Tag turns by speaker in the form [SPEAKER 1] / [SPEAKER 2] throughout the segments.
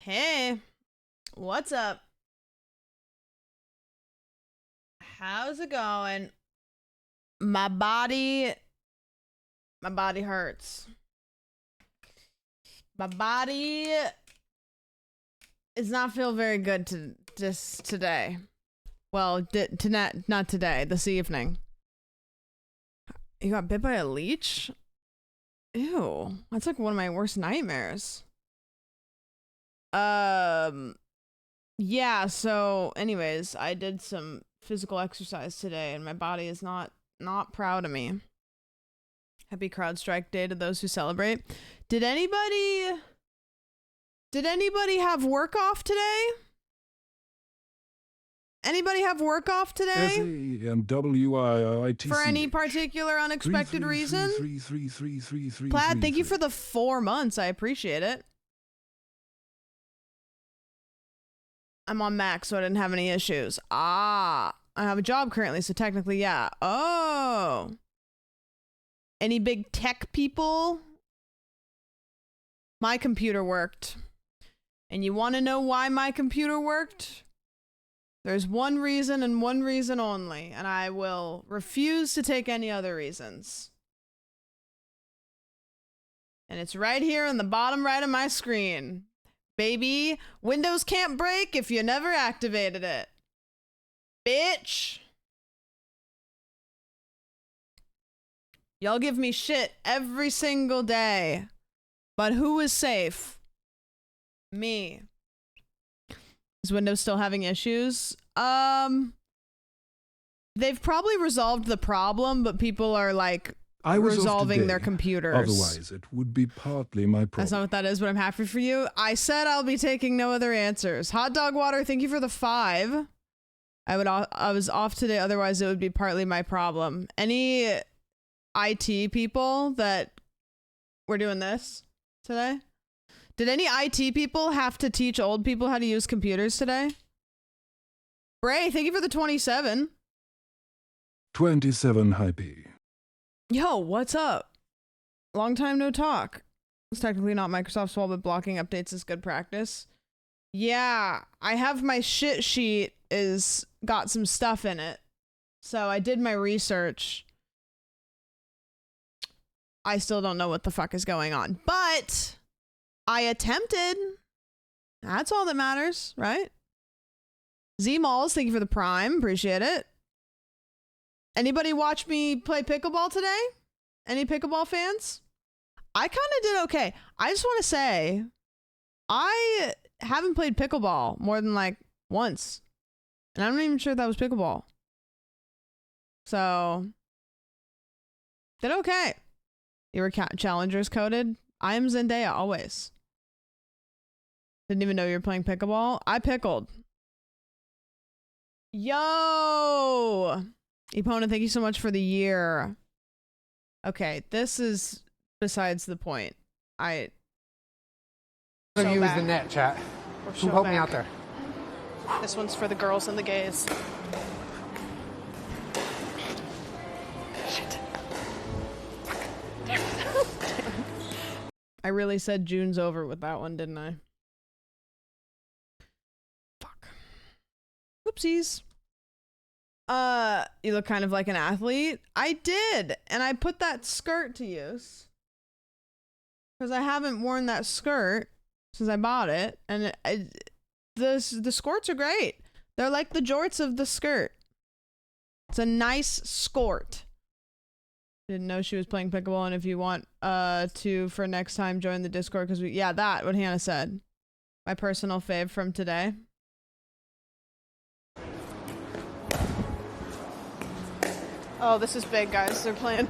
[SPEAKER 1] Hey, what's up? How's it going? My body, my body hurts. My body is not feel very good to just today. Well, not today, this evening. You got bit by a leech? Ew, that's like one of my worst nightmares. Um, yeah, so anyways, I did some physical exercise today and my body is not proud of me. Happy CrowdStrike Day to those who celebrate. Did anybody have work off today? Anybody have work off today?
[SPEAKER 2] SAMWIIT.
[SPEAKER 1] For any particular unexpected reason? Plaid, thank you for the 4 months. I appreciate it. I'm on Mac, so I didn't have any issues. I have a job currently, so technically, yeah. Oh. Any big tech people? My computer worked. And you want to know why my computer worked? There's one reason and one reason only, and I will refuse to take any other reasons. And it's right here in the bottom right of my screen. Baby, Windows can't break if you never activated it. Bitch. Y'all give me shit every single day. But who is safe? Me. Is Windows still having issues? They've probably resolved the problem, but people are like resolving their computers.
[SPEAKER 2] Otherwise, it would be partly my problem.
[SPEAKER 1] That's not what that is, but I'm happy for you. I said I'll be taking no other answers. Hot Dog Water, thank you for the 5. I was off today, otherwise it would be partly my problem. Any IT people that were doing this today? Did any IT people have to teach old people how to use computers today? Bray, thank you for the 27.
[SPEAKER 2] 27 hype.
[SPEAKER 1] Yo, what's up? Long time no talk. It's technically not Microsoft's fault, but blocking updates is good practice. Yeah, I have my shit sheet is got some stuff in it. So I did my research. I still don't know what the fuck is going on, but I attempted. That's all that matters, right? Z-Malls, thank you for the Prime. Appreciate it. Anybody watch me play pickleball today? Any pickleball fans? I kind of did okay. I just want to say, I haven't played pickleball more than like once. And I'm not even sure that was pickleball. So, did okay. You were challengers coded. I am Zendaya always. Didn't even know you were playing pickleball. I pickled. Yo! Epona, thank you so much for the year. Okay, this is besides the point.
[SPEAKER 3] Of you is the net, chat. Who helped me out there?
[SPEAKER 1] This one's for the girls and the gays. Shit. I really said June's over with that one, didn't I? Fuck. Whoopsies. You look kind of like an athlete. I did, and I put that skirt to use. Because I haven't worn that skirt since I bought it, and the skirts are great. They're like the jorts of the skirt. It's a nice skirt. Didn't know she was playing pickleball, and if you want to for next time, join the Discord because that what Hannah said. My personal fave from today. Oh, this is big, guys. They're playing.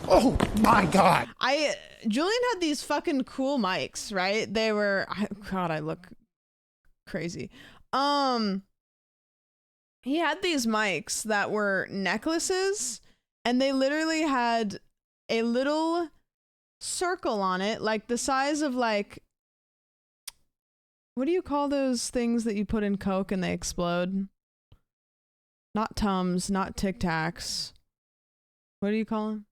[SPEAKER 3] Oh my god!
[SPEAKER 1] Julian had these fucking cool mics, right? They were. God, I look crazy. He had these mics that were necklaces, and they literally had a little circle on it, like the size of like. What do you call those things that you put in Coke and they explode? Not Tums, not Tic Tacs. What do you call them?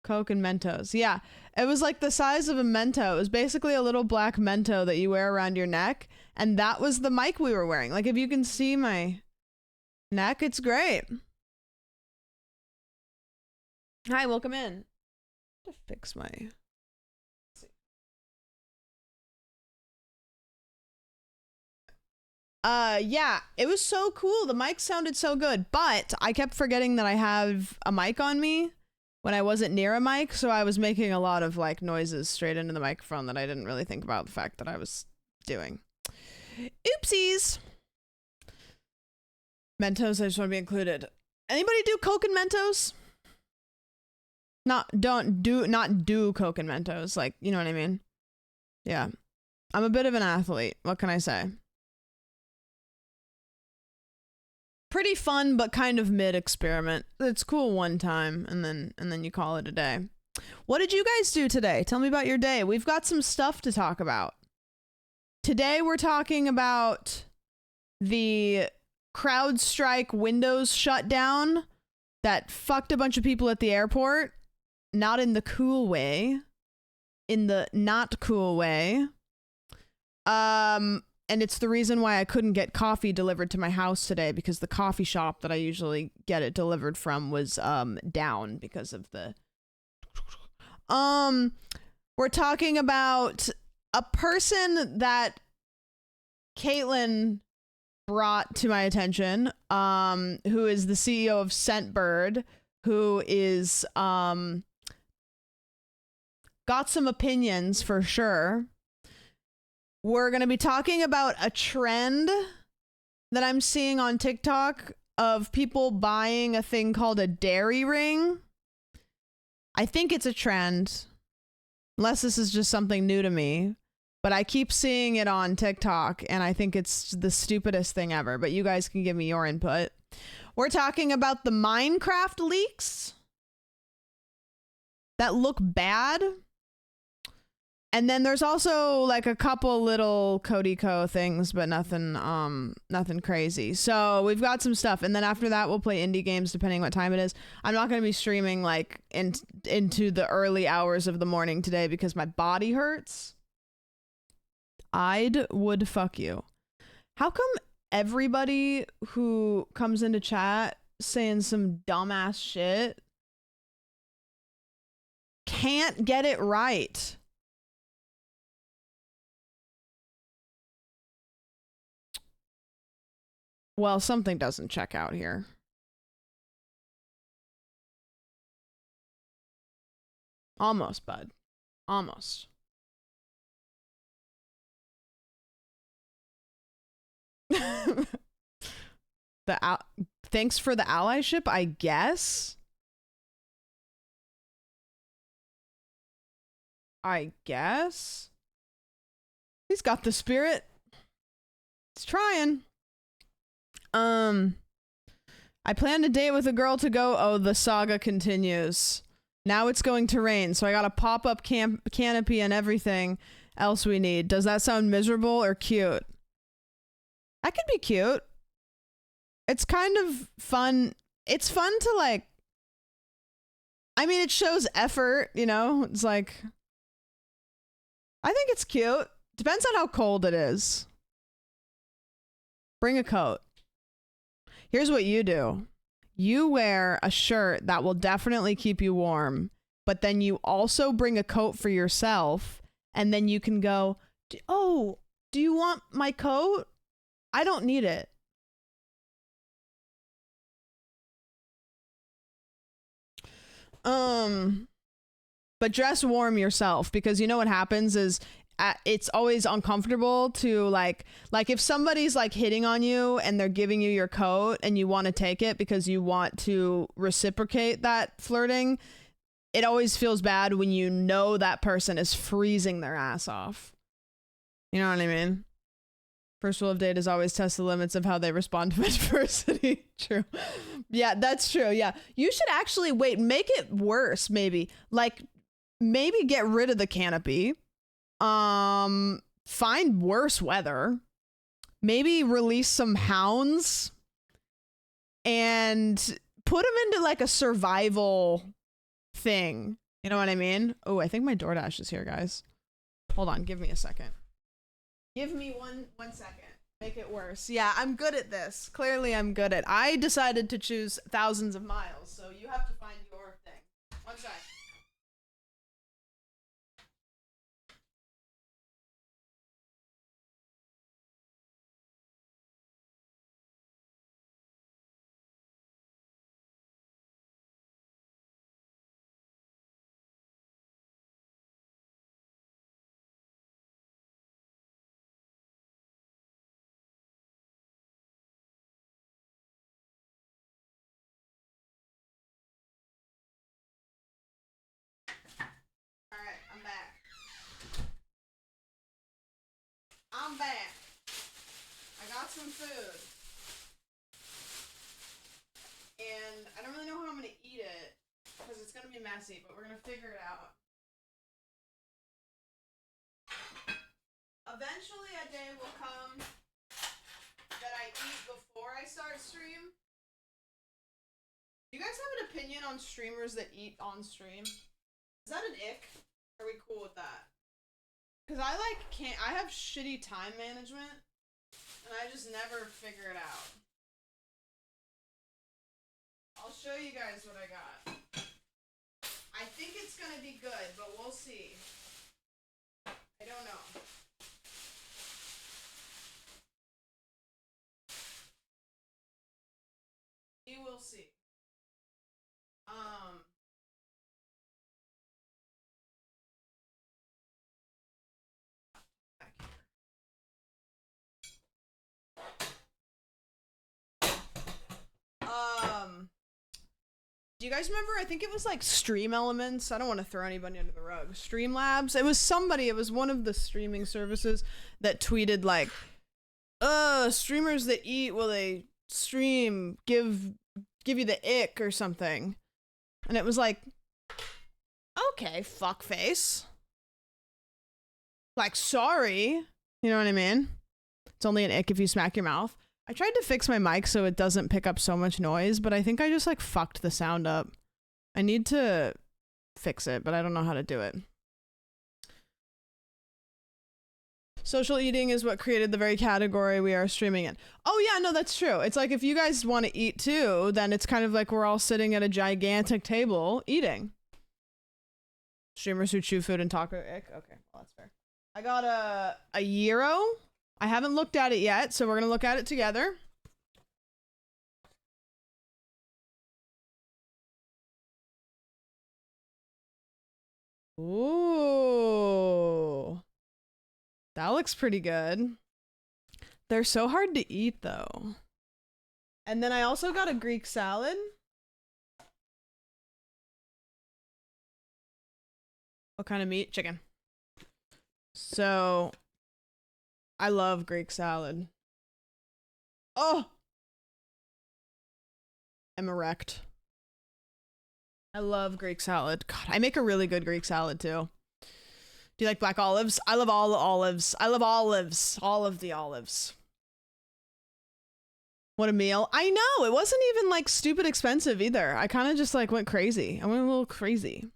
[SPEAKER 1] Coke and Mentos. Yeah, it was like the size of a Mento. It was basically a little black Mento that you wear around your neck, and that was the mic we were wearing. Like, if you can see my neck, it's great. Hi, welcome in. To fix my... yeah, it was so cool. The mic sounded so good, but I kept forgetting that I have a mic on me when I wasn't near a mic, so I was making a lot of like noises straight into the microphone that I didn't really think about the fact that I was doing. Oopsies. Mentos, I just want to be included. Anybody do Coke and Mentos? Not do Coke and Mentos, like, you know what I mean? Yeah. I'm a bit of an athlete. What can I say? Pretty fun, but kind of mid experiment. It's cool one time, and then you call it a day. What did you guys do today? Tell me about your day. We've got some stuff to talk about. Today we're talking about the CrowdStrike Windows shutdown that fucked a bunch of people at the airport. Not in the cool way. In the not cool way. And it's the reason why I couldn't get coffee delivered to my house today, because the coffee shop that I usually get it delivered from was down because of the... We're talking about a person that Caitlin brought to my attention, who is the CEO of Scentbird, who is got some opinions for sure. We're going to be talking about a trend that I'm seeing on TikTok of people buying a thing called a dairy ring. I think it's a trend, unless this is just something new to me, but I keep seeing it on TikTok and I think it's the stupidest thing ever, but you guys can give me your input. We're talking about the Minecraft leaks that look bad. And then there's also like a couple little Cody Co things, but nothing crazy. So we've got some stuff. And then after that, we'll play indie games depending what time it is. I'm not going to be streaming like into the early hours of the morning today because my body hurts. Would fuck you. How come everybody who comes into chat saying some dumbass shit can't get it right? Well, something doesn't check out here. Almost, bud. Almost. Thanks for the allyship, I guess. He's got the spirit. He's trying. I planned a date with a girl to go. Oh, the saga continues. Now it's going to rain, so I got a pop-up canopy and everything else we need. Does that sound miserable or cute? That could be cute. It's kind of fun. It's fun to like... I mean, it shows effort, you know? It's like... I think it's cute. Depends on how cold it is. Bring a coat. Here's what you do. You wear a shirt that will definitely keep you warm, but then you also bring a coat for yourself, and then you can go, oh, do you want my coat? I don't need it. But dress warm yourself, because you know what happens is it's always uncomfortable to like if somebody's like hitting on you and they're giving you your coat and you want to take it because you want to reciprocate that flirting, it always feels bad when you know that person is freezing their ass off. You know what I mean? First rule of date is always test the limits of how they respond to adversity. True. Yeah, that's true. Yeah. You should actually make it worse, maybe. Like, maybe get rid of the canopy. Find worse weather. Maybe release some hounds and put them into like a survival thing You know what I mean? Oh, I think my DoorDash is here, guys. Hold on, give me a second. Give me one second. Make it worse. Yeah, I'm good at this. Clearly I'm good at. I decided to choose thousands of miles, so you have to find your thing. One sec. Alright, I'm back. I'm back. I got some food. And I don't really know how I'm gonna eat it, because it's gonna be messy, but we're gonna figure it out. Eventually a day will come that I eat before I start stream. Do you guys have an opinion on streamers that eat on stream? Is that an ick? Are we cool with that? Because I can't, I have shitty time management, and I just never figure it out. I'll show you guys what I got. I think it's gonna be good, but we'll see. I don't know. We will see. Back here. Do you guys remember? I think it was like Stream Elements. I don't want to throw anybody under the rug. Streamlabs. It was somebody. It was one of the streaming services that tweeted like, streamers that eat while they stream give you the ick or something. And it was like, okay, fuckface. Like, sorry. You know what I mean? It's only an ick if you smack your mouth. I tried to fix my mic so it doesn't pick up so much noise, but I think I just like fucked the sound up. I need to fix it, but I don't know how to do it. Social eating is what created the very category we are streaming in. Oh yeah, no, that's true. It's like if you guys want to eat too, then it's kind of like we're all sitting at a gigantic table eating. Streamers who chew food and talk are ick. Okay, well that's fair. I got a gyro. I haven't looked at it yet, so we're gonna look at it together. Ooh. That looks pretty good. They're so hard to eat though. And then I also got a Greek salad. What kind of meat? Chicken. So I love Greek salad. Oh! I'm erect. I love Greek salad. God, I make a really good Greek salad too. Do you like black olives? I love all the olives. I love olives. All of the olives. What a meal. I know. It wasn't even like stupid expensive either. I kind of just like went crazy. I went a little crazy.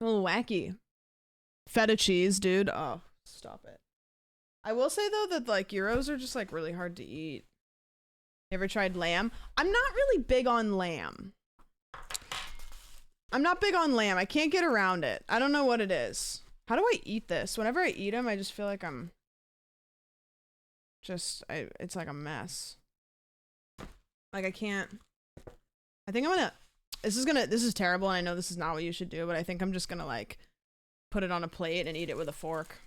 [SPEAKER 1] A little wacky. Feta cheese, dude. Oh, stop it. I will say though that like gyros are just like really hard to eat. You ever tried lamb? I'm not really big on lamb. I'm not big on lamb. I can't get around it. I don't know what it is. How do I eat this? Whenever I eat them, I just feel like I'm just, it's like a mess. Like I can't, I think I'm gonna, this is terrible and I know this is not what you should do, but I think I'm just gonna like put it on a plate and eat it with a fork.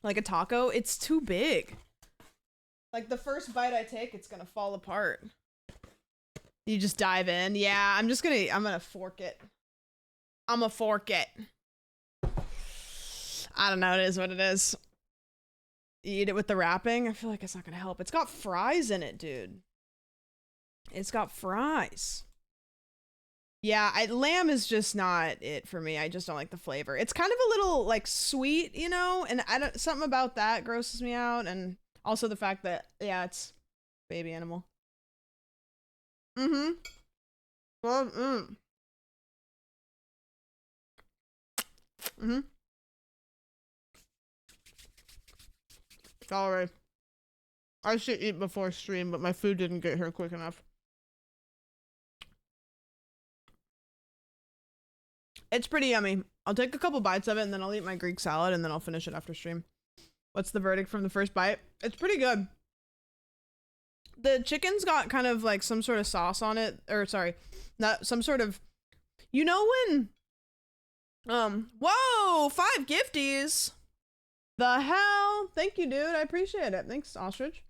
[SPEAKER 1] Like a taco, it's too big. Like the first bite I take, it's gonna fall apart. You just dive in. Yeah, I'm gonna fork it. I'm gonna fork it. I don't know, it is what it is. You eat it with the wrapping? I feel like it's not gonna help. It's got fries in it, dude. It's got fries. Yeah, lamb is just not it for me. I just don't like the flavor. It's kind of a little like sweet, you know, and something about that grosses me out, and also the fact that it's baby animal. Well, Sorry. I should eat before stream, but my food didn't get here quick enough. It's pretty yummy. I'll take a couple bites of it and then I'll eat my Greek salad and then I'll finish it after stream. What's the verdict from the first bite? It's pretty good. The chicken's got kind of like some sort of sauce on it, or sorry, not some sort of, you know when, whoa, 5 gifties. The hell? Thank you, dude. I appreciate it. Thanks, Ostrich.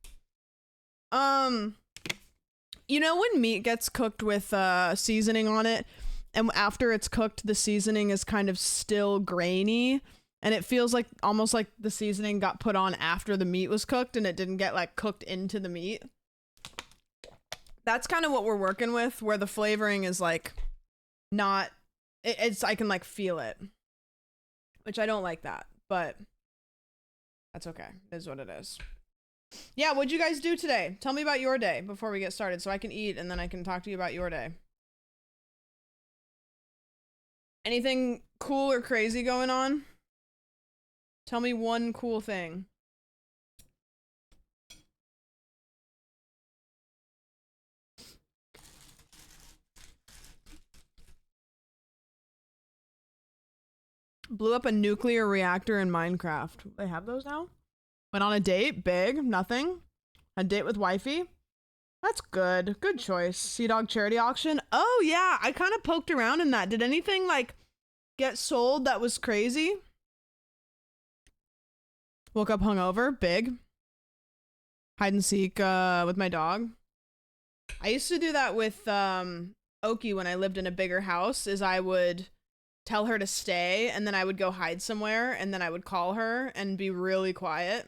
[SPEAKER 1] You know when meat gets cooked with seasoning on it, and after it's cooked, the seasoning is kind of still grainy, and it feels like almost like the seasoning got put on after the meat was cooked and it didn't get like cooked into the meat. That's kind of what we're working with, where the flavoring is like not, it's I can like feel it, which I don't like that, but that's okay. It is what it is. Yeah, what'd you guys do today? Tell me about your day before we get started so I can eat and then I can talk to you about your day. Anything cool or crazy going on? Tell me one cool thing. Blew up a nuclear reactor in Minecraft. They have those now? Went on a date? Big? Nothing? A date with wifey? That's good. Good choice. Sea Dog charity auction? Oh yeah, I kind of poked around in that. Did anything like get sold that was crazy? Woke up hungover? Big. Hide and seek with my dog. I used to do that with Oki when I lived in a bigger house, is I would tell her to stay and then I would go hide somewhere and then I would call her and be really quiet.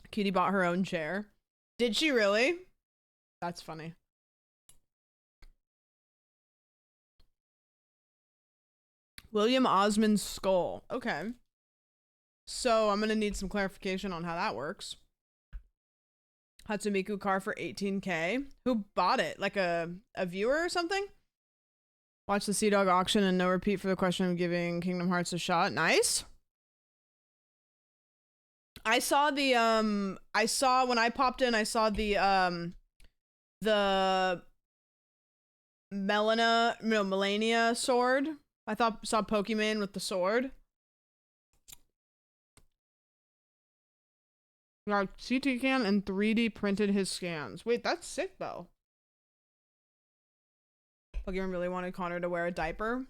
[SPEAKER 1] Cutie bought her own chair. Did she really? That's funny. William Osmond's skull. Okay. So I'm gonna need some clarification on how that works. Hatsumiku car for 18K. Who bought it? Like a viewer or something? Watch the Sea Dog auction and no repeat for the question of giving Kingdom Hearts a shot. Nice. I saw the when I popped in, I saw the Melania sword. I saw Pokemon with the sword. Got CT scan and 3D printed his scans. Wait, that's sick though. Pokemon really wanted Connor to wear a diaper.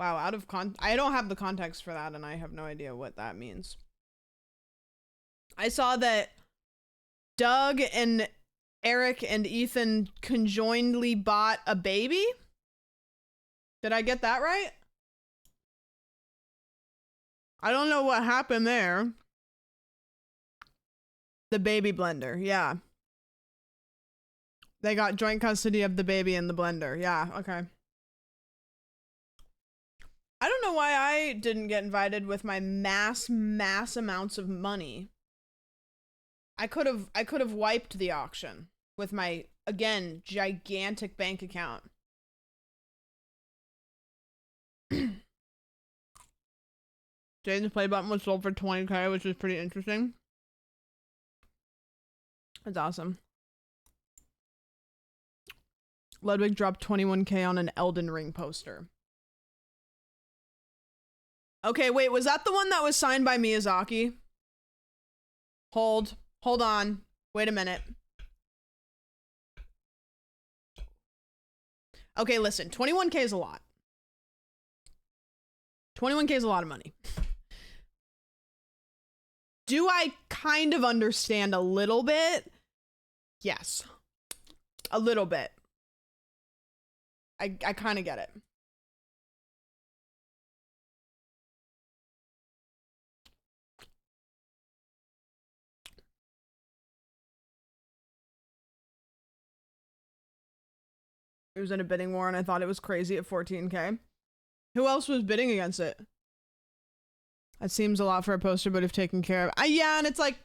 [SPEAKER 1] Wow, I don't have the context for that and I have no idea what that means. I saw that Doug and Eric and Ethan conjointly bought a baby. Did I get that right? I don't know what happened there. The baby blender, yeah. They got joint custody of the baby and the blender. Yeah, okay. I don't know why I didn't get invited with my mass amounts of money. I could have wiped the auction with my, again, gigantic bank account. Jaden's play button was sold for 20K, which is pretty interesting. That's awesome. Ludwig dropped 21K on an Elden Ring poster. Okay, wait, was that the one that was signed by Miyazaki? Hold on. Wait a minute. Okay, listen, 21K is a lot. 21K is a lot of money. Do I kind of understand a little bit? Yes. A little bit. I kind of get it. It was in a bidding war and I thought it was crazy at 14K. Who else was bidding against it? That seems a lot for a poster, but if taken care of. Yeah, and it's like,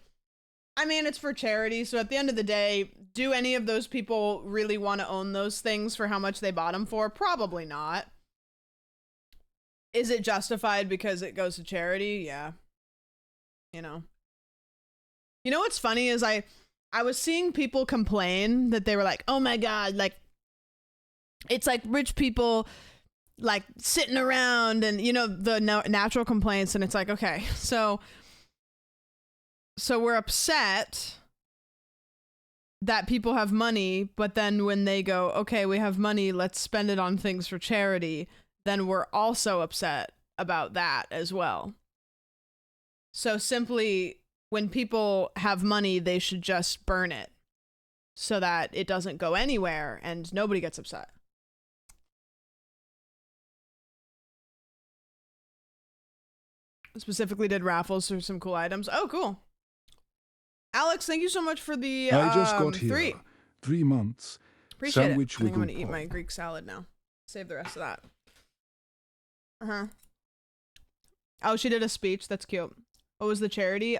[SPEAKER 1] I mean, it's for charity, so at the end of the day, do any of those people really want to own those things for how much they bought them for? Probably not. Is it justified because it goes to charity? Yeah. You know. You know what's funny is I was seeing people complain that they were like, oh my God, like, it's like rich people like sitting around and, you know, the natural complaints. And it's like, okay, so we're upset that people have money, but then when they go, okay, we have money, let's spend it on things for charity, then we're also upset about that as well. So simply, when people have money, they should just burn it so that it doesn't go anywhere and nobody gets upset. Specifically did raffles for some cool items. Oh, cool. Alex, thank you so much for the
[SPEAKER 2] I just got here. 3 months.
[SPEAKER 1] Appreciate
[SPEAKER 2] Sandwich
[SPEAKER 1] it. I think I'm
[SPEAKER 2] with
[SPEAKER 1] going to eat my Greek salad now. Save the rest of that. Uh-huh. Oh, she did a speech. That's cute. What was the charity?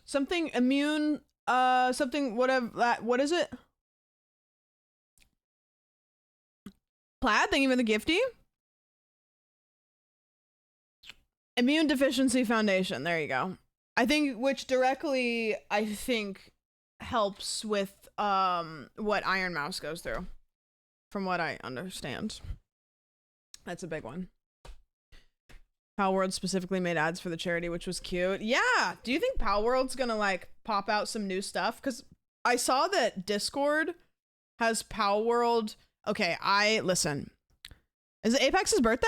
[SPEAKER 1] Something immune, something, whatever, that, what is it? Plaid, thank you for the gifty. Immune Deficiency Foundation, there you go. I think, which directly, I think, helps with, what Iron Mouse goes through. From what I understand. That's a big one. Pal World specifically made ads for the charity, which was cute. Yeah! Do you think Pal World's gonna, like, pop out some new stuff? Because I saw that Discord has Pal World. Okay, listen. Is it Apex's birthday?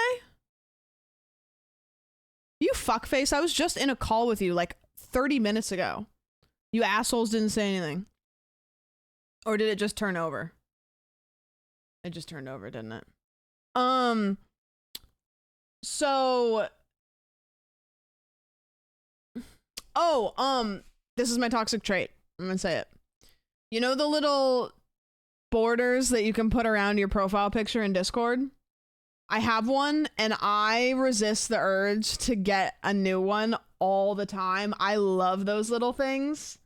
[SPEAKER 1] You fuckface, I was just in a call with you, like, 30 minutes ago. You assholes didn't say anything. Or did it just turn over? It just turned over, didn't it? So, this is my toxic trait. I'm gonna say it. You know the little borders that you can put around your profile picture in Discord? I have one, and I resist the urge to get a new one all the time. I love those little things.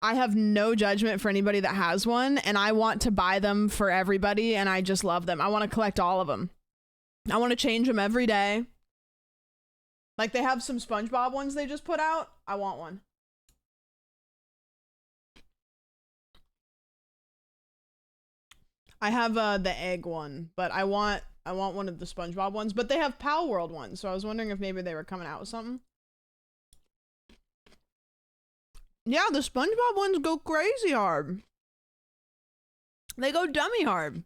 [SPEAKER 1] I have no judgment for anybody that has one, and I want to buy them for everybody, and I just love them. I want to collect all of them. I want to change them every day. Like, they have some SpongeBob ones they just put out. I want one. I have the egg one, but I want one of the SpongeBob ones, but they have Pal World ones, so I was wondering if maybe they were coming out with something. Yeah, the SpongeBob ones go crazy hard. They go dummy hard.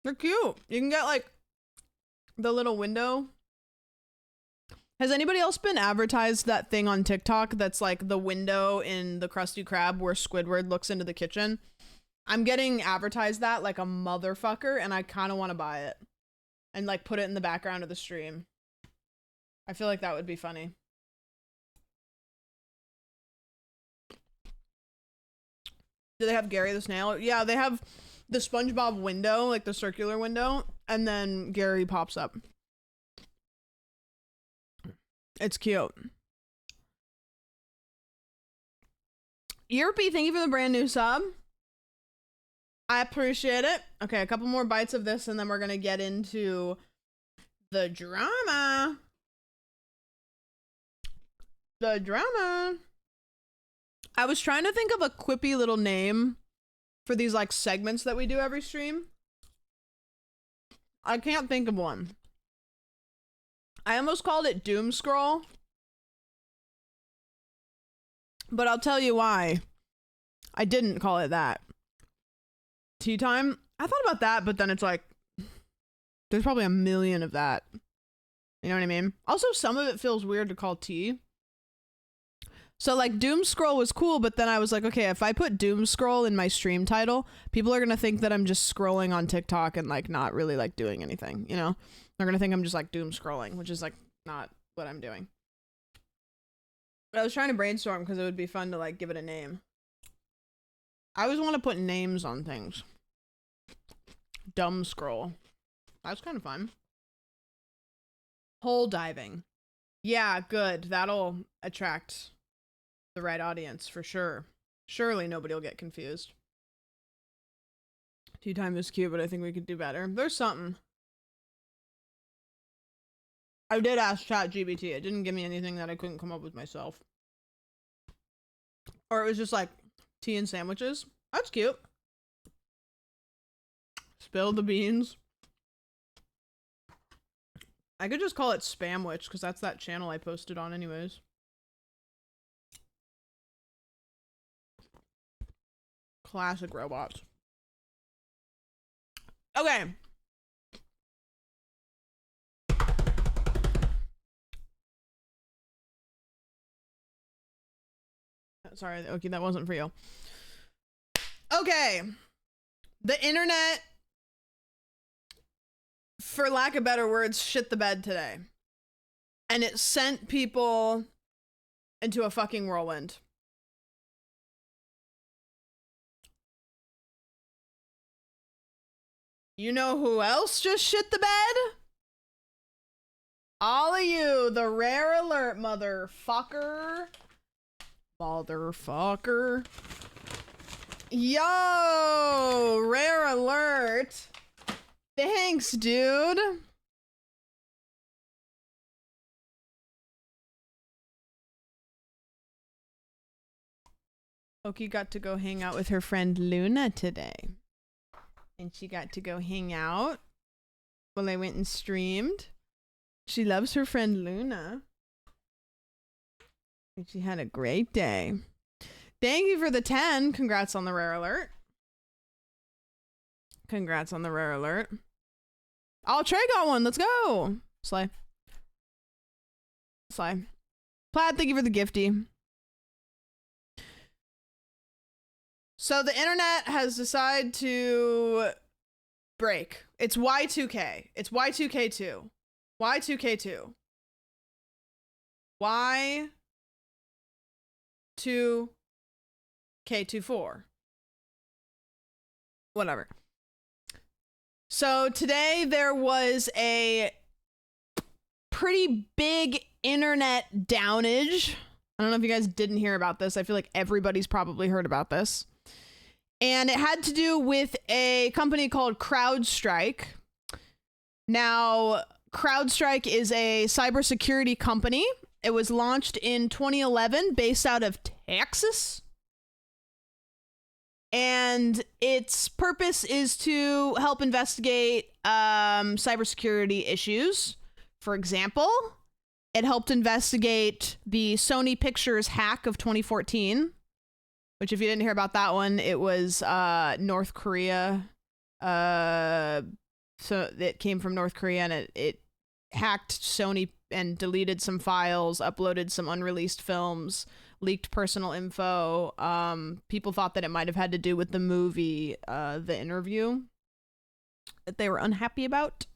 [SPEAKER 1] They're cute. You can get, like, the little window. Has anybody else been advertised that thing on TikTok that's like the window in the Krusty Krab where Squidward looks into the kitchen? I'm getting advertised that like a motherfucker, and I kind of want to buy it and like put it in the background of the stream. I feel like that would be funny. Do they have Gary the Snail? Yeah, they have the SpongeBob window, like the circular window, and then Gary pops up. It's cute. Yerpy, thank you for the brand new sub. I appreciate it. Okay, a couple more bites of this, and then we're gonna get into the drama. The drama. I was trying to think of a quippy little name for these like segments that we do every stream. I can't think of one. I almost called it Doom Scroll, but I'll tell you why I didn't call it that. Tea time? I thought about that, but then it's like, there's probably a million of that. You know what I mean? Also, some of it feels weird to call tea. So like Doom Scroll was cool, but then I was like, okay, if I put Doom Scroll in my stream title, people are going to think that I'm just scrolling on TikTok and like not really like doing anything, you know? They're going to think I'm just like doom scrolling, which is like not what I'm doing. But I was trying to brainstorm because it would be fun to like give it a name. I always want to put names on things. Dumb scroll. That's kind of fun. Hole diving. Yeah, good. That'll attract the right audience for sure. Surely nobody will get confused. Tea time is cute, but I think we could do better. There's something. I did ask ChatGPT. It didn't give me anything that I couldn't come up with myself. Or it was just like tea and sandwiches. That's cute. Spill the beans. I could just call it Spamwich because that's that channel I posted on anyways. Classic robots. Okay. Sorry, okay, that wasn't for you. Okay. The internet, for lack of better words, shit the bed today. And it sent people into a fucking whirlwind. You know who else just shit the bed? All of you, the rare alert motherfucker. Motherfucker. Yo, rare alert. Thanks, dude. Oki got to go hang out with her friend Luna today. And she got to go hang out while I went and streamed. She loves her friend Luna. And she had a great day. Thank you for the 10. Congrats on the rare alert. Congrats on the rare alert. Oh, Trey got one. Let's go. Slay. Slay. Plaid, thank you for the gifty. So the internet has decided to break. It's Y2K. It's Y2K2. Y2K2. Y2K24. Whatever. So today there was a pretty big internet downage. I don't know if you guys didn't hear about this. I feel like everybody's probably heard about this. And it had to do with a company called CrowdStrike. Now, CrowdStrike is a cybersecurity company. It was launched in 2011, based out of Texas. And its purpose is to help investigate cybersecurity issues. For example, it helped investigate the Sony Pictures hack of 2014. Which, if you didn't hear about that one, it was North Korea. So it came from North Korea, and it hacked Sony and deleted some files, uploaded some unreleased films, leaked personal info. People thought that it might have had to do with the movie, The Interview, that they were unhappy about.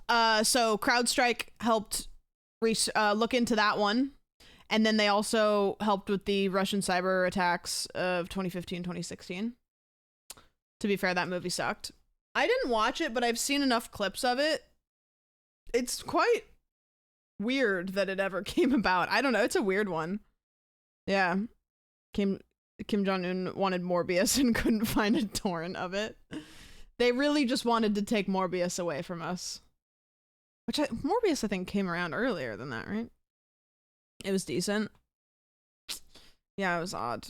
[SPEAKER 1] So CrowdStrike helped look into that one. And then they also helped with the Russian cyber attacks of 2015, 2016. To be fair, that movie sucked. I didn't watch it, but I've seen enough clips of it. It's quite weird that it ever came about. I don't know. It's a weird one. Yeah. Kim Jong-un wanted Morbius and couldn't find a torrent of it. They really just wanted to take Morbius away from us. Morbius, I think, came around earlier than that, right? It was decent. Yeah, it was odd.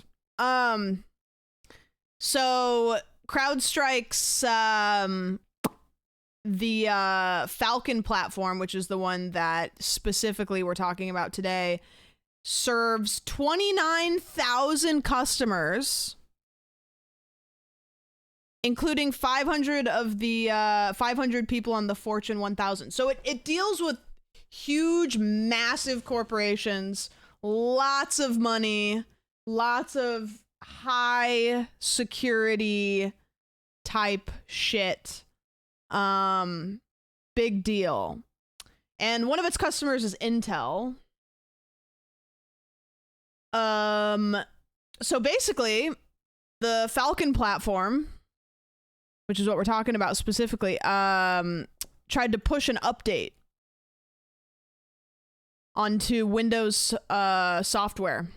[SPEAKER 1] So CrowdStrike's the Falcon platform, which is the one that specifically we're talking about today, serves 29,000 customers, including 500 of the 500 people on the Fortune 1000. So it deals with huge, massive corporations, lots of money, lots of high security type shit. Big deal. And one of its customers is Intel. So basically, the Falcon platform, which is what we're talking about specifically, tried to push an update onto Windows software.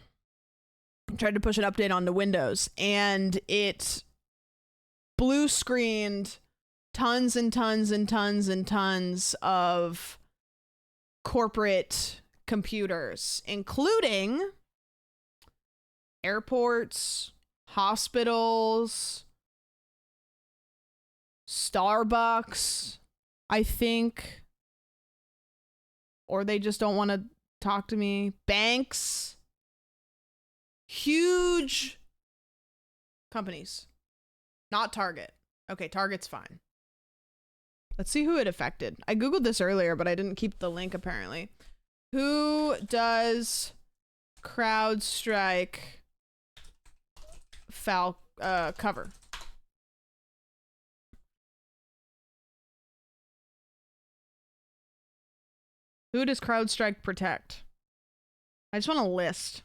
[SPEAKER 1] Tried to push an update onto Windows, and it blue screened tons and tons and tons and tons of corporate computers, including airports, hospitals, Starbucks, I think. Or they just don't want to talk to me. Banks. Huge companies. Not Target. Okay, Target's fine. Let's see who it affected. I googled this earlier, but I didn't keep the link apparently. Who does CrowdStrike cover? Who does CrowdStrike protect? I just want a list.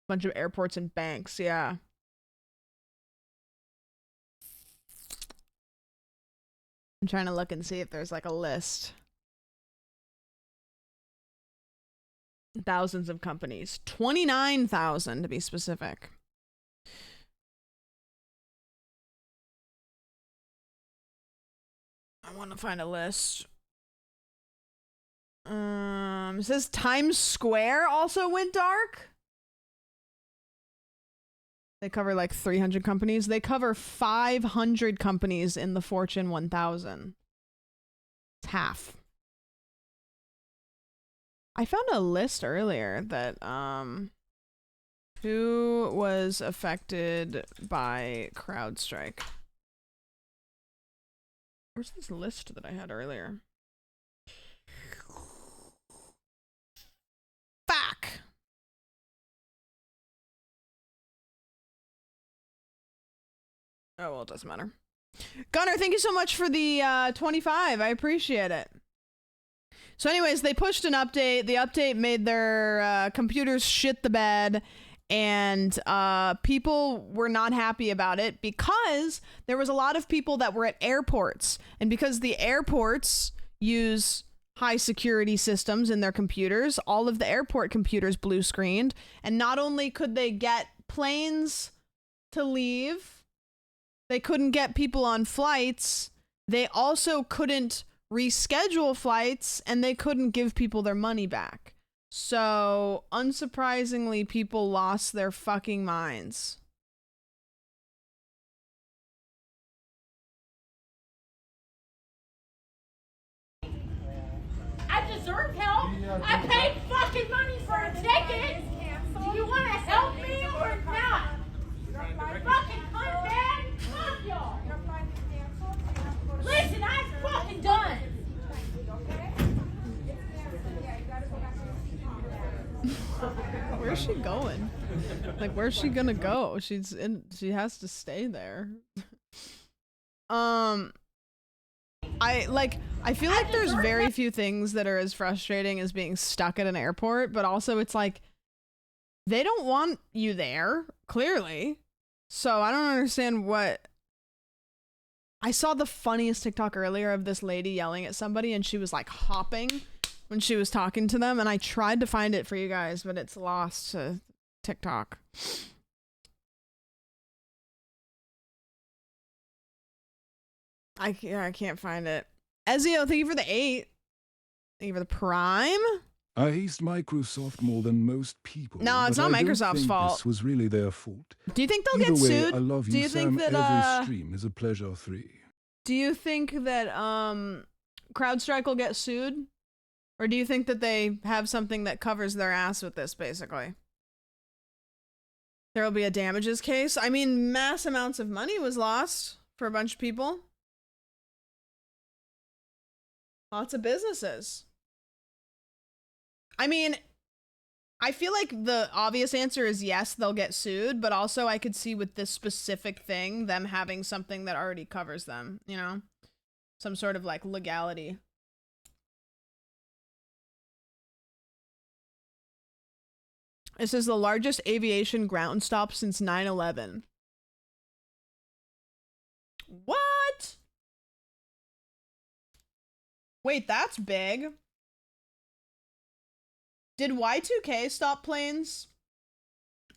[SPEAKER 1] Bunch of airports and banks, yeah. I'm trying to look and see if there's like a list. Thousands of companies. 29,000 to be specific. I want to find a list. It says Times Square also went dark. They cover like 300 companies. They cover 500 companies in the Fortune 1000. It's half. I found a list earlier that who was affected by CrowdStrike. Where's this list that I had earlier? Fuck. Oh, well, it doesn't matter. Gunnar, thank you so much for the 25. I appreciate it. So anyways, they pushed an update. The update made their computers shit the bed, and people were not happy about it because there was a lot of people that were at airports, and because the airports use high security systems in their computers, all of the airport computers blue screened, and not only could they get planes to leave, they couldn't get people on flights, they also couldn't reschedule flights, and they couldn't give people their money back. So, unsurprisingly, people lost their fucking minds.
[SPEAKER 4] I deserve help. I paid fucking money for a ticket. Do you want to help me or not? Fucking cunt, man. Fuck y'all. Listen, I'm fucking done.
[SPEAKER 1] Where's she going? Like, where's she gonna go? She has to stay there. I feel like there's very few things that are as frustrating as being stuck at an airport, but also it's like they don't want you there, clearly. So I don't understand what. I saw the funniest TikTok earlier of this lady yelling at somebody, and she was like hopping when she was talking to them, and I tried to find it for you guys, but it's lost to TikTok. I can't find it. Ezio, thank you for the 8. Thank you for the Prime.
[SPEAKER 2] I hate Microsoft more than most people.
[SPEAKER 1] No, it's not Microsoft's fault.
[SPEAKER 2] This was really their fault.
[SPEAKER 1] Do you think they'll
[SPEAKER 2] Either
[SPEAKER 1] get
[SPEAKER 2] way,
[SPEAKER 1] sued?
[SPEAKER 2] I love
[SPEAKER 1] Do
[SPEAKER 2] you,
[SPEAKER 1] you
[SPEAKER 2] Sam.
[SPEAKER 1] think that
[SPEAKER 2] Every stream is a pleasure. 3.
[SPEAKER 1] Do you think that CrowdStrike will get sued? Or do you think that they have something that covers their ass with this, basically? There will be a damages case. I mean, mass amounts of money was lost for a bunch of people. Lots of businesses. I mean, I feel like the obvious answer is yes, they'll get sued, but also I could see with this specific thing, them having something that already covers them, you know? Some sort of like legality. This is the largest aviation ground stop since 9/11. What? Wait, that's big. Did Y2K stop planes?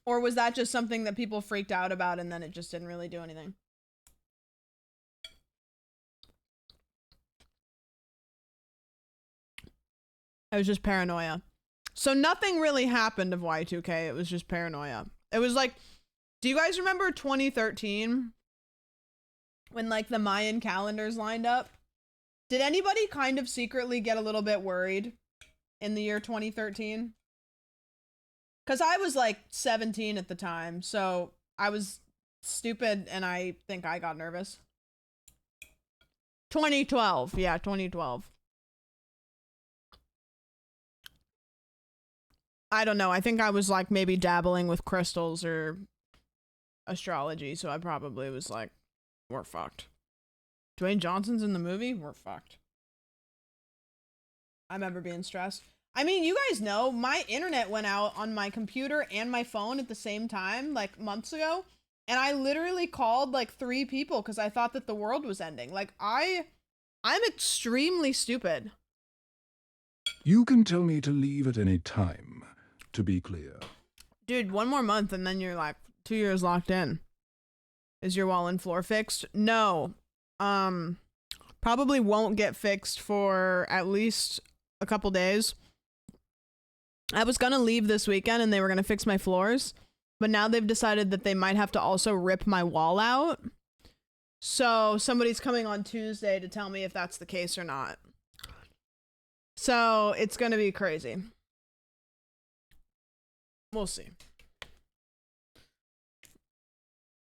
[SPEAKER 1] Or was that just something that people freaked out about and then it just didn't really do anything? It was just paranoia. So nothing really happened of Y2K. It was just paranoia. It was like, do you guys remember 2013 when like the Mayan calendars lined up? Did anybody kind of secretly get a little bit worried in the year 2013? Because I was like 17 at the time, so I was stupid and I think I got nervous. 2012. Yeah, 2012. I don't know. I think I was like maybe dabbling with crystals or astrology, so I probably was like, we're fucked. Dwayne Johnson's in the movie? We're fucked. I remember being stressed. I mean, you guys know my internet went out on my computer and my phone at the same time, like months ago. And I literally called like 3 people because I thought that the world was ending. Like I'm extremely stupid.
[SPEAKER 2] You can tell me to leave at any time, to be clear.
[SPEAKER 1] Dude, 1 more month and then you're like 2 years locked in. Is your wall and floor fixed? No. Probably won't get fixed for at least a couple days. I was gonna leave this weekend and they were gonna fix my floors, but now they've decided that they might have to also rip my wall out. So somebody's coming on Tuesday to tell me if that's the case or not. So it's gonna be crazy. We'll see.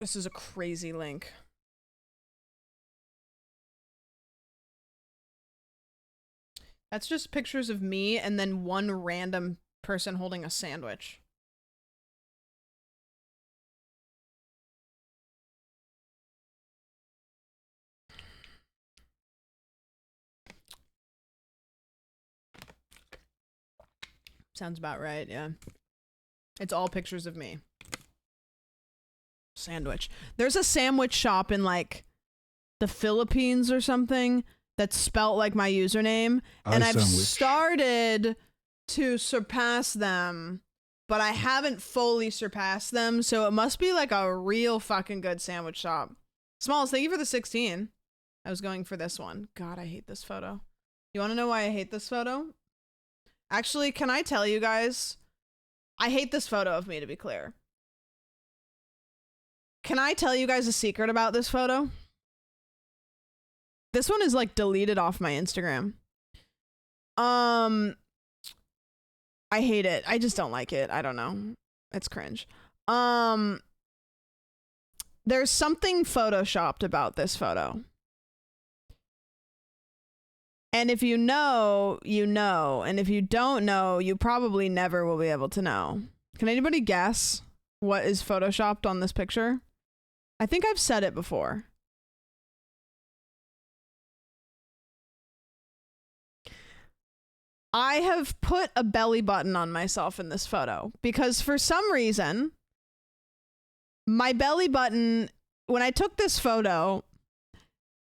[SPEAKER 1] This is a crazy link. That's just pictures of me and then one random person holding a sandwich. Sounds about right, yeah. It's all pictures of me. Sandwich. There's a sandwich shop in like the Philippines or something that's spelt like my username, and I've started to surpass them, but I haven't fully surpassed them, so it must be like a real fucking good sandwich shop. Smalls, thank you for the 16. I was going for this one. God, I hate this photo. You want to know why I hate this photo? Actually, can I tell you guys? I hate this photo of me, to be clear. Can I tell you guys a secret about this photo? This one is like deleted off my Instagram. I hate it. I just don't like it. I don't know. It's cringe. There's something photoshopped about this photo. And if you know, you know. And if you don't know, you probably never will be able to know. Can anybody guess what is photoshopped on this picture? I think I've said it before. I have put a belly button on myself in this photo because for some reason, my belly button, when I took this photo,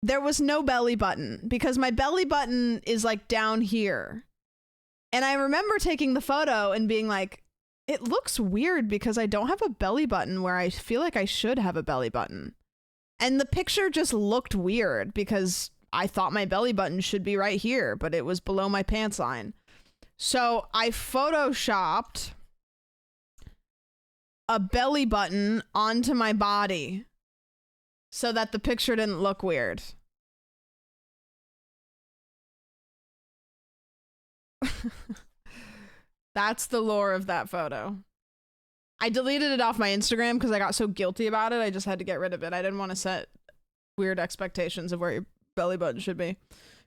[SPEAKER 1] there was no belly button because my belly button is like down here. And I remember taking the photo and being like, it looks weird because I don't have a belly button where I feel like I should have a belly button. And the picture just looked weird because I thought my belly button should be right here, but it was below my pants line. So I photoshopped a belly button onto my body so that the picture didn't look weird. That's the lore of that photo. I deleted it off my Instagram because I got so guilty about it. I just had to get rid of it. I didn't want to set weird expectations of where your belly button should be.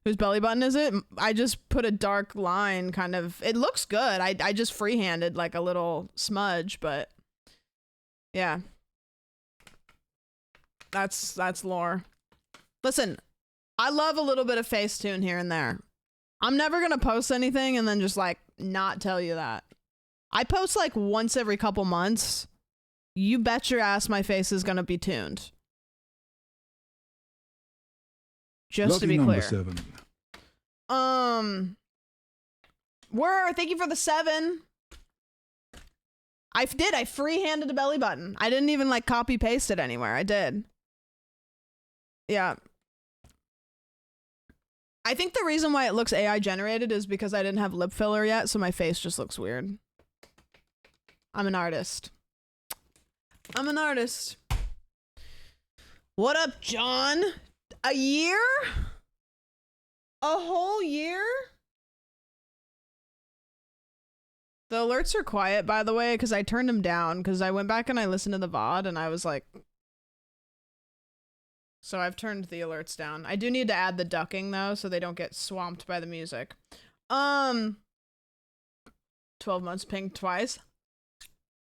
[SPEAKER 1] Whose belly button is it? I just put a dark line kind of. It looks good. I just freehanded like a little smudge, but yeah. That's lore. Listen, I love a little bit of Facetune here and there. I'm never going to post anything and then just like not tell you that. I post like once every couple months. You bet your ass my face is going to be tuned. Just to be clear.
[SPEAKER 2] 7.
[SPEAKER 1] Thank you for the 7. I freehanded a belly button. I didn't even like copy paste it anywhere. I did. Yeah. I think the reason why it looks AI generated is because I didn't have lip filler yet, so my face just looks weird. I'm an artist. I'm an artist. What up, John? A year? A whole year? The alerts are quiet, by the way, because I turned them down, because I went back and I listened to the VOD, and I was like... So I've turned the alerts down. I do need to add the ducking, though, so they don't get swamped by the music. 12 months pinged twice.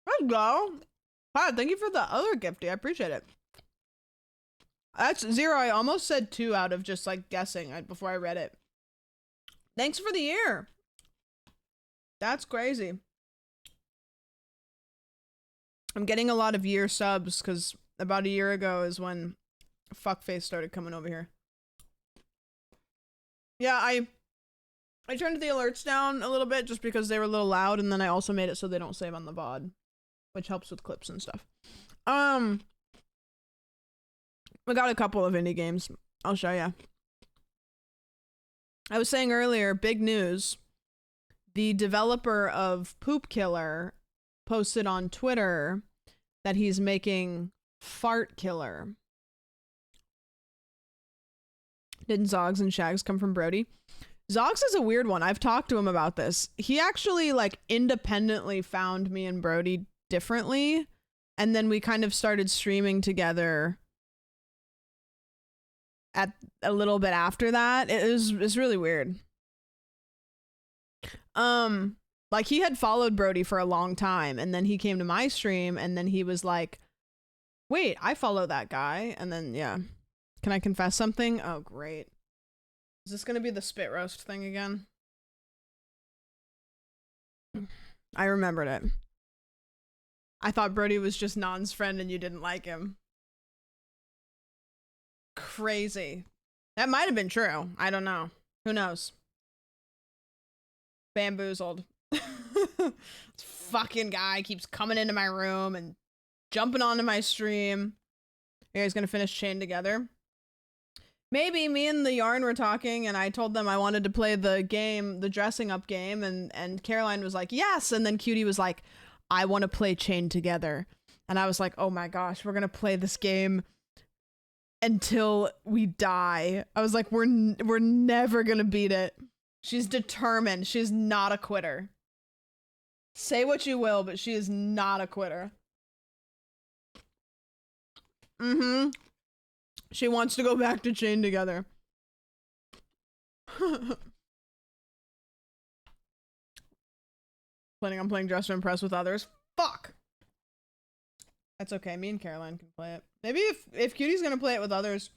[SPEAKER 1] Let's go. Hi, thank you for the other gifty. I appreciate it. That's 0. I almost said 2 out of just, like, guessing before I read it. Thanks for the year. That's crazy. I'm getting a lot of year subs, because about a year ago is when fuckface started coming over here. Yeah, I turned the alerts down a little bit just because they were a little loud, and then I also made it so they don't save on the VOD, which helps with clips and stuff. We got a couple of indie games. I'll show ya. I was saying earlier, big news. The developer of Poop Killer posted on Twitter that he's making Fart Killer. Didn't Zogs and Shags come from Brody? Zogs is a weird one. I've talked to him about this. He actually, like, independently found me and Brody differently, and then we kind of started streaming together at a little bit after that. It's really weird. Like, he had followed Brody for a long time, and then he came to my stream, and then he was like, wait, I follow that guy. And then, yeah. Can I confess something? Oh, great. Is this gonna be the spit roast thing again? I remembered it. I thought Brody was just Non's friend and you didn't like him. Crazy. That might have been true. I don't know. Who knows? Bamboozled. This fucking guy keeps coming into my room and jumping onto my stream. You guys gonna finish Chain together? Maybe. Me and the Yarn were talking, and I told them I wanted to play the game, the dressing up game, and Caroline was like, yes, and then Cutie was like, I want to play Chain together. And I was like, oh my gosh, we're gonna play this game until we die. I was like, we're never gonna beat it. She's determined. She's not a quitter. Say what you will, but she is not a quitter. Mm-hmm. She wants to go back to Chain together. Planning on playing Dress to Impress with others. Fuck! That's okay. Me and Caroline can play it. Maybe if Cutie's gonna play it with others,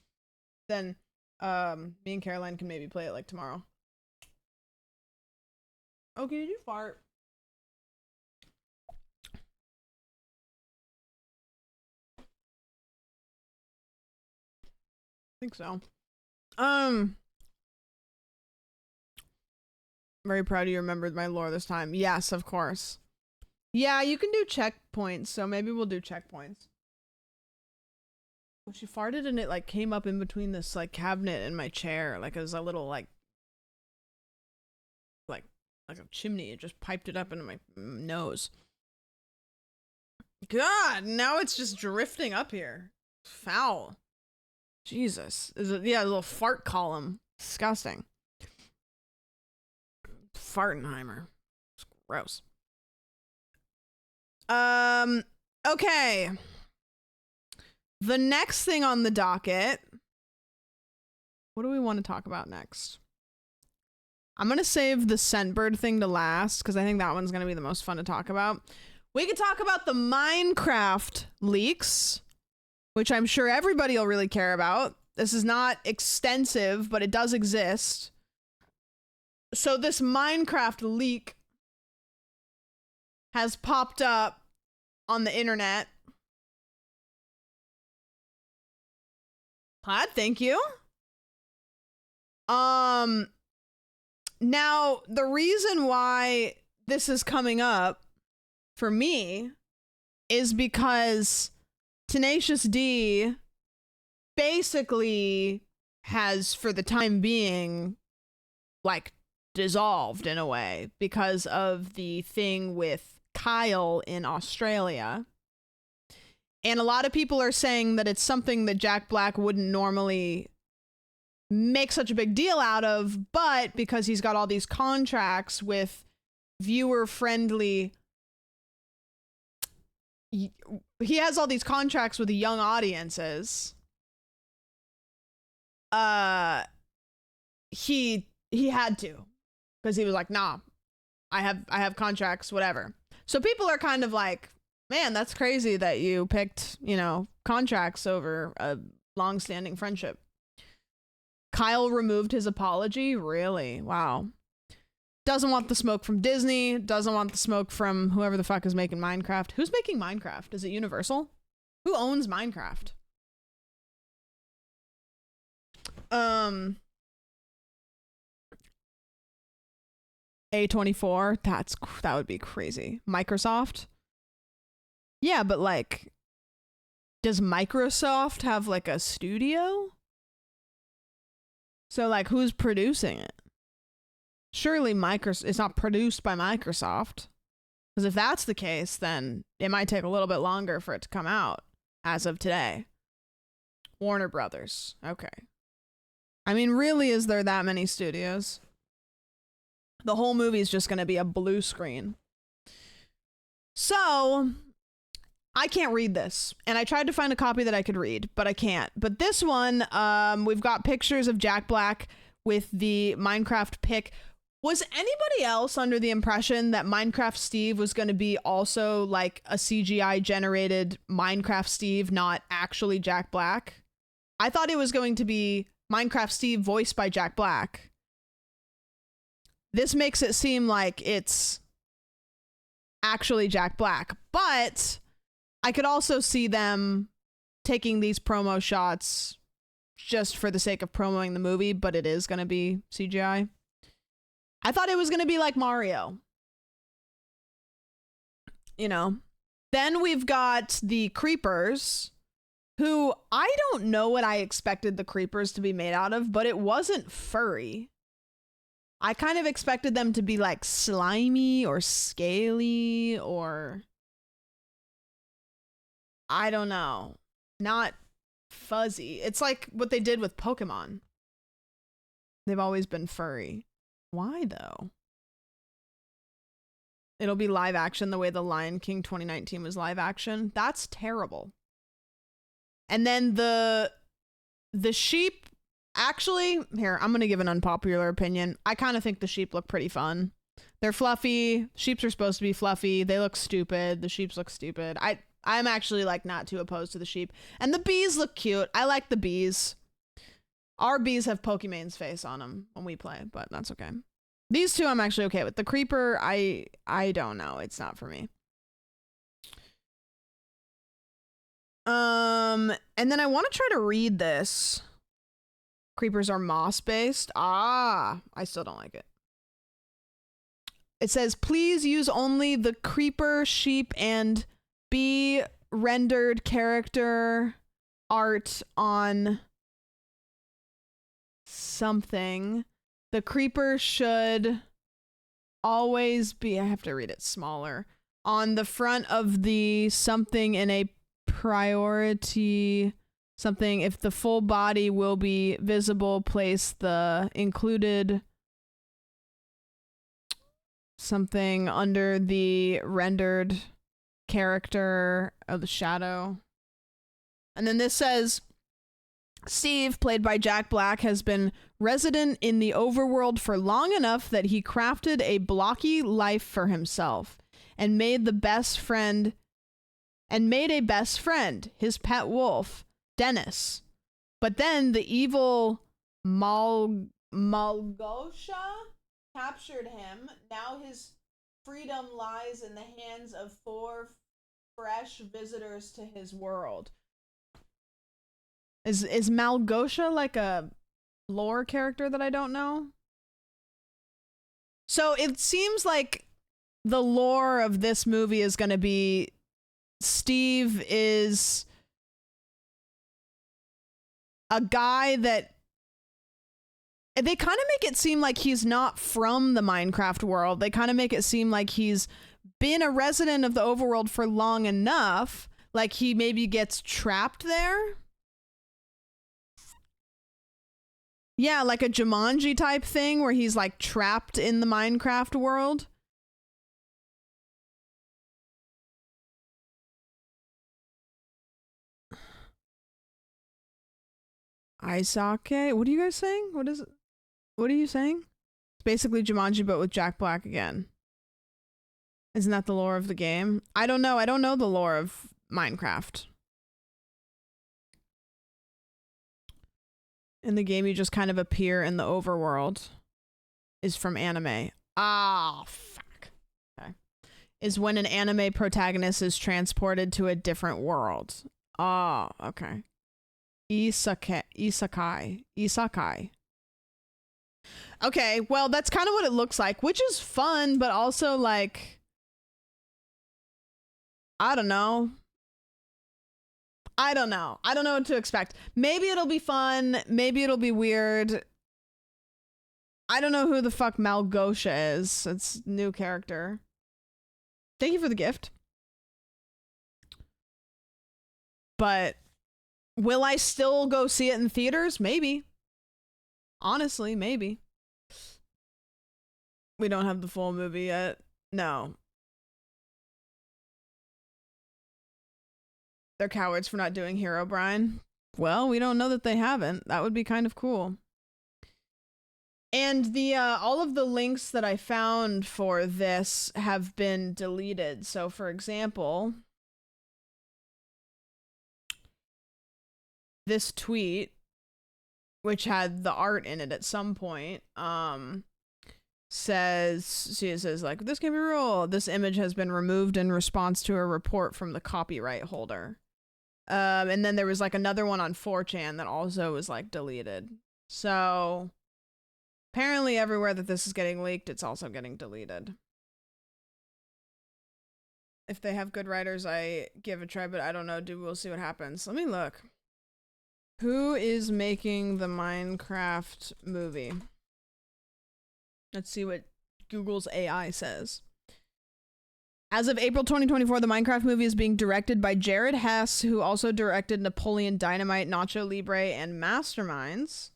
[SPEAKER 1] then me and Caroline can maybe play it like tomorrow. Okay, did you fart? I think so. Very proud you remembered my lore this time. Yes, of course. Yeah, you can do checkpoints, so maybe we'll do checkpoints. Well, she farted and it like came up in between this like cabinet and my chair, like as a little like a chimney. It just piped it up into my nose. God, now it's just drifting up here. Foul. Jesus. Yeah, a little fart column. Disgusting. Fartenheimer. It's gross. Okay. The next thing on the docket. What do we want to talk about next? I'm going to save the Scentbird thing to last because I think that one's going to be the most fun to talk about. We could talk about the Minecraft leaks, which I'm sure everybody will really care about. This is not extensive, but it does exist. So this Minecraft leak has popped up on the internet. Plaid, thank you. Now, the reason why this is coming up for me is because Tenacious D basically has, for the time being, like dissolved in a way because of the thing with Kyle in Australia. And a lot of people are saying that it's something that Jack Black wouldn't normally make such a big deal out of, but because he's got all these contracts with viewer-friendly, he has all these contracts with the young audiences. He had to, because he was like, nah, I have contracts, whatever. So people are kind of like, man, that's crazy that you picked, contracts over a long-standing friendship. Kyle removed his apology? Really? Wow. Doesn't want the smoke from Disney. Doesn't want the smoke from whoever the fuck is making Minecraft. Who's making Minecraft? Is it Universal? Who owns Minecraft? A24? That would be crazy. Microsoft? Yeah, but like, does Microsoft have like a studio? So like, who's producing it? Surely it's not produced by Microsoft. Because if that's the case, then it might take a little bit longer for it to come out as of today. Warner Brothers. Okay. I mean, really, is there that many studios? The whole movie is just going to be a blue screen. So I can't read this, and I tried to find a copy that I could read, but I can't. But this one, we've got pictures of Jack Black with the Minecraft pic. Was anybody else under the impression that Minecraft Steve was going to be also like a CGI generated Minecraft Steve, not actually Jack Black? I thought it was going to be Minecraft Steve voiced by Jack Black. This makes it seem like it's actually Jack Black, but I could also see them taking these promo shots just for the sake of promoting the movie, but it is going to be CGI. I thought it was going to be like Mario. Then we've got the creepers, who I don't know what I expected the creepers to be made out of, but it wasn't furry. I kind of expected them to be like slimy or scaly or I don't know, not fuzzy. It's like what they did with Pokemon. They've always been furry. Why though? It'll be live action the way the Lion King 2019 was live action. That's terrible. And then the sheep, actually, here, I'm going to give an unpopular opinion. I kind of think the sheep look pretty fun. They're fluffy. Sheeps are supposed to be fluffy. They look stupid. The sheeps look stupid. I'm actually like not too opposed to the sheep. And the bees look cute. I like the bees. Our bees have Pokemon's face on them when we play, but that's okay. These two I'm actually okay with. The creeper, I don't know. It's not for me. And then I want to try to read this. Creepers are moss-based. I still don't like it. It says, please use only the creeper, sheep, and bee rendered character art on something. The creeper should always be, I have to read it smaller, on the front of the something in a priority something. If the full body will be visible, place the included something under the rendered character of the shadow. And then this says, Steve, played by Jack Black, has been resident in the overworld for long enough that he crafted a blocky life for himself and made a best friend, his pet wolf, Dennis. But then the evil Malgosha captured him. Now his freedom lies in the hands of 4 fresh visitors to his world. Is Malgosha like a lore character that I don't know? So it seems like the lore of this movie is going to be Steve is a guy that they kind of make it seem like he's not from the Minecraft world. They kind of make it seem like he's been a resident of the overworld for long enough, like he maybe gets trapped there. Yeah, like a Jumanji type thing where he's like trapped in the Minecraft world. Aisake? What are you guys saying? What is it? What are you saying? It's basically Jumanji, but with Jack Black again. Isn't that the lore of the game? I don't know. I don't know the lore of Minecraft. In the game, you just kind of appear in the overworld. Is from anime. Ah, fuck. Okay. Is when an anime protagonist is transported to a different world. Oh, okay. Isekai. Okay, well, that's kind of what it looks like, which is fun, but also like, I don't know. I don't know what to expect. Maybe it'll be fun. Maybe it'll be weird. I don't know who the fuck Malgosha is. It's a new character. Thank you for the gift. But will I still go see it in theaters? Maybe. Honestly, maybe. We don't have the full movie yet. No. They're cowards for not doing Herobrine. Well, we don't know that they haven't. That would be kind of cool. And the all of the links that I found for this have been deleted. So, for example, this tweet, which had the art in it at some point, says like, this can be real. This image has been removed in response to a report from the copyright holder. And then there was like another one on 4chan that also was like deleted. So apparently everywhere that this is getting leaked, it's also getting deleted. If they have good writers, I give a try, but I don't know. We'll see what happens. Let me look. Who is making the Minecraft movie? Let's see what Google's AI says. As of April 2024, the Minecraft movie is being directed by Jared Hess, who also directed Napoleon Dynamite, Nacho Libre, and Masterminds.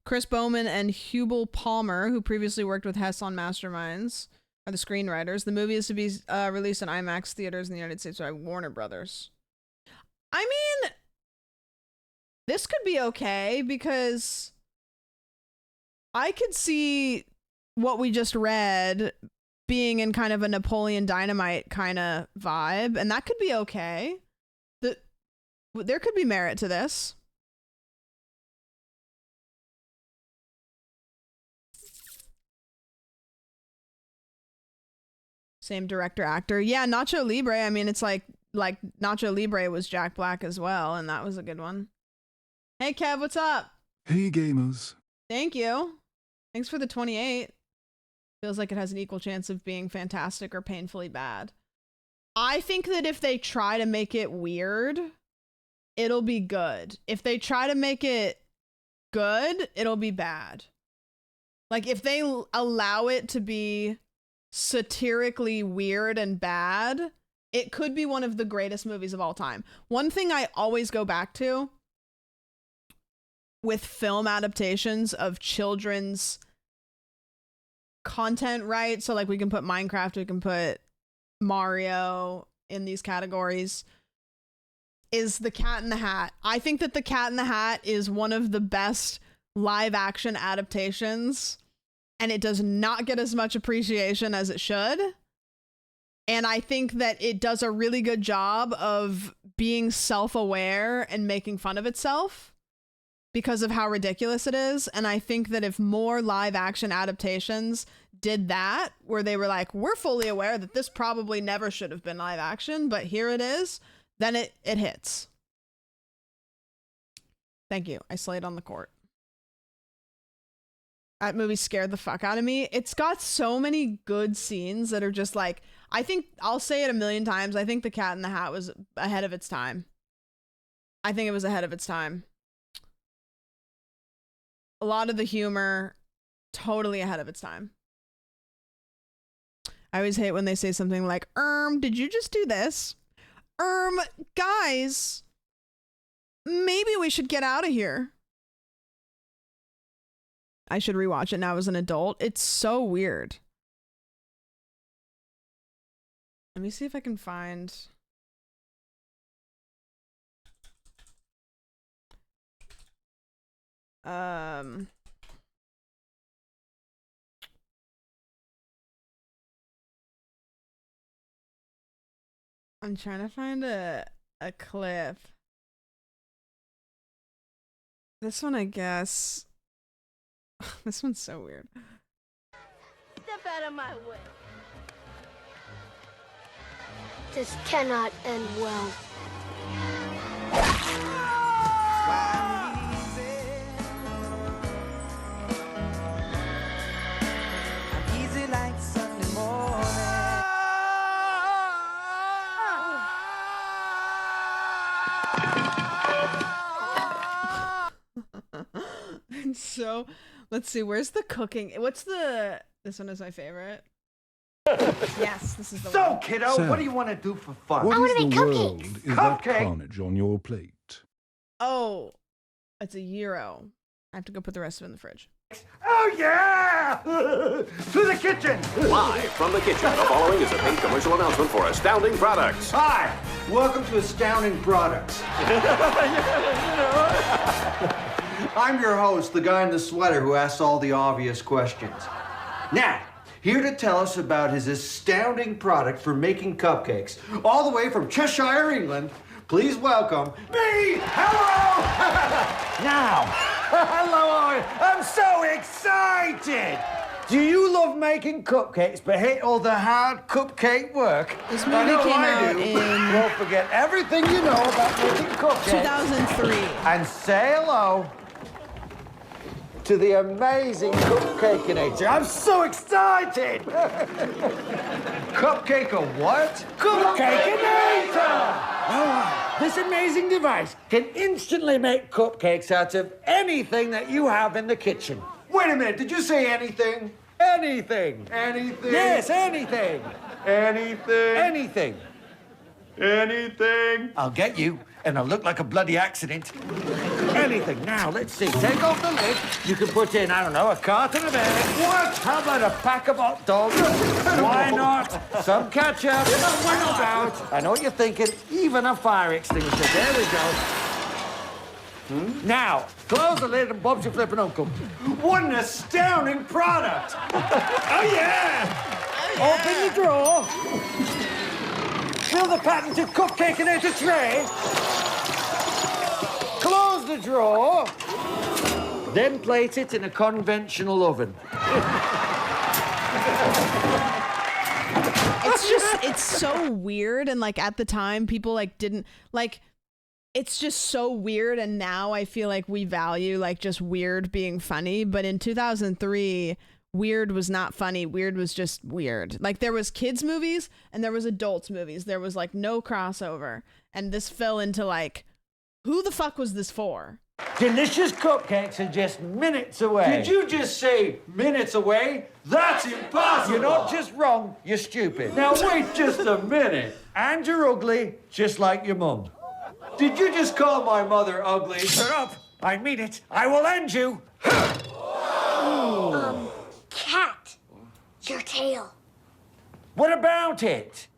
[SPEAKER 1] Chris Bowman and Hubel Palmer, who previously worked with Hess on Masterminds, are the screenwriters. The movie is to be released in IMAX theaters in the United States by Warner Brothers. I mean, this could be okay because I could see what we just read being in kind of a Napoleon Dynamite kind of vibe, and that could be okay. There could be merit to this. Same director, actor. Yeah, Nacho Libre. I mean, it's like Nacho Libre was Jack Black as well, and that was a good one. Hey, Kev, what's up?
[SPEAKER 2] Hey, gamers.
[SPEAKER 1] Thank you. Thanks for the 28. Feels like it has an equal chance of being fantastic or painfully bad. I think that if they try to make it weird, it'll be good. If they try to make it good, it'll be bad. Like, if they allow it to be satirically weird and bad, it could be one of the greatest movies of all time. One thing I always go back to with film adaptations of children's content, right? So like we can put Minecraft, we can put Mario in these categories, is The Cat in the Hat. I think that The Cat in the Hat is one of the best live action adaptations, and it does not get as much appreciation as it should. And I think that it does a really good job of being self-aware and making fun of itself because of how ridiculous it is. And I think that if more live action adaptations did that, where they were like, we're fully aware that this probably never should have been live action, but here it is, then it hits. Thank you. I slayed on the court. That movie scared the fuck out of me. It's got so many good scenes that are just like, I think, I'll say it a million times, I think The Cat in the Hat was ahead of its time. I think it was ahead of its time. A lot of the humor, totally ahead of its time. I always hate when they say something like, did you just do this? Guys, maybe we should get out of here. I should rewatch it now as an adult. It's so weird. Let me see if I can find... I'm trying to find a clip. This one, I guess. This one's so weird.
[SPEAKER 5] Step out of my way. This cannot end well.
[SPEAKER 1] So, let's see, where's the cooking? This one is my favorite. Yes, this is the
[SPEAKER 6] So,
[SPEAKER 1] one.
[SPEAKER 6] kiddo,
[SPEAKER 2] Sam,
[SPEAKER 6] what do you want to do for fun?
[SPEAKER 2] What
[SPEAKER 5] wanna
[SPEAKER 2] in
[SPEAKER 5] make
[SPEAKER 2] the world
[SPEAKER 5] cupcakes.
[SPEAKER 2] is that
[SPEAKER 6] Cupcake?
[SPEAKER 2] carnage on your plate?
[SPEAKER 1] Oh, it's a gyro. I have to go put the rest of it in the fridge.
[SPEAKER 6] Oh, yeah! To the kitchen!
[SPEAKER 7] Live from the kitchen, the following is a paid commercial announcement for Astounding Products.
[SPEAKER 6] Hi, welcome to Astounding Products. I'm your host, the guy in the sweater who asks all the obvious questions. Now, here to tell us about his astounding product for making cupcakes, all the way from Cheshire, England, please welcome me! Hello! Now, hello, I'm so excited! Do you love making cupcakes but hate all the hard cupcake work?
[SPEAKER 1] This
[SPEAKER 6] I
[SPEAKER 1] movie
[SPEAKER 6] know
[SPEAKER 1] came
[SPEAKER 6] I
[SPEAKER 1] out
[SPEAKER 6] do.
[SPEAKER 1] in
[SPEAKER 6] Don't forget everything you know about making cupcakes.
[SPEAKER 1] 2003.
[SPEAKER 6] And say hello to the amazing Cupcakeinator. I'm so excited! Cupcake a what? Cupcakeinator! Oh, this amazing device can instantly make cupcakes out of anything that you have in the kitchen. Wait a minute, did you say anything? Anything. Anything? Yes, anything. Anything? Anything. Anything? I'll get you, and I'll look like a bloody accident. Anything. Now, let's see. Take off the lid. You can put in, I don't know, a carton of eggs. What? How about a pack of hot dogs? Why not? Some ketchup. Why not out? I know what you're thinking. Even a fire extinguisher. There we go. Now, close the lid and Bob's your flippin' uncle. What an astounding product! Oh, yeah! Open the drawer. Fill the patented Cupcakeinator tray. Close the drawer. Then place it in a conventional oven.
[SPEAKER 1] It's so weird, and like at the time people like didn't like, it's just so weird, and now I feel like we value like just weird being funny, but in 2003 weird was not funny. Weird was just weird. Like there was kids movies and there was adults movies. There was like no crossover, and this fell into like, who the fuck was this for?
[SPEAKER 6] Delicious cupcakes are just minutes away. Did you just say minutes away? That's impossible. You're not just wrong, you're stupid. Now wait just a minute. And you're ugly, just like your mum. Did you just call my mother ugly? Shut up. I mean it. I will end you.
[SPEAKER 5] Cat, your tail.
[SPEAKER 6] What about it?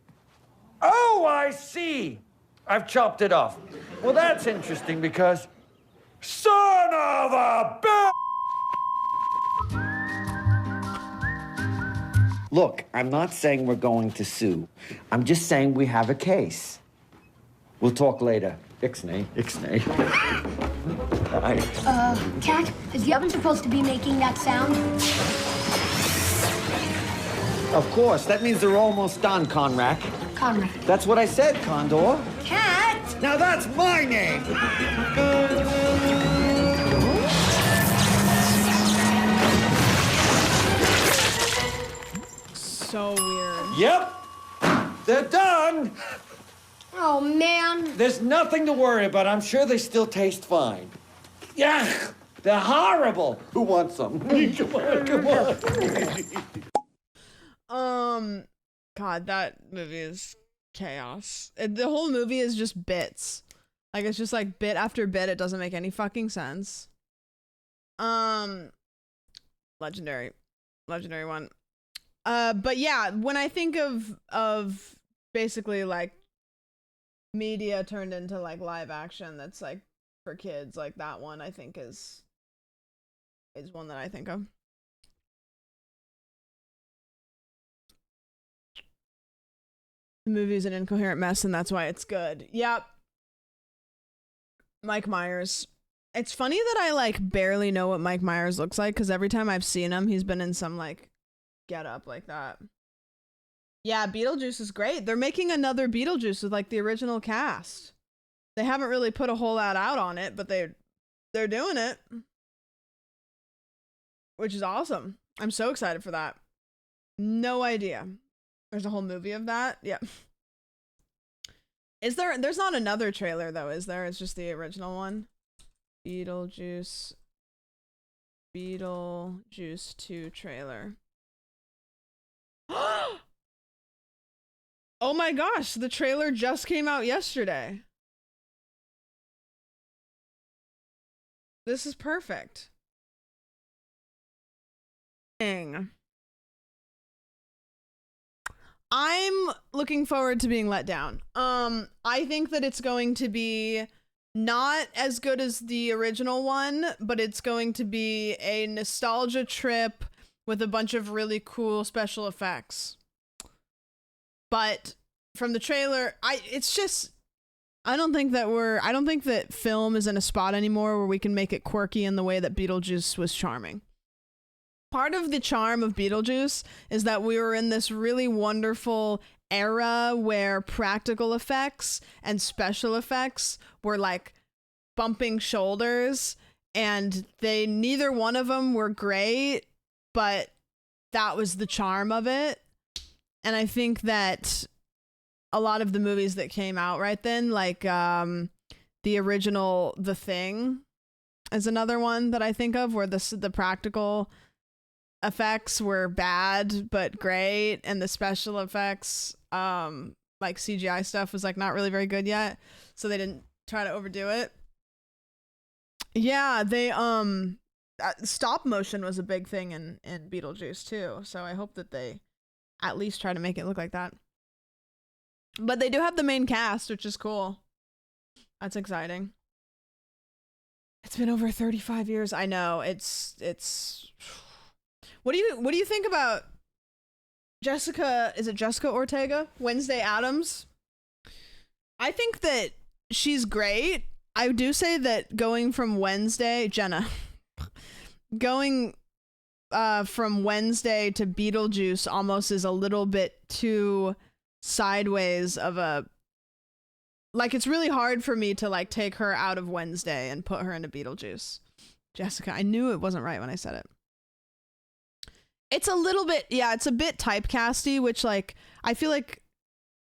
[SPEAKER 6] Oh, I see. I've chopped it off. Well, that's interesting because... Son of a Look, I'm not saying we're going to sue. I'm just saying we have a case. We'll talk later. Ixnay, ixnay.
[SPEAKER 5] Cat, is the oven supposed to be making that sound?
[SPEAKER 6] Of course, that means they're almost done, Conrack.
[SPEAKER 5] Conrad.
[SPEAKER 6] That's what I said, Condor.
[SPEAKER 5] Cat!
[SPEAKER 6] Now that's my name!
[SPEAKER 1] So weird.
[SPEAKER 6] Yep, they're done.
[SPEAKER 5] Oh, man.
[SPEAKER 6] There's nothing to worry about. I'm sure they still taste fine. Yeah. They're horrible. Who wants some? Come on, come on.
[SPEAKER 1] God, that movie is chaos. The whole movie is just bits. Like, it's just like bit after bit. It doesn't make any fucking sense. Legendary one. But yeah, when I think of basically like media turned into like live action that's like for kids, like that one I think is one that I think of. The movie is an incoherent mess and that's why it's good. Yep. Mike Myers. It's funny that I like barely know what Mike Myers looks like because every time I've seen him, he's been in some like get up like that. Yeah, Beetlejuice is great. They're making another Beetlejuice with like the original cast. They haven't really put a whole lot out on it, but they're doing it, which is awesome. I'm so excited for that. No idea. There's a whole movie of that. Yeah. There's not another trailer though, is there? It's just the original one. Beetlejuice 2 trailer. Oh my gosh, the trailer just came out yesterday. This is perfect. Dang. I'm looking forward to being let down. I think that it's going to be not as good as the original one, but it's going to be a nostalgia trip with a bunch of really cool special effects. But from the trailer, I don't think that film is in a spot anymore where we can make it quirky in the way that Beetlejuice was charming. Part of the charm of Beetlejuice is that we were in this really wonderful era where practical effects and special effects were like bumping shoulders, and neither one of them were great, but that was the charm of it. And I think that a lot of the movies that came out right then, like the original The Thing is another one that I think of where the practical effects were bad but great, and the special effects like CGI stuff was like not really very good yet, so they didn't try to overdo it. Yeah, they stop motion was a big thing in Beetlejuice too, so I hope that they at least try to make it look like that. But they do have the main cast, which is cool. That's exciting. It's been over 35 years. I know. It's What do you think about Jessica? Is it Jessica Ortega? Wednesday Addams? I think that she's great. I do say that going from Wednesday to Beetlejuice almost is a little bit too sideways of a, like, it's really hard for me to like take her out of Wednesday and put her into Beetlejuice. Jessica, I knew it wasn't right when I said it. It's a little bit, yeah, it's a bit typecasty, which like I feel like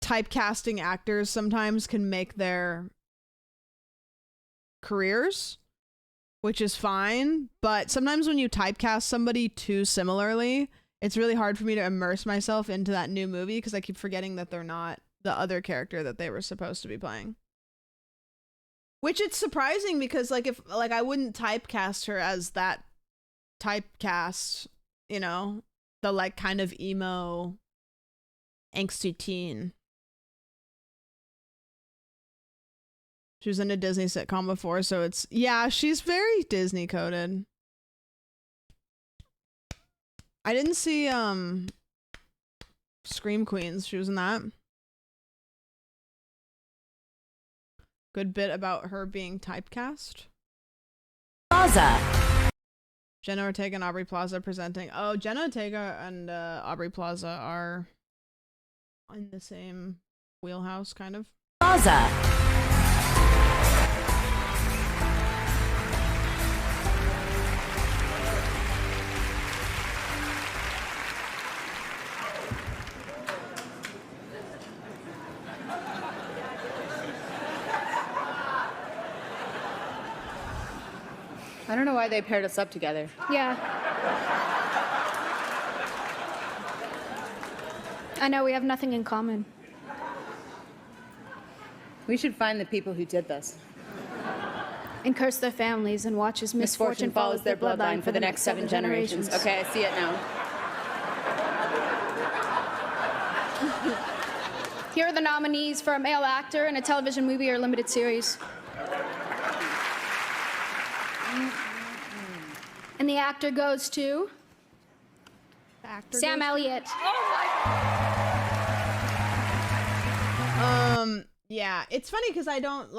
[SPEAKER 1] typecasting actors sometimes can make their careers, which is fine, but sometimes when you typecast somebody too similarly, it's really hard for me to immerse myself into that new movie because I keep forgetting that they're not the other character that they were supposed to be playing. Which it's surprising because like if like I wouldn't typecast her as that typecast, you know, the like kind of emo angsty teen. She was in a Disney sitcom before, so it's, yeah, she's very Disney coded. I didn't see Scream Queens. She was in that. Good bit about her being typecast.
[SPEAKER 8] Plaza.
[SPEAKER 1] Jenna Ortega and Aubrey Plaza presenting. Oh, Jenna Ortega and Aubrey Plaza are in the same wheelhouse, kind of.
[SPEAKER 8] Plaza.
[SPEAKER 9] I don't know why they paired us up together.
[SPEAKER 10] Yeah. I know we have nothing in common.
[SPEAKER 9] We should find the people who did this.
[SPEAKER 10] And curse their families and watch as misfortune follows their bloodline for the next 7 generations.
[SPEAKER 9] Okay, I see it now.
[SPEAKER 10] Here are the nominees for a male actor in a television movie or limited series. And the actor goes to Sam Elliott.
[SPEAKER 1] Yeah, it's funny because I don't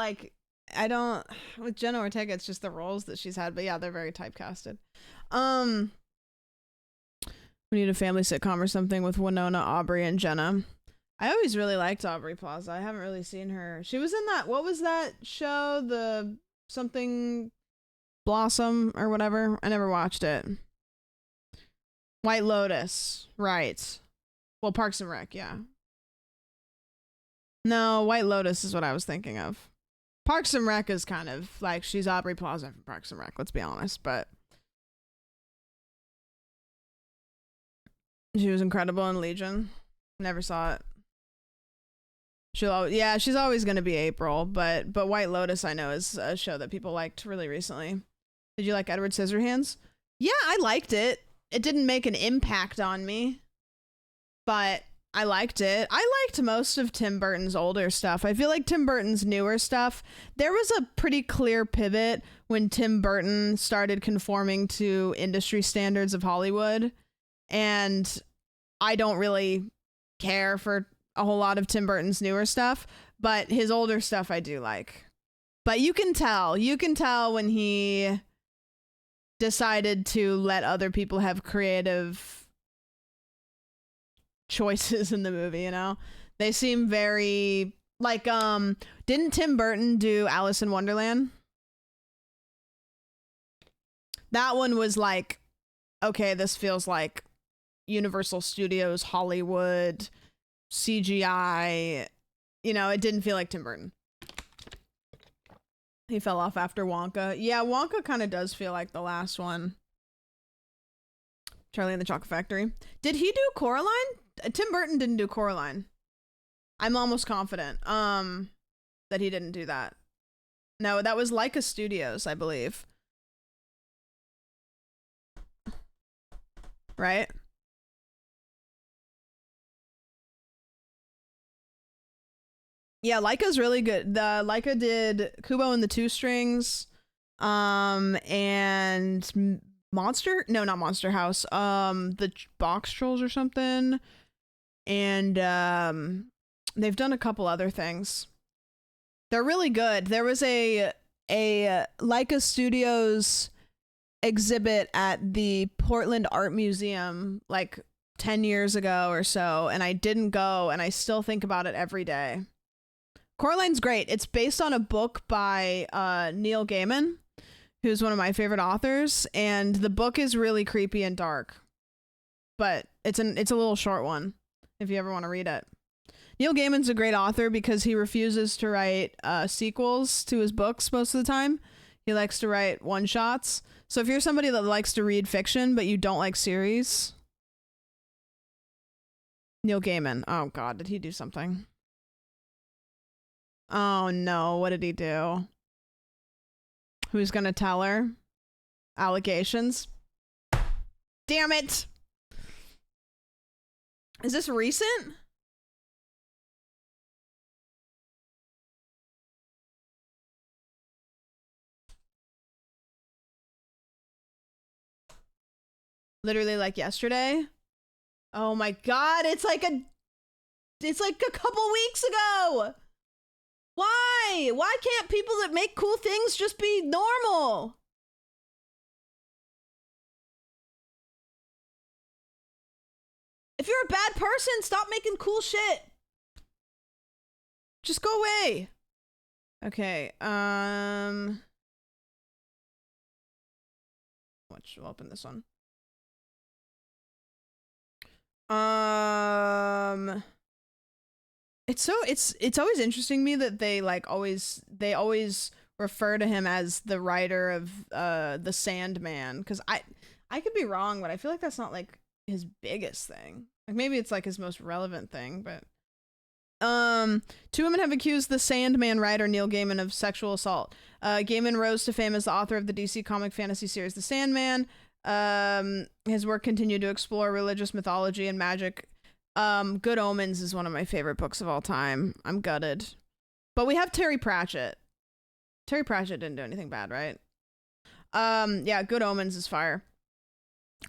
[SPEAKER 1] with Jenna Ortega, it's just the roles that she's had, but yeah, they're very typecasted. We need a family sitcom or something with Winona, Aubrey, and Jenna. I always really liked Aubrey Plaza. I haven't really seen her. She was in that, what was that show? The something Blossom or whatever. I never watched it. White Lotus. Right. Well, Parks and Rec, yeah. No, White Lotus is what I was thinking of. Parks and Rec is kind of like, she's Aubrey Plaza from Parks and Rec, let's be honest, but she was incredible in Legion. Never saw it. She's always going to be April, but White Lotus I know is a show that people liked really recently. Did you like Edward Scissorhands? Yeah, I liked it. It didn't make an impact on me, but I liked it. I liked most of Tim Burton's older stuff. I feel like Tim Burton's newer stuff, there was a pretty clear pivot when Tim Burton started conforming to industry standards of Hollywood, and I don't really care for a whole lot of Tim Burton's newer stuff, but his older stuff I do like. But you can tell when he decided to let other people have creative choices in the movie, you know? They seem very like didn't Tim Burton do Alice in Wonderland? That one was like, okay, this feels like Universal Studios, Hollywood, CGI, you know, it didn't feel like Tim Burton. He fell off after Wonka. Yeah, Wonka kind of does feel like the last one. Charlie and the Chocolate Factory. Did he do Coraline? Tim Burton didn't do Coraline. I'm almost confident that he didn't do that. No, that was Leica Studios, I believe. Right? Yeah, Leica's really good. The Leica did Kubo and the Two Strings, and Monster? No, not Monster House. The Box Trolls or something. And they've done a couple other things. They're really good. There was a Leica Studios exhibit at the Portland Art Museum like 10 years ago or so, and I didn't go, and I still think about it every day. Coraline's great. It's based on a book by Neil Gaiman, who's one of my favorite authors, and the book is really creepy and dark. But it's a little short one if you ever want to read it. Neil Gaiman's a great author because he refuses to write sequels to his books most of the time. He likes to write one-shots. So if you're somebody that likes to read fiction but you don't like series, Neil Gaiman. Oh God, did he do something? Oh no, what did he do? Who's gonna tell her? Allegations? Damn it! Is this recent? Literally like yesterday? Oh my God, it's like a couple weeks ago! Why? Why can't people that make cool things just be normal? If you're a bad person, stop making cool shit. Just go away. Okay, we'll open this one. It's always interesting to me that they always refer to him as the writer of The Sandman, because I could be wrong, but I feel like that's not like his biggest thing. Like maybe it's like his most relevant thing, but 2 women have accused the Sandman writer Neil Gaiman of sexual assault. Gaiman rose to fame as the author of the DC comic fantasy series The Sandman. His work continued to explore religious mythology and magic. Good Omens is one of my favorite books of all time. I'm gutted. But we have Terry Pratchett. Terry Pratchett didn't do anything bad, right? Yeah, Good Omens is fire.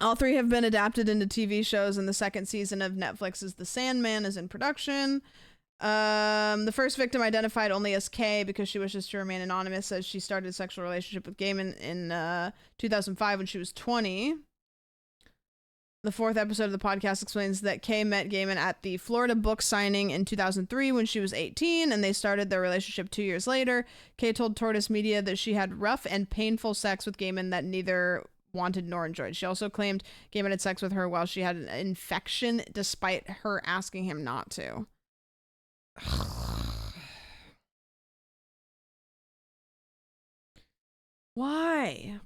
[SPEAKER 1] All 3 have been adapted into TV shows, and the 2nd season of Netflix's The Sandman is in production. The first victim identified only as Kay because she wishes to remain anonymous, says she started a sexual relationship with Gaiman in 2005 when she was 20. The 4th episode of the podcast explains that Kay met Gaiman at the Florida book signing in 2003 when she was 18, and they started their relationship 2 years later. Kay told Tortoise Media that she had rough and painful sex with Gaiman that neither wanted nor enjoyed. She also claimed Gaiman had sex with her while she had an infection, despite her asking him not to. Why?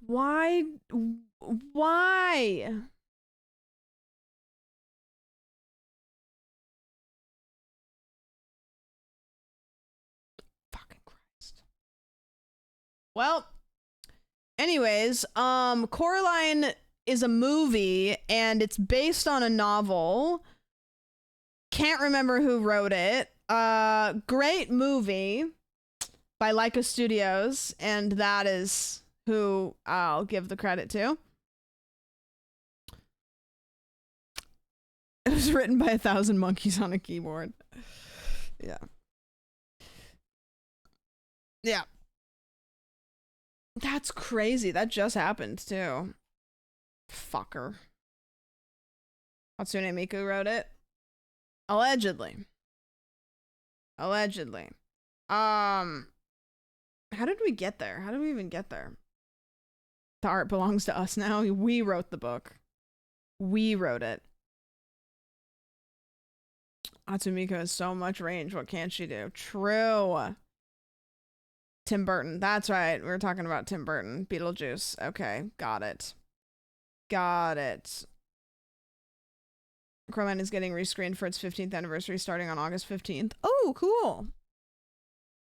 [SPEAKER 1] Fucking Christ. Well, anyways, Coraline is a movie and it's based on a novel. Can't remember who wrote it. Great movie by Leica Studios, and that is who I'll give the credit to. It was written by 1,000 monkeys on a keyboard. Yeah. Yeah. That's crazy. That just happened too. Fucker. Hatsune Miku wrote it. Allegedly. How did we get there? How did we even get there? The art belongs to us now. We wrote the book. We wrote it. Atsumiko has so much range. What can't she do? True. Tim Burton. That's right. We were talking about Tim Burton. Beetlejuice. Okay. Got it. Coraline is getting rescreened for its 15th anniversary starting on August 15th. Oh, cool.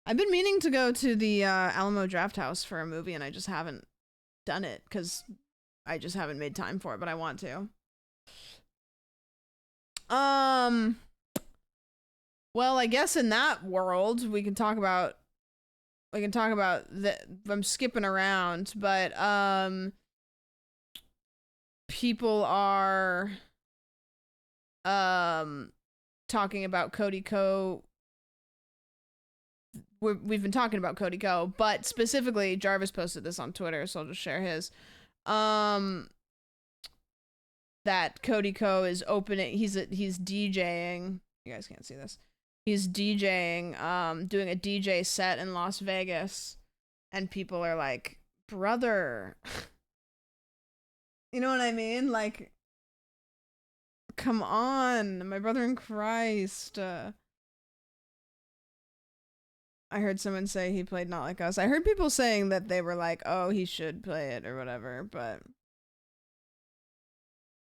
[SPEAKER 1] I've been meaning to go to the Alamo Drafthouse for a movie, and I just haven't done it because I just haven't made time for it, but I want to. Well, I guess in that world, we can talk about I'm skipping around, but people are talking about Cody Ko. We've been talking about Cody Ko, but specifically Jarvis posted this on Twitter, so I'll just share his. That Cody Ko is opening. He's DJing. You guys can't see this. He's DJing, doing a DJ set in Las Vegas, and people are like, "Brother," you know what I mean? Like, come on, my brother in Christ. I heard someone say he played Not Like Us. I heard people saying that they were like, "Oh, he should play it" or whatever, but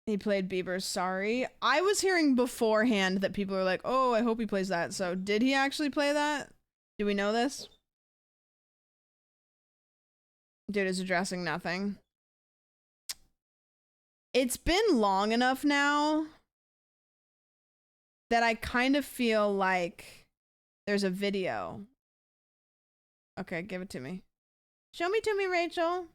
[SPEAKER 1] he played Bieber's Sorry. I was hearing beforehand that people were like, "Oh, I hope he plays that." So did he actually play that? Do we know this? Dude is addressing nothing. It's been long enough now that I kind of feel like there's a video. Okay, give it to me. Show me to me, Rachel.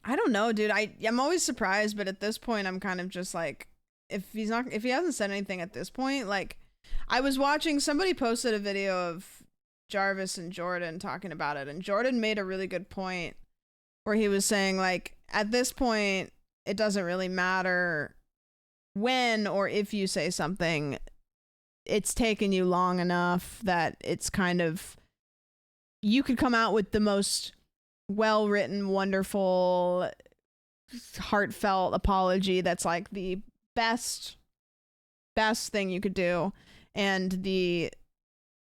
[SPEAKER 1] I don't know, dude. I'm always surprised, but at this point I'm kind of just like, if he hasn't said anything at this point, like, I was watching, somebody posted a video of Jarvis and Jordan talking about it, and Jordan made a really good point where he was saying, like, at this point it doesn't really matter when or if you say something. It's taken you long enough that it's kind of, you could come out with the most well-written, wonderful, heartfelt apology that's like the best thing you could do, and the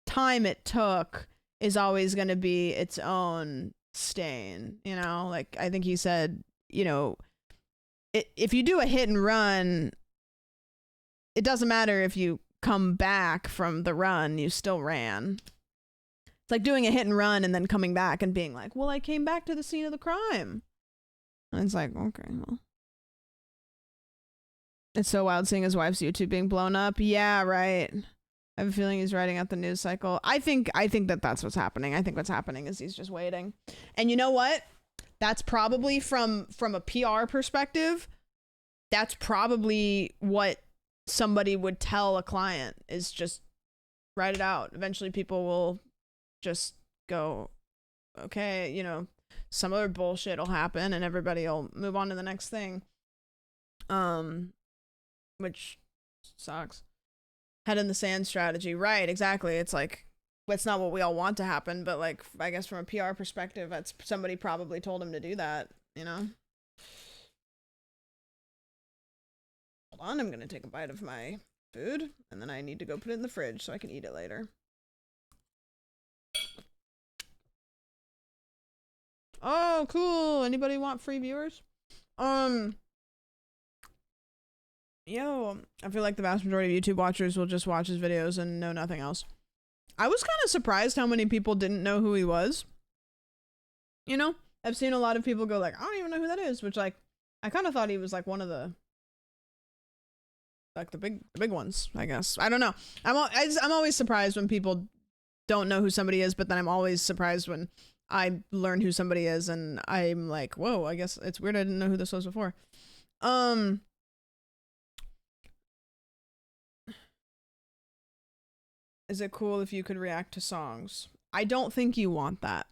[SPEAKER 1] time it took is always going to be its own stain, you know? Like, I think he said, you know, if you do a hit and run, it doesn't matter if you come back from the run, you still ran. It's like doing a hit and run and then coming back and being like, well, I came back to the scene of the crime. And it's like, okay, well. It's so wild seeing his wife's YouTube being blown up. Yeah, right. I have a feeling he's riding out the news cycle. I think that that's what's happening. I think what's happening is he's just waiting. And you know what? That's probably from a PR perspective. That's probably what somebody would tell a client is just write it out. Eventually people will just go, okay, you know, some other bullshit will happen and everybody will move on to the next thing. Which sucks. Head in the sand strategy. Right, exactly. It's like, that's not what we all want to happen, but like, I guess from a PR perspective, that's somebody probably told him to do that, you know? Hold on, I'm gonna take a bite of my food, and then I need to go put it in the fridge so I can eat it later. Oh, cool. Anybody want free viewers? Yo, I feel like the vast majority of YouTube watchers will just watch his videos and know nothing else. I was kind of surprised how many people didn't know who he was. You know, I've seen a lot of people go like, I don't even know who that is, which like, I kind of thought he was like one of the, like the big ones, I guess. I don't know. I'm always surprised when people don't know who somebody is, but then I'm always surprised when I learn who somebody is and I'm like, whoa, I guess it's weird I didn't know who this was before. Is it cool if you could react to songs? I don't think you want that.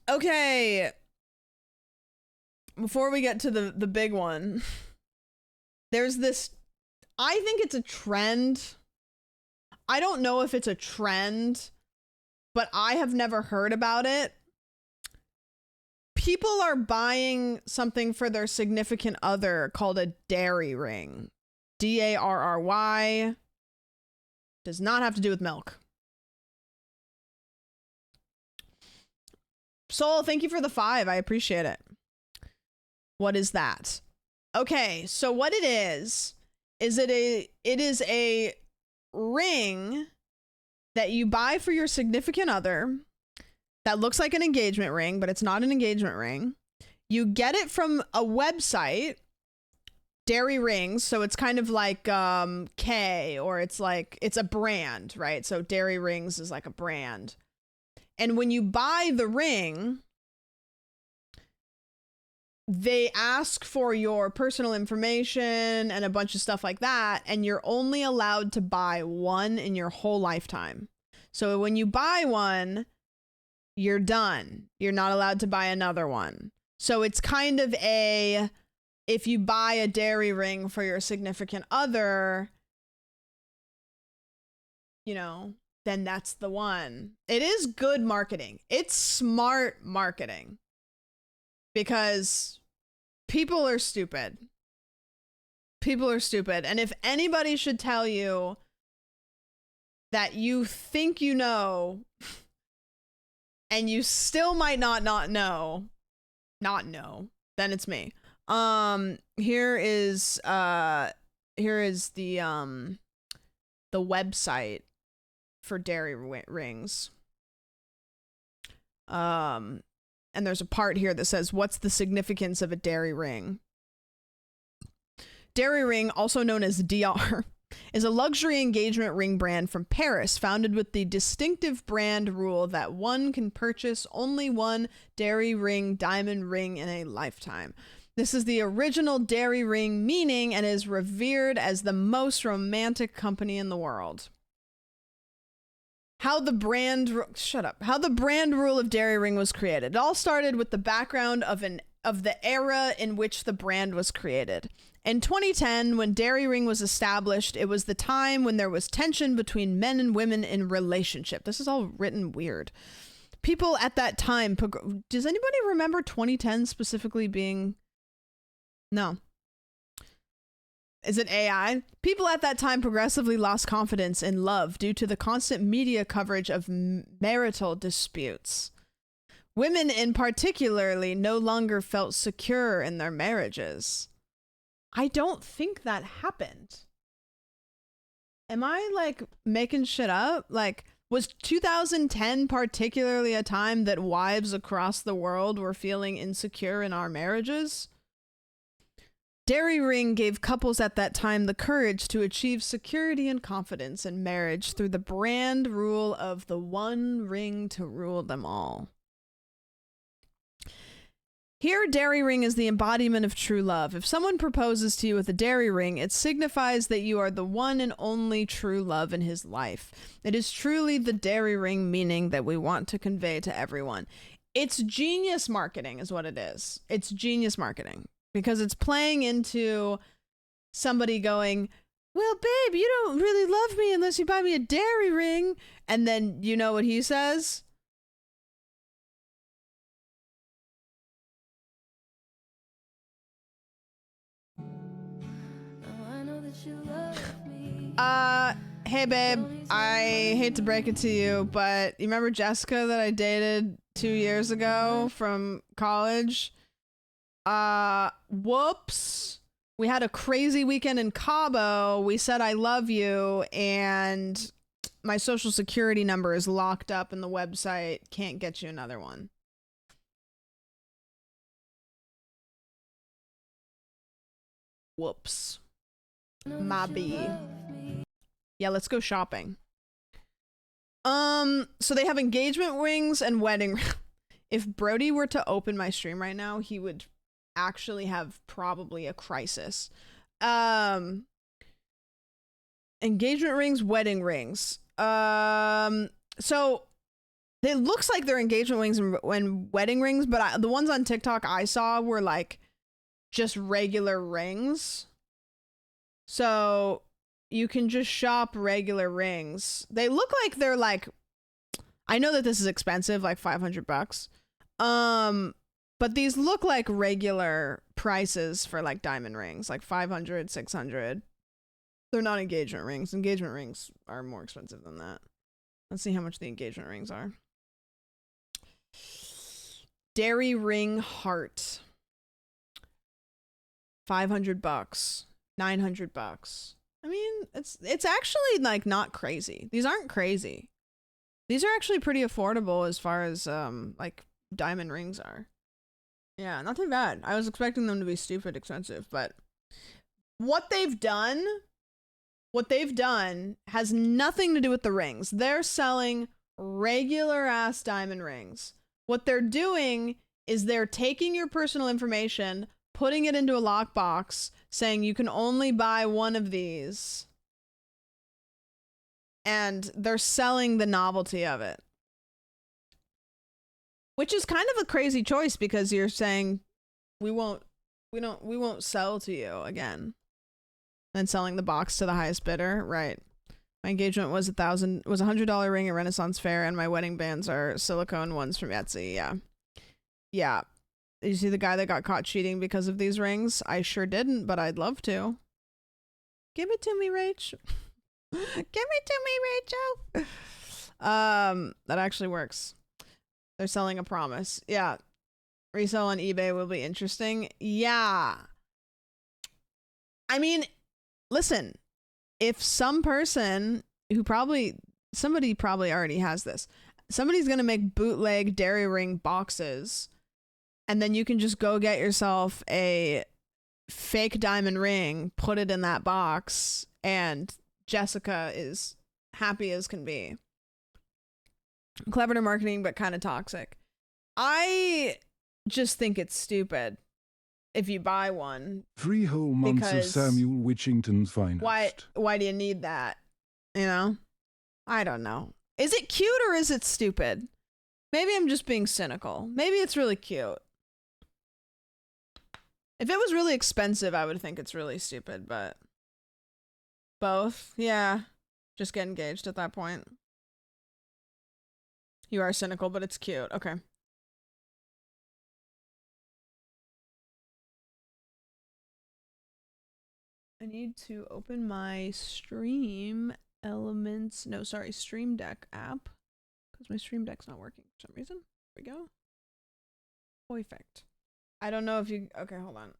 [SPEAKER 1] Okay. Before we get to the big one, there's this, I think it's a trend. I don't know if it's a trend, but I have never heard about it. People are buying something for their significant other called a dairy ring. DARRY. Does not have to do with milk. Soul, thank you for the 5. I appreciate it. What is that? Okay, so what it is it is a ring that you buy for your significant other that looks like an engagement ring, but it's not an engagement ring. You get it from a website, Dairy Rings, so it's kind of like K, or it's like, it's a brand, right? So Dairy Rings is like a brand. And when you buy the ring, they ask for your personal information and a bunch of stuff like that, and you're only allowed to buy one in your whole lifetime. So when you buy one, you're done. You're not allowed to buy another one. So it's kind of a, if you buy a dairy ring for your significant other, you know, then that's the one. It is good marketing. It's smart marketing. Because people are stupid. People are stupid. And if anybody should tell you that you think you know, and you still might not know, then it's me. Here is the website for dairy rings. And there's a part here that says, what's the significance of a dairy ring? Dairy Ring, also known as DR, is a luxury engagement ring brand from Paris, founded with the distinctive brand rule that one can purchase only one dairy ring diamond ring in a lifetime. This is the original dairy ring meaning and is revered as the most romantic company in the world. How the brand rule of dairy ring was created. It all started with the background of the era in which the brand was created. In 2010, when dairy ring was established, it was the time when there was tension between men and women in relationship. This is all written weird. People at that time, does anybody remember 2010 specifically being? No. Is it AI? People at that time progressively lost confidence in love due to the constant media coverage of marital disputes. Women in particularly no longer felt secure in their marriages. I don't think that happened. Am I like making shit up? Like, was 2010 particularly a time that wives across the world were feeling insecure in our marriages? Dairy Ring gave couples at that time the courage to achieve security and confidence in marriage through the brand rule of the one ring to rule them all. Here, Dairy Ring is the embodiment of true love. If someone proposes to you with a dairy ring, it signifies that you are the one and only true love in his life. It is truly the dairy ring meaning that we want to convey to everyone. It's genius marketing is what it is. It's genius marketing. Because it's playing into somebody going, well, babe, you don't really love me unless you buy me a dairy ring. And then you know what he says? Hey, babe, I hate to break it to you, but you remember Jessica that I dated 2 years ago from college? Whoops. We had a crazy weekend in Cabo. We said I love you, and my social security number is locked up in the website. Can't get you another one. Whoops. Maybe. Yeah, let's go shopping. So they have engagement rings and wedding. If Brody were to open my stream right now, he would actually have probably a crisis. Engagement rings, wedding rings. So it looks like they're engagement rings and wedding rings, but the ones on TikTok I saw were like just regular rings. So you can just shop regular rings. They look like they're like, I know that this is expensive, like $500. But these look like regular prices for like diamond rings, like 500, 600. They're not engagement rings. Engagement rings are more expensive than that. Let's see how much the engagement rings are. Dairy ring heart. $500. $900. I mean, it's actually like not crazy. These aren't crazy. These are actually pretty affordable as far as like diamond rings are. Yeah, not too bad. I was expecting them to be stupid expensive, but what they've done has nothing to do with the rings. They're selling regular ass diamond rings. What they're doing is they're taking your personal information, putting it into a lockbox, saying you can only buy one of these, and they're selling the novelty of it. Which is kind of a crazy choice because you're saying we won't sell to you again. And selling the box to the highest bidder, right? My engagement was $100 ring at Renaissance Fair, and my wedding bands are silicone ones from Etsy. Yeah. Yeah. Did you see the guy that got caught cheating because of these rings? I sure didn't, but I'd love to. Give it to me, Rach. Give it to me, Rachel. That actually works. They're selling a promise. Yeah. Resale on eBay will be interesting. Yeah. I mean, listen, if some person somebody probably already has this. Somebody's going to make bootleg dairy ring boxes, and then you can just go get yourself a fake diamond ring, put it in that box, and Jessica is happy as can be. Clever to marketing, but kind of toxic. I just think it's stupid if you buy one.
[SPEAKER 2] 3 whole months of Samuel Witchington's finest.
[SPEAKER 1] Why do you need that? You know? I don't know. Is it cute or is it stupid? Maybe I'm just being cynical. Maybe it's really cute. If it was really expensive, I would think it's really stupid, but both? Yeah. Just get engaged at that point. You are cynical, but it's cute. Okay. I need to open my Stream Deck app because my Stream Deck's not working for some reason. There we go. Perfect. I don't know if you. Okay, hold on.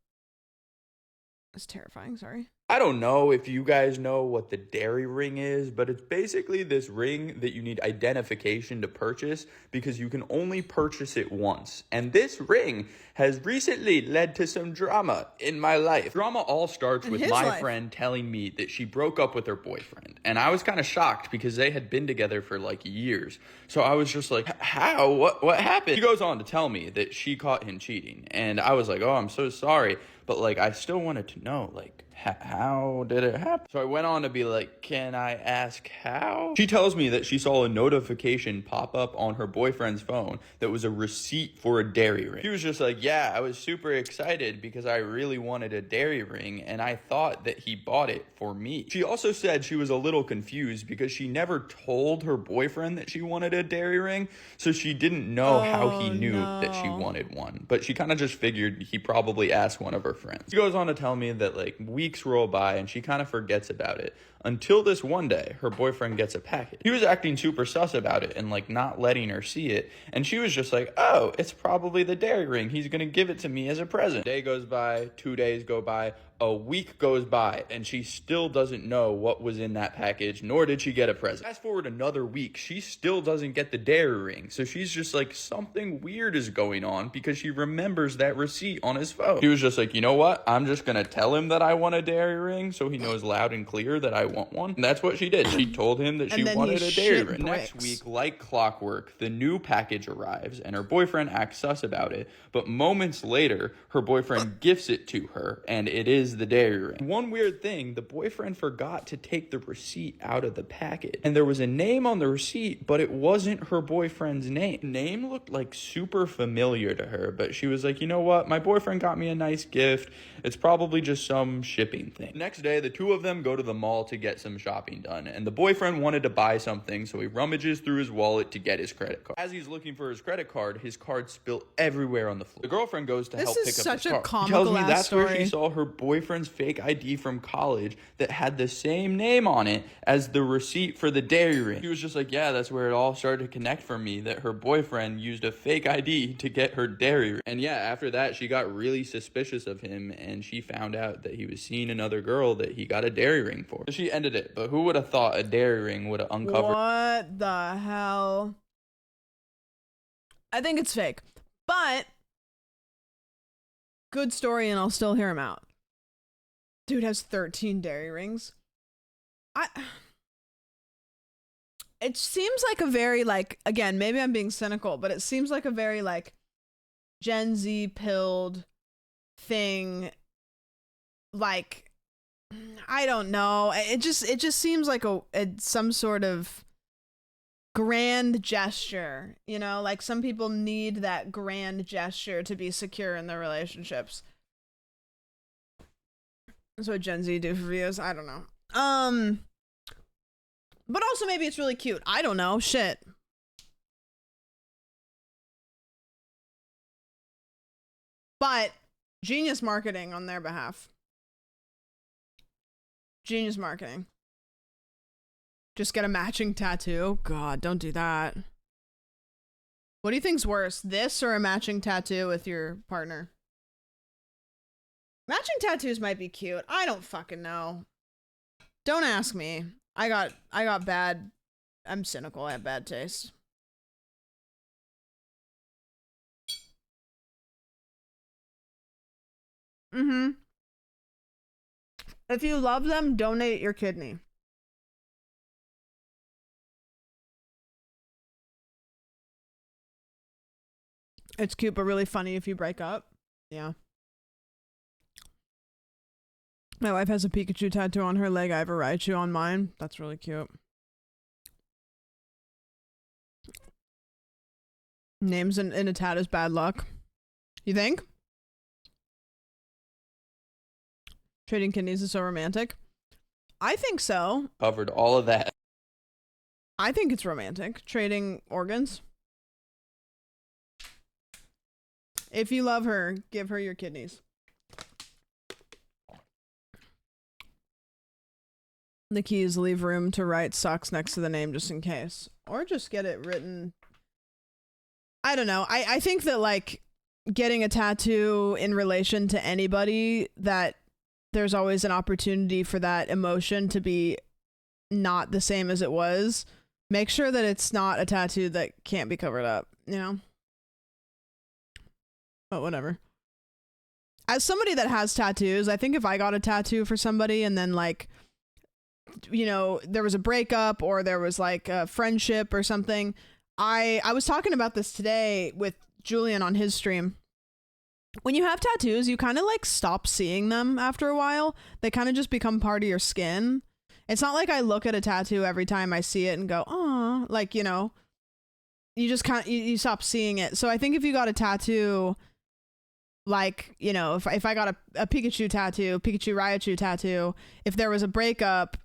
[SPEAKER 1] It's terrifying. Sorry.
[SPEAKER 11] I don't know if you guys know what the dairy ring is, but it's basically this ring that you need identification to purchase because you can only purchase it once. And this ring has recently led to some drama in my life. Drama all starts with my friend telling me that she broke up with her boyfriend. And I was kind of shocked because they had been together for like years. So I was just like, how? What happened? She goes on to tell me that she caught him cheating. And I was like, oh, I'm so sorry. But like, I still wanted to know, like, how did it happen? So I went on to be like, can I ask how? She tells me that she saw a notification pop up on her boyfriend's phone that was a receipt for a dairy ring. She was just like, yeah, I was super excited because I really wanted a dairy ring and I thought that he bought it for me. She also said she was a little confused because she never told her boyfriend that she wanted a dairy ring, so she didn't know how he knew that she wanted one. But she kind of just figured he probably asked one of her friends. She goes on to tell me that like weeks roll by and she kind of forgets about it until this one day her boyfriend gets a package. He was acting super sus about it and like not letting her see it, and she was just like, oh, it's probably the dairy ring, he's gonna give it to me as a present. Day goes by, 2 days go by, a week goes by, and she still doesn't know what was in that package, nor did she get a present. Fast forward another week, she still doesn't get the dairy ring, so she's just like, something weird is going on because she remembers that receipt on his phone. She was just like, you know what, I'm just gonna tell him that I want a dairy ring so he knows loud and clear that I want one. And that's what she did. She told him that she wanted a dairy ring. Next week, like clockwork, the new package arrives and her boyfriend acts sus about it, but moments later her boyfriend gifts it to her and it is the dairy ring. One weird thing, the boyfriend forgot to take the receipt out of the package, and there was a name on the receipt, but it wasn't her boyfriend's name. The name looked like super familiar to her, but she was like, you know what, my boyfriend got me a nice gift, it's probably just some shipping thing. Next day, the two of them go to the mall to get some shopping done, and the boyfriend wanted to buy something, so he rummages through his wallet to get his credit card. As he's looking for his credit card spilt everywhere on the floor. The girlfriend goes to help pick up his card. This is such a comical ass story. She tells me that's where she saw her boyfriend's fake ID from college that had the same name on it as the receipt for the dairy ring. She was just like, yeah, that's where it all started to connect for me, that her boyfriend used a fake ID to get her dairy ring. And yeah, after that, she got really suspicious of him, and she found out that he was seeing another girl that he got a dairy ring for. So she ended it, but who would have thought a dairy ring would have uncovered?
[SPEAKER 1] What the hell? I think it's fake, but good story, and I'll still hear him out. Dude has 13 dairy rings. It seems like a very, like, again, maybe I'm being cynical, but it seems like a very, like, Gen Z pilled thing. Like, I don't know. It just seems like some sort of grand gesture, you know? Like, some people need that grand gesture to be secure in their relationships. That's what Gen Z do for views. I don't know. But also maybe it's really cute. I don't know. Shit. But genius marketing on their behalf. Genius marketing. Just get a matching tattoo. God, don't do that. What do you think's worse? This or a matching tattoo with your partner? Matching tattoos might be cute. I don't fucking know. Don't ask me. I got bad. I'm cynical. I have bad taste. If you love them, donate your kidney. It's cute, but really funny if you break up. Yeah. My wife has a Pikachu tattoo on her leg. I have a Raichu on mine. That's really cute. Names in a tat is bad luck. You think? Trading kidneys is so romantic. I think so.
[SPEAKER 11] Covered all of that.
[SPEAKER 1] I think it's romantic. Trading organs. If you love her, give her your kidneys. The key is leave room to write sucks next to the name just in case. Or just get it written. I don't know. I think that like getting a tattoo in relation to anybody, that there's always an opportunity for that emotion to be not the same as it was. Make sure that it's not a tattoo that can't be covered up, you know? But whatever. As somebody that has tattoos, I think if I got a tattoo for somebody and then like, you know, there was a breakup or there was like a friendship or something. I was talking about this today with Julian on his stream. When you have tattoos, you kind of like stop seeing them after a while. They kind of just become part of your skin. It's not like I look at a tattoo every time I see it and go, oh, like, you know, you just kind of, you stop seeing it. So I think if you got a tattoo, like, you know, if I got a Pikachu tattoo, Pikachu Raichu tattoo, if there was a breakup,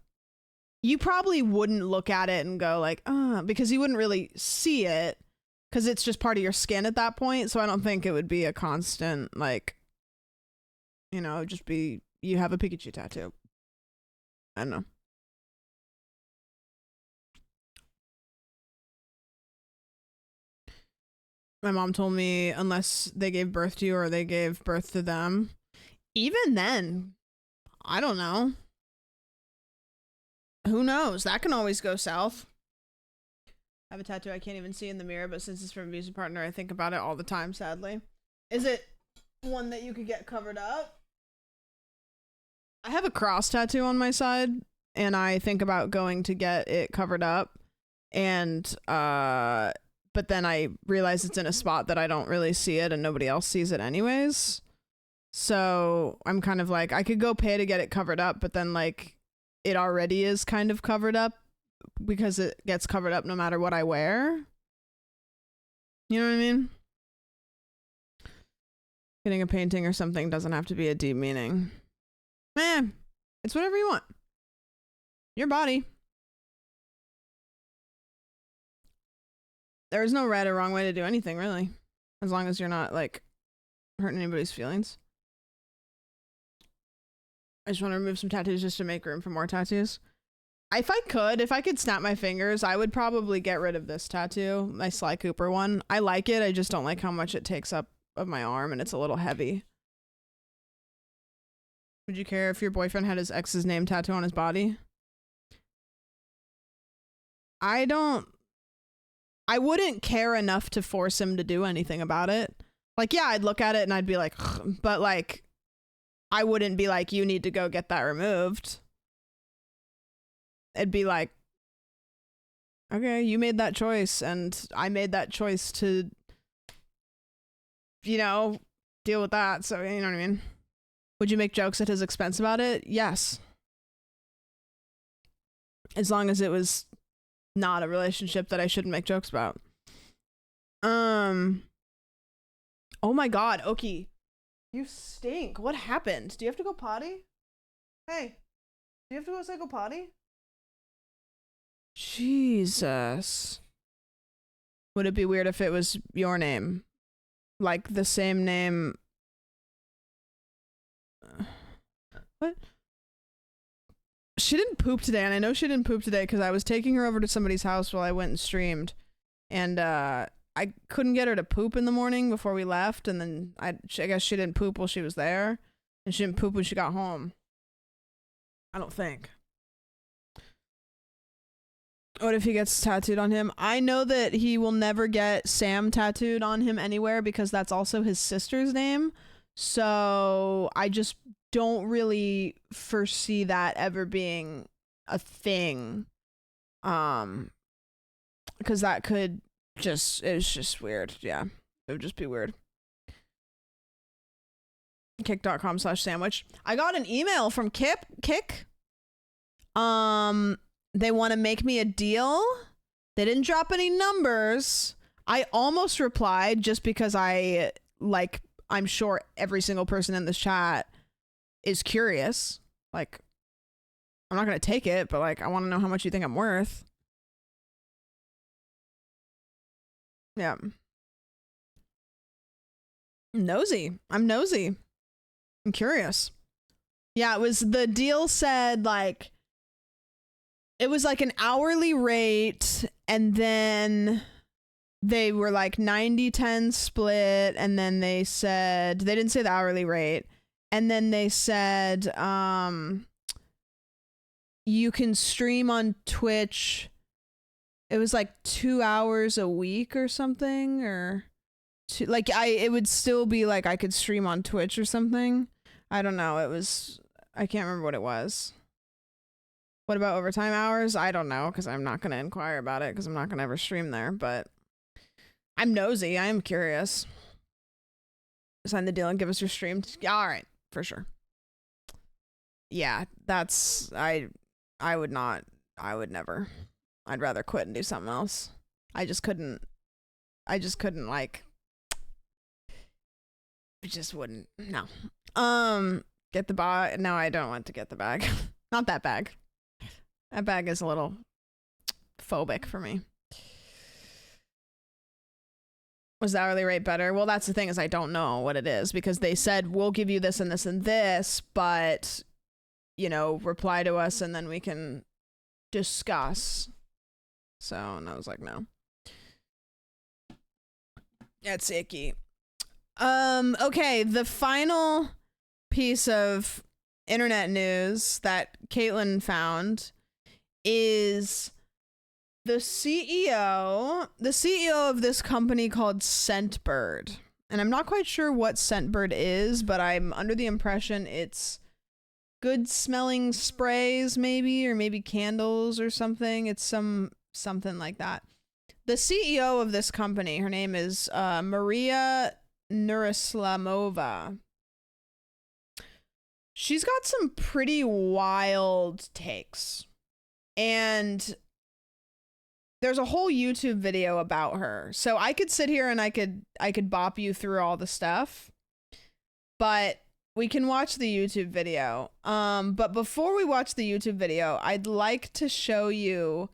[SPEAKER 1] you probably wouldn't look at it and go like, because you wouldn't really see it because it's just part of your skin at that point. So I don't think it would be a constant, like, you know, just be, you have a Pikachu tattoo. I don't know. My mom told me unless they gave birth to you or they gave birth to them. Even then, I don't know. Who knows? That can always go south. I have a tattoo I can't even see in the mirror, but since it's from a music partner, I think about it all the time, sadly. Is it one that you could get covered up? I have a cross tattoo on my side, and I think about going to get it covered up. And, but then I realize it's in a spot that I don't really see it and nobody else sees it anyways. So I'm kind of like, I could go pay to get it covered up, but then like it already is kind of covered up because it gets covered up no matter what I wear. You know what I mean? Getting a painting or something doesn't have to be a deep meaning. It's whatever you want. Your body. There's no right or wrong way to do anything, really. As long as you're not, like, hurting anybody's feelings. I just want to remove some tattoos just to make room for more tattoos. If I could snap my fingers, I would probably get rid of this tattoo, my Sly Cooper one. I like it, I just don't like how much it takes up of my arm, and it's a little heavy. Would you care if your boyfriend had his ex's name tattoo on his body? I wouldn't care enough to force him to do anything about it. Like, yeah, I'd look at it and I'd be like, but like, I wouldn't be like, you need to go get that removed. It'd be like, okay, you made that choice and I made that choice to, you know, deal with that. So, you know what I mean? Would you make jokes at his expense about it? Yes. As long as it was not a relationship that I shouldn't make jokes about. Oh my god, Oki. You stink. What happened? Do you have to go potty? Hey, do you have to go potty? Jesus. Would it be weird if it was your name? Like the same name. What? She didn't poop today, and I know she didn't poop today because I was taking her over to somebody's house while I went and streamed, and I couldn't get her to poop in the morning before we left, and then I guess she didn't poop while she was there, and she didn't poop when she got home. I don't think. What if he gets tattooed on him? I know that he will never get Sam tattooed on him anywhere because that's also his sister's name, so I just don't really foresee that ever being a thing. Because that could just, it's just weird. Yeah, it would just be weird. Kick.com/sandwich. I got an email from Kick. They want to make me a deal. They didn't drop any numbers. I almost replied just because I'm sure every single person in this chat is curious. Like, I'm not gonna take it, but like, I want to know how much you think I'm worth. Yeah. Nosy. I'm nosy. I'm curious. Yeah, it was, the deal said like It was like an hourly rate, and then they were like 90-10 split, and then they said, they didn't say the hourly rate, and then they said you can stream on Twitch. It was like 2 hours a week or something, or it would still be like I could stream on Twitch or something. I don't know. I can't remember what it was. What about overtime hours? I don't know, because I'm not going to inquire about it, because I'm not going to ever stream there, but I'm nosy. I am curious. Sign the deal and give us your stream. All right, for sure. Yeah, I would never. I'd rather quit and do something else. I just couldn't like, it just wouldn't. No. Get the bag. No, I don't want to get the bag. Not that bag. That bag is a little phobic for me. Was the hourly rate better? Well, that's the thing, is I don't know what it is, because they said we'll give you this and this and this, but reply to us and then we can discuss. So, and I was like, no. That's icky. Okay, the final piece of internet news that Caitlin found is the CEO of this company called Scentbird. And I'm not quite sure what Scentbird is, but I'm under the impression it's good smelling sprays, maybe, or maybe candles or something. It's something like that. The CEO of this company, her name is Mariya Nurislamova. She's got some pretty wild takes. And there's a whole YouTube video about her. So I could sit here and I could bop you through all the stuff. But we can watch the YouTube video. But before we watch the YouTube video, I'd like to show you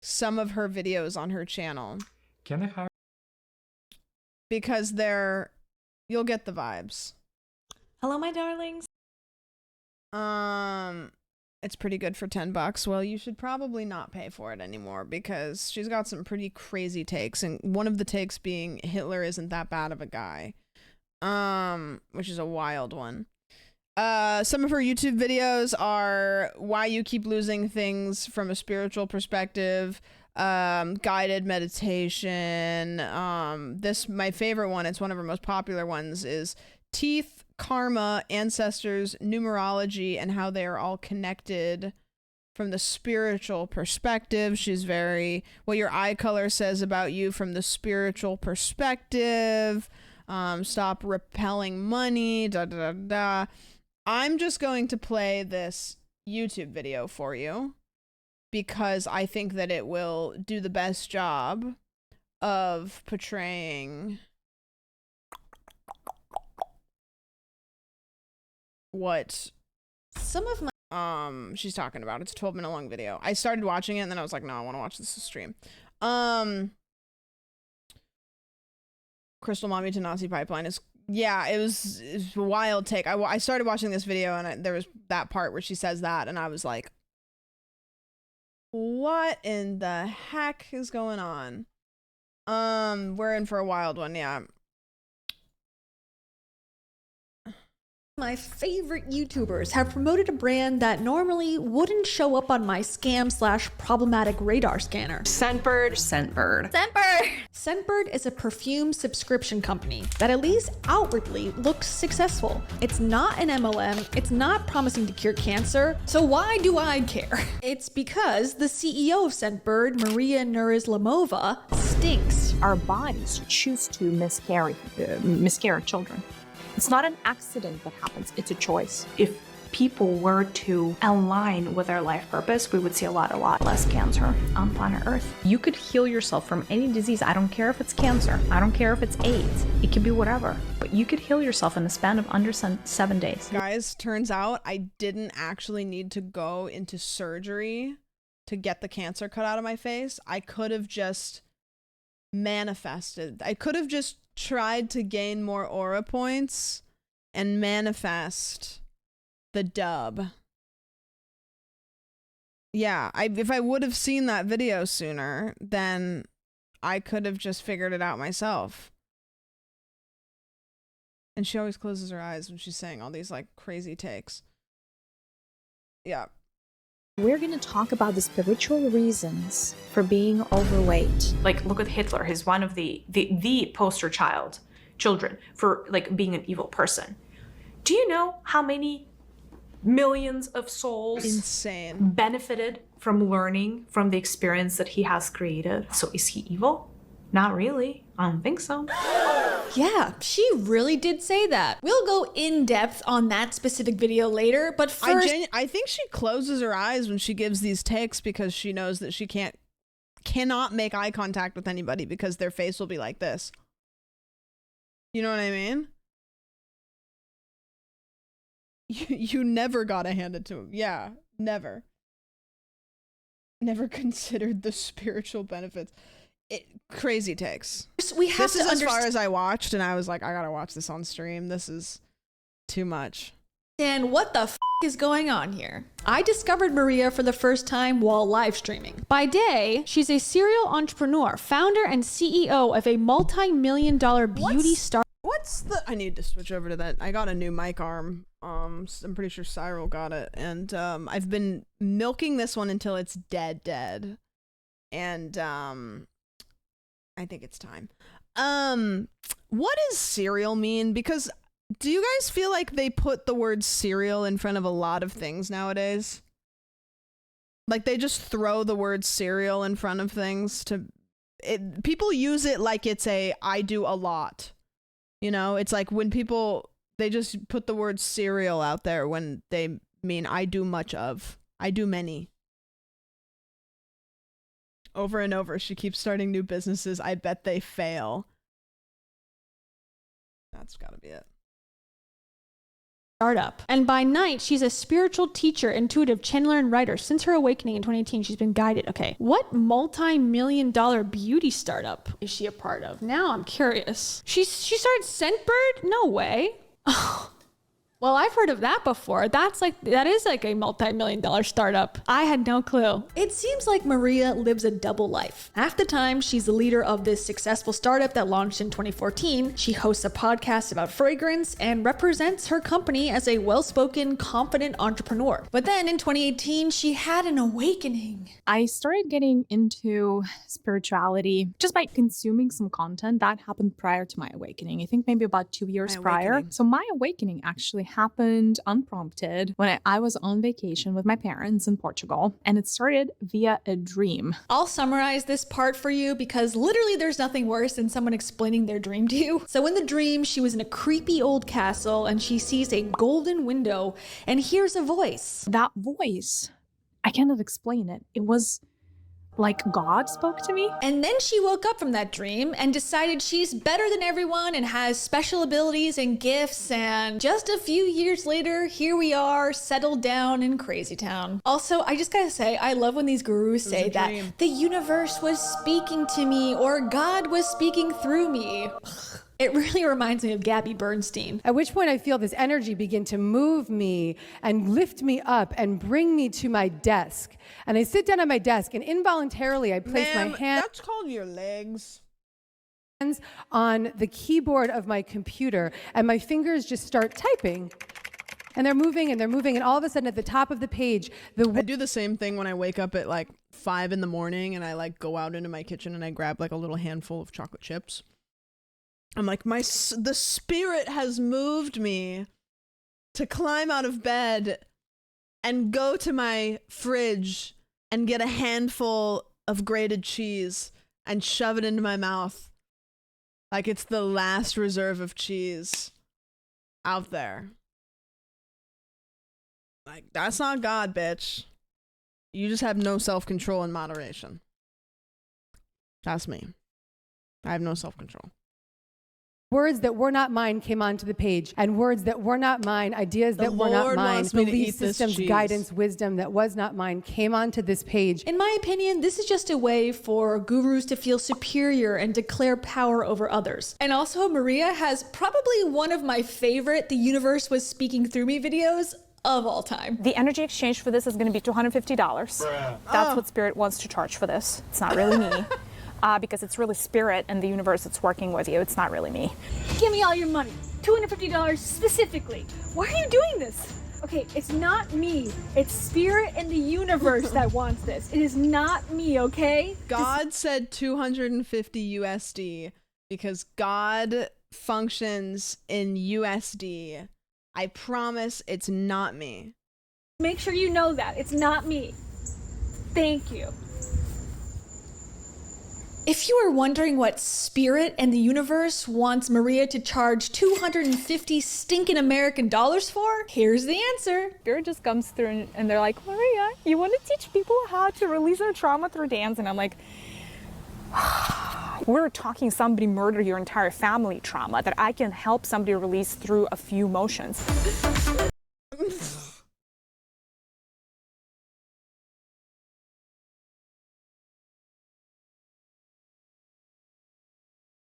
[SPEAKER 1] some of her videos on her channel.
[SPEAKER 12] Can I have?
[SPEAKER 1] Because you'll get the vibes.
[SPEAKER 13] Hello, my darlings.
[SPEAKER 1] It's pretty good for $10. Well, you should probably not pay for it anymore, because she's got some pretty crazy takes, and one of the takes being Hitler isn't that bad of a guy, which is a wild one. Some of her YouTube videos are why you keep losing things from a spiritual perspective, guided meditation. My favorite one, it's one of her most popular ones, is teeth, karma, ancestors, numerology, and how they are all connected from the spiritual perspective. She's very, what your eye color says about you from the spiritual perspective. Stop repelling money, da da da da. I'm just going to play this YouTube video for you, because I think that it will do the best job of portraying what
[SPEAKER 13] some of
[SPEAKER 1] my she's talking about. It's a 12-minute long video. I started watching it and then I was like, no, I want to watch this stream. Crystal Mommy to Nazi Pipeline is, yeah, it was a wild take. I started watching this video and there was that part where she says that, and I was like, what in the heck is going on? We're in for a wild one. Yeah.
[SPEAKER 13] My favorite YouTubers have promoted a brand that normally wouldn't show up on my scam/problematic radar scanner.
[SPEAKER 14] Scentbird.
[SPEAKER 13] Scentbird is a perfume subscription company that at least outwardly looks successful. It's not an MLM, it's not promising to cure cancer, so why do I care? It's because the CEO of Scentbird, Mariya Nurislamova, stinks.
[SPEAKER 14] Our bodies choose to miscarry children. It's not an accident that happens, it's a choice. If people were to align with their life purpose, we would see a lot less cancer on planet Earth. You could heal yourself from any disease. I don't care if it's cancer. I don't care if it's AIDS. It could be whatever. But you could heal yourself in the span of under 7 days.
[SPEAKER 1] Guys, turns out I didn't actually need to go into surgery to get the cancer cut out of my face. I could have just manifested. I could have just tried to gain more aura points and manifest the dub. Yeah, if I would have seen that video sooner, then I could have just figured it out myself. And she always closes her eyes when she's saying all these like crazy takes. Yeah.
[SPEAKER 14] We're going to talk about the spiritual reasons for being overweight. Like, look at Hitler. He's one of the poster children for like being an evil person. Do you know how many millions of souls benefited from learning from the experience that he has created? So is he evil? Not really. I don't think so.
[SPEAKER 13] Yeah, she really did say that. We'll go in depth on that specific video later, but first...
[SPEAKER 1] I think she closes her eyes when she gives these takes because she knows that she cannot make eye contact with anybody because their face will be like this. You know what I mean? You never gotta hand it to him. Yeah, never. Never considered the spiritual benefits. Crazy takes.
[SPEAKER 13] We have
[SPEAKER 1] this is as far as I watched, and I was like, I gotta watch this on stream. This is too much.
[SPEAKER 13] And what the is going on here? I discovered Mariya for the first time while live streaming. By day, she's a serial entrepreneur, founder and CEO of a multi-million-dollar beauty startup.
[SPEAKER 1] I need to switch over to that. I got a new mic arm. I'm pretty sure Cyril got it, and I've been milking this one until it's dead. And I think it's time. What does cereal mean? Because do you guys feel like they put the word cereal in front of a lot of things nowadays? Like they just throw the word cereal in front of things people use it like it's I do a lot. You know, it's like when they just put the word cereal out there when they mean I do much of. I do many. Over and over, she keeps starting new businesses. I bet they fail. That's gotta be it.
[SPEAKER 13] Startup. And by night, she's a spiritual teacher, intuitive channeler, and writer. Since her awakening in 2018, she's been guided. Okay, what multi-million-dollar beauty startup is she a part of? Now I'm curious. She started Scentbird? No way. Well, I've heard of that before. That is like a multi-million-dollar startup. I had no clue. It seems like Mariya lives a double life. Half the time, she's the leader of this successful startup that launched in 2014. She hosts a podcast about fragrance and represents her company as a well-spoken, confident entrepreneur. But then in 2018, she had an awakening.
[SPEAKER 14] I started getting into spirituality just by consuming some content that happened prior to my awakening. I think maybe about 2 years prior. So my awakening actually happened unprompted when I was on vacation with my parents in Portugal, and it started via a dream.
[SPEAKER 13] I'll summarize this part for you because literally there's nothing worse than someone explaining their dream to you. So in the dream, she was in a creepy old castle and she sees a golden window and hears a voice.
[SPEAKER 14] That voice, I cannot explain it. It was like God spoke to me.
[SPEAKER 13] And then she woke up from that dream and decided she's better than everyone and has special abilities and gifts. And just a few years later, here we are, settled down in Crazy Town. Also, I just gotta say, I love when these gurus say that the universe was speaking to me or God was speaking through me. It really reminds me of Gabby Bernstein.
[SPEAKER 12] At which point I feel this energy begin to move me and lift me up and bring me to my desk. And I sit down at my desk and involuntarily I place my hand.
[SPEAKER 1] That's called your legs.
[SPEAKER 12] On the keyboard of my computer and my fingers just start typing. And they're moving and they're moving, and all of a sudden at the top of the page,
[SPEAKER 1] I do the same thing when I wake up at like 5 in the morning and I like go out into my kitchen and I grab like a little handful of chocolate chips. I'm like, the spirit has moved me to climb out of bed and go to my fridge and get a handful of grated cheese and shove it into my mouth like it's the last reserve of cheese out there. Like, that's not God, bitch. You just have no self-control and moderation. That's me. I have no self-control.
[SPEAKER 12] Words that were not mine came onto the page, and words that were not mine, ideas that were not mine, belief systems, guidance, wisdom that was not mine came onto this page.
[SPEAKER 13] In my opinion, this is just a way for gurus to feel superior and declare power over others. And also, Mariya has probably one of my favorite The Universe Was Speaking Through Me videos. of all time.
[SPEAKER 15] The energy exchange for this is going to be $250. That's what Spirit wants to charge for this. It's not really me. Because it's really Spirit and the universe that's working with you. It's not really me.
[SPEAKER 10] Give me all your money. $250 specifically. Why are you doing this? Okay, it's not me. It's Spirit and the universe that wants this. It is not me, okay?
[SPEAKER 1] God said 250 USD because God functions in USD. I promise it's not me.
[SPEAKER 10] Make sure you know that. It's not me. Thank you.
[SPEAKER 13] If you were wondering what Spirit and the universe wants Mariya to charge 250 stinking American dollars for, here's the answer.
[SPEAKER 15] Spirit just comes through and they're like, Mariya, you want to teach people how to release their trauma through dance? And I'm like, we're talking somebody murdered your entire family trauma that I can help somebody release through a few motions.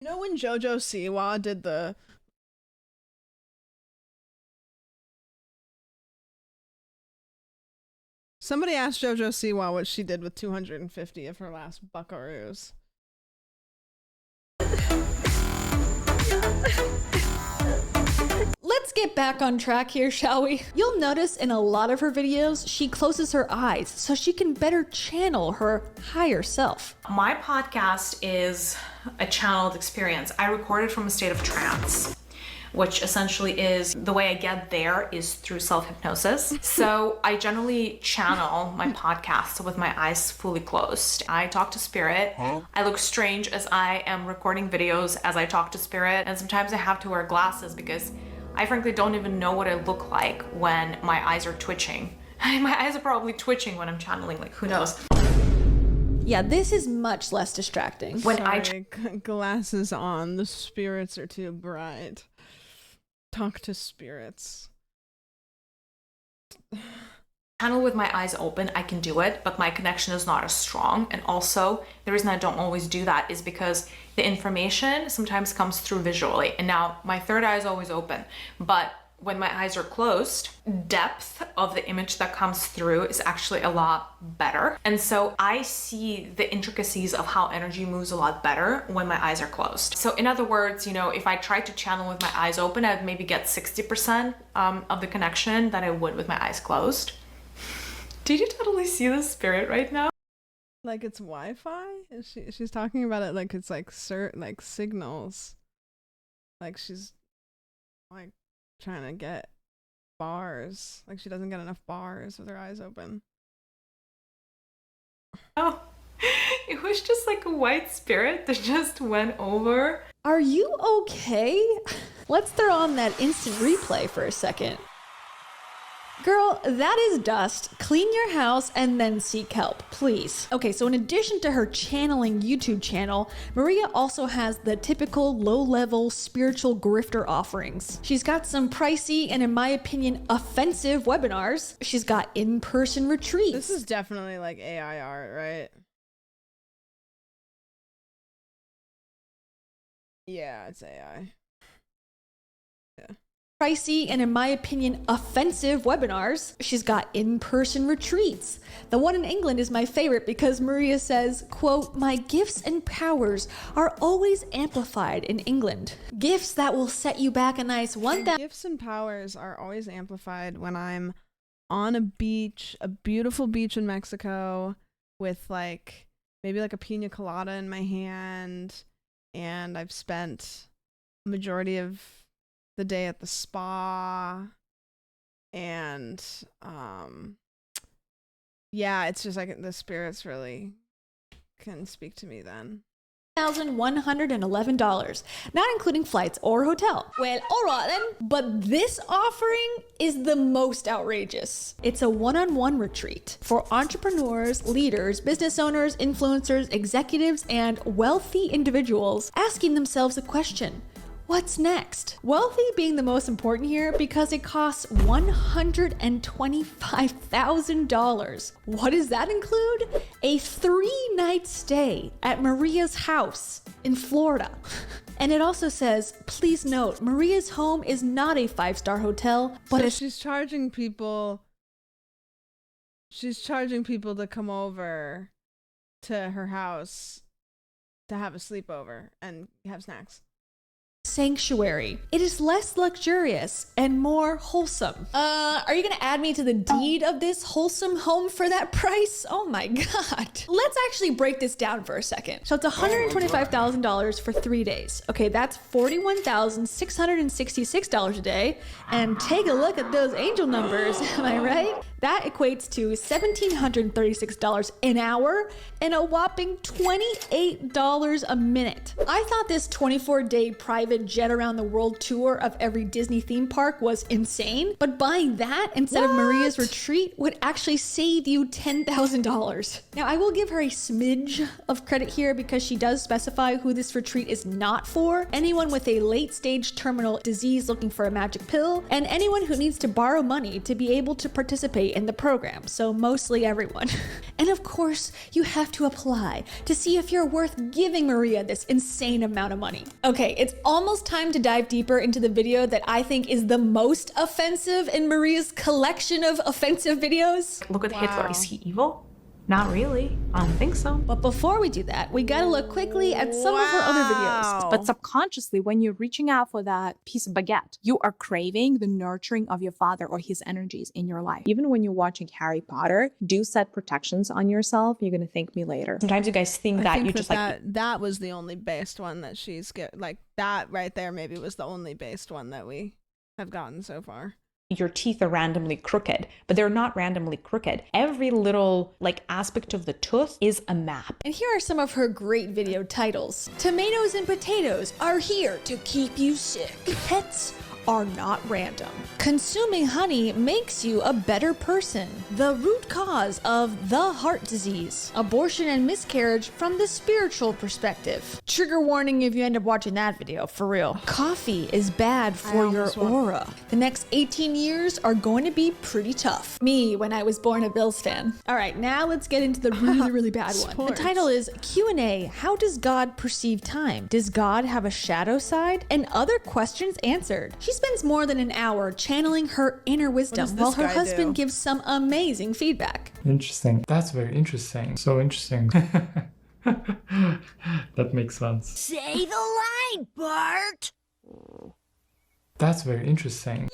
[SPEAKER 1] You know when JoJo Siwa did the somebody asked JoJo Siwa what she did with 250 of her last buckaroos.
[SPEAKER 13] Let's get back on track here, shall we? You'll notice in a lot of her videos, she closes her eyes so she can better channel her higher self.
[SPEAKER 14] My podcast is a channeled experience. I record it from a state of trance, which essentially is the way I get there is through self-hypnosis. So I generally channel my podcast with my eyes fully closed. I talk to Spirit. I look strange as I am recording videos as I talk to Spirit. And sometimes I have to wear glasses because I frankly don't even know what I look like when my eyes are twitching. My eyes are probably twitching when I'm channeling, like who knows?
[SPEAKER 13] Yeah, this is much less distracting.
[SPEAKER 1] When glasses on, the spirits are too bright. Talk to spirits.
[SPEAKER 14] Channel with my eyes open, I can do it, but my connection is not as strong. And also, the reason I don't always do that is because the information sometimes comes through visually. And now my third eye is always open, but when my eyes are closed, depth of the image that comes through is actually a lot better. And so I see the intricacies of how energy moves a lot better when my eyes are closed. So in other words, you know, if I tried to channel with my eyes open, I'd maybe get 60% of the connection that I would with my eyes closed. Did you totally see the Spirit right now?
[SPEAKER 1] Like it's Wi-Fi? She's talking about it like it's like like signals. Like she's like trying to get bars. Like she doesn't get enough bars with her eyes open.
[SPEAKER 14] Oh, it was just like a white spirit that just went over.
[SPEAKER 13] Are you okay? Let's throw on that instant replay for a second. Girl, that is dust. Clean your house and then seek help, please. Okay, so in addition to her channeling YouTube channel, Mariya also has the typical low-level spiritual grifter offerings. She's got some pricey and, in my opinion, offensive webinars. She's got in-person retreats.
[SPEAKER 1] This is definitely like AI art, right? Yeah, it's AI. Yeah.
[SPEAKER 13] Pricey and, in my opinion, offensive webinars. She's got in-person retreats. The one in England is my favorite because Mariya says, quote, "My gifts and powers are always amplified in England. Gifts that will set you back a nice 1,000."
[SPEAKER 1] Gifts and powers are always amplified when I'm on a beach, a beautiful beach in Mexico with like maybe like a pina colada in my hand, and I've spent a majority of the day at the spa, and yeah, it's just like the spirits really can speak to me then.
[SPEAKER 13] $1,111, not including flights or hotel. Well, all right then, but this offering is the most outrageous. It's a one-on-one retreat for entrepreneurs, leaders, business owners, influencers, executives, and wealthy individuals asking themselves a question. What's next? Wealthy being the most important here because it costs $125,000. What does that include? A 3-night stay at Mariya's house in Florida. And it also says, please note, Mariya's home is not a 5-star hotel, but
[SPEAKER 1] so she's charging people to come over to her house to have a sleepover and have snacks.
[SPEAKER 13] sanctuary. It is less luxurious and more wholesome. Are you gonna add me to the deed of this wholesome home for that price? Oh my God. Let's actually break this down for a second. So it's $125,000 for 3 days. Okay, that's $41,666 a day. And take a look at those angel numbers, am I right? That equates to $1,736 an hour and a whopping $28 a minute. I thought this 24-day private jet around the world tour of every Disney theme park was insane, but buying that instead of Mariya's retreat would actually save you $10,000. Now, I will give her a smidge of credit here because she does specify who this retreat is not for: anyone with a late-stage terminal disease looking for a magic pill, and anyone who needs to borrow money to be able to participate in the program, so mostly everyone. And of course, you have to apply to see if you're worth giving Mariya this insane amount of money. Okay, it's almost time to dive deeper into the video that I think is the most offensive in Mariya's collection of offensive videos.
[SPEAKER 14] Look at Hitler. Is he evil? Not really. I don't think so.
[SPEAKER 13] But before we do that, we gotta look quickly at some of her other videos.
[SPEAKER 15] But subconsciously, when you're reaching out for that piece of baguette, you are craving the nurturing of your father or his energies in your life. Even when you're watching Harry Potter, do set protections on yourself. You're gonna thank me later. Sometimes you guys think that you just
[SPEAKER 1] that was the only based one that she's like that right there. Maybe was the only based one that we have gotten so far.
[SPEAKER 14] Your teeth are randomly crooked, but they're not randomly crooked. Every little aspect of the tooth is a map.
[SPEAKER 13] And here are some of her great video titles. Tomatoes and potatoes are here to keep you sick. Pets are not random. Consuming honey makes you a better person. The root cause of the heart disease. Abortion and miscarriage from the spiritual perspective. Trigger warning if you end up watching that video, for real. Coffee is bad for your aura. The next 18 years are going to be pretty tough. Me, when I was born a Bills fan. All right, now let's get into the really, really bad one. The title is Q&A, How Does God Perceive Time? Does God have a shadow side? And other questions answered. She spends more than an hour channeling her inner wisdom while her husband gives some amazing feedback.
[SPEAKER 16] Interesting. That's very interesting. So interesting. That makes sense.
[SPEAKER 4] Say the line, Bart!
[SPEAKER 16] That's very interesting.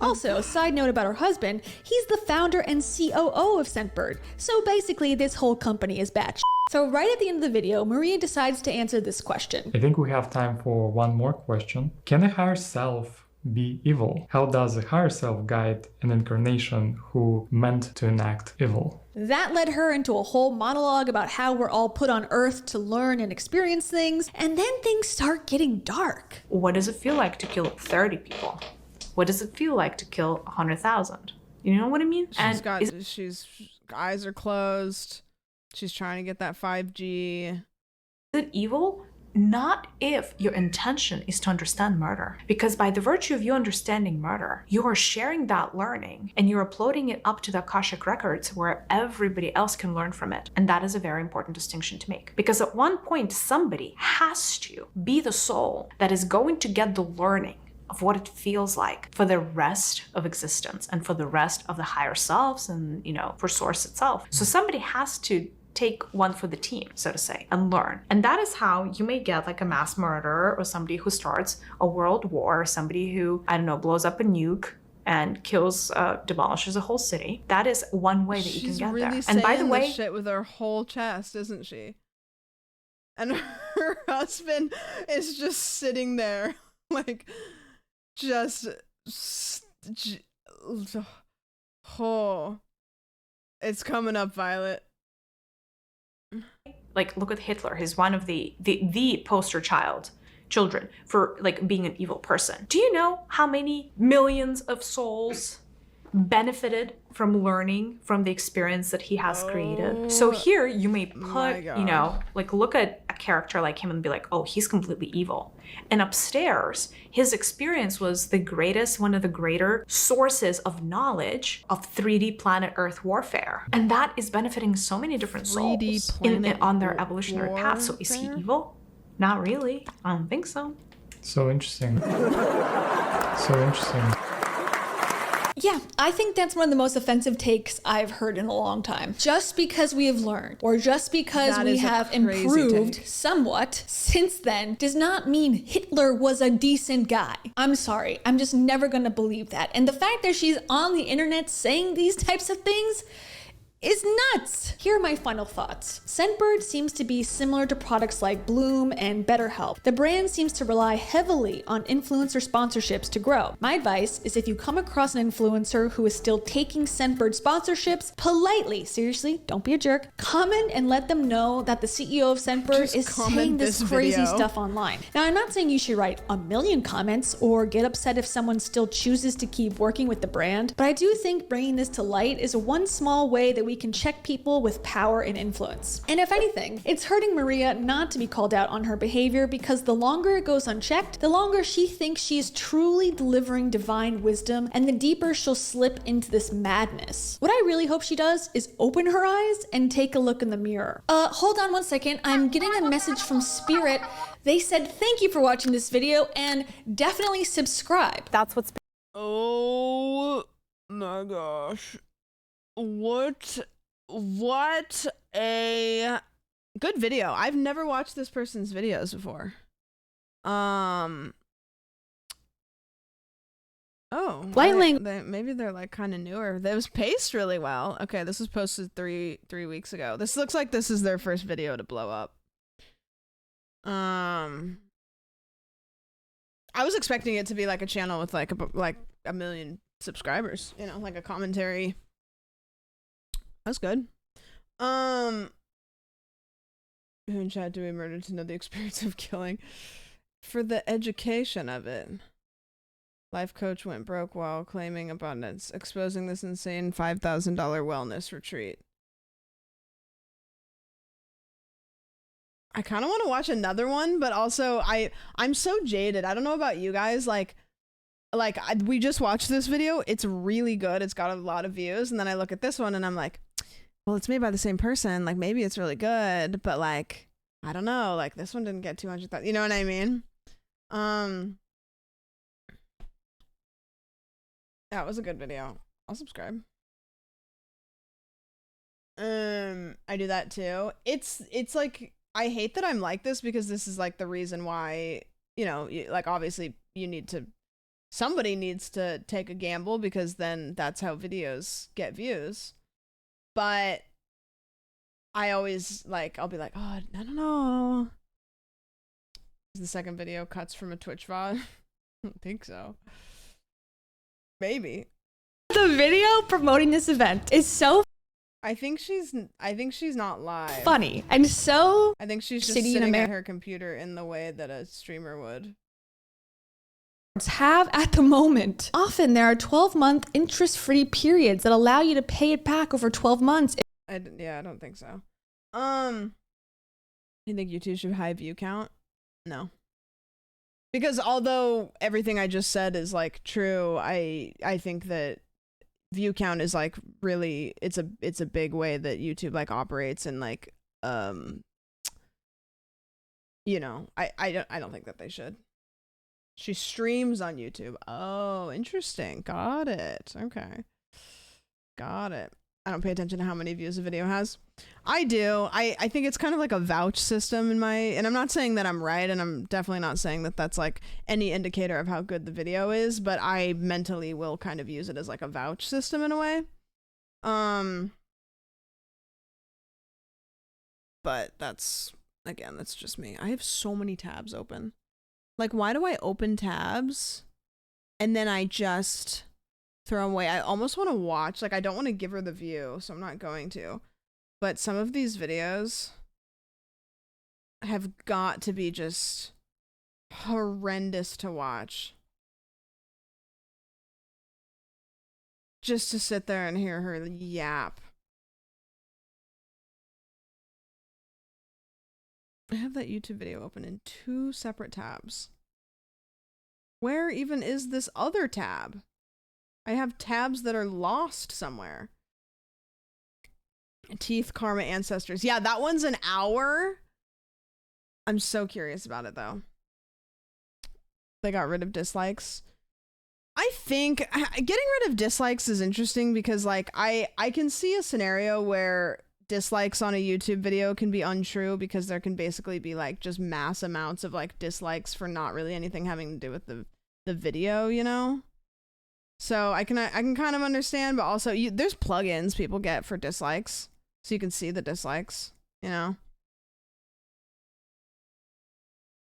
[SPEAKER 13] Also, side note about her husband, he's the founder and COO of Scentbird. So basically, this whole company is bad. So right at the end of the video, Mariya decides to answer this question.
[SPEAKER 16] I think we have time for one more question. Can a higher self be evil? How does a higher self guide an incarnation who meant to enact evil?
[SPEAKER 13] That led her into a whole monologue about how we're all put on Earth to learn and experience things, and then things start getting dark.
[SPEAKER 14] What does it feel like to kill 30 people? What does it feel like to kill 100,000? You know what I mean?
[SPEAKER 1] She's eyes are closed. She's trying to get that 5G.
[SPEAKER 14] Is it evil? Not if your intention is to understand murder. Because by the virtue of you understanding murder, you are sharing that learning and you're uploading it up to the Akashic records where everybody else can learn from it. And that is a very important distinction to make. Because at one point, somebody has to be the soul that is going to get the learning of what it feels like for the rest of existence and for the rest of the higher selves and, for Source itself. So somebody has to take one for the team, so to say, and learn. And that is how you may get a mass murderer or somebody who starts a world war, or somebody who, blows up a nuke and kills, demolishes a whole city. That is one way that you can get there.
[SPEAKER 1] And by the way, this shit with her whole chest, isn't she? And her husband is just sitting there, it's coming up, Violet.
[SPEAKER 14] Look at Hitler. He's one of the poster children for being an evil person. Do you know how many millions of souls benefited from learning from the experience that he has created? So here you may put, look at character like him and be like, oh, he's completely evil. And upstairs, his experience was the greatest, one of the greater sources of knowledge of 3D planet Earth warfare. And that is benefiting so many different souls on their evolutionary path. So is he evil? Not really. I don't think so.
[SPEAKER 16] So interesting. So interesting.
[SPEAKER 13] Yeah, I think that's one of the most offensive takes I've heard in a long time. Just because we have learned, or just because we have improved somewhat since then, does not mean Hitler was a decent guy. I'm sorry, I'm just never gonna believe that. And the fact that she's on the internet saying these types of things is nuts. Here are my final thoughts. Scentbird seems to be similar to products like Bloom and BetterHelp. The brand seems to rely heavily on influencer sponsorships to grow. My advice is if you come across an influencer who is still taking Scentbird sponsorships, politely, seriously, don't be a jerk, comment and let them know that the CEO of Scentbird is saying this crazy stuff online. Now, I'm not saying you should write a million comments or get upset if someone still chooses to keep working with the brand, but I do think bringing this to light is one small way that we can check people with power and influence. And if anything, it's hurting Mariya not to be called out on her behavior, because the longer it goes unchecked, the longer she thinks she is truly delivering divine wisdom, and the deeper she'll slip into this madness. What I really hope she does is open her eyes and take a look in the mirror. Hold on one second. I'm getting a message from Spirit. They said thank you for watching this video and definitely subscribe.
[SPEAKER 15] That's what's.
[SPEAKER 1] Oh my gosh. What a good video. I've never watched this person's videos before. Oh, maybe they're like kind of newer. It was paced really well. Okay, this was posted three weeks ago. This looks like this is their first video to blow up. I was expecting it to be like a channel with like a million subscribers, you know, like a commentary. That's good. Who in chat do we murder to know the experience of killing? For the education of it. Life coach went broke while claiming abundance, exposing this insane $5,000 wellness retreat. I kind of want to watch another one, but also I'm so jaded. I don't know about you guys. We just watched this video. It's really good. It's got a lot of views. And then I look at this one and I'm like, well, it's made by the same person. Like, maybe it's really good, but like, I don't know. Like, this one didn't get 200,000. You know what I mean? That was a good video. I'll subscribe. I do that too. It's like, I hate that I'm like this, because this is like the reason why, you know, like obviously somebody needs to take a gamble, because then that's how videos get views. But I always I'll be like, oh, I don't know. Is the second video cuts from a Twitch VOD? I don't think so. Maybe.
[SPEAKER 13] The video promoting this event is so
[SPEAKER 1] I think she's not live.
[SPEAKER 13] funny and so
[SPEAKER 1] I think she's just sitting at her computer in the way that a streamer would
[SPEAKER 13] have at the moment. Often there are 12-month interest-free periods that allow you to pay it back over 12 months.
[SPEAKER 1] I don't think so. You think YouTube should high view count? No. Because although everything I just said is like true, I think that view count is like really it's a big way that YouTube like operates, and like you know, I don't think that they should. She streams on YouTube. Oh, interesting. Got it. Okay. Got it. I don't pay attention to how many views a video has. I do. I think it's kind of like a vouch system and I'm not saying that I'm right, and I'm definitely not saying that that's like any indicator of how good the video is, but I mentally will kind of use it as like a vouch system in a way. But that's just me. I have so many tabs open. Like, why do I open tabs and then I just throw them away? I almost want to watch, like, I don't want to give her the view, so I'm not going to. But some of these videos have got to be just horrendous to watch. Just to sit there and hear her yap. I have that YouTube video open in 2 separate tabs. Where even is this other tab? I have tabs that are lost somewhere. Teeth, Karma, Ancestors. Yeah, that one's an hour. I'm so curious about it though. They got rid of dislikes. I think getting rid of dislikes is interesting because like I can see a scenario where dislikes on a YouTube video can be untrue because there can basically be like just mass amounts of like dislikes for not really anything having to do with the video, you know? So I can kind of understand, but also there's plugins people get for dislikes so you can see the dislikes, you know?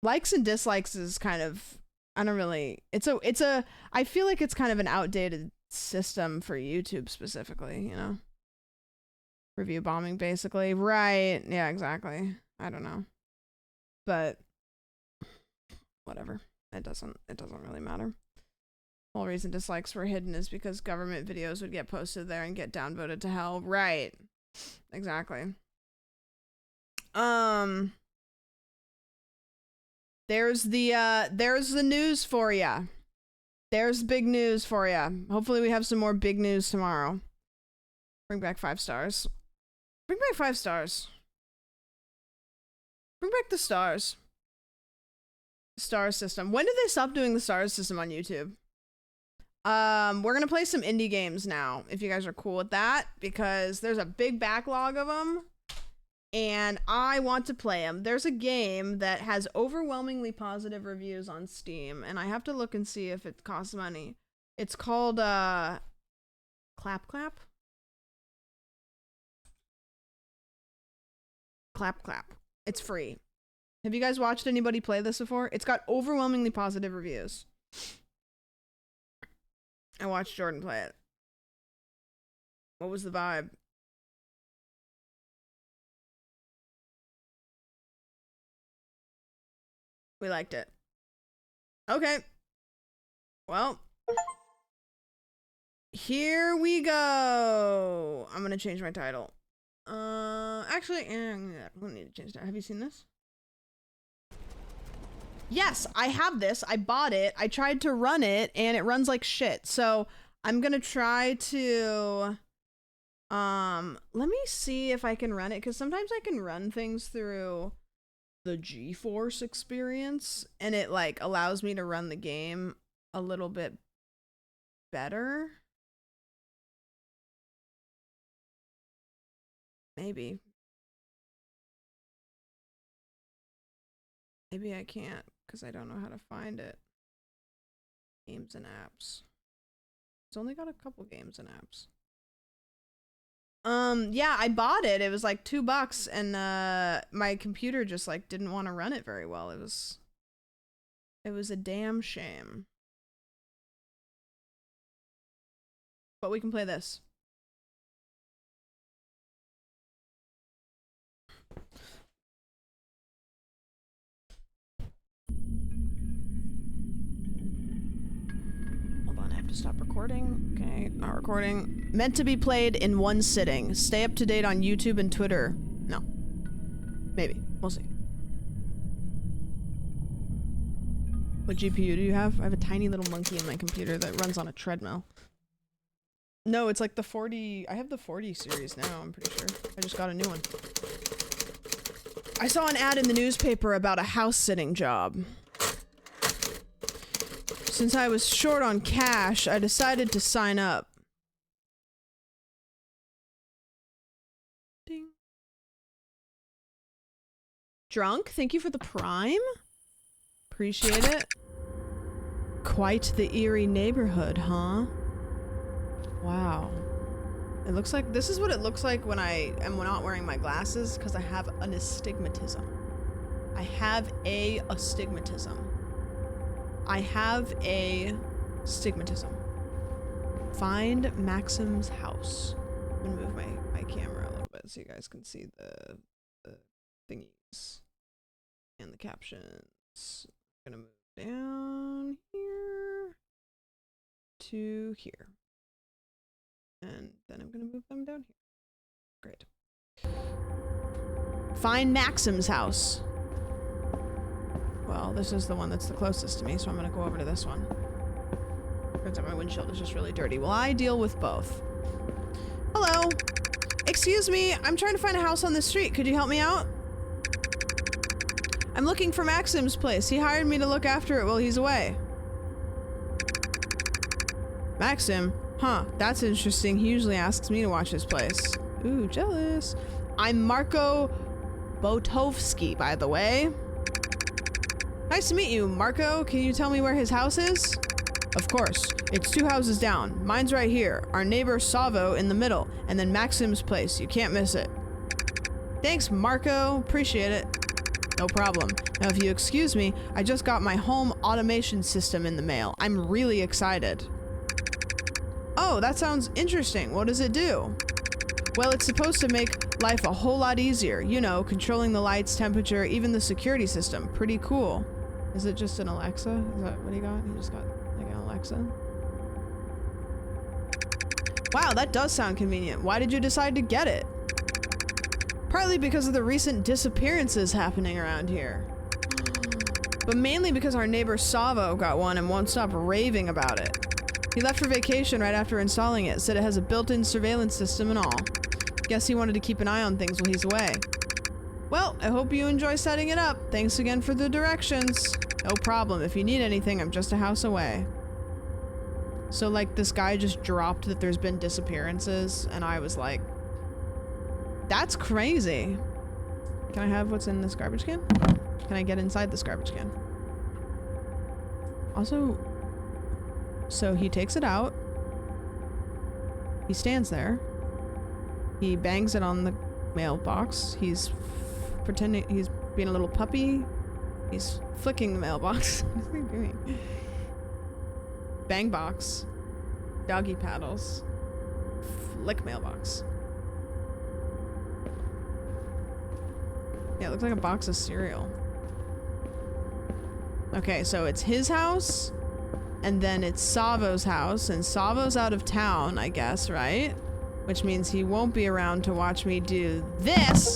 [SPEAKER 1] Likes and dislikes is kind of, I don't really, I feel like it's kind of an outdated system for YouTube specifically, you know? Review bombing basically. Right. Yeah, exactly. I don't know. But whatever. It doesn't really matter. The whole reason dislikes were hidden is because government videos would get posted there and get downvoted to hell. Right. Exactly. There's the news for ya. There's big news for ya. Hopefully we have some more big news tomorrow. Bring back 5 stars. Bring back 5 stars. Bring back the stars. Star system. When did they stop doing the stars system on YouTube? We're gonna play some indie games now, if you guys are cool with that, because there's a big backlog of them, and I want to play them. There's a game that has overwhelmingly positive reviews on Steam, and I have to look and see if it costs money. It's called, Clap Clap? Clap Clap. It's free. Have you guys watched anybody play this before? It's got overwhelmingly positive reviews. I watched Jordan play it. What was the vibe? We liked it. Okay. Well. Here we go. I'm gonna change my title. Actually, I don't need to change that. Have you seen this? Yes, I have this. I bought it. I tried to run it and it runs like shit. So I'm gonna try to let me see if I can run it, because sometimes I can run things through the GeForce experience and it like allows me to run the game a little bit better. Maybe I can't because I don't know how to find it. Games and apps. It's only got a couple games and apps. Yeah, I bought it. It was like $2 and my computer just like didn't want to run it very well. It was a damn shame. But we can play this. Stop recording. Okay, not recording. Meant to be played in one sitting. Stay up to date on YouTube and Twitter. No. Maybe. We'll see. What GPU do you have? I have a tiny little monkey in my computer that runs on a treadmill. No, it's like the 40... I have the 40 series now, I'm pretty sure. I just got a new one. I saw an ad in the newspaper about a house-sitting job. Since I was short on cash, I decided to sign up. Ding. Drunk, thank you for the Prime. Appreciate it. Quite the eerie neighborhood, huh? Wow. It looks like, this is what it looks like when I am not wearing my glasses, because I have an astigmatism. I have a astigmatism. I have a stigmatism. Find Maxim's house. I'm gonna move my camera a little bit so you guys can see the thingies and the captions. I'm gonna move down here to here. And then I'm gonna move them down here. Great. Find Maxim's house. well, this is the one that's the closest to me, so I'm gonna go over to this one. Turns out my windshield is just really dirty. Well, I deal with both. Hello. Excuse me, I'm trying to find a house on this street. Could you help me out? I'm looking for Maxim's place. He hired me to look after it while he's away. Maxim? Huh, that's interesting. He usually asks me to watch his place. Ooh, jealous. I'm Marco Botovsky, by the way. Nice to meet you, Marco. Can you tell me where his house is? Of course. It's 2 houses down. Mine's right here. Our neighbor Savo in the middle. And then Maxim's place. You can't miss it. Thanks, Marco. Appreciate it. No problem. Now, if you excuse me, I just got my home automation system in the mail. I'm really excited. Oh, that sounds interesting. What does it do? Well, it's supposed to make life a whole lot easier. You know, controlling the lights, temperature, even the security system. Pretty cool. Is it just an Alexa? Is that what he got? He just got like an Alexa? Wow, that does sound convenient. Why did you decide to get it? Partly because of the recent disappearances happening around here. But mainly because our neighbor Savo got one and won't stop raving about it. He left for vacation right after installing it, said it has a built-in surveillance system and all. Guess he wanted to keep an eye on things while he's away. Well, I hope you enjoy setting it up. Thanks again for the directions. No problem. If you need anything, I'm just a house away. So, like, this guy just dropped that there's been disappearances, and I was like, that's crazy. Can I have what's in this garbage can? Can I get inside this garbage can? Also, so he takes it out. He stands there. He bangs it on the mailbox. He's pretending he's being a little puppy. He's flicking the mailbox. What is he doing? Bang box. Doggy paddles. Flick mailbox. Yeah, it looks like a box of cereal. Okay, so it's his house, and then it's Savo's house, and Savo's out of town, I guess, right? Which means he won't be around to watch me do this!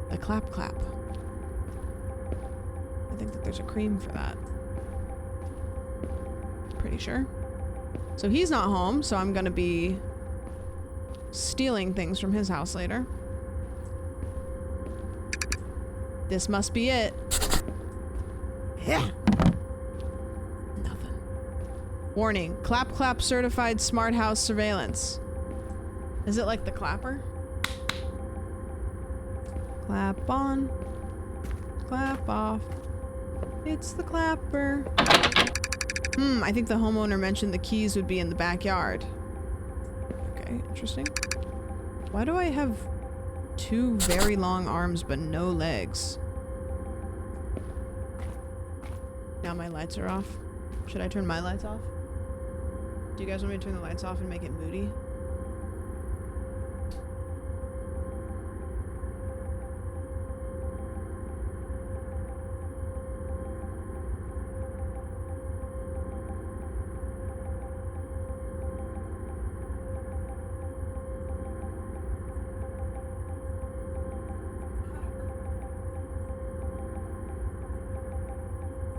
[SPEAKER 1] The clap clap. I think that there's a cream for that. Pretty sure. So he's not home, so I'm gonna be stealing things from his house later. This must be it. Yeah. Nothing. Warning. Clap clap certified smart house surveillance. Is it like the clapper? Clap on. Clap off. It's the clapper. I think the homeowner mentioned the keys would be in the backyard. Okay, interesting. Why do I have 2 very long arms but no legs? Now my lights are off. Should I turn my lights off? Do you guys want me to turn the lights off and make it moody?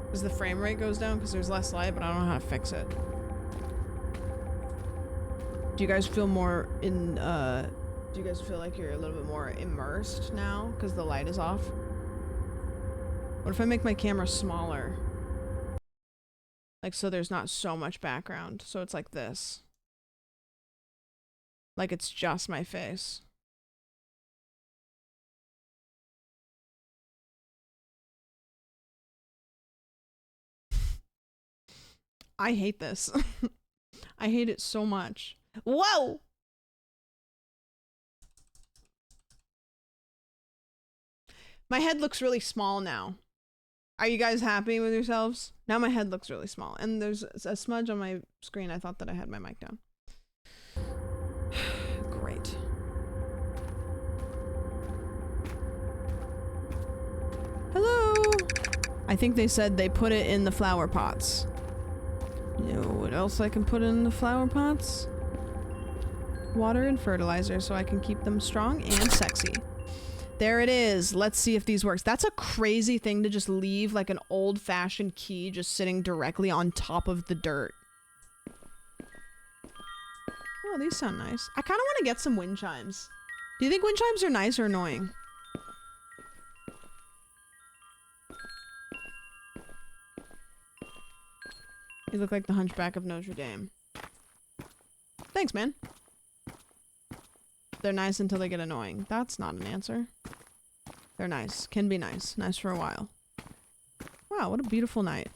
[SPEAKER 1] Because the frame rate goes down because there's less light, but I don't know how to fix it. Do you guys feel more in, do you guys feel like you're a little bit more immersed now because the light is off? What if I make my camera smaller? Like, so there's not so much background. So it's like this. Like it's just my face. I hate this. I hate it so much. Whoa! My head looks really small now. Are you guys happy with yourselves? Now my head looks really small. And there's a smudge on my screen. I thought that I had my mic down. Great. Hello! I think they said they put it in the flower pots. You know what else I can put in the flower pots? Water and fertilizer so I can keep them strong and sexy. There it is. Let's see if these works. That's a crazy thing to just leave like an old-fashioned key just sitting directly on top of the dirt. Oh, these sound nice. I kind of want to get some wind chimes. Do you think wind chimes are nice or annoying? You look like the Hunchback of Notre Dame. Thanks, man. They're nice until they get annoying. That's not an answer. They're nice. Can be nice. Nice for a while. Wow, what a beautiful night.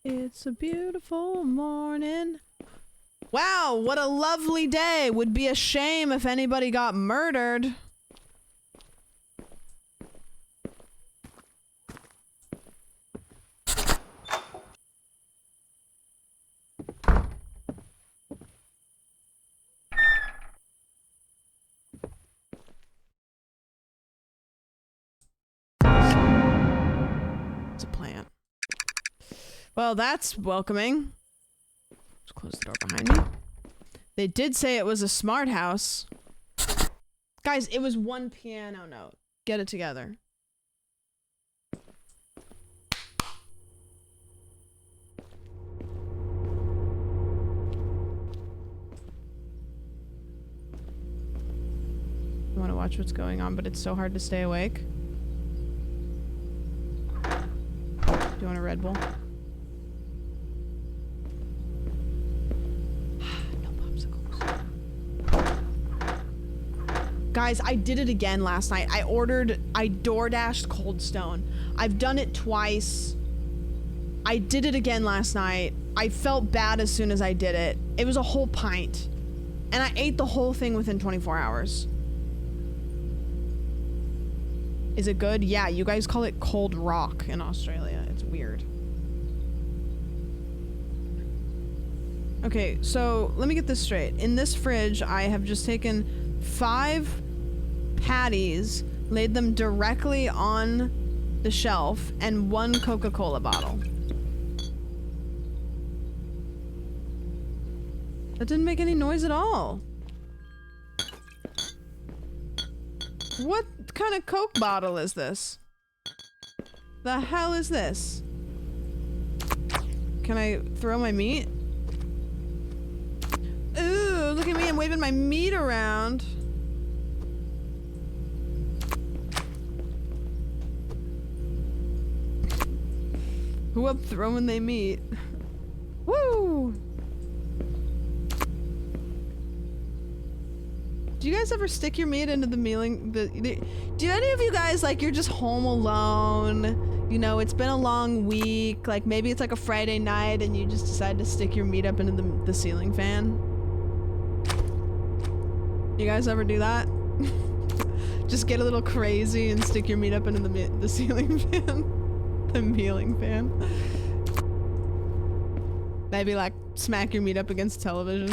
[SPEAKER 1] It's a beautiful morning. Wow, what a lovely day. Would be a shame if anybody got murdered. It's a plant. Well, that's welcoming. Let's close the door behind me. They did say it was a smart house. Guys, it was one piano note. Get it together. I want to watch what's going on, but it's so hard to stay awake. Do you want a Red Bull? No popsicles. Guys, I did it again last night. I DoorDashed Cold Stone. I've done it twice. I did it again last night. I felt bad as soon as I did it. It was a whole pint. And I ate the whole thing within 24 hours. Is it good? Yeah, you guys call it cold rock in Australia. It's weird. Okay, so let me get this straight. In this fridge, I have just taken 5 patties, laid them directly on the shelf, and 1 Coca-Cola bottle. That didn't make any noise at all. What kind of Coke bottle is this? The hell is this? Can I throw my meat? Ooh, look at me, I'm waving my meat around. Who up throwing they meat? Woo! Do you guys ever stick your meat into the mealing? Do any of you guys, like, you're just home alone, you know, it's been a long week, like maybe it's like a Friday night and you just decide to stick your meat up into the ceiling fan? You guys ever do that? Just get a little crazy and stick your meat up into the ceiling fan? The mealing fan? Maybe like smack your meat up against television,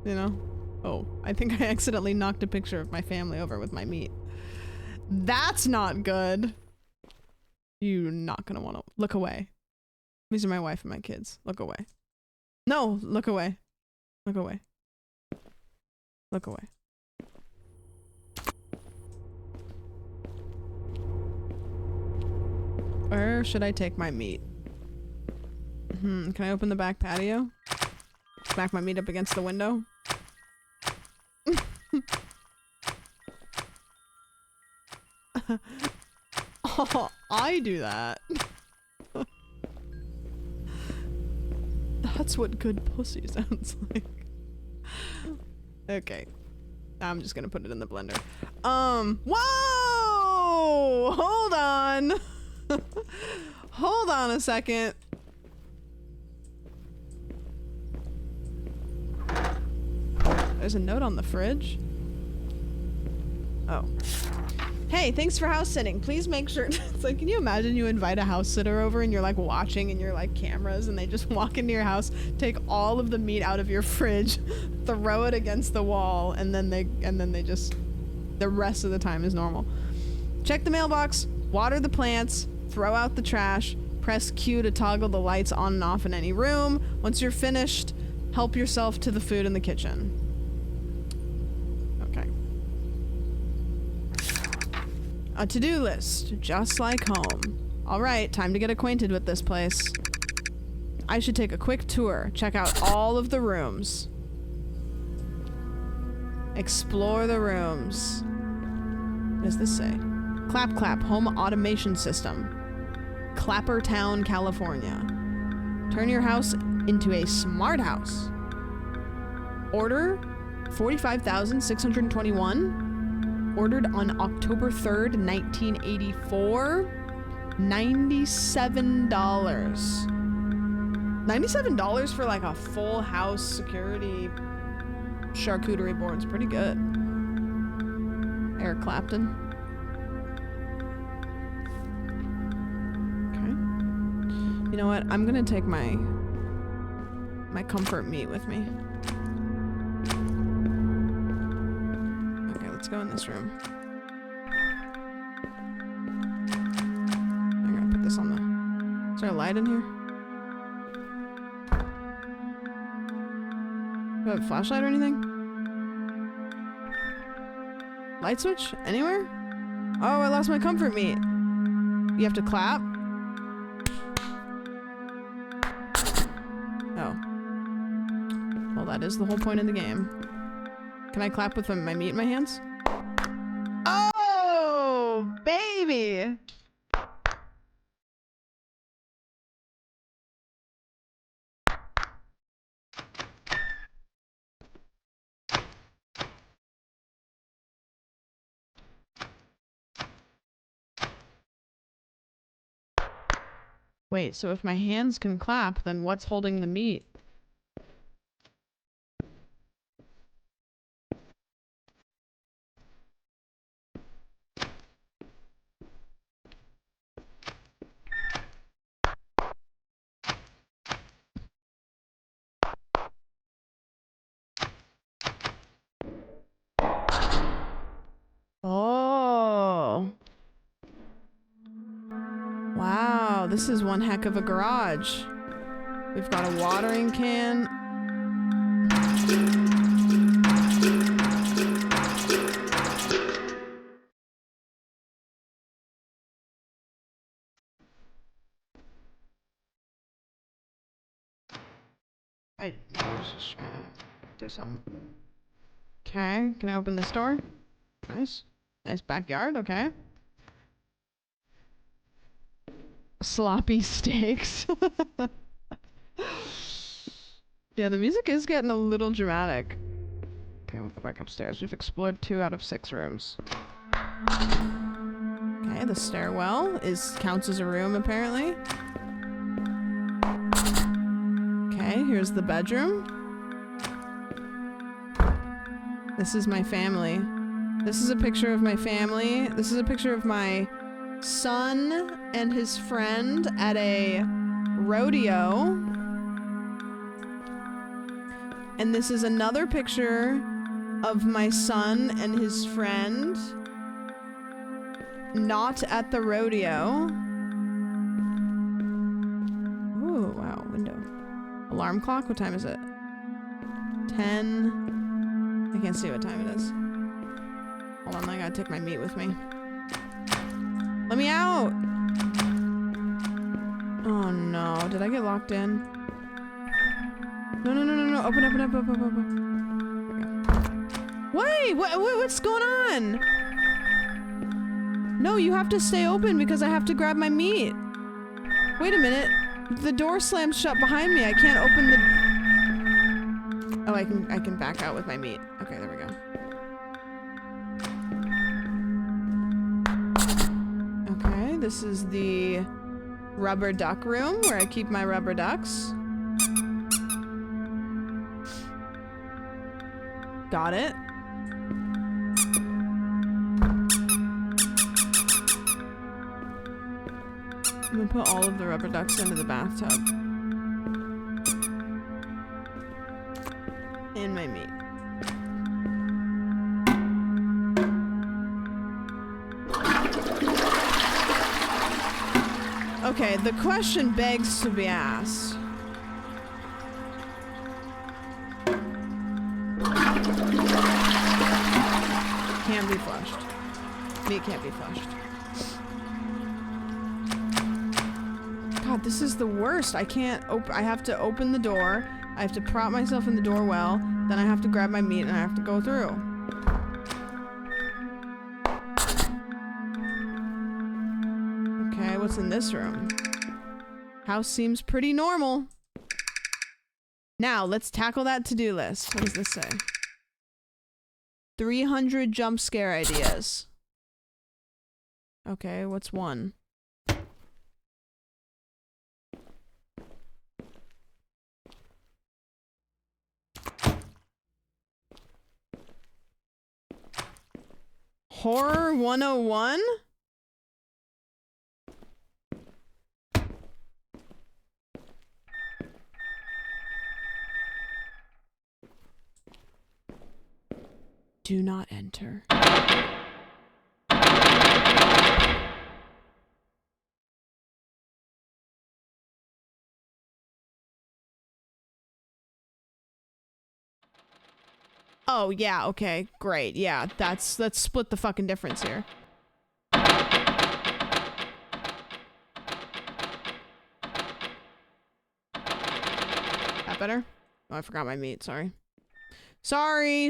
[SPEAKER 1] you know? Oh, I think I accidentally knocked a picture of my family over with my meat. That's not good. You're not gonna want to look away. These are my wife and my kids. Look away. No, look away. Look away. Look away. Where should I take my meat? Can I open the back patio? Smack my meat up against the window? Oh, I do that. That's what good pussy sounds like. Okay. I'm just gonna put it in the blender. Whoa! Hold on. Hold on a second. There's a note on the fridge. Oh. Hey, thanks for house sitting. Please make sure. It's like, can you imagine you invite a house sitter over and you're like watching and you're like cameras and they just walk into your house, take all of the meat out of your fridge, throw it against the wall, and then they just, the rest of the time is normal. Check the mailbox, water the plants, throw out the trash, press Q to toggle the lights on and off in any room. Once you're finished, help yourself to the food in the kitchen. Okay. A to-do list, just like home. All right, time to get acquainted with this place. I should take a quick tour, check out all of the rooms. Explore the rooms. What does this say? Clap Clap Home Automation System. Clappertown, California. Turn your house into a smart house. Order 45,621. Ordered on October 3rd, 1984. $97. $97 for like a full house security charcuterie board's pretty good. Eric Clapton. Okay. You know what? I'm gonna take my comfort meat with me. Okay, let's go in this room. I'm gonna put this on the... Is there a light in here? Do I have a flashlight or anything? Light switch? Anywhere? Oh, I lost my comfort meat. You have to clap? Oh. Well, that is the whole point of the game. Can I clap with my meat in my hands? Oh, baby! Wait, so if my hands can clap, then what's holding the meat? Oh. Wow, this is one heck of a garage. We've got a watering can. I just do something. Okay, can I open this door? Nice. Nice backyard, okay. Sloppy steaks. Yeah, the music is getting a little dramatic. Okay, we'll go back upstairs. We've explored 2 out of 6 rooms. Okay, the stairwell counts as a room, apparently. Okay, here's the bedroom. This is my family. This is a picture of my family. This is a picture of my son and his friend at a rodeo. And this is another picture of my son and his friend not at the rodeo. Ooh, wow, window. Alarm clock, what time is it? 10. I can't see what time it is. Hold on, I gotta take my meat with me. Let me out! Oh no, did I get locked in? No, no, no, no, no, open, open, open, open, open. Wait, what's going on? No, you have to stay open because I have to grab my meat. Wait a minute. The door slams shut behind me. I can't open the... Oh, I can back out with my meat. Okay, there we go. Okay, this is the rubber duck room where I keep my rubber ducks. Got it. I'm gonna put all of the rubber ducks into the bathtub. And my meat. Okay, the question begs to be asked. Can't be flushed. Meat can't be flushed. God, this is the worst. I can't open. I have to open the door. I have to prop myself in the door well. Then I have to grab my meat and I have to go through. Okay, what's in this room? House seems pretty normal. Now, let's tackle that to-do list. What does this say? 300 jump scare ideas. Okay, what's one? Horror 101? Do not enter. Oh, yeah, okay, great. Yeah, let's split the fucking difference here. That better? Oh, I forgot my meat, sorry. Sorry.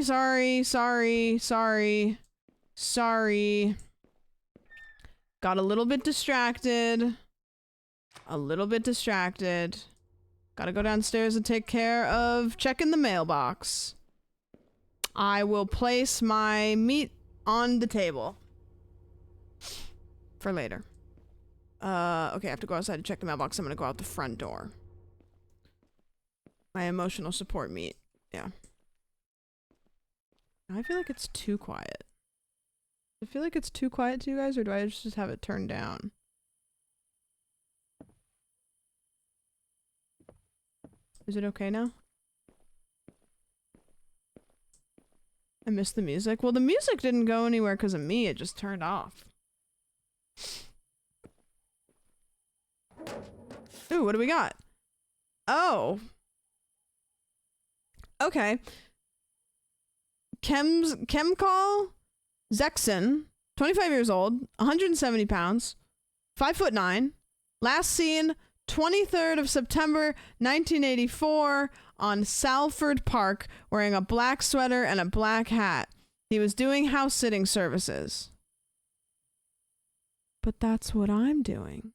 [SPEAKER 1] Got a little bit distracted. Gotta go downstairs and take care of checking the mailbox. I will place my meat on the table. For later. Okay, I have to go outside to check the mailbox. I'm gonna go out the front door. My emotional support meat. Yeah. I feel like it's too quiet. I feel like it's too quiet to you guys, or do I just have it turned down? Is it okay now? I missed the music. Well, the music didn't go anywhere because of me. It just turned off. Ooh, what do we got? Oh. Okay. Chemcall Zexon, 25 years old, 170 pounds, 5'9", last seen 23rd of September 1984 on Salford Park wearing a black sweater and a black hat. He was doing house sitting services. But that's what I'm doing.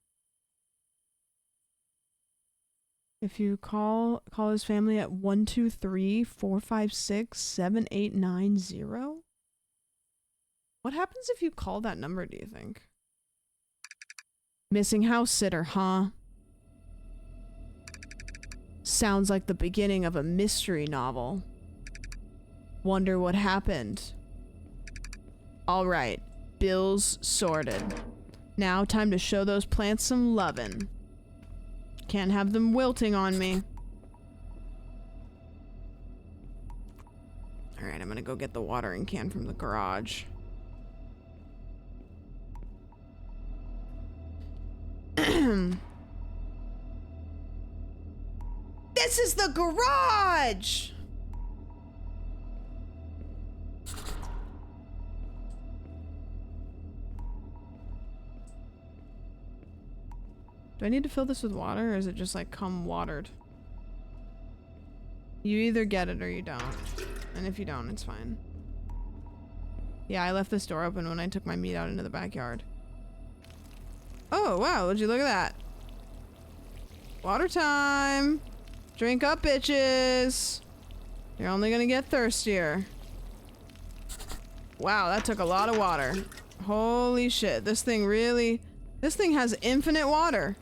[SPEAKER 1] If you call his family at 123-456-7890. What happens if you call that number, do you think? Missing house sitter, huh? Sounds like the beginning of a mystery novel. Wonder what happened. All right, bills sorted. Now time to show those plants some lovin'. Can't have them wilting on me. Alright, I'm gonna go get the watering can from the garage. This is the garage! Do I need to fill this with water, or is it just like come watered? You either get it or you don't. And if you don't, it's fine. Yeah, I left this door open when I took my meat out into the backyard. Oh, wow, would you look at that? Water time! Drink up, bitches! You're only gonna get thirstier. Wow, that took a lot of water. Holy shit, this thing has infinite water.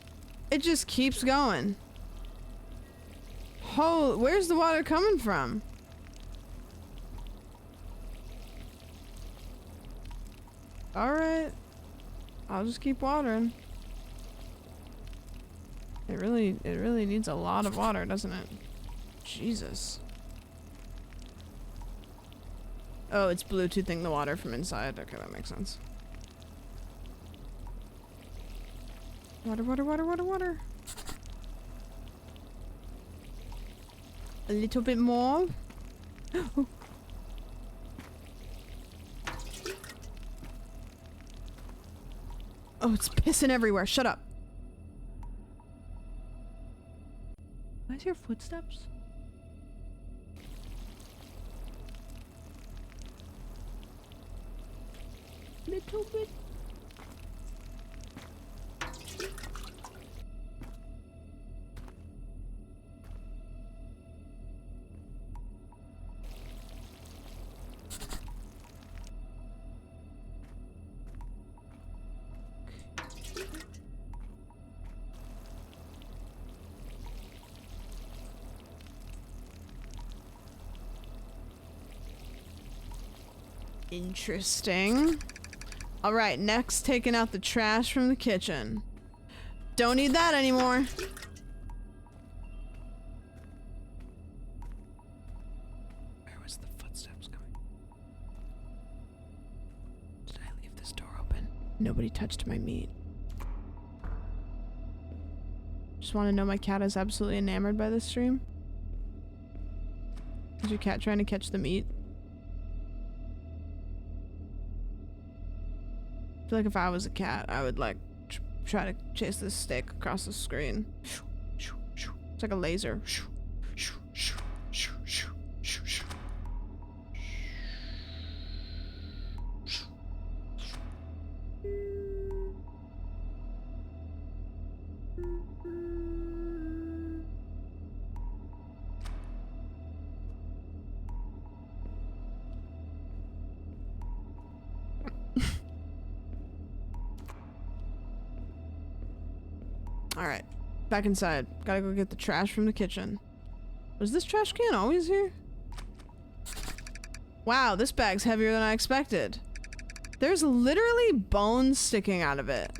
[SPEAKER 1] It just keeps going. Where's the water coming from? Alright. I'll just keep watering. It really needs a lot of water, doesn't it? Jesus. Oh, it's Bluetoothing the water from inside. Okay, that makes sense. Water, water, water, water, water. A little bit more. Oh. Oh, it's pissing everywhere. Shut up. I hear footsteps? Little bit. Interesting. All right, next, taking out the trash from the kitchen. Don't need that anymore. Where was the footsteps going? Did I leave this door open? Nobody touched my meat. Just want to know my cat is absolutely enamored by this stream. Is your cat trying to catch the meat? I feel like if I was a cat, I would like try to chase this steak across the screen. It's like a laser. Alright, back inside. Gotta go get the trash from the kitchen. Was this trash can always here? Wow, this bag's heavier than I expected. There's literally bones sticking out of it.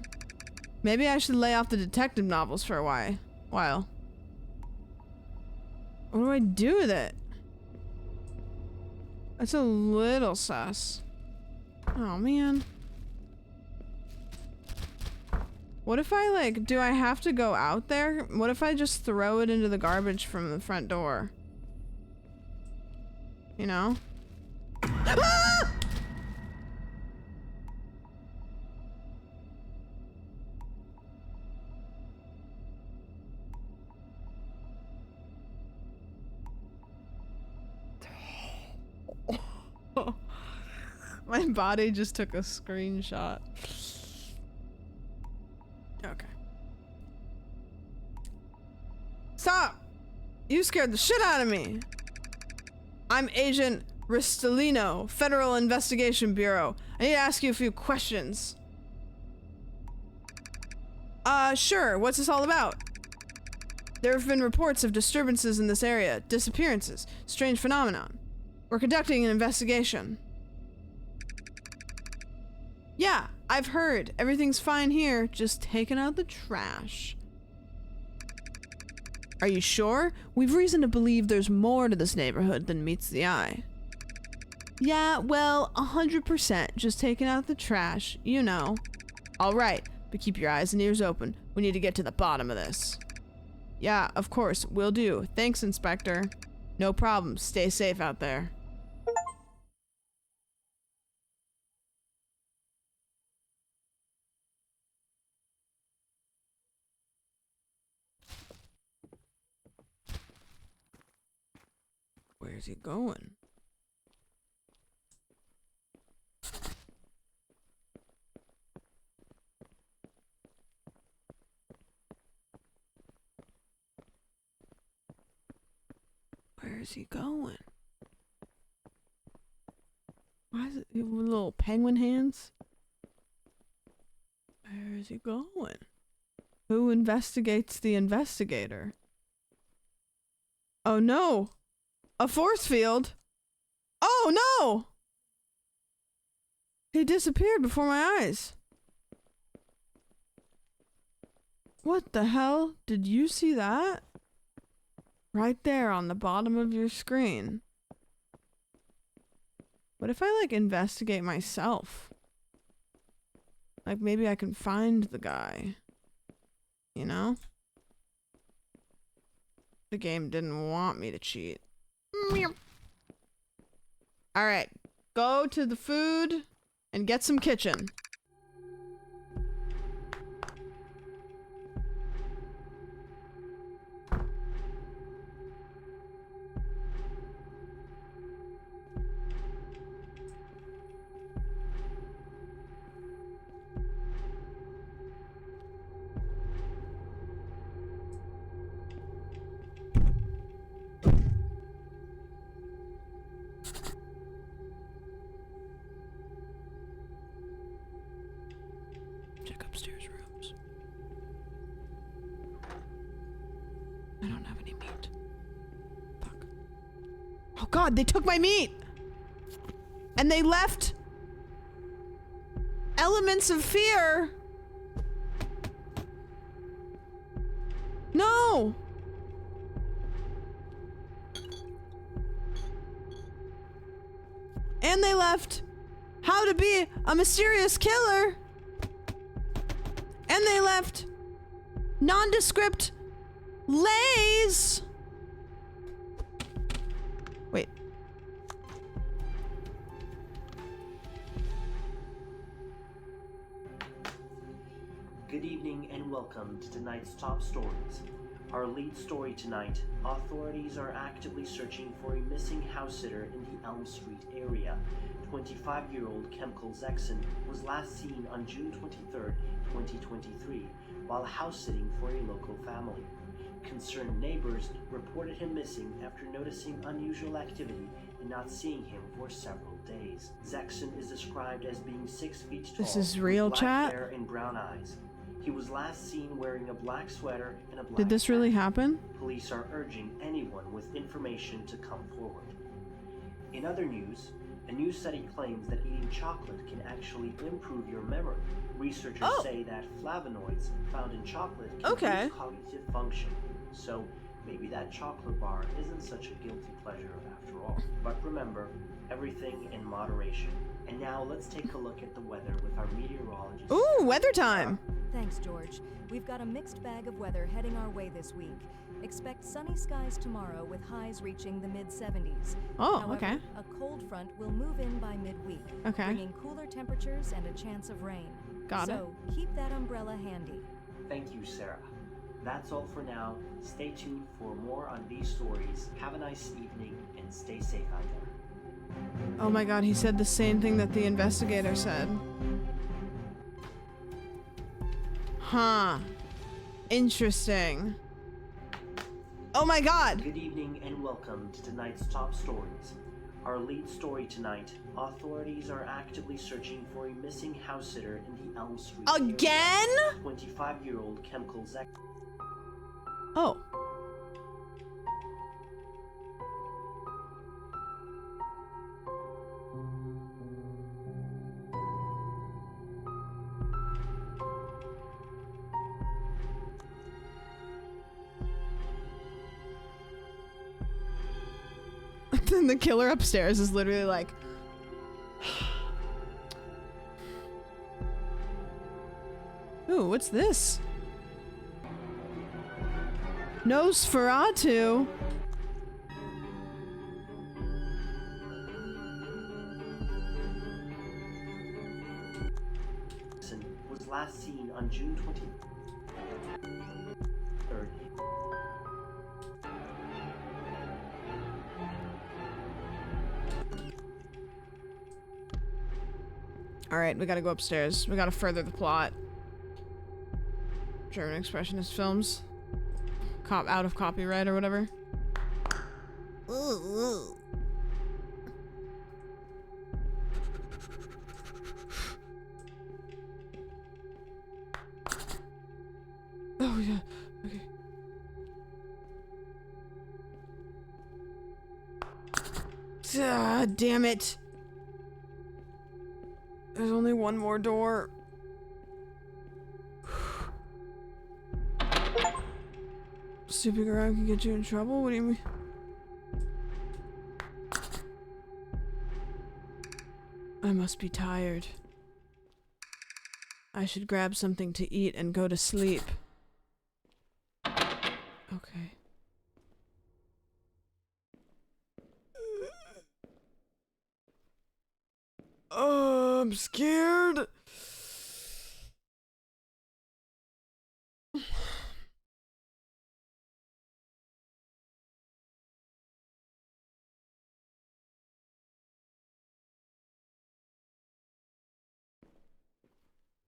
[SPEAKER 1] Maybe I should lay off the detective novels for a while. What do I do with it? That's a little sus. Oh man. What if I like, do I have to go out there? What if I just throw it into the garbage from the front door? You know? Ah! My body just took a screenshot. Okay. Stop! You scared the shit out of me! I'm Agent Ristelino, Federal Investigation Bureau. I need to ask you a few questions. Sure. What's this all about? There have been reports of disturbances in this area, disappearances, strange phenomenon. We're conducting an investigation. Yeah, I've heard. Everything's fine here, just taking out the trash. Are you sure? We've reason to believe there's more to this neighborhood than meets the eye. Yeah, well, 100%, just taking out the trash, you know. Alright, but keep your eyes and ears open. We need to get to the bottom of this. Yeah, of course, will do. Thanks, Inspector. No problem, stay safe out there. Where's he going? Where's he going? Why is it with little penguin hands? Where is he going? Who investigates the investigator? Oh no! A force field? Oh no! He disappeared before my eyes. What the hell? Did you see that? Right there on the bottom of your screen. What if I like investigate myself? Like maybe I can find the guy. You know? The game didn't want me to cheat. Alright, go to the food and get some kitchen. Check upstairs rooms. I don't have any meat. Fuck. Oh god, they took my meat! And they left elements of fear. No! And they left how to be a mysterious killer. And they left nondescript lays. Wait.
[SPEAKER 17] Good evening and welcome to tonight's top stories. Our lead story tonight, authorities are actively searching for a missing house sitter in the Elm Street area. 25-year-old Kemkel Zexon was last seen on June 23, 2023, while house sitting for a local family. Concerned neighbors reported him missing after noticing unusual activity and not seeing him for several days. Zexon is described as being 6 feet tall,
[SPEAKER 1] This is real,
[SPEAKER 17] with black
[SPEAKER 1] chat?
[SPEAKER 17] hair and brown eyes. He was last seen wearing a black sweater and a black
[SPEAKER 1] Did this really happen?
[SPEAKER 17] Police are urging anyone with information to come forward. In other news, a new study claims that eating chocolate can actually improve your memory. Researchers say that flavonoids found in chocolate can boost cognitive function. So maybe that chocolate bar isn't such a guilty pleasure after all. But remember, everything in moderation. And now let's take a look at the weather with our meteorologist.
[SPEAKER 1] Ooh, weather time!
[SPEAKER 18] Thanks, George. We've got a mixed bag of weather heading our way this week. Expect sunny skies tomorrow with highs reaching the mid-70s.
[SPEAKER 1] Oh,
[SPEAKER 18] However,
[SPEAKER 1] okay.
[SPEAKER 18] a cold front will move in by midweek, bringing cooler temperatures and a chance of rain.
[SPEAKER 1] Got it.
[SPEAKER 18] So keep that umbrella handy.
[SPEAKER 17] Thank you, Sarah. That's all for now. Stay tuned for more on these stories. Have a nice evening and stay safe out there.
[SPEAKER 1] Oh my god, he said the same thing that the investigator said. Huh. Interesting. Oh my god!
[SPEAKER 17] Good evening and welcome to tonight's top stories. Our lead story tonight, authorities are actively searching for a missing house sitter in the Elm Street
[SPEAKER 1] Again?
[SPEAKER 17] area. 25-year-old Kemkel Zexon.
[SPEAKER 1] Oh. Then the killer upstairs is literally like, ooh, what's this? Nosferatu.
[SPEAKER 17] Was last seen on June 23rd.
[SPEAKER 1] Alright, we gotta go upstairs. We gotta further the plot. German Expressionist films. Out of copyright or whatever. Oh yeah, okay. Ah, damn it. There's only one more door. Stupid around can get you in trouble? What do you mean? I must be tired. I should grab something to eat and go to sleep. Okay. Oh, I'm scared.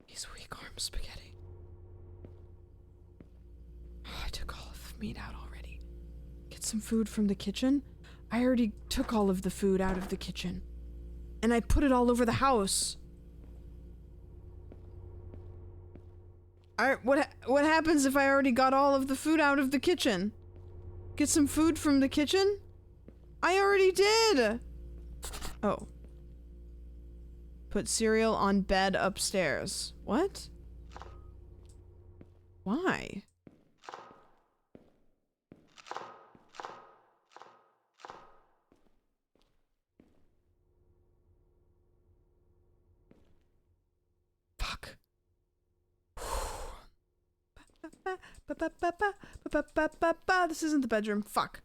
[SPEAKER 1] He's weak arm spaghetti. Oh, I took all of the meat out already. Get some food from the kitchen? I already took all of the food out of the kitchen. And I put it all over the house. What happens if I already got all of the food out of the kitchen? Get some food from the kitchen? I already did! Oh. Put cereal on bed upstairs. What? Why? Fuck. This isn't the bedroom. Fuck.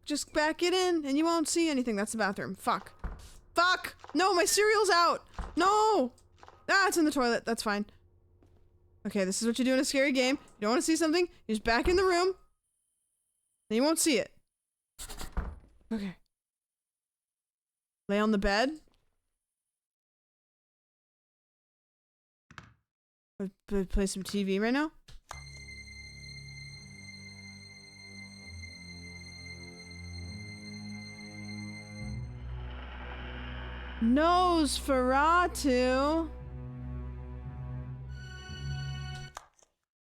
[SPEAKER 1] Just back it in and you won't see anything. That's the bathroom. Fuck. Fuck! No, my cereal's out! No! Ah, it's in the toilet. That's fine. Okay, this is what you do in a scary game. You don't want to see something, you just back in the room. Then you won't see it. Okay. Lay on the bed. Play some TV right now. Nosferatu.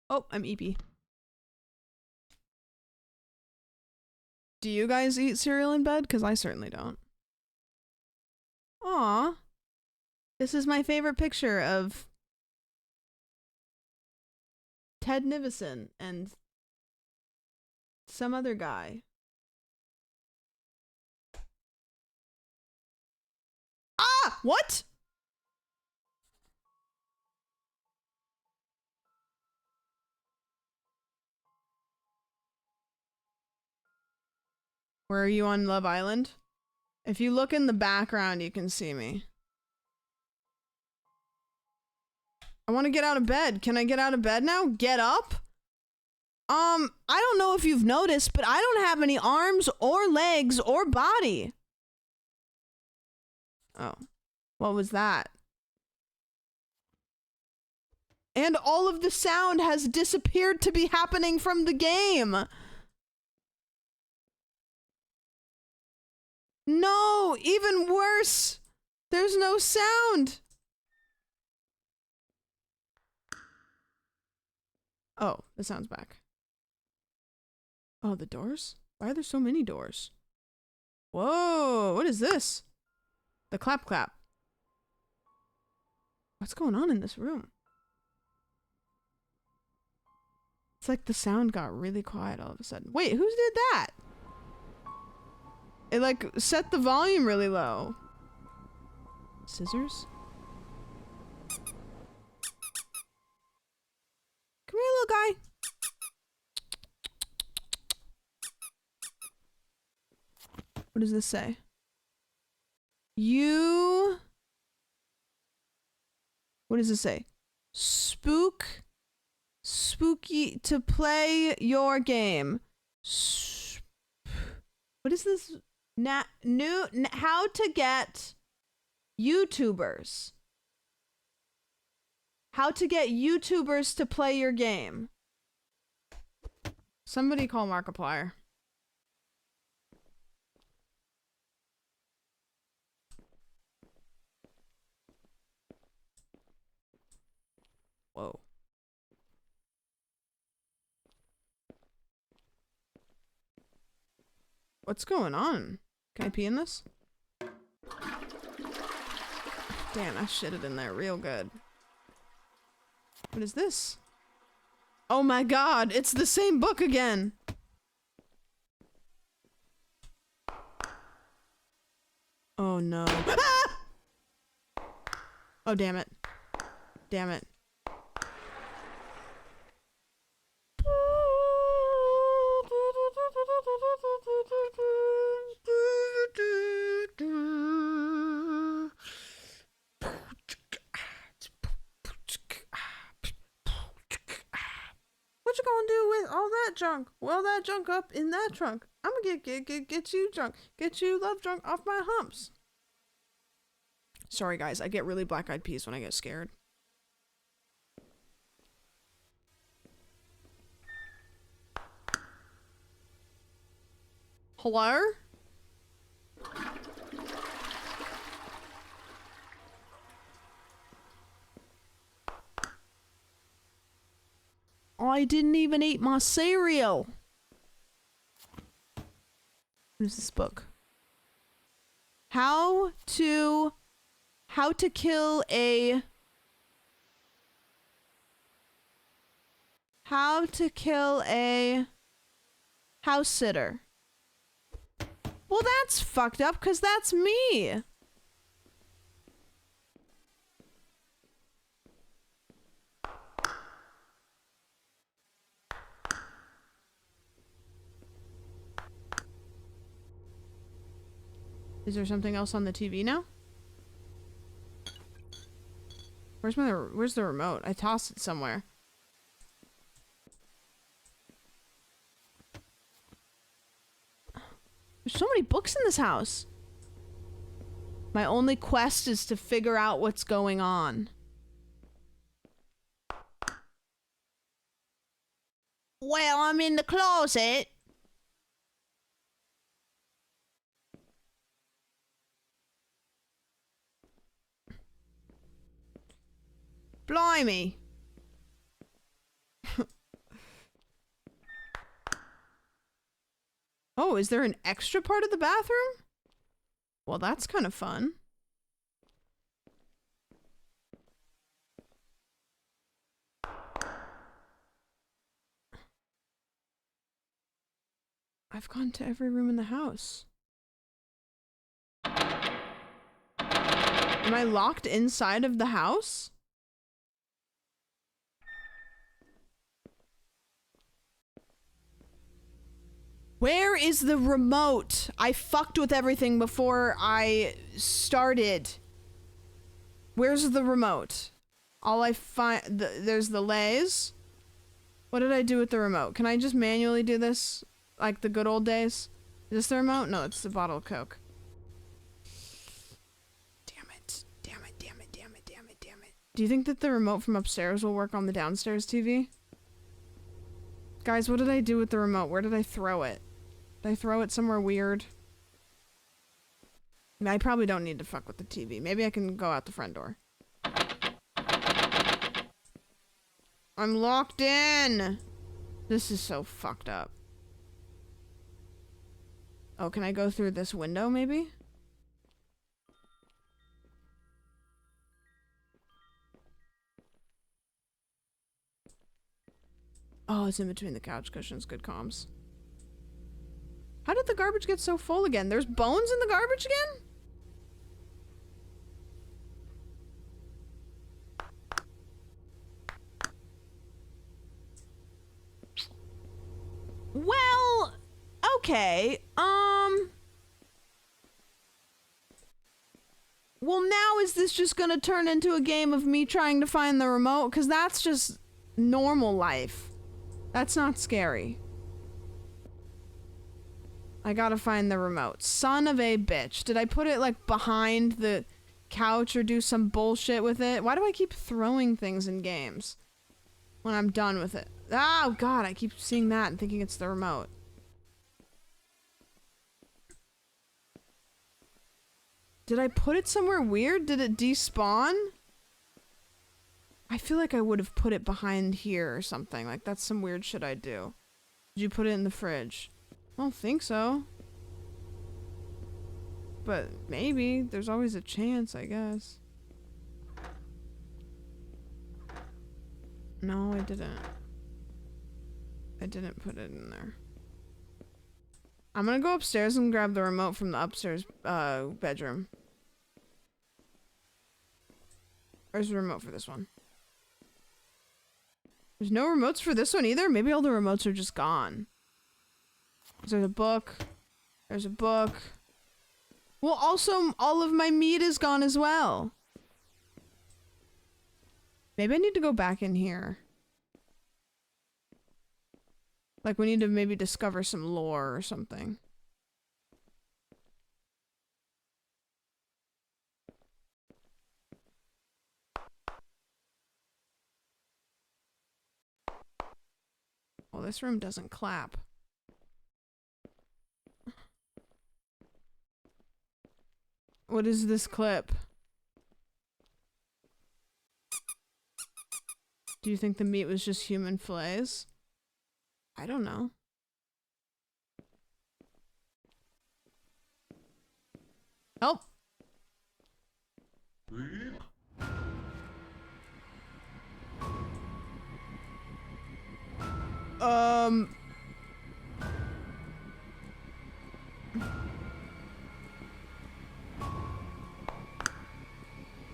[SPEAKER 1] Oh, I'm EP. Do you guys eat cereal in bed? Because I certainly don't. Aw. This is my favorite picture of Ted Nivison and some other guy. Ah! What? Where are you on Love Island? If you look in the background, you can see me. I want to get out of bed. Can I get out of bed now? Get up? I don't know if you've noticed, but I don't have any arms or legs or body. Oh. What was that? And all of the sound has disappeared to be happening from the game. No, even worse. There's no sound. Oh, the sound's back. Oh, the doors? Why are there so many doors? Whoa, what is this? The clap clap. What's going on in this room? It's like the sound got really quiet all of a sudden. Wait, who did that? It like set the volume really low. Scissors? Come here, little guy. What does this say? What does this say? Spooky to play your game. What is this? How to get YouTubers. How to get YouTubers to play your game. Somebody call Markiplier. Whoa. What's going on? Can I pee in this? Damn, I shitted in there real good. What is this? Oh my god, it's the same book again! Oh no. Ah! Oh damn it. Damn it. What you gonna do with all that junk? Well, that junk up in that trunk. I'm gonna get you drunk. Get you love drunk off my humps. Sorry guys, I get really black-eyed peas when I get scared. Hello? I didn't even eat my cereal. What is this book? How to kill a house sitter. Well, that's fucked up because that's me. Is there something else on the TV now? Where's the remote? I tossed it somewhere. There's so many books in this house. My only quest is to figure out what's going on. Well, I'm in the closet. Blimey. Oh, is there an extra part of the bathroom? Well, that's kind of fun. I've gone to every room in the house. Am I locked inside of the house? Where is the remote? I fucked with everything before I started. Where's the remote? All I find... there's the lays. What did I do with the remote? Can I just manually do this? Like the good old days? Is this the remote? No, it's the bottle of Coke. Damn it. Damn it, damn it, damn it, damn it, damn it. Do you think that the remote from upstairs will work on the downstairs TV? Guys, what did I do with the remote? Where did I throw it? Did I throw it somewhere weird? I probably don't need to fuck with the TV. Maybe I can go out the front door. I'm locked in! This is so fucked up. Oh, can I go through this window, maybe? Oh, it's in between the couch cushions. Good comms. How did the garbage get so full again? There's bones in the garbage again? Well, okay. Well, now is this just gonna turn into a game of me trying to find the remote? Because that's just normal life. That's not scary. I gotta find the remote. Son of a bitch. Did I put it, like, behind the couch or do some bullshit with it? Why do I keep throwing things in games when I'm done with it? Oh, God, I keep seeing that and thinking it's the remote. Did I put it somewhere weird? Did it despawn? I feel like I would have put it behind here or something. Like, that's some weird shit I'd do. Did you put it in the fridge? I don't think so. But maybe. There's always a chance, I guess. No, I didn't. I didn't put it in there. I'm gonna go upstairs and grab the remote from the upstairs bedroom. Where's the remote for this one? There's no remotes for this one either? Maybe all the remotes are just gone. There's a book. There's a book. Well, also, all of my meat is gone as well. Maybe I need to go back in here. Like, we need to maybe discover some lore or something. Well, this room doesn't clap. What is this clip? Do you think the meat was just human fillets? I don't know. Help!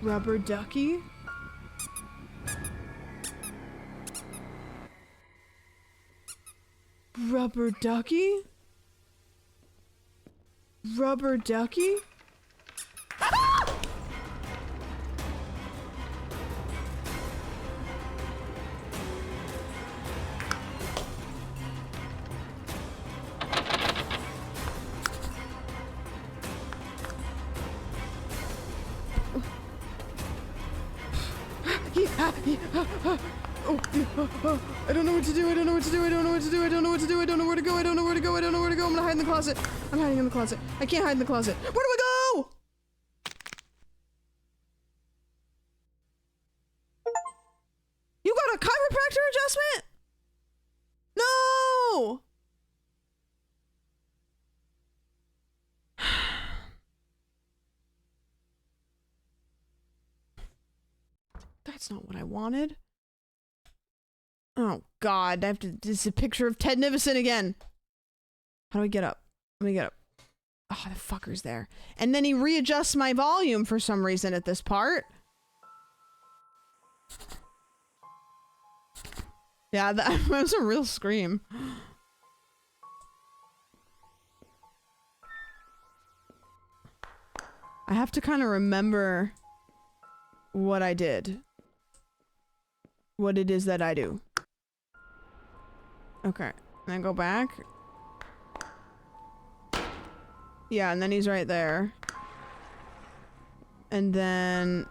[SPEAKER 1] Rubber ducky? Rubber ducky? Rubber ducky? Ah! I don't know what to do. I don't know what to do. I don't know what to do. I don't know what to do. I don't know where to go. I don't know where to go. I don't know where to go. I'm gonna hide in the closet. I'm hiding in the closet. I can't hide in the closet. Where do I go? You got a chiropractor adjustment? No! That's not what I wanted. Oh God, I have to. This is a picture of Ted Nivison again. How do I get up? Let me get up. Oh, the fucker's there. And then he readjusts my volume for some reason at this part. Yeah, that was a real scream. I have to kind of remember what I did. What it is that I do. Okay. And then go back. Yeah, and then he's right there. And then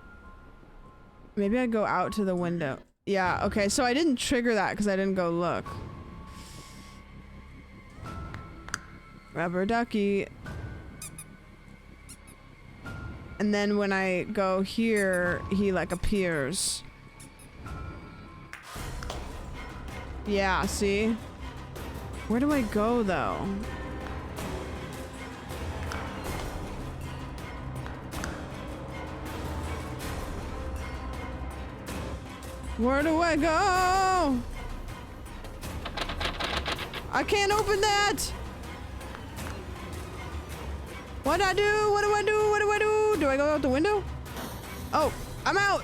[SPEAKER 1] maybe I go out to the window. Yeah, okay, so I didn't trigger that because I didn't go look. Rubber ducky. And then when I go here, he like appears. Yeah, see? Where do I go though? Where do I go? I can't open that! What'd I do? What do I do? What do I do? Do I go out the window? Oh, I'm out!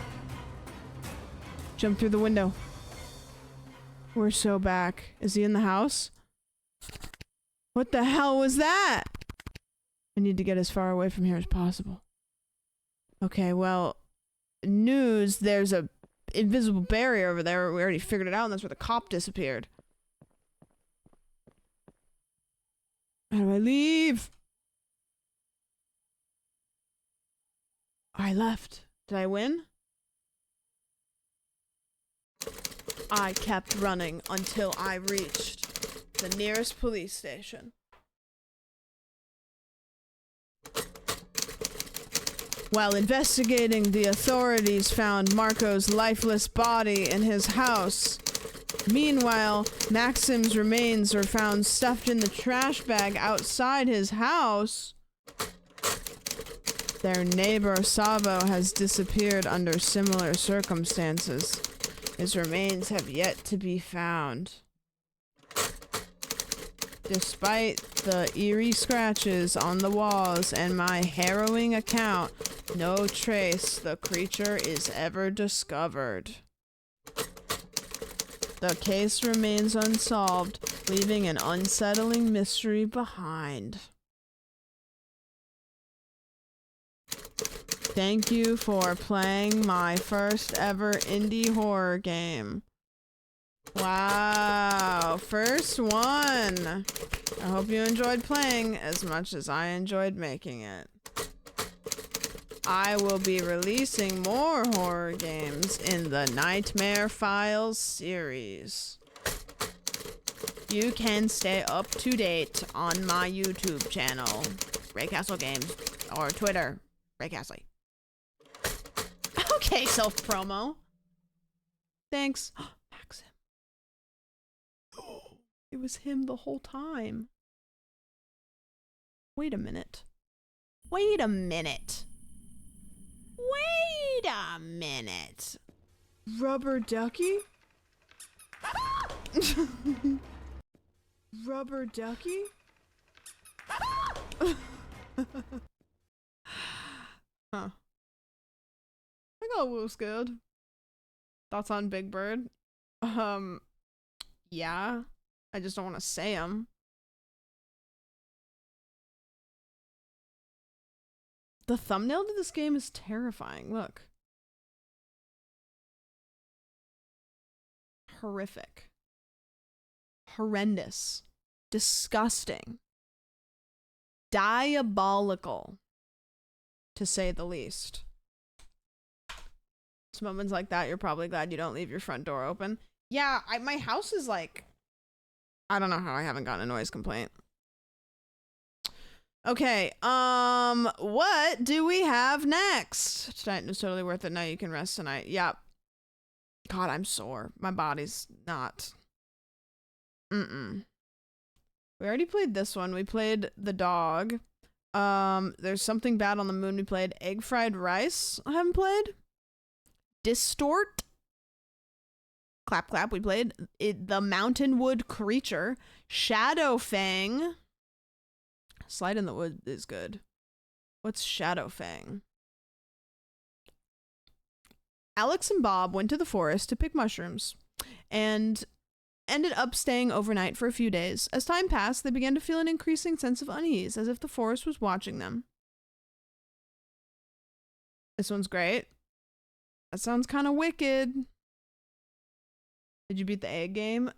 [SPEAKER 1] Jump through the window. We're so back. Is he in the house? What the hell was that? I need to get as far away from here as possible. Okay, well, news, there's a invisible barrier over there. We already figured it out, and that's where the cop disappeared. How do I leave? I left. Did I win? I kept running until I reached the nearest police station. While investigating, the authorities found Marco's lifeless body in his house. Meanwhile, Maxim's remains were found stuffed in the trash bag outside his house. Their neighbor Savo has disappeared under similar circumstances. His remains have yet to be found. Despite the eerie scratches on the walls and my harrowing account, no trace the creature is ever discovered. The case remains unsolved, leaving an unsettling mystery behind. Thank you for playing my first ever indie horror game. Wow, first one. I hope you enjoyed playing as much as I enjoyed making it. I will be releasing more horror games in the Nightmare Files series. You can stay up to date on my YouTube channel, Ray Castle Games, or Twitter, Ray Castle. Okay, self-promo. Thanks. Maxim. It was him the whole time. Wait a minute. Wait a minute. Wait a minute. Rubber ducky? Rubber ducky? Huh. I got a little scared. Thoughts on Big Bird? Yeah. I just don't want to say them. The thumbnail to this game is terrifying. Look. Horrific. Horrendous. Disgusting. Diabolical. To say the least. It's moments like that you're probably glad you don't leave your front door open. Yeah, my house is like... I don't know how I haven't gotten a noise complaint. Okay, what do we have next? Tonight was totally worth it. Now you can rest tonight. Yep. God, I'm sore. My body's not. We already played this one. We played the dog. There's something bad on the moon. We played egg fried rice. I haven't played. Distort. Clap clap. We played the mountainwood creature. Shadowfang. Slide in the Wood is good. What's Shadowfang? Alex and Bob went to the forest to pick mushrooms and ended up staying overnight for a few days. As time passed, they began to feel an increasing sense of unease, as if the forest was watching them. This one's great. That sounds kind of wicked. Did you beat the egg game?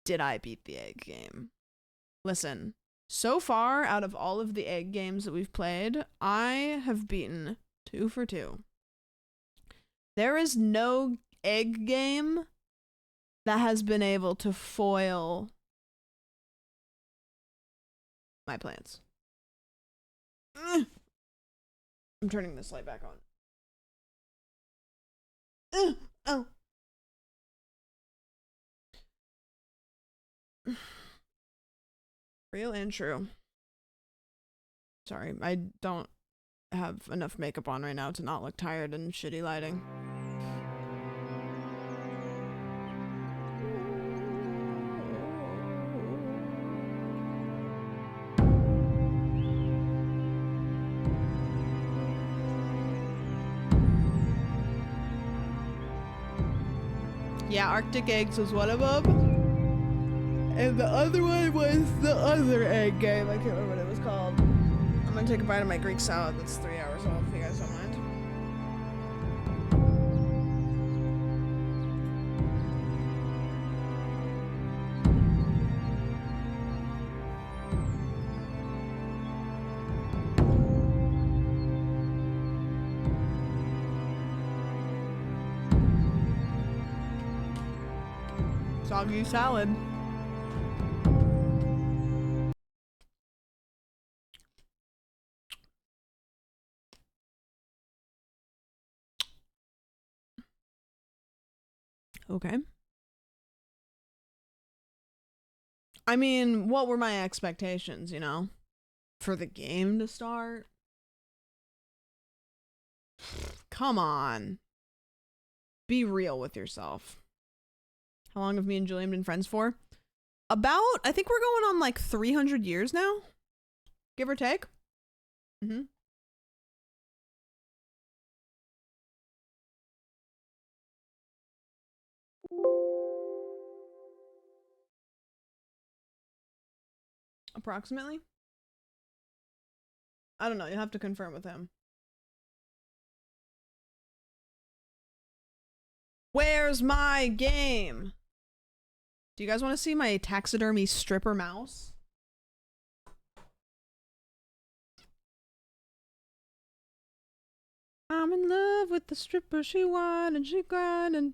[SPEAKER 1] Did I beat the egg game? Listen, so far out of all of the egg games that we've played, I have beaten 2 for 2. There is no egg game that has been able to foil my plans. I'm turning this light back on. Oh. Real and true. Sorry, I don't have enough makeup on right now to not look tired and shitty lighting. Yeah, Arctic Eggs was one of them. And the other one was the other egg game. I can't remember what it was called. I'm gonna take a bite of my Greek salad that's 3 hours old, if you guys don't mind. Soggy salad. Okay. I mean, what were my expectations, you know? For the game to start? Come on. Be real with yourself. How long have me and Julian been friends for? About, I think we're going on like 300 years now? Give or take? Mm-hmm. Approximately? I don't know. You'll have to confirm with him. Where's my game? Do you guys want to see my taxidermy stripper mouse? I'm in love with the stripper. She whined and she grind and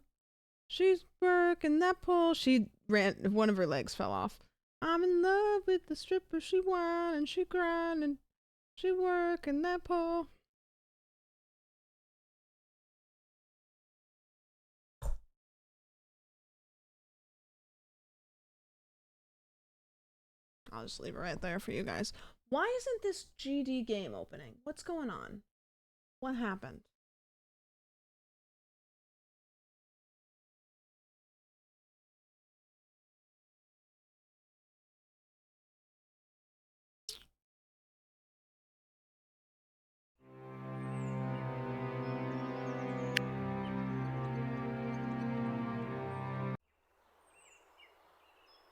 [SPEAKER 1] she's working that pole. She ran. One of her legs fell off. I'm in love with the stripper. She whine and she grind and she working that pole. I'll just leave it right there for you guys. Why isn't this GD game opening? What's going on? What happened?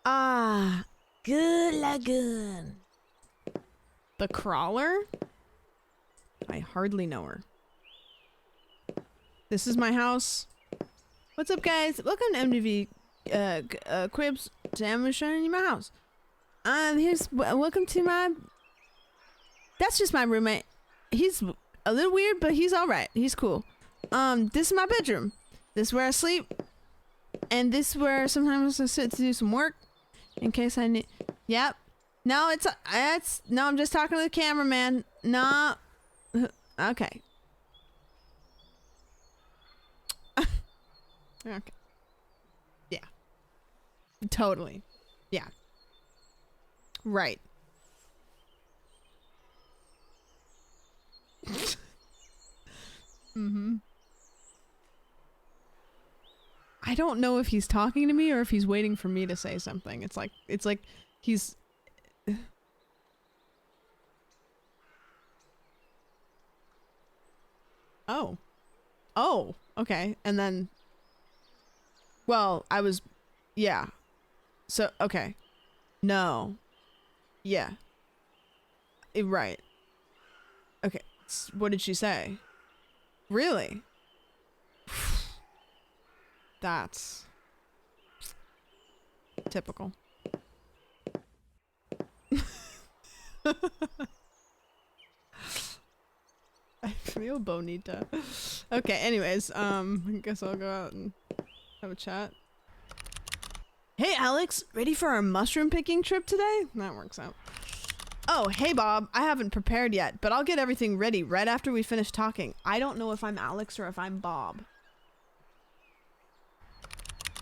[SPEAKER 1] Ah, good lagoon. The crawler? I hardly know her. This is my house. What's up, guys? Welcome to MTV Cribs. Today I'm showing you my house. Welcome to my... That's just my roommate. He's a little weird, but he's alright. He's cool. This is my bedroom. This is where I sleep. And this is where sometimes I sit to do some work. In case I need... Yep. No, no, I'm just talking to the cameraman. No. Okay. Okay. Yeah. Totally. Yeah. Right. Mm-hmm. I don't know if he's talking to me or if he's waiting for me to say something. It's like he's... Oh. Oh, okay. And then... Well, I was... Yeah. So, okay. No. Yeah. Right. Okay. What did she say? Really? That's... typical. I feel bonita. Okay, anyways, I guess I'll go out and have a chat. Hey Alex, ready for our mushroom picking trip today? That works out. Oh, hey Bob, I haven't prepared yet, but I'll get everything ready right after we finish talking. I don't know if I'm Alex or if I'm Bob.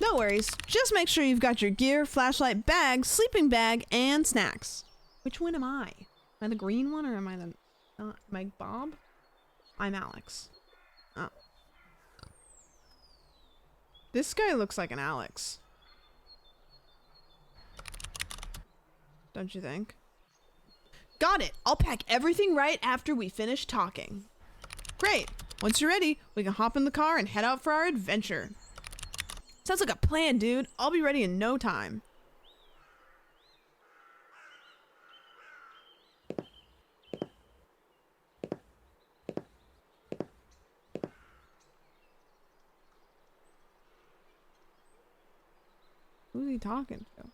[SPEAKER 1] No worries, just make sure you've got your gear, flashlight, bag, sleeping bag, and snacks. Which one am I? Am I the green one or am I the... am I Bob? I'm Alex. Oh. This guy looks like an Alex. Don't you think? Got it! I'll pack everything right after we finish talking. Great! Once you're ready, we can hop in the car and head out for our adventure. Sounds like a plan, dude. I'll be ready in no time. Who's he talking to?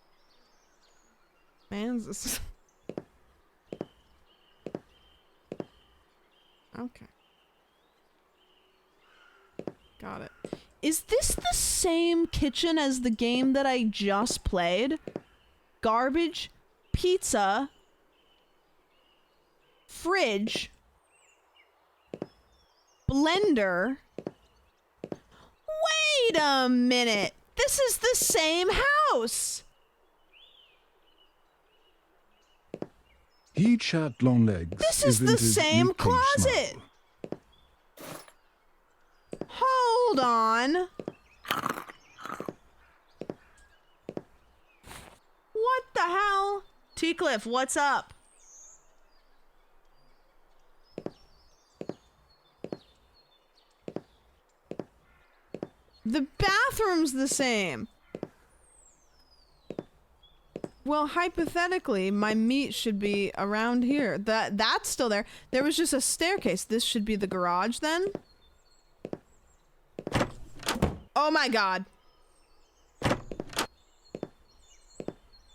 [SPEAKER 1] Man's this. Okay. Got it. Is this the same kitchen as the game that I just played? Garbage, pizza, fridge, blender. Wait a minute. This is the same house.
[SPEAKER 2] He chat long legs.
[SPEAKER 1] This is the same closet. Hold on. What the hell? T-Cliff, what's up? The bathroom's the same. Well, hypothetically, my meat should be around here. That's still there. There was just a staircase. This should be the garage then? Oh my god.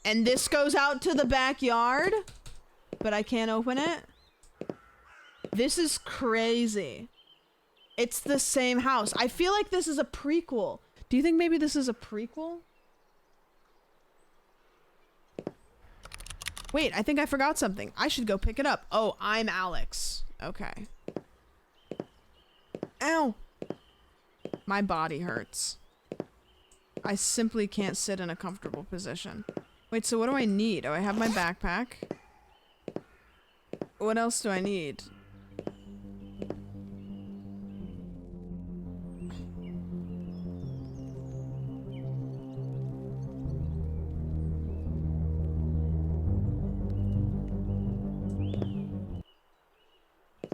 [SPEAKER 1] And this goes out to the backyard? But I can't open it? This is crazy. It's the same house. I feel like this is a prequel. Do you think maybe this is a prequel? Wait, I think I forgot something. I should go pick it up. Oh, I'm Alex. Okay. Ow. My body hurts. I simply can't sit in a comfortable position. Wait, so what do I need? Oh, I have my backpack. What else do I need?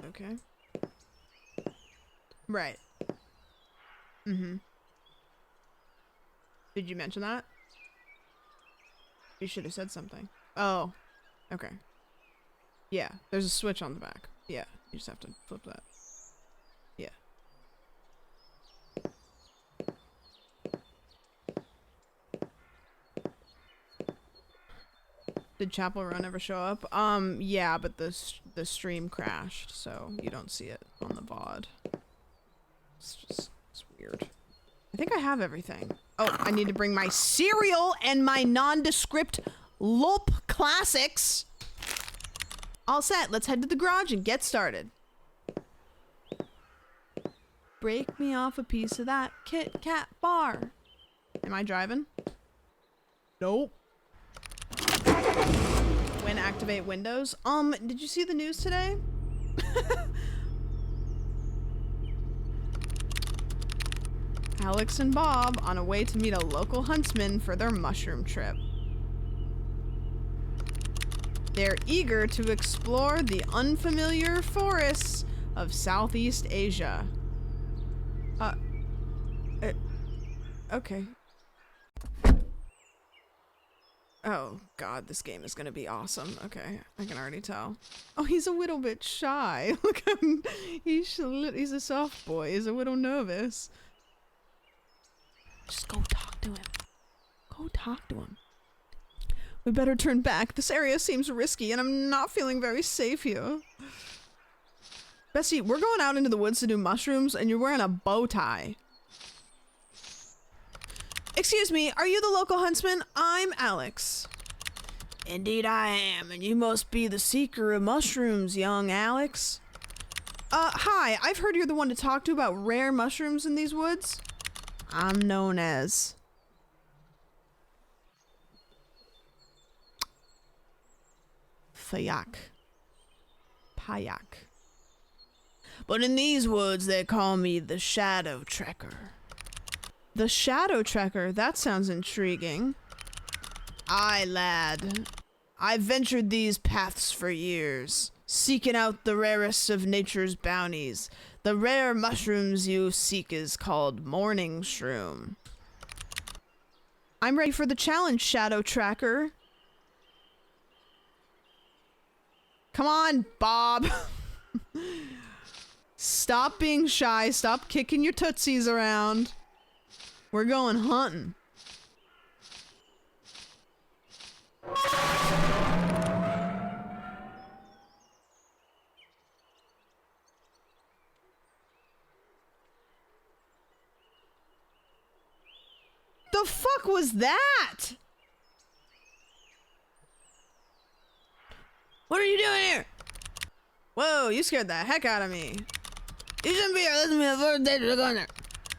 [SPEAKER 1] Okay. Right. Mm-hmm. Did you mention that? You should have said something. Oh. Okay. Yeah, there's a switch on the back. Yeah, you just have to flip that. Yeah. Did Chapel Run ever show up? Yeah, but the stream crashed, so you don't see it on the VOD. It's weird. I think I have everything. Oh, I need to bring my cereal and my nondescript Lulp classics. All set. Let's head to the garage and get started. Break me off a piece of that Kit Kat bar. Am I driving? Nope. When activate Windows? Did you see the news today? Alex and Bob on a way to meet a local huntsman for their mushroom trip. They're eager to explore the unfamiliar forests of Southeast Asia. Okay. Oh god, this game is gonna be awesome. Okay, I can already tell. Oh, he's a little bit shy. Look at him. He's a soft boy. He's a little nervous. Just go talk to him. Go talk to him. We better turn back. This area seems risky and I'm not feeling very safe here. Bessie, we're going out into the woods to do mushrooms and you're wearing a bow tie. Excuse me, are you the local huntsman? I'm Alex. Indeed I am, and you must be the seeker of mushrooms, young Alex. Hi, I've heard you're the one to talk to about rare mushrooms in these woods. I'm known as... Payak. But in these woods, they call me the Shadow Trekker. The Shadow Trekker? That sounds intriguing. Aye, lad. I've ventured these paths for years, seeking out the rarest of nature's bounties. The rare mushrooms you seek is called Morning Shroom. I'm ready for the challenge, Shadow Tracker. Come on, Bob. Stop being shy. Stop kicking your tootsies around. We're going hunting. The fuck was that? What are you doing here? Whoa, you scared the heck out of me. You shouldn't be here. Listen to me the first day to go in there.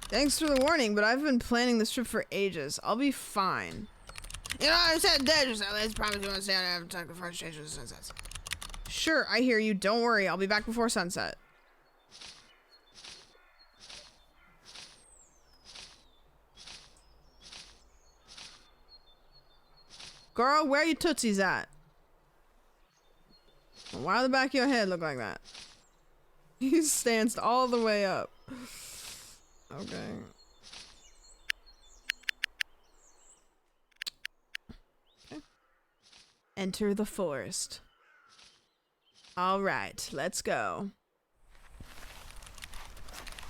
[SPEAKER 1] Thanks for the warning, but I've been planning this trip for ages. I'll be fine. You know, I said dangerous. I promise you want to stay out. I have to talk before it changes the sunsets. Sure, I hear you. Don't worry. I'll be back before sunset. Girl, where are your tootsies at? Why the back of your head look like that? He stands all the way up. Okay. Okay. Enter the forest. All right, let's go.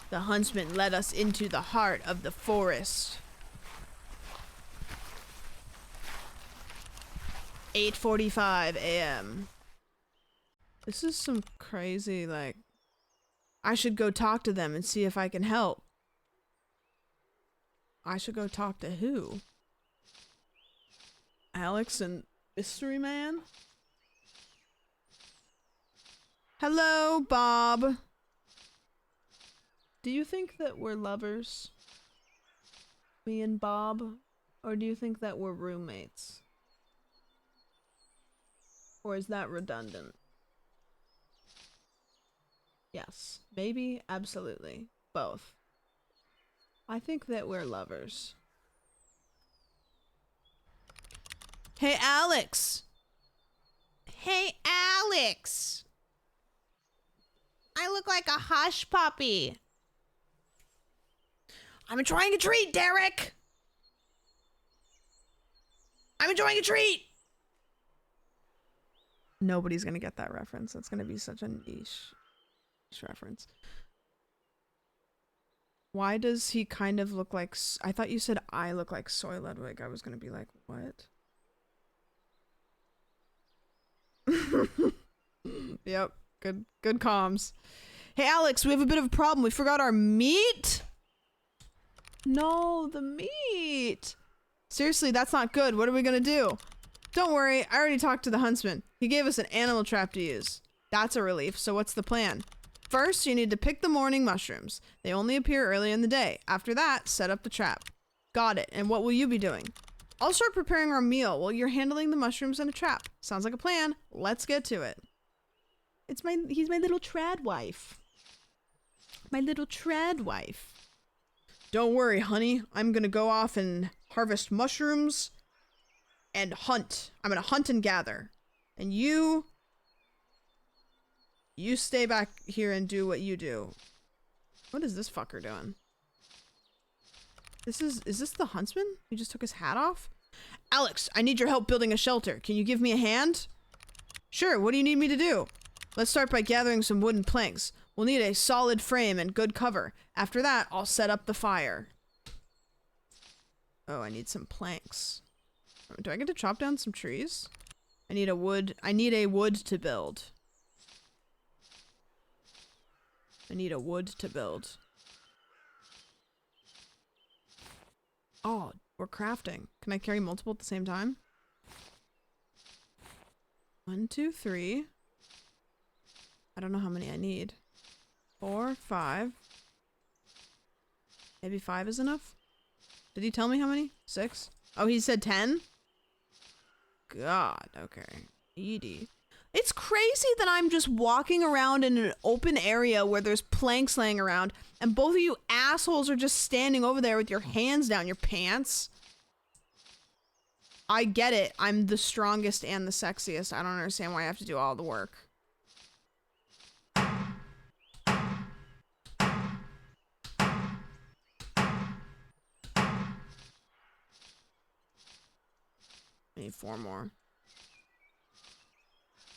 [SPEAKER 1] The huntsman led us into the heart of the forest. 8:45 a.m. This is some crazy, like... I should go talk to them and see if I can help. I should go talk to who? Alex and Mystery Man? Hello, Bob. Do you think that we're lovers? Me and Bob? Or do you think that we're roommates? Or is that redundant? Yes. Maybe. Absolutely. Both. I think that we're lovers. Hey, Alex! Hey, Alex! I look like a hush puppy. I'm enjoying a treat, Derek! I'm enjoying a treat! Nobody's gonna get that reference. That's gonna be such a niche reference. Why does he kind of look like... I thought you said I look like Soy Ludwig. I was gonna be like, what? Yep. Good comms. Hey, Alex, we have a bit of a problem. We forgot our meat? No, the meat. Seriously, that's not good. What are we gonna do? Don't worry, I already talked to the huntsman. He gave us an animal trap to use. That's a relief, so what's the plan? First, you need to pick the morning mushrooms. They only appear early in the day. After that, set up the trap. Got it. And what will you be doing? I'll start preparing our meal while you're handling the mushrooms in a trap. Sounds like a plan. Let's get to it. He's my little trad wife. My little trad wife. Don't worry, honey. I'm gonna go off and harvest mushrooms and hunt. I'm gonna hunt and gather. And you stay back here and do what you do. What is this fucker doing? Is this the huntsman? He just took his hat off? Alex, I need your help building a shelter. Can you give me a hand? Sure, what do you need me to do? Let's start by gathering some wooden planks. We'll need a solid frame and good cover. After that, I'll set up the fire. Oh, I need some planks. Do I get to chop down some trees? I need a wood to build. I need a wood to build. Oh, we're crafting. Can I carry multiple at the same time? 1, 2, 3. I don't know how many I need. 4, 5. Maybe 5 is enough? Did he tell me how many? 6? Oh, he said 10? God, okay. Edie. It's crazy that I'm just walking around in an open area where there's planks laying around, and both of you assholes are just standing over there with your hands down your pants. I get it. I'm the strongest and the sexiest. I don't understand why I have to do all the work. I need 4 more.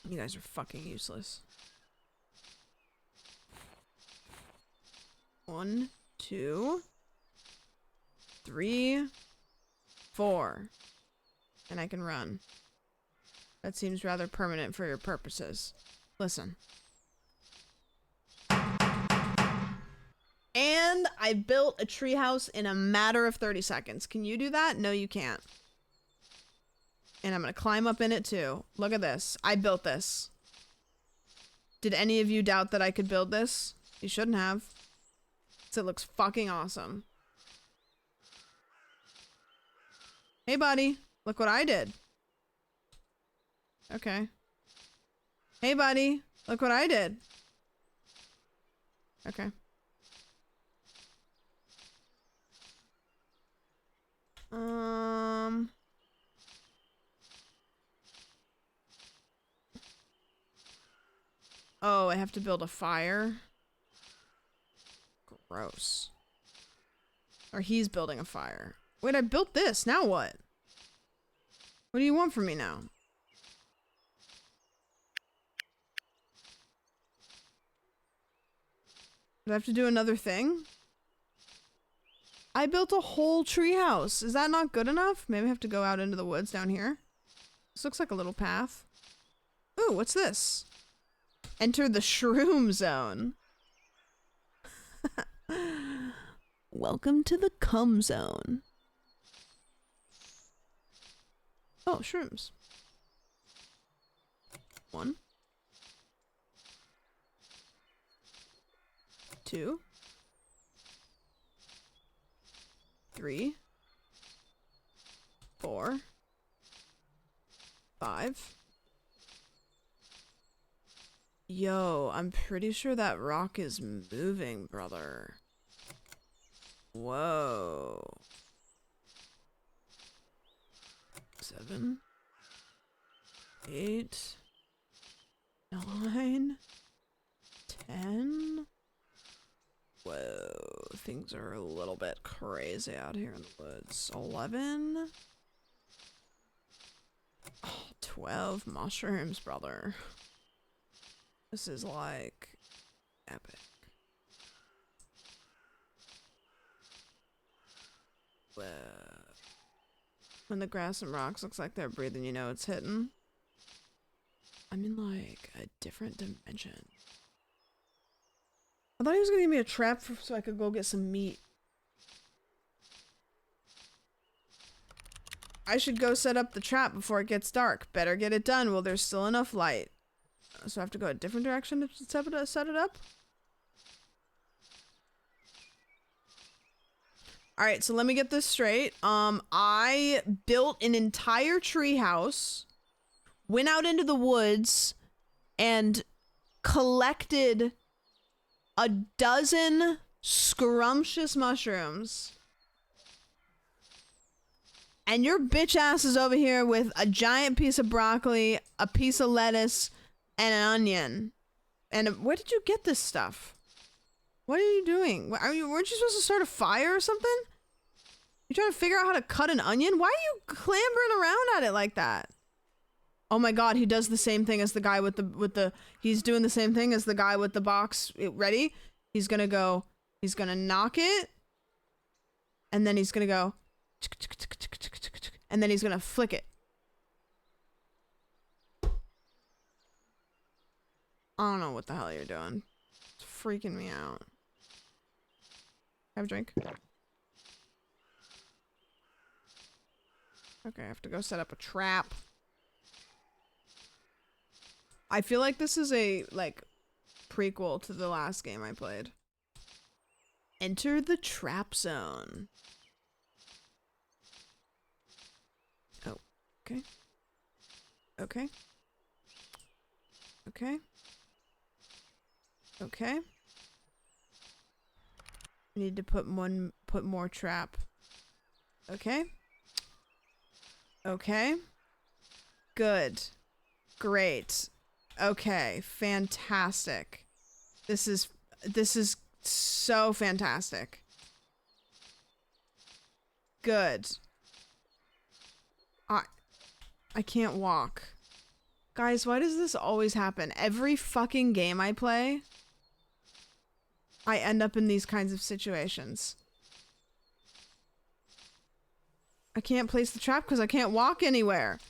[SPEAKER 1] You guys are fucking useless. 1, 2, 3, 4. And I can run. That seems rather permanent for your purposes. Listen. And I built a treehouse in a matter of 30 seconds. Can you do that? No, you can't. And I'm gonna climb up in it too. Look at this. I built this. Did any of you doubt that I could build this? You shouldn't have. 'Cause it looks fucking awesome. Hey buddy, look what I did. Okay. Hey buddy, look what I did. Okay. Oh, I have to build a fire? Gross. Or he's building a fire. Wait, I built this. Now what? What do you want from me now? Do I have to do another thing? I built a whole treehouse. Is that not good enough? Maybe I have to go out into the woods down here. This looks like a little path. Ooh, what's this? Enter the shroom zone. Welcome to the cum zone. Oh, shrooms. 1, 2, 3, 4, 5, Yo, I'm pretty sure that rock is moving, brother. Whoa. 7, 8, 9, 10. Whoa, things are a little bit crazy out here in the woods. 11. Oh, 12 mushrooms, brother. This is like epic. Whoa. When the grass and rocks looks like they're breathing, you know it's hitting. I'm in like a different dimension. I thought he was gonna give me a trap so I could go get some meat. I should go set up the trap before it gets dark. Better get it done while there's still enough light. So I have to go a different direction to set it up? Alright, so let me get this straight. I built an entire tree house, went out into the woods, and collected a dozen scrumptious mushrooms. And your bitch ass is over here with a giant piece of broccoli, a piece of lettuce, and an onion. And where did you get this stuff? What are you doing? Weren't you supposed to start a fire or something? You trying to figure out how to cut an onion? Why are you clambering around at it like that? Oh my god, he does the same thing as the guy with the he's doing the same thing as the guy with the box. Ready? He's gonna knock it, and then he's gonna go, and then he's gonna flick it. I don't know what the hell you're doing. It's freaking me out. Have a drink. Okay, I have to go set up a trap. I feel like this is a, like, prequel to the last game I played. Enter the trap zone. Oh, okay. Okay. Okay. Okay. I need to put more trap. Okay. Okay. Good. Great. Okay. Fantastic. This is so fantastic. Good. I can't walk. Guys, why does this always happen? Every fucking game I play, I end up in these kinds of situations. I can't place the trap because I can't walk anywhere.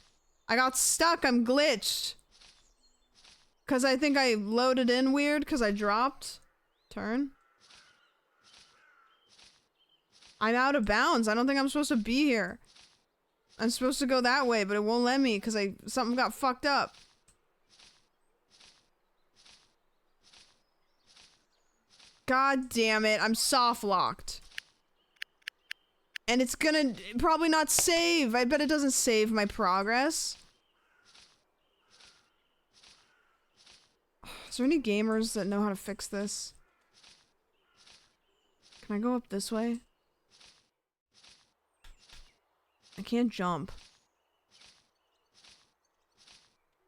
[SPEAKER 1] I got stuck. I'm glitched. Because I think I loaded in weird because I dropped. Turn. I'm out of bounds. I don't think I'm supposed to be here. I'm supposed to go that way, but it won't let me because something got fucked up. God damn it. I'm soft locked. And it's gonna probably not save. I bet it doesn't save my progress. Is there any gamers that know how to fix this? Can I go up this way? I can't jump.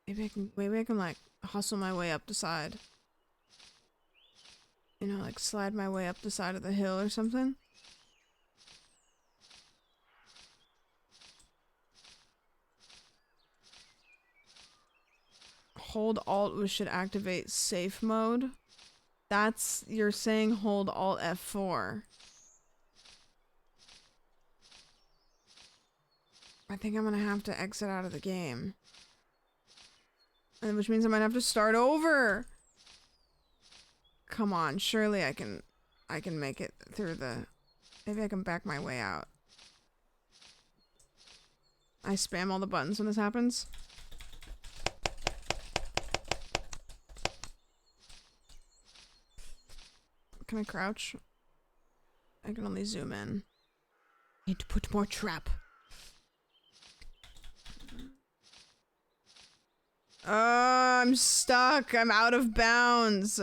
[SPEAKER 1] Maybe I can like hustle my way up the side. You know, like slide my way up the side of the hill or something. Hold Alt, we should activate safe mode. You're saying hold Alt F4. I think I'm gonna have to exit out of the game. And which means I might have to start over. Come on, surely I can make it through the... Maybe I can back my way out. I spam all the buttons when this happens. Can I crouch? I can only zoom in. Need to put more trap. I'm stuck. I'm out of bounds.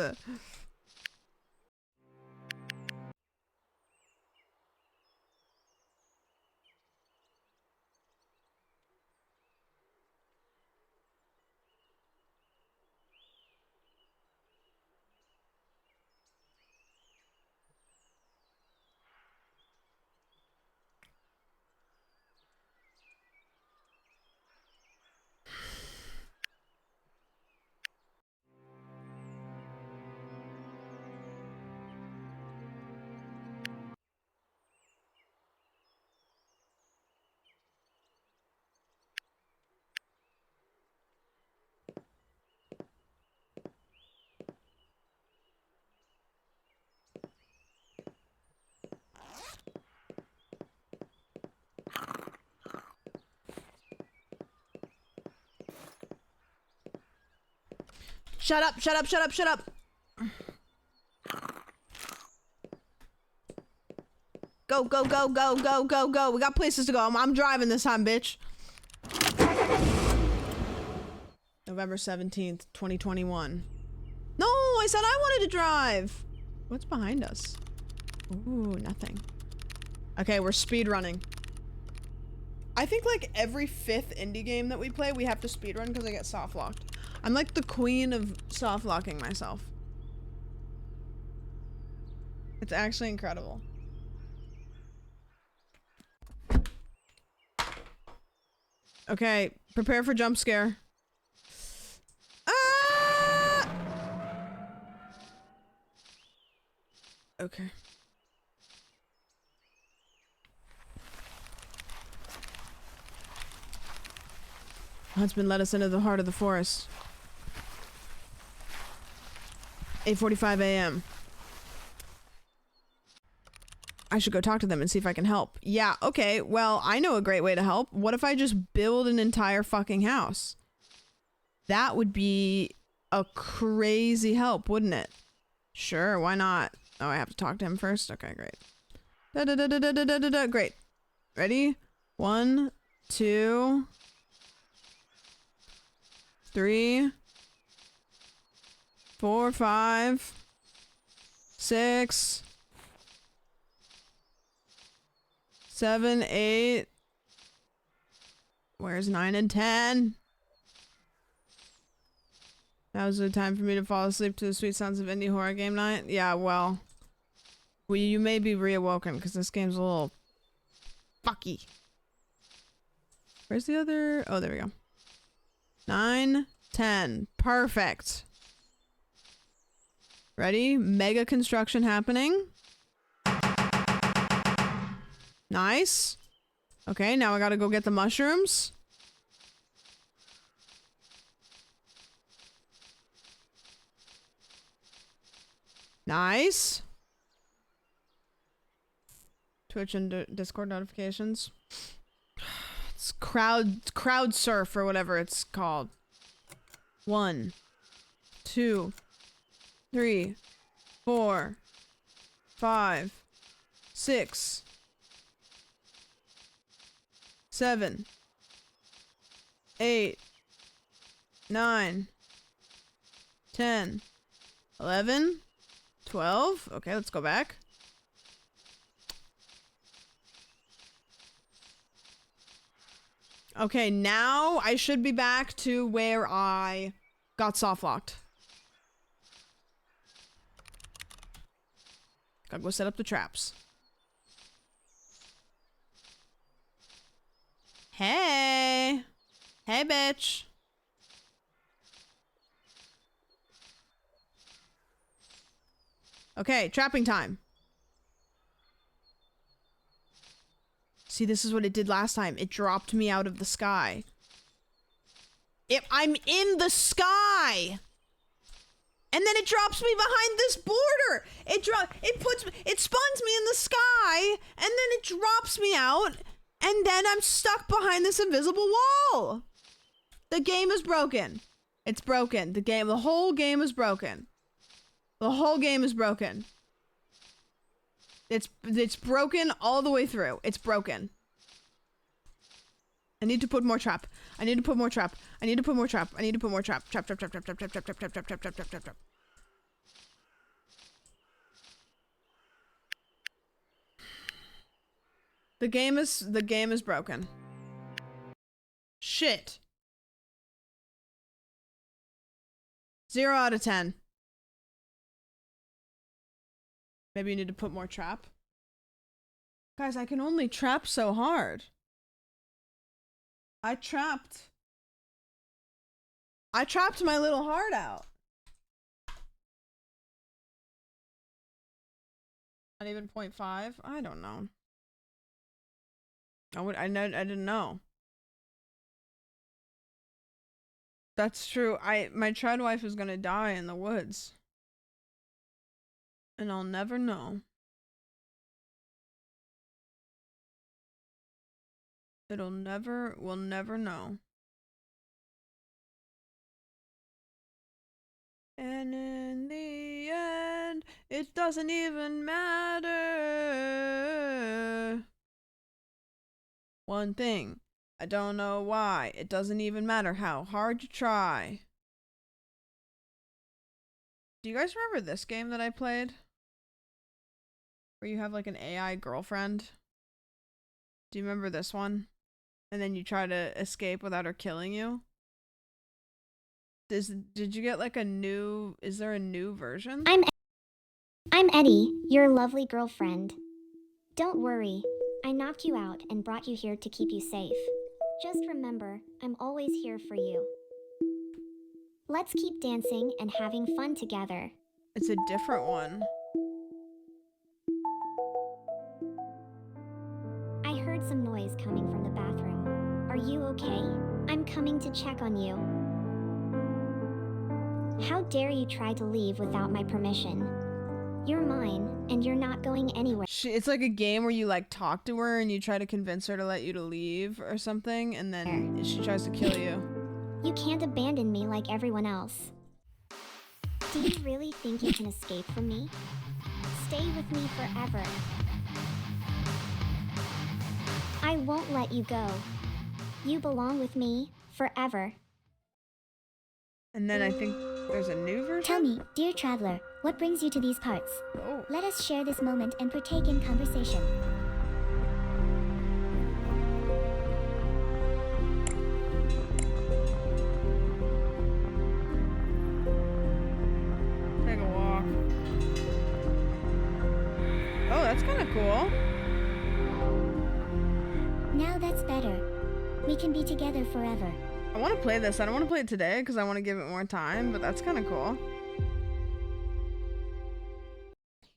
[SPEAKER 1] Shut up, shut up, shut up, shut up. Go, go, go, go, go, go, go. We got places to go. I'm driving this time, bitch. November 17th, 2021. No, I said I wanted to drive. What's behind us? Ooh, nothing. Okay, we're speed running. I think like every 5th indie game that we play, we have to speed run because I get soft locked. I'm like the queen of soft locking myself. It's actually incredible. Okay, prepare for jump scare. Ah! Okay. Huntsman led us into the heart of the forest. 8:45 a.m. I should go talk to them and see if I can help. Yeah, okay, well, I know a great way to help. What if I just build an entire fucking house? That would be a crazy help, wouldn't it? Sure, why not? Oh, I have to talk to him first? Okay, great. Great. Ready? 1, 2, 3, 4, 5, 6, 7, 8. Where's 9 and 10? Now's the time for me to fall asleep to the sweet sounds of indie horror game night. Yeah, well, you may be reawoken because this game's a little fucky. Where's the other? Oh, there we go. 9, 10. Perfect. Ready? Mega construction happening. Nice. Okay, now I gotta go get the mushrooms. Nice. Twitch and Discord notifications. It's crowd surf or whatever it's called. 1, 2, 3, 4, 5, 6, 7, 8, 9, 10, 11, 12. Okay, let's go back. Okay, now I should be back to where I got soft locked. Gotta go set up the traps. Hey! Hey, bitch! Okay, trapping time. See, this is what it did last time. It dropped me out of the sky. I'm in the sky! And then it drops me behind this border! It spawns me in the sky, and then it drops me out, and then I'm stuck behind this invisible wall! The game is broken. It's broken. The whole game is broken. The whole game is broken. It's broken all the way through. It's broken. I need to put more trap. I need to put more trap. I need to put more trap. I need to put more trap. Trap, trap, trap, trap, trap, trap, trap, trap, trap, trap, trap, trap, trap, trap. The game is broken. Shit. 0 out of 10. Maybe you need to put more trap. Guys, I can only trap so hard. I trapped my little heart out. Not even 0.5? I don't know. I didn't know. That's true. My tread wife is gonna die in the woods. And I'll never know. We'll never know. And in the end, it doesn't even matter. One thing, I don't know why. It doesn't even matter how hard you try. Do you guys remember this game that I played? Where you have like an AI girlfriend? Do you remember this one? And then you try to escape without her killing you? Did you get like a new, is there a new version?
[SPEAKER 19] I'm Eddie, your lovely girlfriend. Don't worry, I knocked you out and brought you here to keep you safe. Just remember, I'm always here for you. Let's keep dancing and having fun together.
[SPEAKER 1] It's a different one.
[SPEAKER 19] I heard some noise coming from the bathroom. Are you okay? I'm coming to check on you. How dare you try to leave without my permission? You're mine, and you're not going anywhere.
[SPEAKER 1] It's like a game where you like talk to her and you try to convince her to let you to leave or something, and then she tries to kill you.
[SPEAKER 19] You can't abandon me like everyone else. Do you really think you can escape from me? Stay with me forever. I won't let you go. You belong with me forever.
[SPEAKER 1] And then I think there's a new version?
[SPEAKER 19] Tell me, dear traveler, what brings you to these parts?
[SPEAKER 1] Oh.
[SPEAKER 19] Let us share this moment and partake in conversation.
[SPEAKER 1] Take a walk. Oh, that's kind of cool.
[SPEAKER 19] Now that's better. We can be together forever.
[SPEAKER 1] I want to play this. I don't want to play it today because I want to give it more time, but that's kind of cool.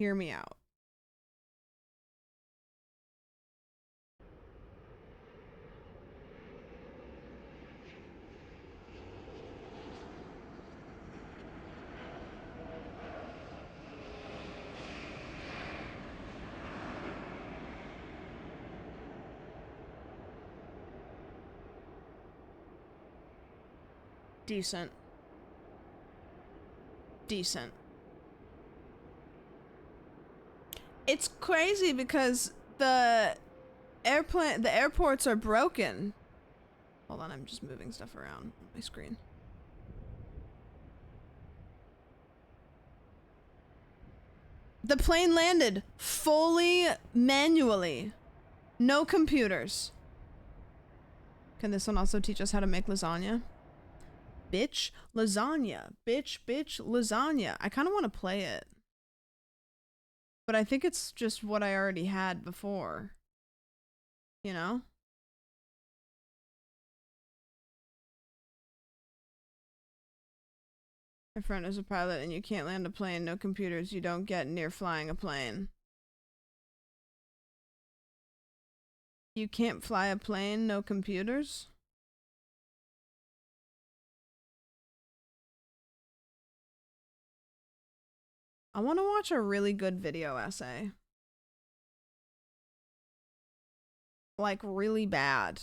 [SPEAKER 1] Hear me out. Decent. Decent. It's crazy because the airports are broken. Hold on, I'm just moving stuff around on my screen. The plane landed fully manually. No computers. Can this one also teach us how to make lasagna? Bitch, lasagna. Bitch, lasagna. I kind of want to play it. But I think it's just what I already had before. You know? My friend is a pilot and you can't land a plane, no computers, you don't get near flying a plane. You can't fly a plane, no computers? I want to watch a really good video essay. Like, really bad.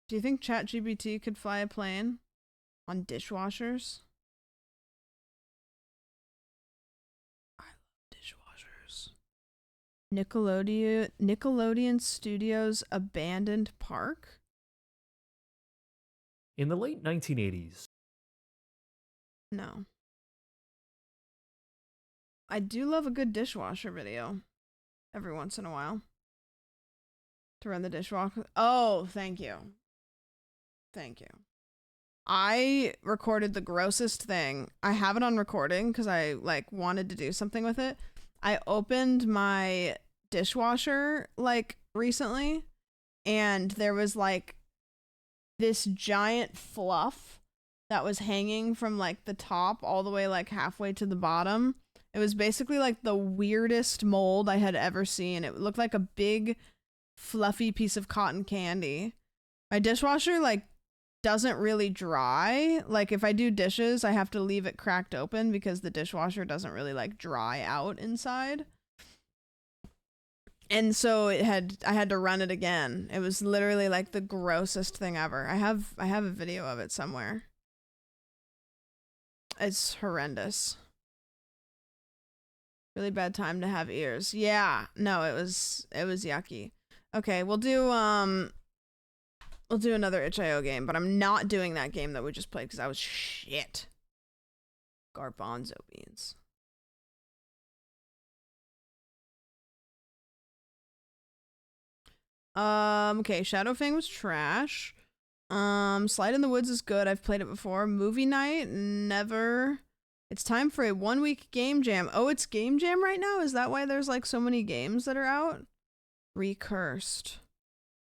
[SPEAKER 1] Do you think ChatGPT could fly a plane on dishwashers? I love dishwashers. Nickelodeon Studios abandoned park?
[SPEAKER 20] In the late 1980s.
[SPEAKER 1] No. I do love a good dishwasher video every once in a while. To run the dishwasher. Oh, thank you. Thank you. I recorded the grossest thing. I have it on recording because I like wanted to do something with it. I opened my dishwasher like recently and there was like this giant fluff that was hanging from like the top all the way like halfway to the bottom. It was basically like the weirdest mold I had ever seen. It looked like a big fluffy piece of cotton candy. My dishwasher like doesn't really dry. Like if I do dishes, I have to leave it cracked open because the dishwasher doesn't really like dry out inside. And so I had to run it again. It was literally like the grossest thing ever. I have a video of it somewhere. It's horrendous. Really bad time to have ears. Yeah, no, it was yucky. Okay, we'll do another itch.io game, but I'm not doing that game that we just played because that was shit. Garbanzo beans. Okay, Shadowfang was trash. Slide in the Woods is good. I've played it before. Movie Night, never. It's time for a 1-week game jam. Oh, it's game jam right now? Is that why there's like so many games that are out? Recursed.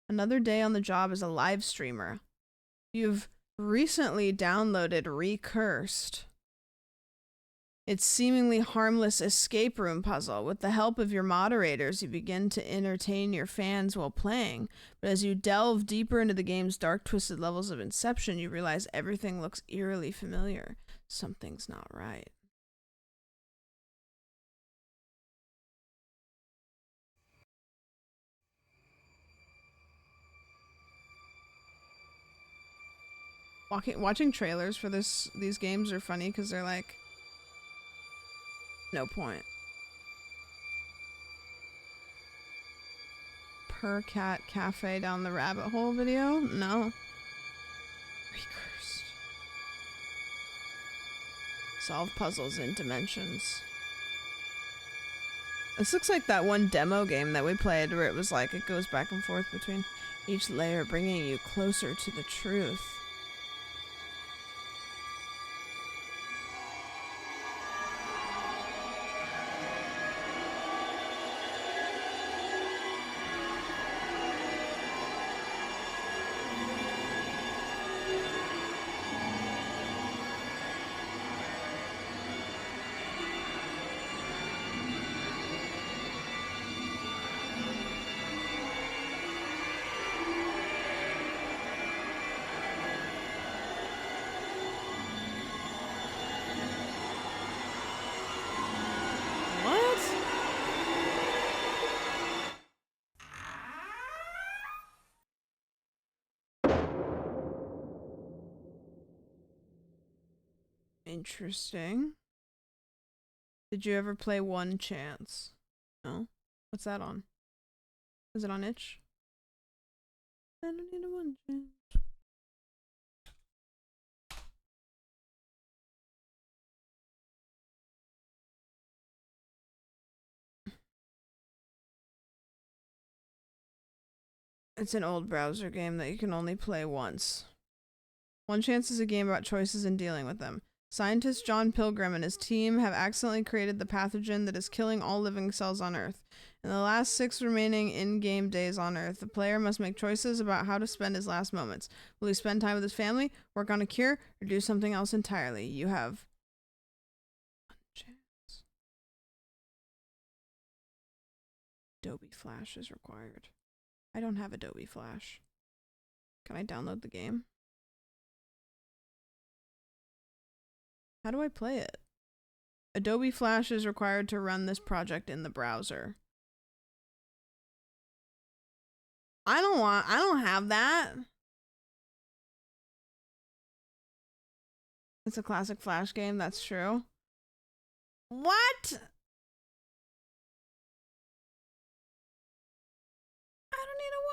[SPEAKER 1] Another day on the job as a live streamer. You've recently downloaded Recursed. It's seemingly harmless escape room puzzle. With the help of your moderators, you begin to entertain your fans while playing. But as you delve deeper into the game's dark, twisted levels of Inception, you realize everything looks eerily familiar. Something's not right. Watching trailers for these games are funny because they're like, no point. Per Cat Cafe down the rabbit hole video? No. Recursed. Solve puzzles in dimensions. This looks like that one demo game that we played where it was like it goes back and forth between each layer, bringing you closer to the truth. Interesting. Did you ever play One Chance? No? What's that on? Is it on itch? I don't need a one chance. It's an old browser game that you can only play once. One Chance is a game about choices and dealing with them. Scientist John Pilgrim and his team have accidentally created the pathogen that is killing all living cells on Earth. In the last 6 remaining in-game days on Earth, the player must make choices about how to spend his last moments. Will he spend time with his family, work on a cure, or do something else entirely? You have one chance. Adobe Flash is required. I don't have Adobe Flash. Can I download the game? How do I play it? Adobe Flash is required to run this project in the browser. I don't have that. It's a classic Flash game, that's true. What?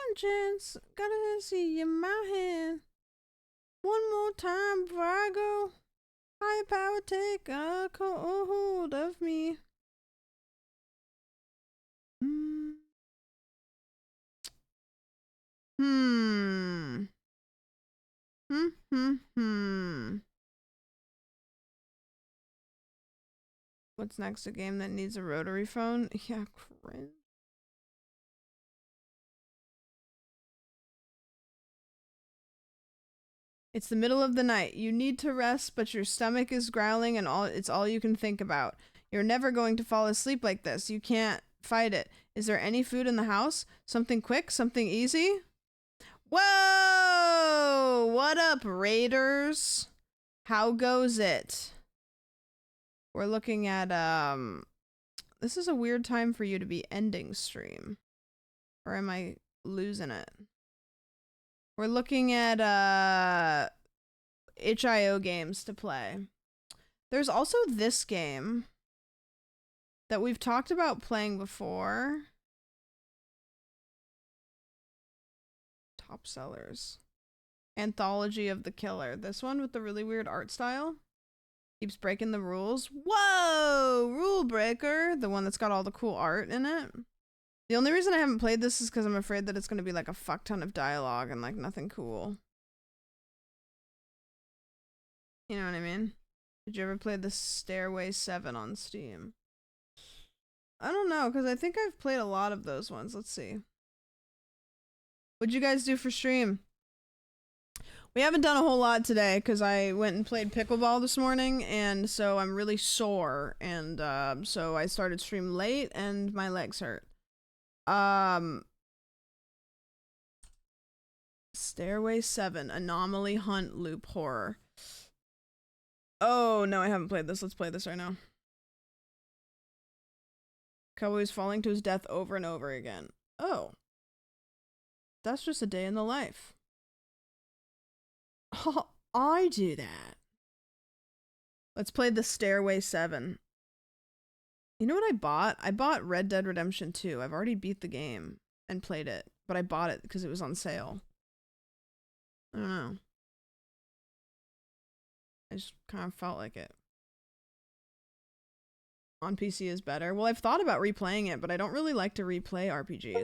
[SPEAKER 1] one chance. Gotta see in my hand. One more time before I go. Higher power take a hold of me. What's next? A game that needs a rotary phone? Yeah, cringe. It's the middle of the night. You need to rest, but your stomach is growling and it's all you can think about. You're never going to fall asleep like this. You can't fight it. Is there any food in the house? Something quick? Something easy? Whoa! What up, Raiders? How goes it? We're looking at, this is a weird time for you to be ending stream. Or am I losing it? We're looking at, itch.io games to play. There's also this game that we've talked about playing before. Top sellers. Anthology of the Killer. This one with the really weird art style. Keeps breaking the rules. Whoa! Rule breaker. The one that's got all the cool art in it. The only reason I haven't played this is because I'm afraid that it's going to be like a fuck ton of dialogue and like nothing cool. You know what I mean? Did you ever play the Stairway 7 on Steam? I don't know, because I think I've played a lot of those ones. Let's see. What'd you guys do for stream? We haven't done a whole lot today because I went and played pickleball this morning, and so I'm really sore, and so I started stream late and my legs hurt. Stairway 7, Anomaly Hunt Loop Horror. Oh, no, I haven't played this. Let's play this right now. Cowboy's falling to his death over and over again. Oh. That's just a day in the life. Oh, I do that. Let's play the Stairway 7. You know what I bought? I bought Red Dead Redemption 2. I've already beat the game and played it, but I bought it because it was on sale. I don't know. I just kind of felt like it. On PC is better. Well, I've thought about replaying it, but I don't really like to replay RPGs.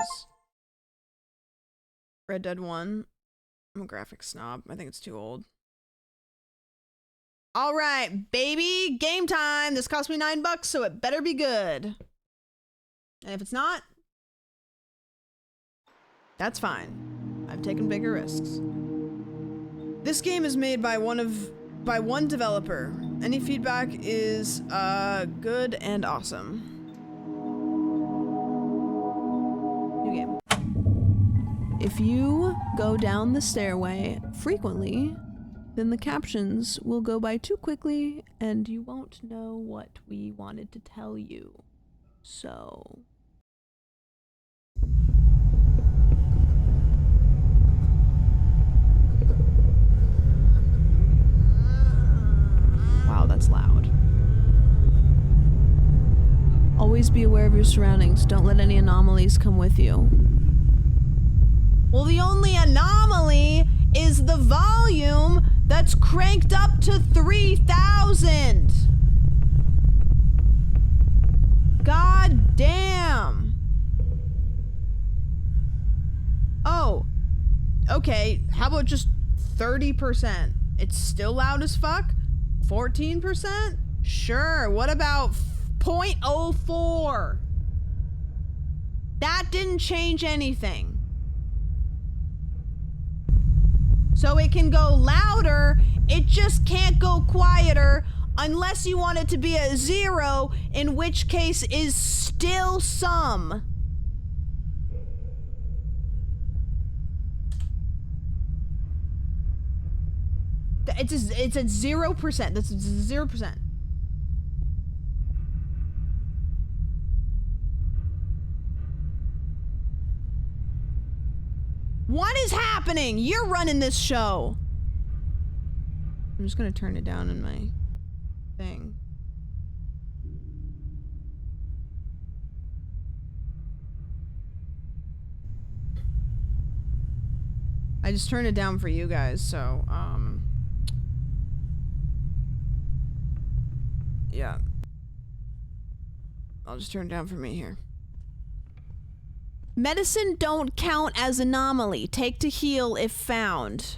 [SPEAKER 1] Red Dead 1. I'm a graphic snob. I think it's too old. All right, baby, game time. This cost me $9, so it better be good. And if it's not, that's fine. I've taken bigger risks. This game is made by one developer. Any feedback is good and awesome. New game. If you go down the stairway frequently, then the captions will go by too quickly and you won't know what we wanted to tell you. So... Wow, that's loud. Always be aware of your surroundings. Don't let any anomalies come with you. Well, the only anomaly is the volume that's cranked up to 3,000. God damn. Oh, okay. How about just 30%? It's still loud as fuck? 14%? Sure. What about 0.04? That didn't change anything. So it can go louder, it just can't go quieter unless you want it to be a 0, in which case is still some. It's at 0%. That's 0%. What is happening? You're running this show. I'm just gonna turn it down in my thing. I just turned it down for you guys, so, yeah. I'll just turn it down for me here. Medicine don't count as anomaly. Take to heal if found.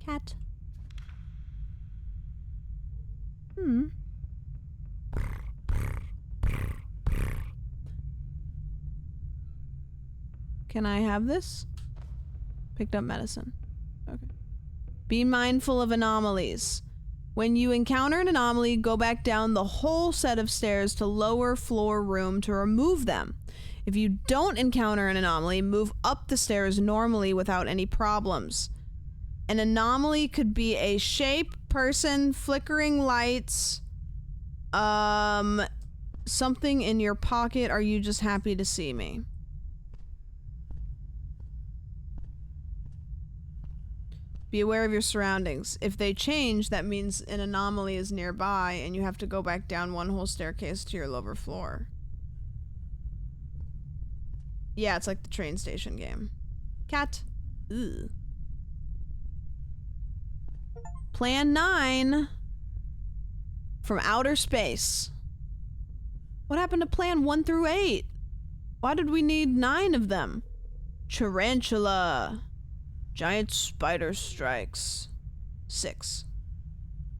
[SPEAKER 1] Cat. Can I have this? Picked up medicine. Okay. Be mindful of anomalies. When you encounter an anomaly, go back down the whole set of stairs to lower floor room to remove them. If you don't encounter an anomaly, move up the stairs normally without any problems. An anomaly could be a shape, person, flickering lights, something in your pocket. Are you just happy to see me? Be aware of your surroundings. If they change, that means an anomaly is nearby and you have to go back down one whole staircase to your lower floor. Yeah, it's like the train station game. Cat. Ugh. Plan 9. From outer space. What happened to plan 1 through 8? Why did we need 9 of them? Tarantula. Giant spider strikes. 6.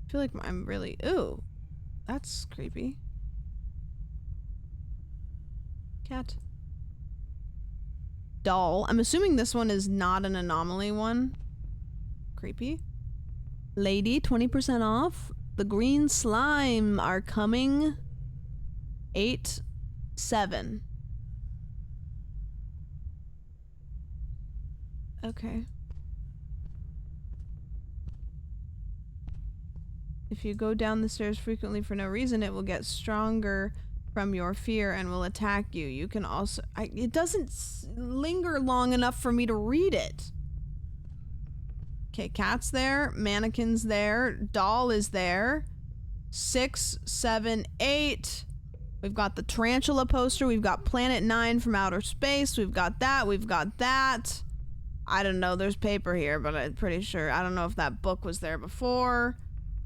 [SPEAKER 1] I feel like I'm really... Ooh. That's creepy. Cat. Doll. I'm assuming this one is not an anomaly one. Creepy. Lady, 20% off. The green slime are coming. 8, 7. Okay. If you go down the stairs frequently for no reason, it will get stronger from your fear and will attack you. You can also... it doesn't linger long enough for me to read it. Okay, cat's there. Mannequin's there. Doll is there. 6, 7, 8. We've got the tarantula poster. We've got Planet 9 from outer space. We've got that. We've got that. I don't know. There's paper here, but I'm pretty sure. I don't know if that book was there before.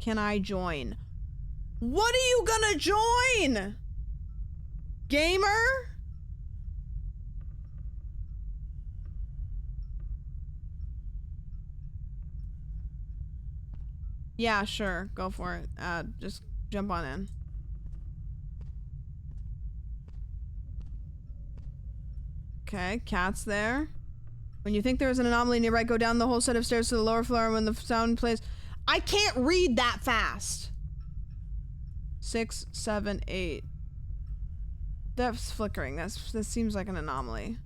[SPEAKER 1] Can I join? What are you gonna join? Gamer? Yeah, sure. Go for it. Just jump on in. Okay, cat's there. When you think there is an anomaly nearby, go down the whole set of stairs to the lower floor, and when the sound plays... I can't read that fast! 6, 7, 8. That's flickering. That seems like an anomaly.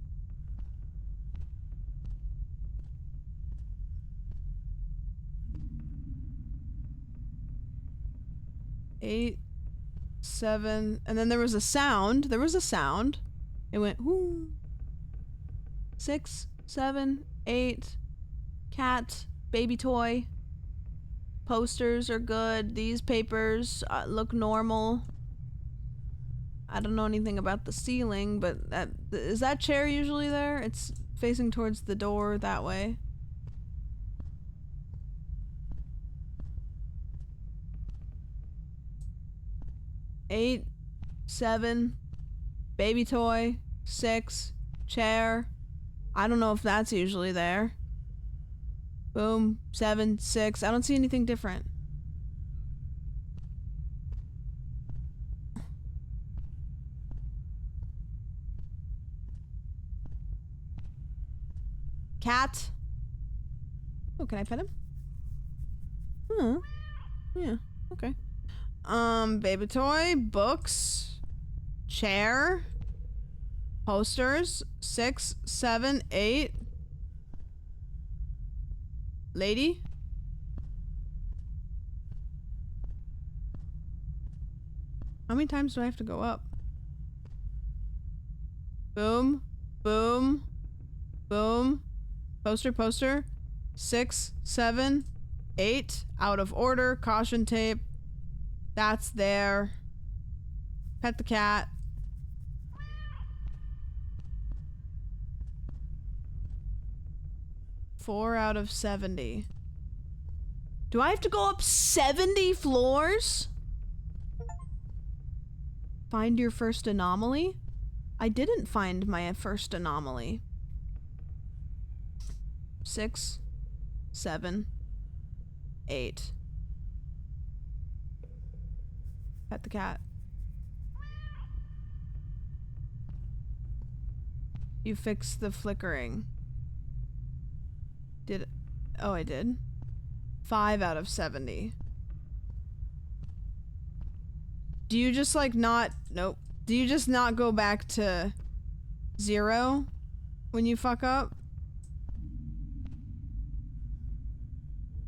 [SPEAKER 1] Eight, 7, and then there was a sound. There was a sound. It went whoo. 6, 7, 8. Cat, baby toy. Posters are good. These papers look normal. I don't know anything about the ceiling, but is that chair usually there? It's facing towards the door that way. Eight, 7, baby toy, 6, chair. I don't know if that's usually there. Boom, 7, 6. I don't see anything different. Cat. Oh, can I pet him? Hmm. Yeah, okay. Baby toy, books, chair, posters, 6, 7, 8. Lady? How many times do I have to go up? Boom, boom, boom. Poster, poster. 6, 7, 8. Out of order. Caution tape. That's there. Pet the cat. 4 out of 70. Do I have to go up 70 floors? Find your first anomaly? I didn't find my first anomaly. 6, 7, 8. Pet the cat. You fixed the flickering. Oh, I did? 5 out of 70. Do you just like not, nope. Do you just not go back to 0 when you fuck up?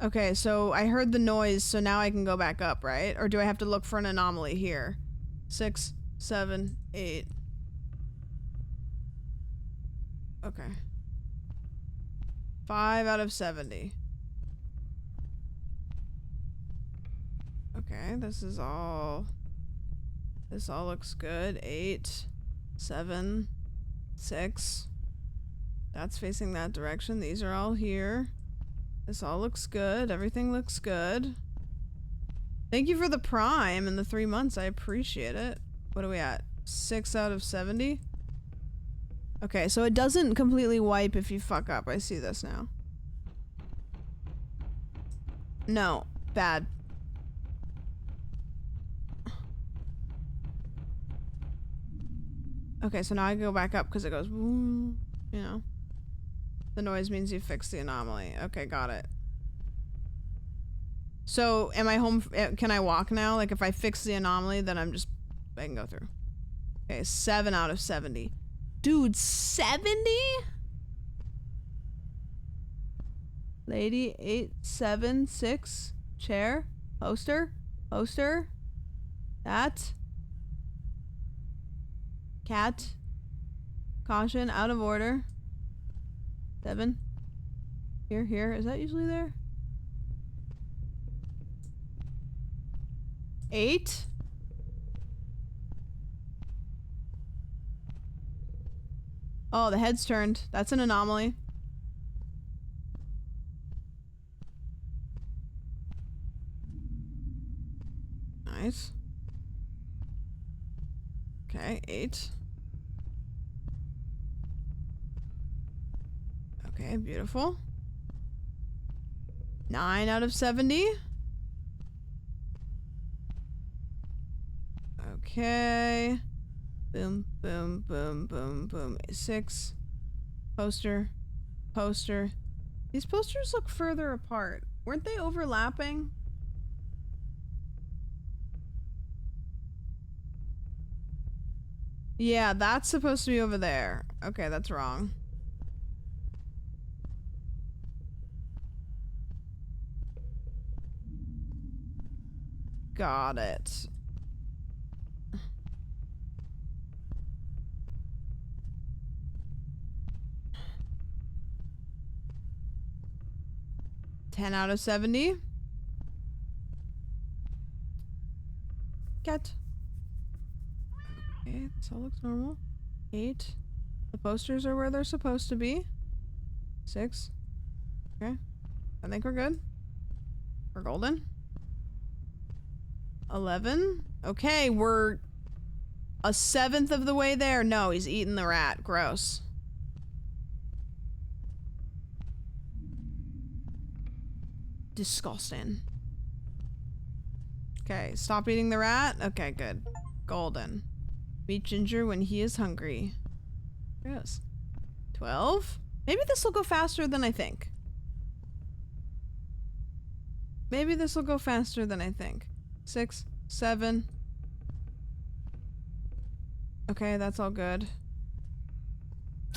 [SPEAKER 1] Okay, so I heard the noise, so now I can go back up, right? Or do I have to look for an anomaly here? 6, 7, 8. Okay. 5 out of 70. Okay, this all looks good. 8, 7, 6. That's facing that direction. These are all here. This all looks good. Everything looks good. Thank you for the Prime and the 3 months. I appreciate it. What are we at? 6 out of 70? Okay, so it doesn't completely wipe if you fuck up. I see this now. No. Bad. Okay, so now I go back up because it goes, woo, you know. The noise means you fixed the anomaly. Okay, got it. So, am I home? Can I walk now? Like, if I fix the anomaly, then I can go through. Okay, 7 out of 70. Dude, 70? Lady, 8, 7, 6. Chair. Poster. Poster. That. Cat. Caution, out of order. 7. Here. Is that usually there? 8. Oh, the head's turned. That's an anomaly. Nice. Okay, 8. Okay, beautiful. 9 out of 70. Okay. Boom, boom, boom, boom, boom. 6. Poster. Poster. These posters look further apart. Weren't they overlapping? Yeah, that's supposed to be over there. Okay, that's wrong. Got it. $10 out of 70. Cat. Okay, this all looks normal. 8. The posters are where they're supposed to be. 6. Okay. I think we're good. We're golden. 11. Okay, we're a 7th of the way there. No, he's eating the rat. Gross. Disgusting. Okay, stop eating the rat. Okay, good. Golden. Meet Ginger when he is hungry. Gross. 12? Maybe this will go faster than I think. Maybe this will go faster than I think. 6, 7. Okay, that's all good.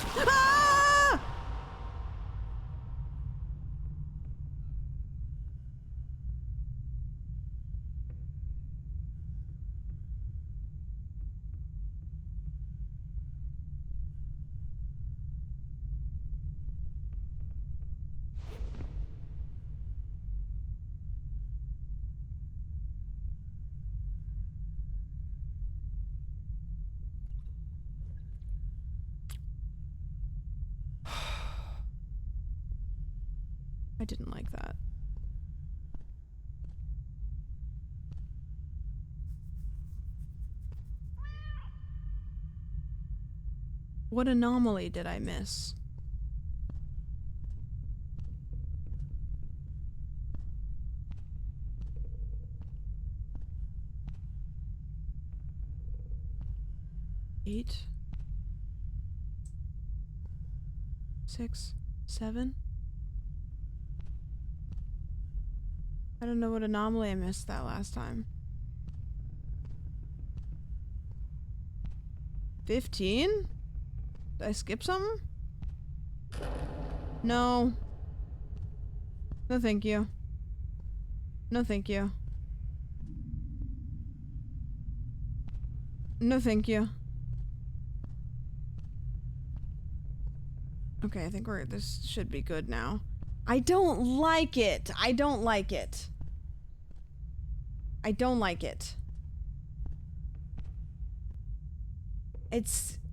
[SPEAKER 1] Ah! I didn't like that. What anomaly did I miss? Eight, 6, 7. I don't know what anomaly I missed that last time. 15? Did I skip something? No. No thank you. No thank you. No thank you. Okay, I think this should be good now. I don't like it. I don't like it. I don't like it.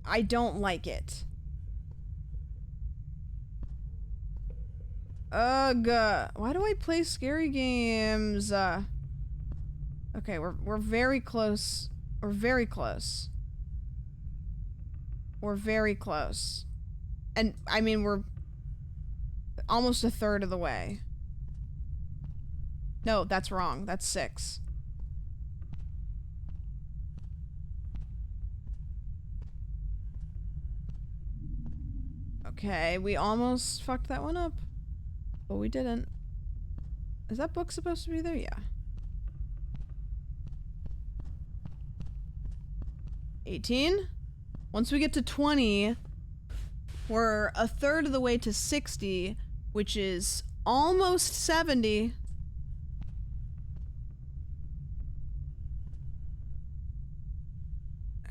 [SPEAKER 1] I don't like it. Ugh. Why do I play scary games? Okay, we're very close. We're very close. We're very close. And, I mean, we're almost a third of the way. No, that's wrong. That's 6. Okay, we almost fucked that one up. But we didn't. Is that book supposed to be there? Yeah. 18? Once we get to 20, we're a third of the way to 60, which is almost 70.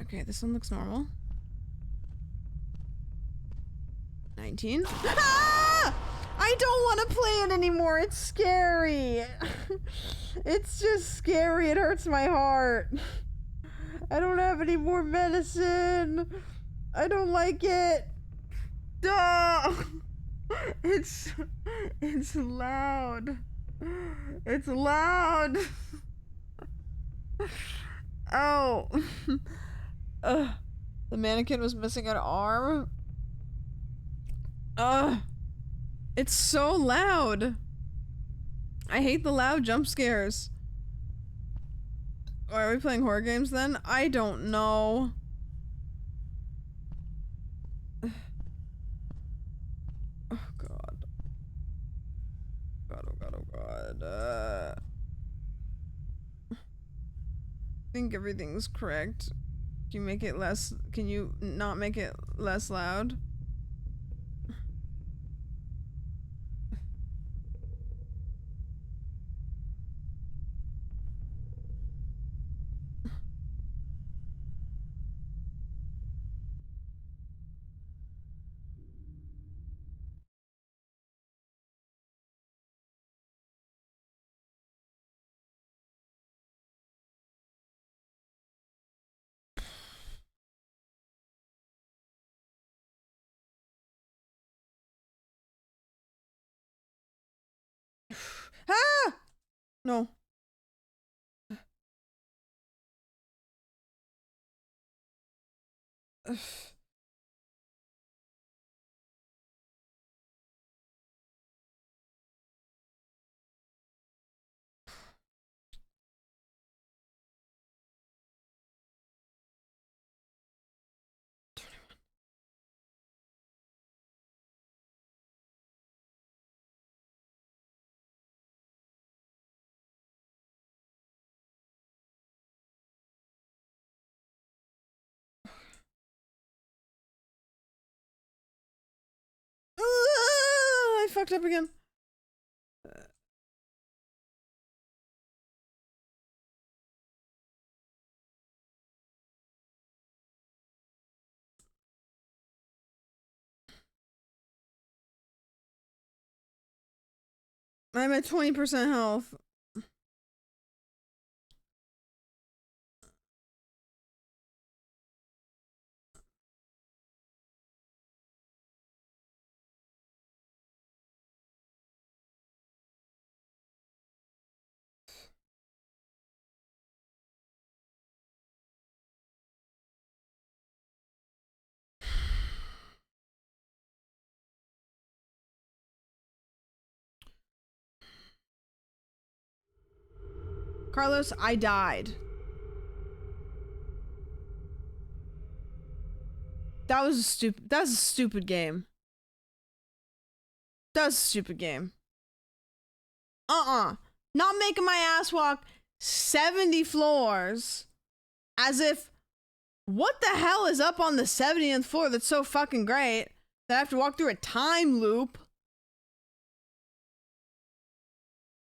[SPEAKER 1] Okay, this one looks normal. 19. Ah! I don't want to play it anymore. It's scary. It's just scary. It hurts my heart. I don't have any more medicine. I don't like it. Duh. It's loud. It's loud. Oh. The mannequin was missing an arm. It's so loud. I hate the loud jump scares. Why are we playing horror games then? I don't know. Oh god. God, oh god, oh god. I think everything's correct. Can you make it less? Can you not make it less loud? Ah! No. I fucked up again. I'm at 20% health. Carlos, I died. That was a stupid game. That was a stupid game. Not making my ass walk 70 floors as if, what the hell is up on the 70th floor that's so fucking great that I have to walk through a time loop?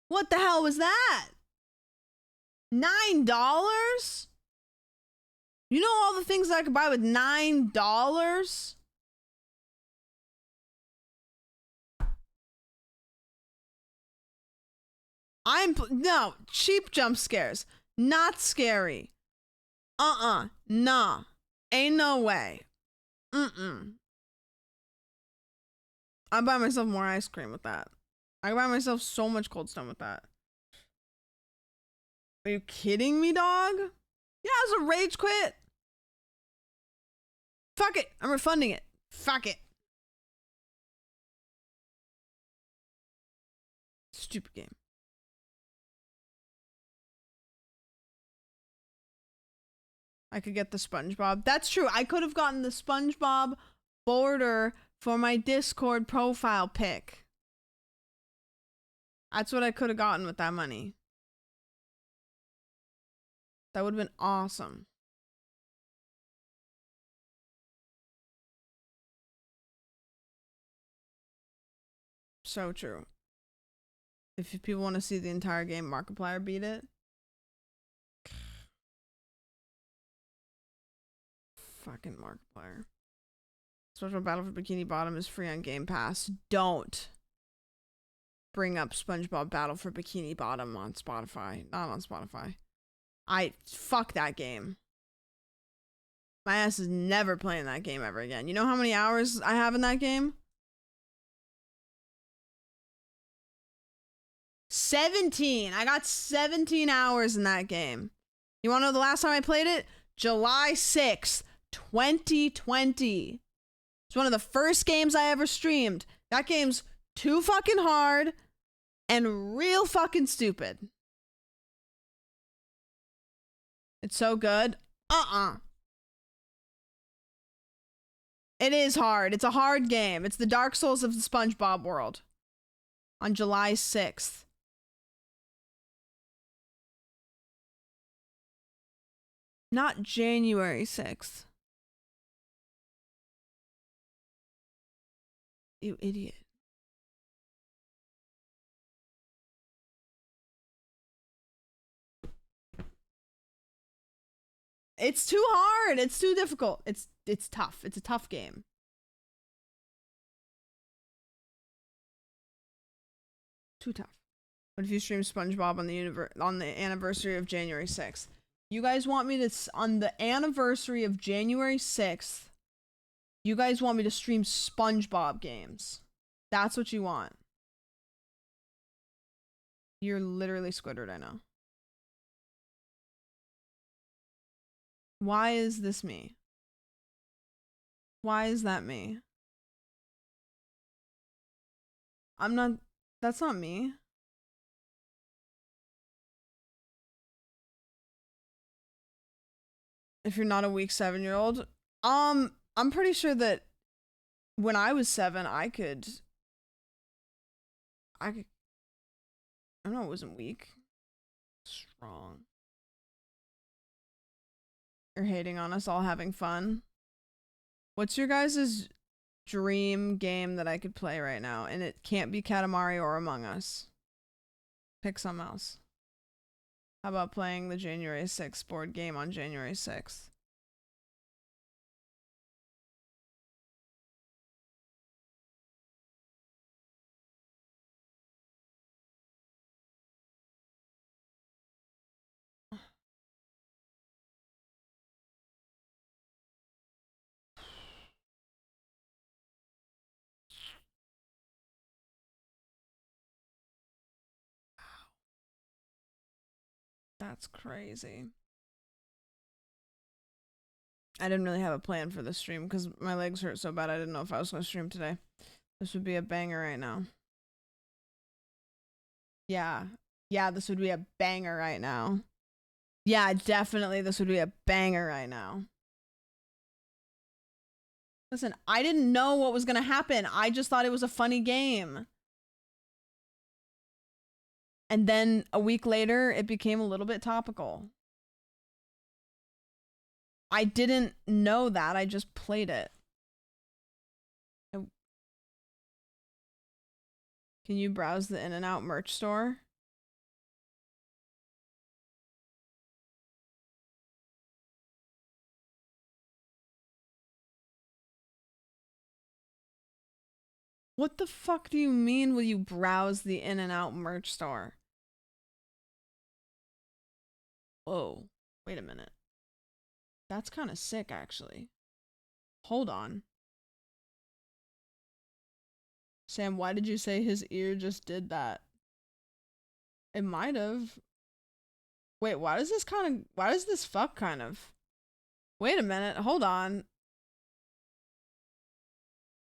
[SPEAKER 1] What the hell was that? $9? You know all the things I could buy with $9? No, cheap jump scares. Not scary. Nah. Ain't no way. I buy myself more ice cream with that. I buy myself so much Cold Stone with that. Are you kidding me, dog? Yeah, it was a rage quit. Fuck it. I'm refunding it. Fuck it. Stupid game. I could get the SpongeBob. That's true. I could have gotten the SpongeBob border for my Discord profile pic. That's what I could have gotten with that money. That would have been awesome. So true. If people want to see the entire game, Markiplier beat it. Fucking Markiplier. Special Battle for Bikini Bottom is free on Game Pass. Don't bring up SpongeBob Battle for Bikini Bottom on Spotify. Not on Spotify. Fuck that game. My ass is never playing that game ever again. You know how many hours I have in that game? 17. I got 17 hours in that game. You want to know the last time I played it? July 6th, 2020. It's one of the first games I ever streamed. That game's too fucking hard and real fucking stupid. It's so good. It is hard. It's a hard game. It's the Dark Souls of the SpongeBob world. On July 6th. Not January 6th. You idiot. It's too hard. It's too difficult. It's tough. It's a tough game. Too tough. What if you stream SpongeBob on the anniversary of January 6th? You guys want me to, on the anniversary of January 6th, you guys want me to stream SpongeBob games. That's what you want. You're literally Squidward, I know. Why is this me? Why is that me? I'm not, that's not me. If you're not a weak 7-year-old, I'm pretty sure that when I was 7, I don't know, it wasn't weak. Strong. You're hating on us all having fun. What's your guys' dream game that I could play right now? And it can't be Katamari or Among Us. Pick something else. How about playing the January 6th board game on January 6th? That's crazy. I didn't really have a plan for this stream because my legs hurt so bad I didn't know if I was going to stream today. This would be a banger right now. Yeah. Yeah, this would be a banger right now. Yeah, definitely this would be a banger right now. Listen, I didn't know what was gonna happen. I just thought it was a funny game. And then a week later, it became a little bit topical. I didn't know that. I just played it. Can you browse the In-N-Out merch store? What the fuck do you mean will you browse the In-N-Out merch store? Whoa, wait a minute. That's kind of sick, actually. Hold on. Sam, why did you say his ear just did that? It might have. Wait, why does this fuck kind of? Wait a minute, hold on.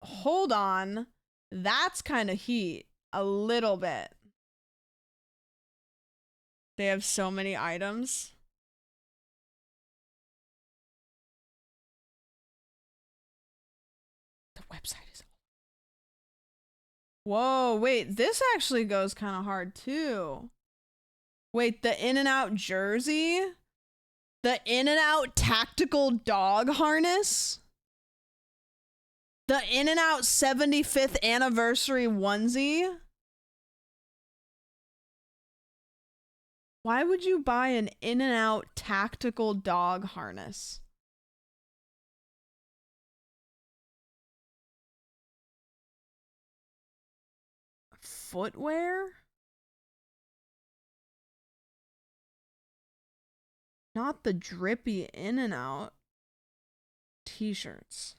[SPEAKER 1] Hold on. That's kind of heat. A little bit. They have so many items. The website is... Whoa, wait, this actually goes kind of hard too. Wait, the In-N-Out jersey? The In-N-Out tactical dog harness? The In-N-Out 75th anniversary onesie? Why would you buy an In-N-Out tactical dog harness? Footwear? Not the drippy In-N-Out t-shirts.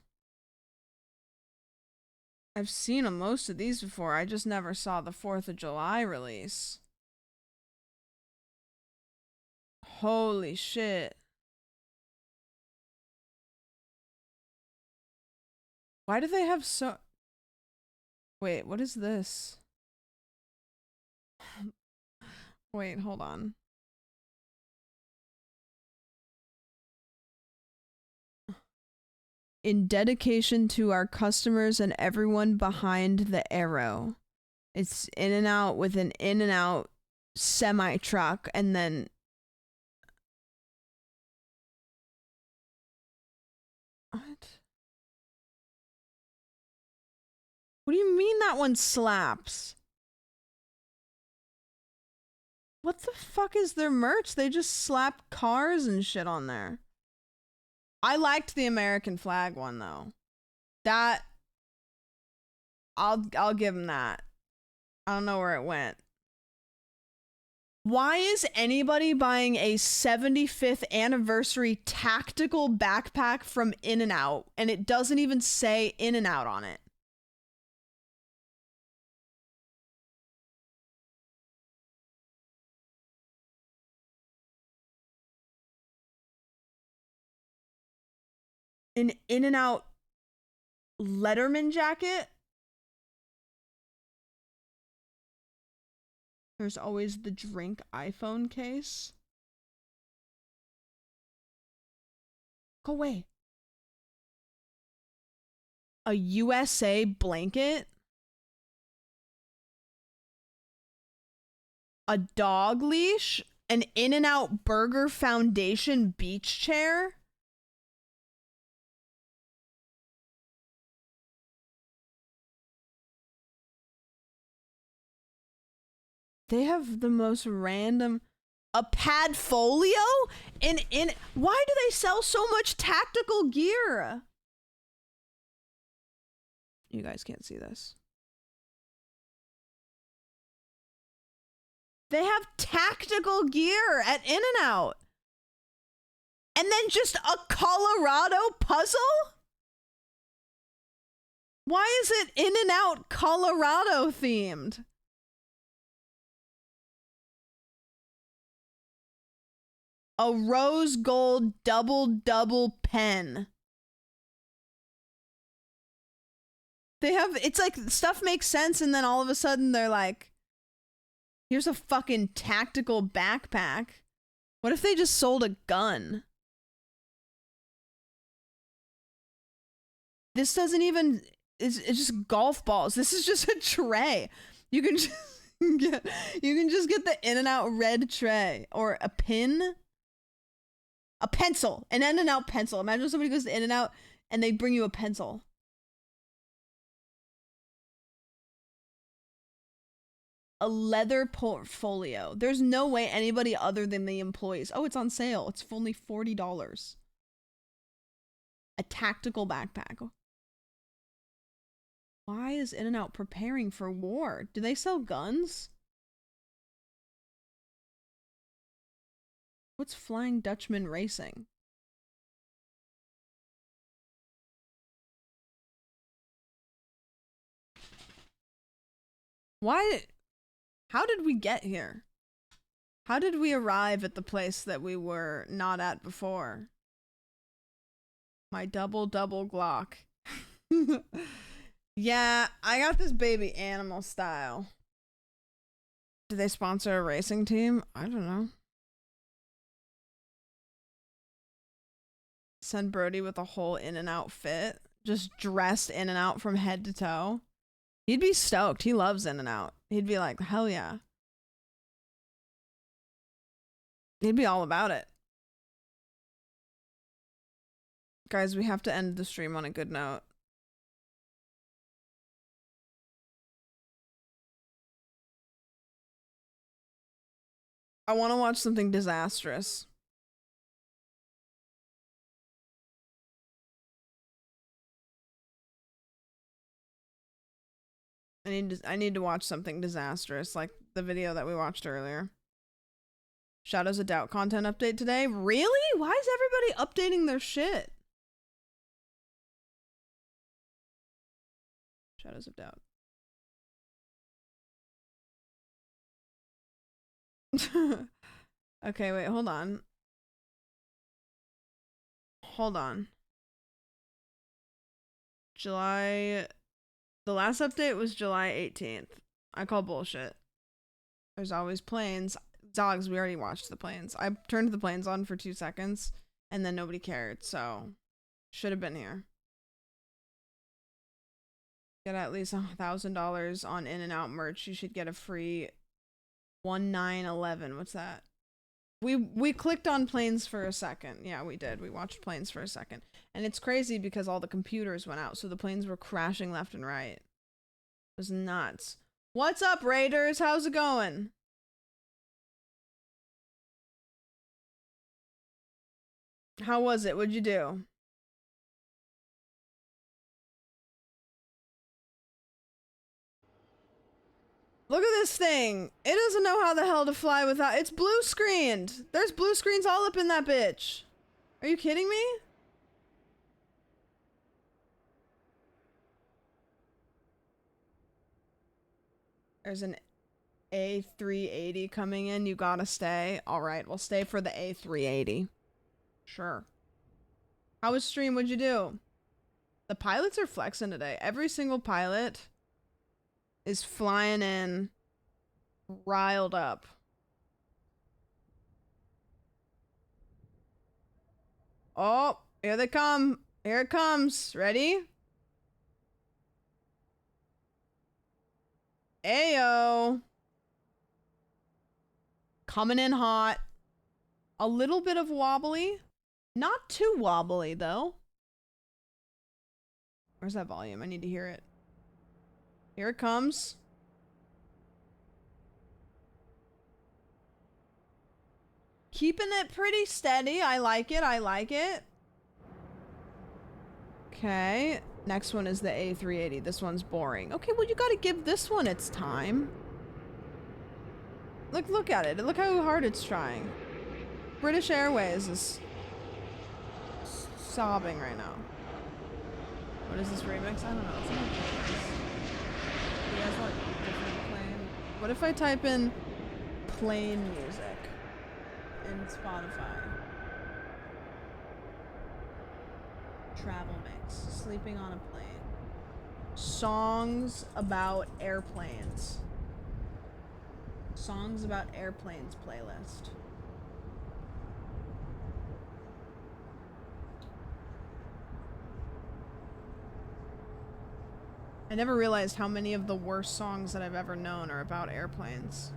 [SPEAKER 1] I've seen most of these before. I just never saw the 4th of July release. Holy shit. Why do they have so... Wait, what is this? Wait, hold on. In dedication to our customers and everyone behind the arrow. It's In-N-Out with an In-N-Out semi-truck and then... What? What do you mean that one slaps? What the fuck is their merch? They just slap cars and shit on there. I liked the American flag one though. That I'll give him that. I don't know where it went. Why is anybody buying a 75th anniversary tactical backpack from In-N-Out and it doesn't even say In-N-Out on it? An In-N-Out Letterman jacket? There's always the drink iPhone case. Go away. A USA blanket? A dog leash? An In-N-Out Burger Foundation beach chair? They have the most random... A Padfolio? Why do they sell so much tactical gear? You guys can't see this. They have tactical gear at In-N-Out. And then just a Colorado puzzle? Why is it In-N-Out Colorado themed? A rose gold double pen. They have, it's like stuff makes sense and then all of a sudden they're like, Here's a fucking tactical backpack. What if they just sold a gun? This doesn't even, it's just golf balls. This is just a tray. You can just get, the In-N-Out red tray, or a pin, a pencil, an In-N-Out pencil. Imagine if somebody goes to In-N-Out and they bring you a pencil. A leather portfolio. There's no way anybody other than the employees. Oh, it's on sale. It's for only $40. A tactical backpack. Why is In-N-Out preparing for war? Do they sell guns? What's Flying Dutchman Racing? Why? How did we get here? How did we arrive at the place that we were not at before? My double Glock. Yeah, I got this baby animal style. Do they sponsor a racing team? I don't know. Send Brody with a whole In-N-Out fit. Just dressed In-N-Out from head to toe. He'd be stoked. He loves In-N-Out. He'd be like, hell yeah. He'd be all about it. Guys, we have to end the stream on a good note. I want to watch something disastrous. I need to watch something disastrous, like the video that we watched earlier. Shadows of Doubt content update today? Really? Why is everybody updating their shit? Shadows of Doubt. Okay, wait, hold on. The last update was July 18th. I call bullshit. There's always planes. Dogs, we already watched the planes. I turned the planes on for 2 seconds, and then nobody cared, so should have been here. Get at least $1,000 on In-N-Out merch. You should get a free 1911. What's that? We clicked on planes for a second. Yeah, we did. We watched planes for a second. And it's crazy because all the computers went out, so the planes were crashing left and right. It was nuts. What's up, Raiders? How's it going? How was it? What'd you do? Look at this thing. It doesn't know how the hell to fly without... It's blue screened. There's blue screens all up in that bitch. Are you kidding me? There's an A380 coming in. You gotta stay. Alright, we'll stay for the A380. Sure. How was stream? What'd you do? The pilots are flexing today. Every single pilot is flying in riled up. Oh, here they come. Here it comes. Ready? Ayo. Coming in hot. A little bit of wobbly. Not too wobbly, though. Where's that volume? I need to hear it. Here it comes. Keeping it pretty steady. I like it. I like it. Okay. Next one is the A380. This one's boring. Okay, well, you gotta give this one its time. Look at it. Look how hard it's trying. British Airways is sobbing right now. What is this remix? I don't know. It's not remix. You guys want different plane? What if I type in plane music in Spotify? Travel mix. Sleeping on a plane. Songs about airplanes. Songs about airplanes playlist. I never realized how many of the worst songs that I've ever known are about airplanes.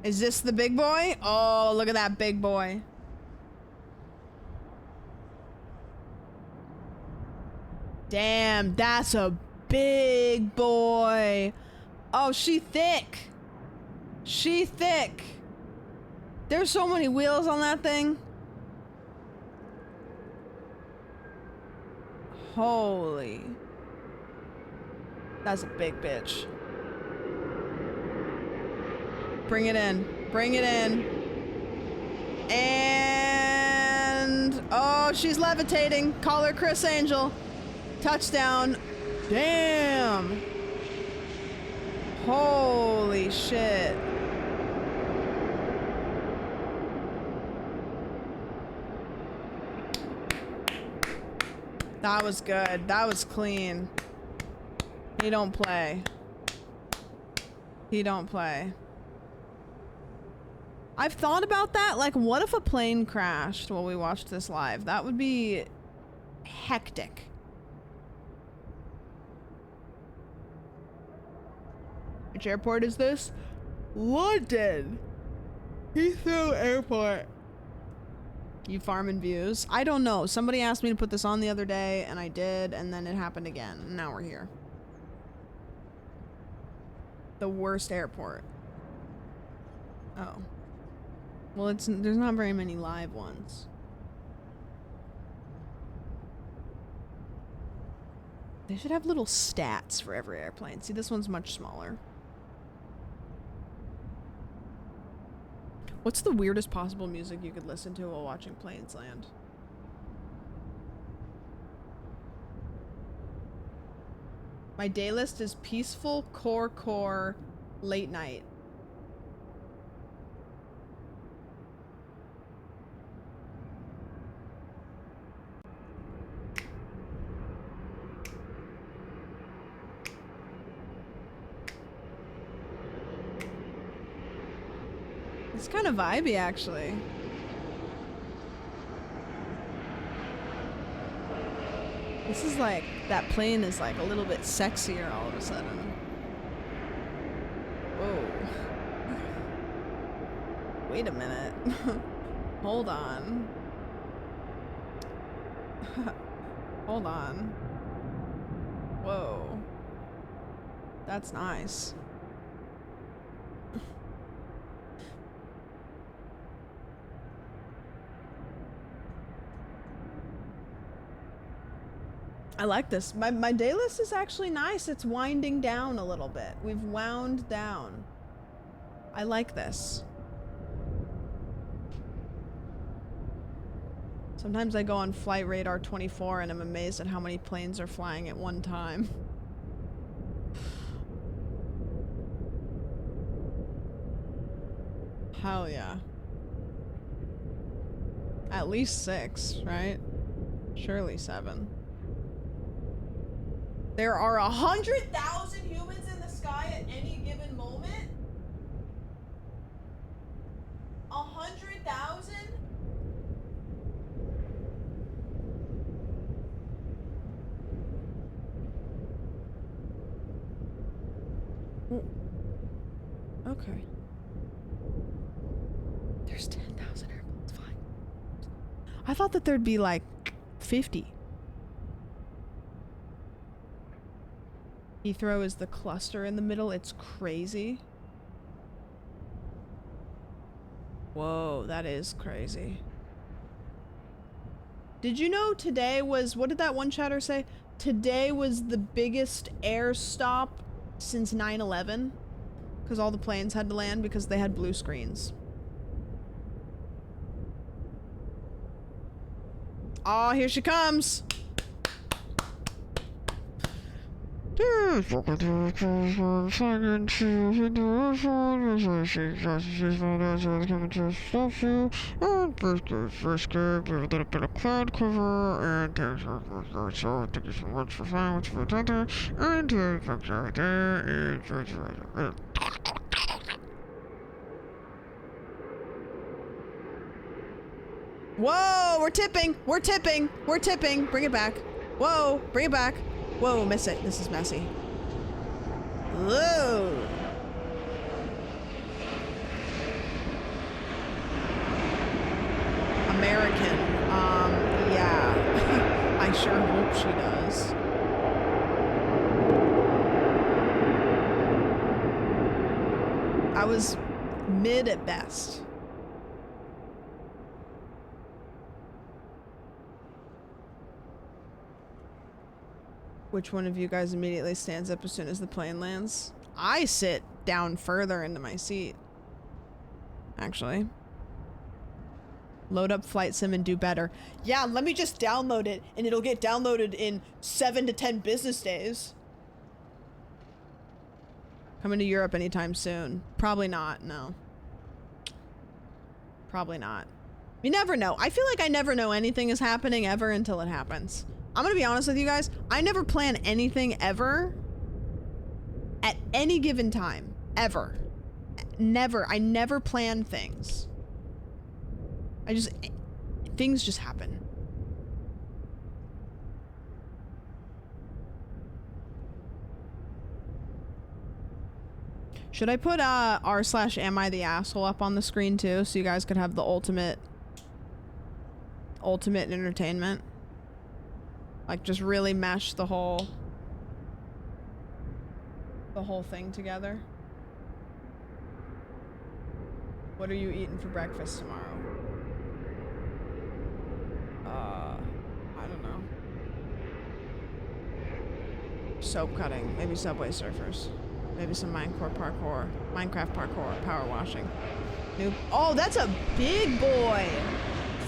[SPEAKER 1] Is this the big boy? Oh, look at that big boy. Damn, that's a big boy. Oh, she thick. She thick. There's so many wheels on that thing. Holy. That's a big bitch. Bring it in. Bring it in. And... oh, she's levitating. Call her Chris Angel. Touchdown. Damn. Holy shit. That was good. That was clean. He don't play. He don't play. I've thought about that. Like, what if a plane crashed while we watched this live? That would be hectic. Which airport is this? London. Heathrow Airport. You farming views? I don't know. Somebody asked me to put this on the other day, and I did, and then it happened again. And now we're here. The worst airport. Oh. Well, there's not very many live ones. They should have little stats for every airplane. See, this one's much smaller. What's the weirdest possible music you could listen to while watching planes land? My day list is peaceful, core, late night. It's kind of vibey, actually. This is like, that plane is like a little bit sexier all of a sudden. Whoa. Wait a minute. Hold on. Hold on. Whoa. That's nice. I like this. My day list is actually nice. It's winding down a little bit. We've wound down. I like this. Sometimes I go on Flight Radar 24 and I'm amazed at how many planes are flying at one time. Hell yeah. At least 6, right? Surely 7. There are 100,000 humans in the sky at any given moment? 100,000? Okay. There's 10,000 airplanes flying. I thought that there'd be like 50. Heathrow is the cluster in the middle. It's crazy. Whoa, that is crazy. Did you know today was, what did that one chatter say? Today was the biggest air stop since 9/11? Because all the planes had to land because they had blue screens. Oh, here she comes. Whoa, we're tipping. We're tipping. We're tipping. Bring it back. Whoa, bring it back. Whoa, miss it. This is messy. Whoa. American. Yeah. I sure hope she does. I was mid at best. Which one of you guys immediately stands up as soon as the plane lands? I sit down further into my seat. Actually. Load up Flight Sim and do better. Yeah, let me just download it and it'll get downloaded in 7 to 10 business days. Coming to Europe anytime soon. Probably not, no. Probably not. You never know. I feel like I never know anything is happening ever until it happens. I'm gonna be honest with you guys. I never plan anything ever at any given time. Ever. Never. I never plan things. Things just happen. Should I put r/am I the asshole up on the screen too, so you guys could have the ultimate entertainment? Like, just really mesh the whole thing together. What are you eating for breakfast tomorrow? I don't know. Soap cutting, maybe Subway Surfers. Maybe some Minecraft parkour, power washing. Nope. Oh, that's a big boy!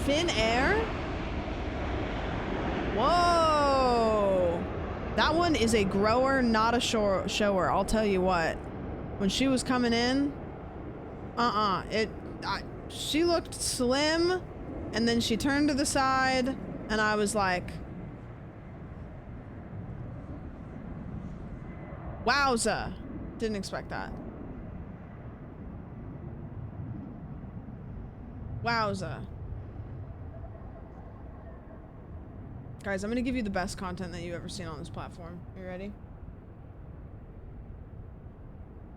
[SPEAKER 1] Thin air? Whoa! That one is a grower, not a shower. I'll tell you what. When she was coming in, she looked slim, and then she turned to the side, and I was like, wowza. Didn't expect that. Wowza. Guys, I'm gonna give you the best content that you've ever seen on this platform. You ready?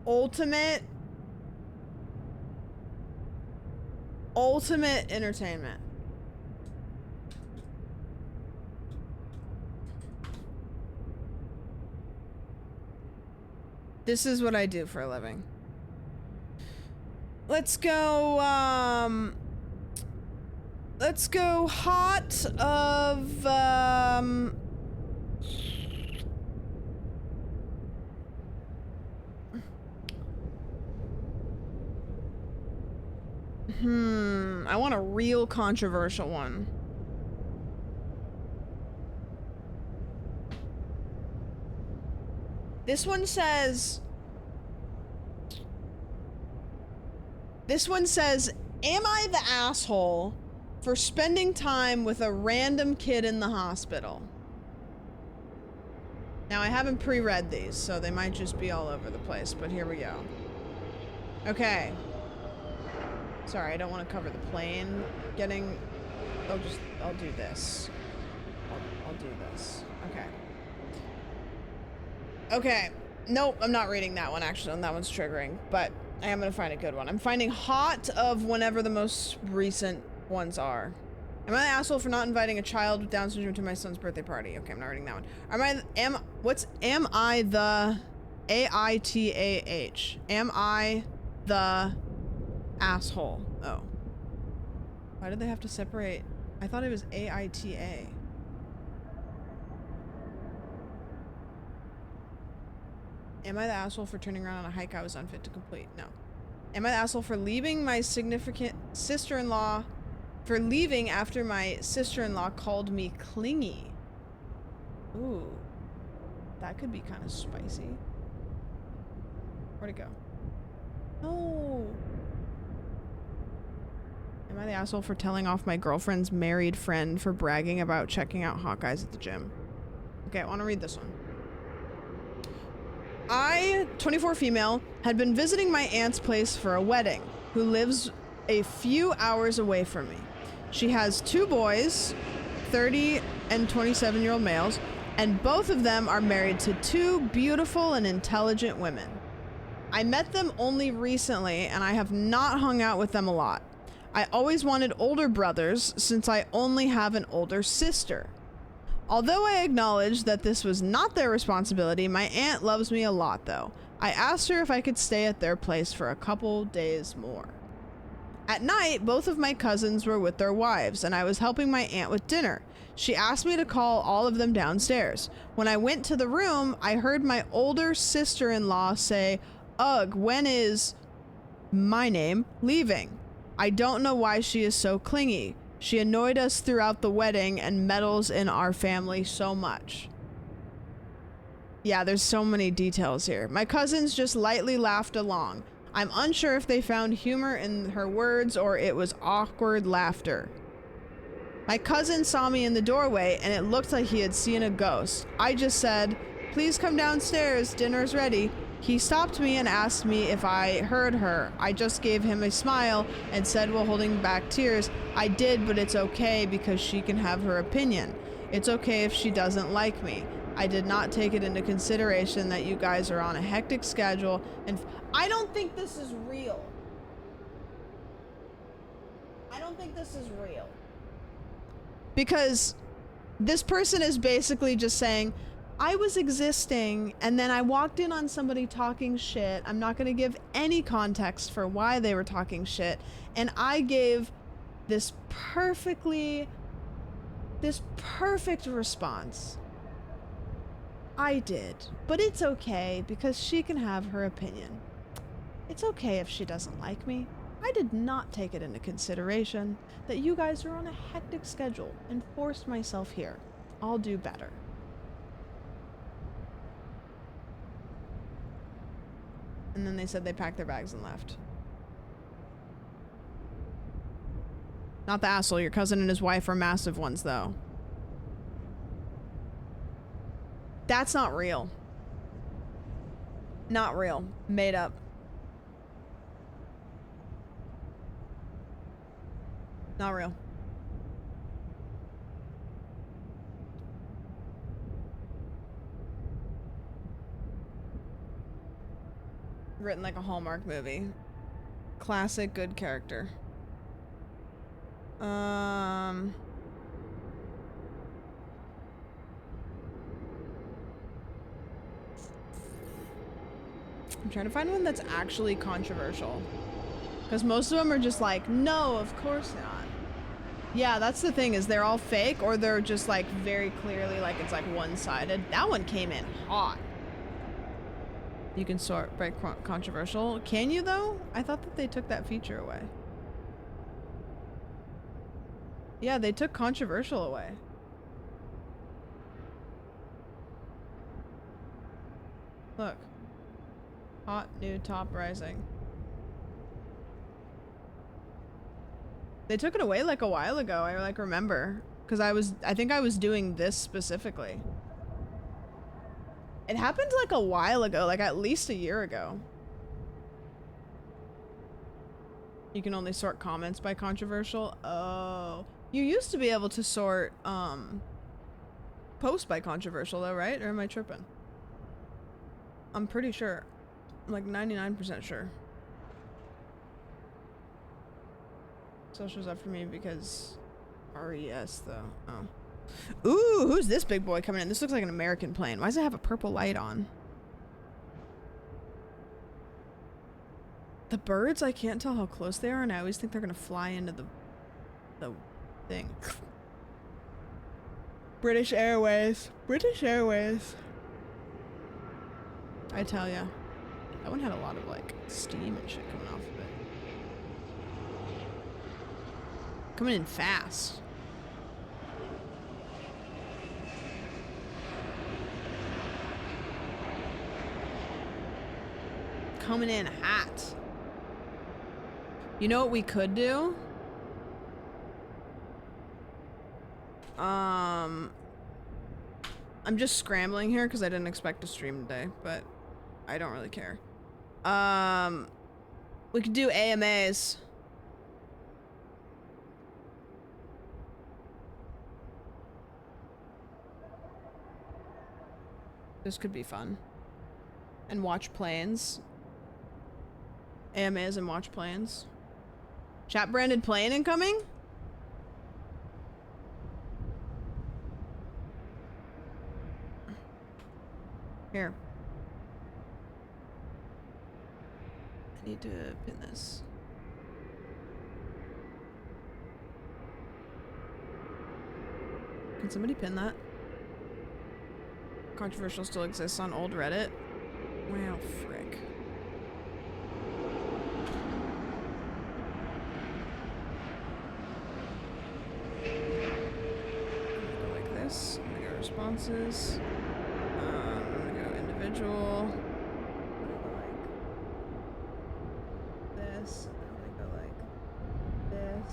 [SPEAKER 1] Ultimate entertainment. This is what I do for a living. Let's go hot of, I want a real controversial one. This one says, am I the asshole for spending time with a random kid in the hospital? Now, I haven't pre-read these, so they might just be all over the place, but here we go. Okay. Sorry, I don't want to cover the plane getting... I'll do this. I'll do this. Okay. Okay. Nope, I'm not reading that one, actually. That one's triggering, but I am going to find a good one. I'm finding hot of whenever the most recent ones are. Am I the asshole for not inviting a child with Down syndrome to my son's birthday party? Okay, I'm not reading that one. Am I the AITAH? Am I the asshole? Oh. Why did they have to separate? I thought it was AITA. Am I the asshole for turning around on a hike I was unfit to complete? No. Am I the asshole for leaving my significant sister-in-law, for leaving after my sister-in-law called me clingy? Ooh. That could be kind of spicy. Where'd it go? No. Am I the asshole for telling off my girlfriend's married friend for bragging about checking out hot guys at the gym? Okay, I want to read this one. I, 24 female, had been visiting my aunt's place for a wedding, who lives a few hours away from me. She has 2 boys, 30 and 27-year-old males, and both of them are married to 2 beautiful and intelligent women. I met them only recently, and I have not hung out with them a lot. I always wanted older brothers since I only have an older sister. Although I acknowledge that this was not their responsibility, my aunt loves me a lot though. I asked her if I could stay at their place for a couple days more. At night, both of my cousins were with their wives, and I was helping my aunt with dinner. She asked me to call all of them downstairs. When I went to the room, I heard my older sister-in-law say, "Ugh, when is my name leaving? I don't know why she is so clingy. She annoyed us throughout the wedding and meddles in our family so much." Yeah, there's so many details here. My cousins just lightly laughed along. I'm unsure if they found humor in her words or it was awkward laughter. My cousin saw me in the doorway and it looked like he had seen a ghost. I just said, "Please come downstairs, dinner's ready." He stopped me and asked me if I heard her. I just gave him a smile and said while holding back tears, "I did, but it's okay because she can have her opinion. It's okay if she doesn't like me. I did not take it into consideration that you guys are on a hectic schedule and I don't think this is real. I don't think this is real. Because this person is basically just saying, I was existing and then I walked in on somebody talking shit. I'm not going to give any context for why they were talking shit. And I gave this perfect response. I did, but it's okay because she can have her opinion. It's okay if she doesn't like me. I did not take it into consideration that you guys are on a hectic schedule and forced myself here. I'll do better. And then they said they packed their bags and left. Not the asshole. Your cousin and his wife are massive ones, though. That's not real. Not real. Made up. Not real. Written like a Hallmark movie. Classic good character. I'm trying to find one that's actually controversial. Because most of them are just like, no, of course not. Yeah, that's the thing, is they're all fake or they're just like very clearly like it's like one-sided. That one came in hot. You can sort by controversial. Can you though? I thought that they took that feature away. Yeah, they took controversial away. Look. Hot new top rising. They took it away like a while ago. I like remember because I think I was doing this specifically. It happened like a while ago, like at least a year ago. You can only sort comments by controversial. Oh, you used to be able to sort posts by controversial though, right? Or am I tripping? I'm pretty sure. I'm like 99% sure. So shows up for me because RES though. Oh. Ooh, who's this big boy coming in? This looks like an American plane. Why does it have a purple light on? The birds, I can't tell how close they are and I always think they're gonna fly into the thing. British Airways. British Airways. I tell ya. That one had a lot of like steam and shit coming off of it. Coming in fast. coming in hot. You know what we could do? I'm just scrambling here because I didn't expect to stream today, but I don't really care. We could do AMAs. This could be fun. And watch planes. AMAs and watch planes. Chat branded plane incoming? Here. I need to pin this. Can somebody pin that? Controversial still exists on old Reddit. Well, frick. I'm gonna go like this. I'm gonna go responses. I'm gonna go individual. I'm gonna go like this. I'm gonna go like this.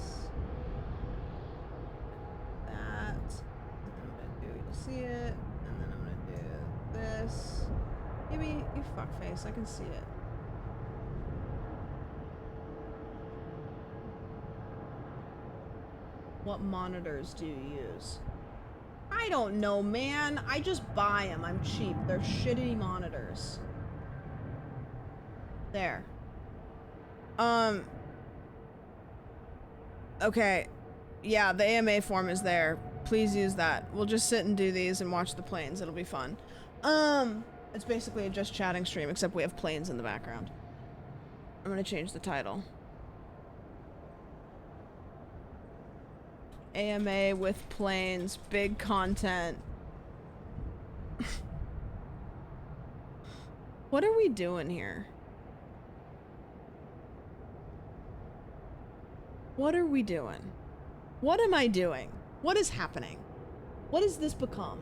[SPEAKER 1] That. And then I'm gonna do, you'll see it. And then I'm gonna do this. Maybe you fuckface, I can see it. What monitors do you use? I don't know, man. I just buy them. I'm cheap. They're shitty monitors. There. Okay. Yeah, the AMA form is there. Please use that. We'll just sit and do these and watch the planes. It'll be fun. It's basically a just chatting stream, except we have planes in the background. I'm gonna change the title. AMA with planes, big content. What are we doing here? What are we doing? What am I doing? What is happening? What has this become?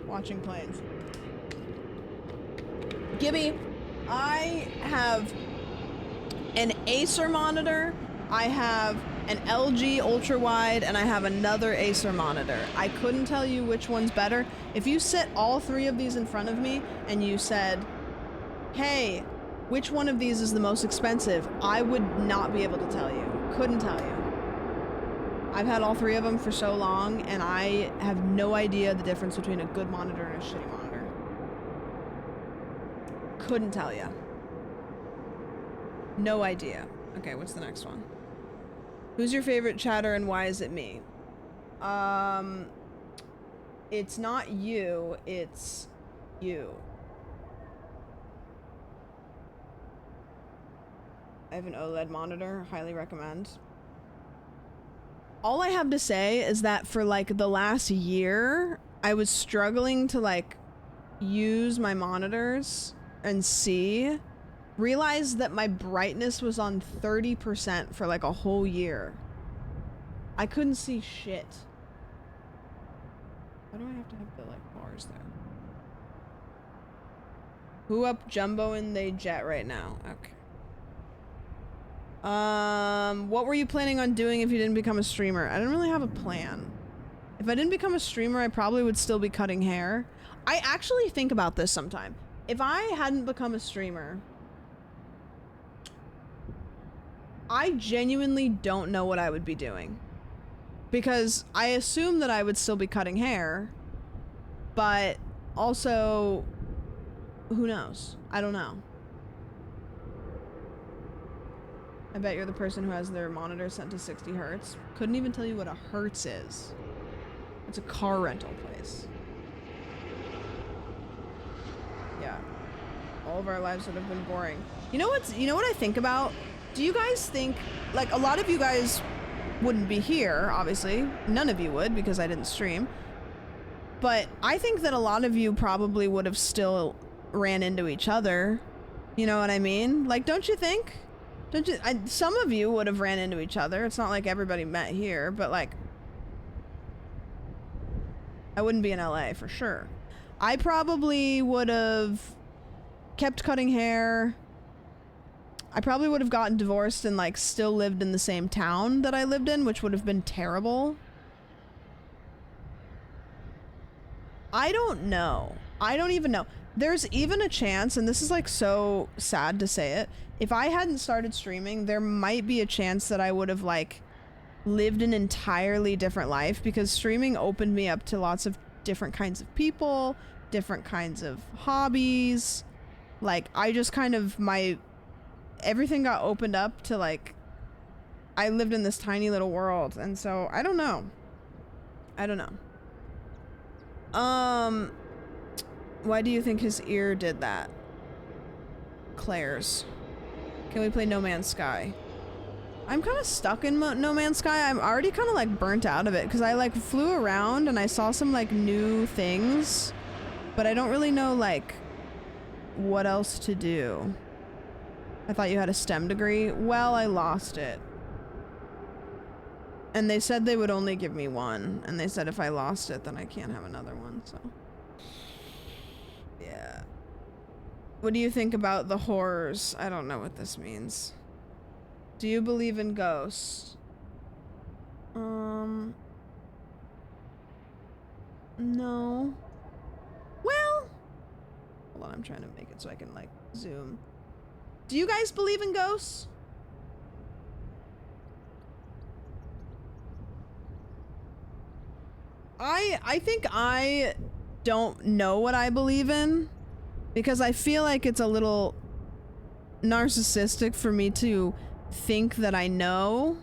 [SPEAKER 1] Watching planes. Gibby, I have an Acer monitor, I have an LG ultra wide, and I have another Acer monitor. I couldn't tell you which one's better. If you set all three of these in front of me and you said, hey, which one of these is the most expensive, I would not be able to tell you. Couldn't tell you. I've had all three of them for so long, and I have no idea the difference between a good monitor and a shitty monitor. Couldn't tell you. No idea. Okay, what's the next one? Who's your favorite chatter and why is it me? It's not you, it's you. I have an OLED monitor, highly recommend. All I have to say is that for like the last year, I was struggling to like use my monitors and see. Realized that my brightness was on 30% for like a whole year. I couldn't see shit. Why do I have to have the like bars there? Who up Jumbo and they jet right now? Okay. What were you planning on doing if you didn't become a streamer? I didn't really have a plan. If I didn't become a streamer, I probably would still be cutting hair. I actually think about this sometime. If I hadn't become a streamer, I genuinely don't know what I would be doing. Because I assume that I would still be cutting hair, but also, who knows? I don't know. I bet you're the person who has their monitor set to 60 hertz. Couldn't even tell you what a hertz is. It's a car rental place. Yeah. All of our lives would have been boring. You know what I think about? Do you guys think, like, a lot of you guys wouldn't be here, obviously. None of you would, because I didn't stream. But I think that a lot of you probably would have still ran into each other. You know what I mean? Like, don't you think? Don't you? Some of you would have ran into each other. It's not like everybody met here, but like, I wouldn't be in LA for sure. I probably would have kept cutting hair. I probably would have gotten divorced and like still lived in the same town that I lived in, which would have been terrible. I don't know. I don't even know. There's even a chance, and this is like so sad to say it, if I hadn't started streaming, there might be a chance that I would have like lived an entirely different life, because streaming opened me up to lots of different kinds of people, different kinds of hobbies. Like I just kind of, everything got opened up to like, I lived in this tiny little world. And so I don't know. Why do you think his ear did that? Claire's. Can we play No Man's Sky? I'm kind of stuck in No Man's Sky. I'm already kind of like burnt out of it because I like flew around and I saw some like new things, but I don't really know like what else to do. I thought you had a STEM degree. Well, I lost it. And they said they would only give me one. And they said if I lost it, then I can't have another one, so. Yeah. What do you think about the horrors? I don't know what this means. Do you believe in ghosts? No. Well, hold on, I'm trying to make it so I can like zoom. Do you guys believe in ghosts? I think I don't know what I believe in, because I feel like it's a little narcissistic for me to think that I know.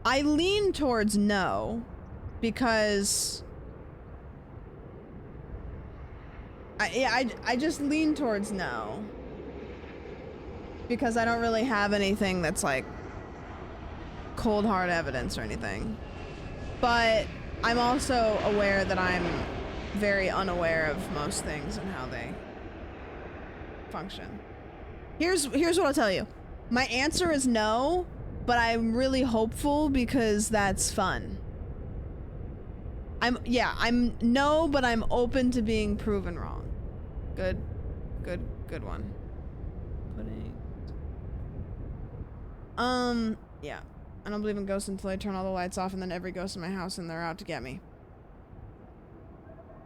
[SPEAKER 1] I lean towards no, because I just lean towards no, because I don't really have anything that's like cold hard evidence or anything. But I'm also aware that I'm very unaware of most things and how they function. Here's what I'll tell you. My answer is no, but I'm really hopeful because that's fun. I'm no, but I'm open to being proven wrong. Good one. Yeah. I don't believe in ghosts until I turn all the lights off and then every ghost in my house and they're out to get me.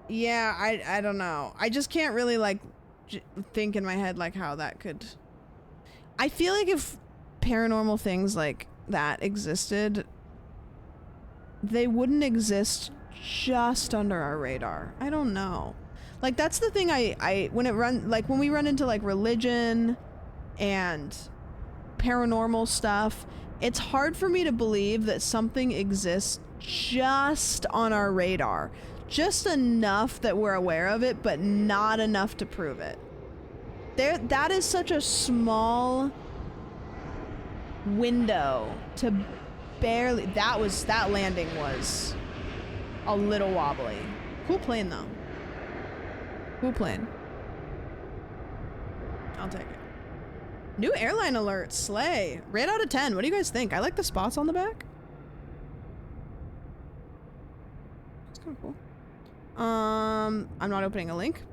[SPEAKER 1] Yeah, I don't know. I just can't really like think in my head like how that could. I feel like if paranormal things like that existed, they wouldn't exist just under our radar. I don't know. Like that's the thing when we run into like religion and paranormal stuff, it's hard for me to believe that something exists just on our radar. Just enough that we're aware of it, but not enough to prove it. That is such a small window to barely... That landing was a little wobbly. Cool plane, though. Cool plane. I'll take it. New airline alert, slay. Rate out of 10. What do you guys think? I like the spots on the back. It's kind of cool. I'm not opening a link.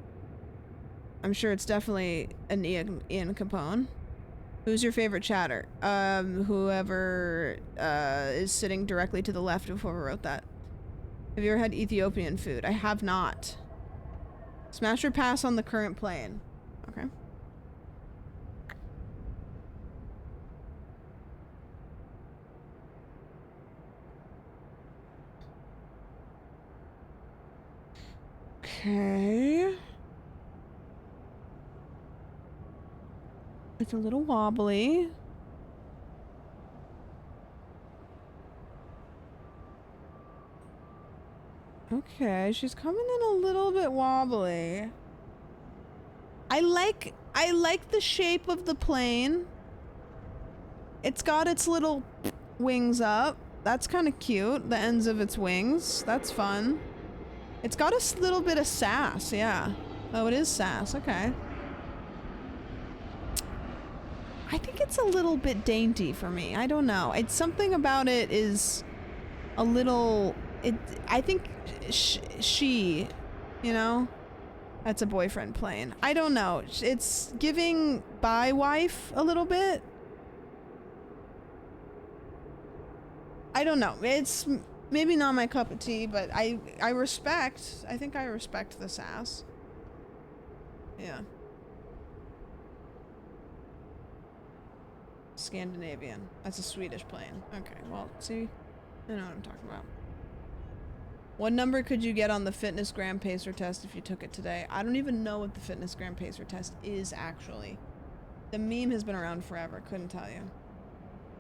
[SPEAKER 1] I'm sure it's definitely an Ian Capone. Who's your favorite chatter? Whoever is sitting directly to the left of whoever wrote that. Have you ever had Ethiopian food? I have not. Smash or pass on the current plane. Okay. Okay. It's a little wobbly. Okay, she's coming in a little bit wobbly. I like the shape of the plane. It's got its little wings up. That's kind of cute. The ends of its wings. That's fun. It's got a little bit of sass, yeah. Oh, it is sass, okay. I think it's a little bit dainty for me. I don't know. It's something about it is a little... I think she You know? That's a boyfriend plane. I don't know. It's giving bye wife a little bit. I don't know. It's maybe not my cup of tea, but I think I respect the sass. Yeah. Scandinavian. That's a Swedish plane. Okay, well, see? I know what I'm talking about. What number could you get on the fitness gram pacer test if you took it today? I don't even know what the fitness gram pacer test is, actually. The meme has been around forever. Couldn't tell you.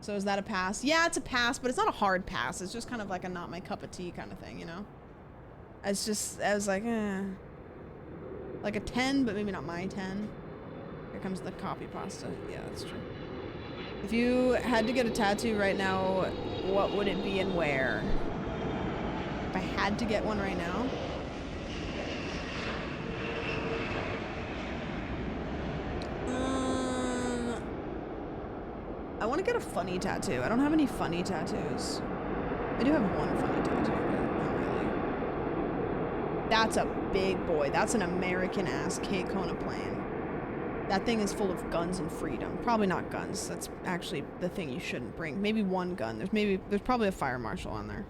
[SPEAKER 1] So is that a pass? Yeah, it's a pass, but it's not a hard pass. It's just kind of like a not my cup of tea kind of thing, you know? It's just, I was like, like a 10, but maybe not my 10. Here comes the copy pasta. Yeah, that's true. If you had to get a tattoo right now, what would it be and where? If I had to get one right now? I want to get a funny tattoo. I don't have any funny tattoos. I do have one funny tattoo, but not really. That's a big boy. That's an American-ass Cape Kona plane. That thing is full of guns and freedom. Probably not guns. That's actually the thing you shouldn't bring. Maybe one gun. There's probably a fire marshal on there.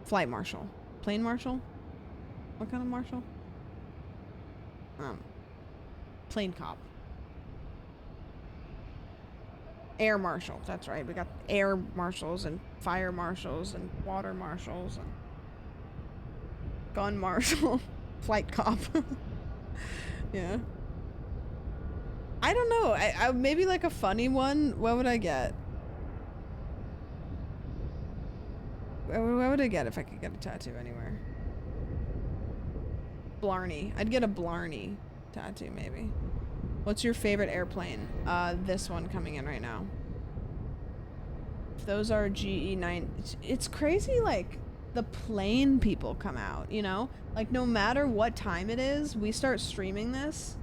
[SPEAKER 1] Flight marshal. Plane marshal? What kind of marshal? Plane cop. Air marshal. That's right. We got air marshals and fire marshals and water marshals and gun marshal. Flight cop. Yeah. I don't know. I maybe like a funny one. What would I get? What would I get if I could get a tattoo anywhere? Blarney. I'd get a Blarney tattoo maybe. What's your favorite airplane? This one coming in right now. If those are GE9, it's crazy like the plane people come out, you know? Like no matter what time it is, we start streaming this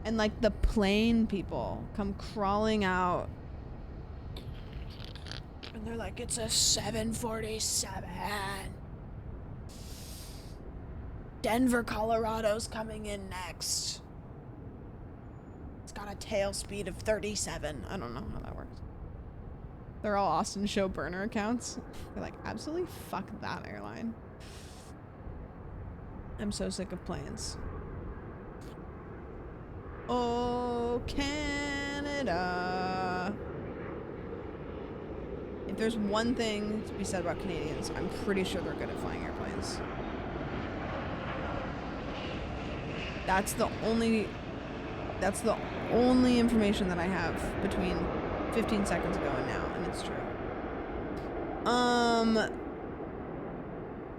[SPEAKER 1] and like the plane people come crawling out. And they're like, it's a 747. Denver, Colorado's coming in next. It's got a tail speed of 37. I don't know how that works. They're all Austin Show burner accounts. They're like, absolutely fuck that airline. I'm so sick of planes. Oh, Canada. If there's one thing to be said about Canadians, I'm pretty sure they're good at flying airplanes. That's the only information that I have between 15 seconds ago and now, and it's true.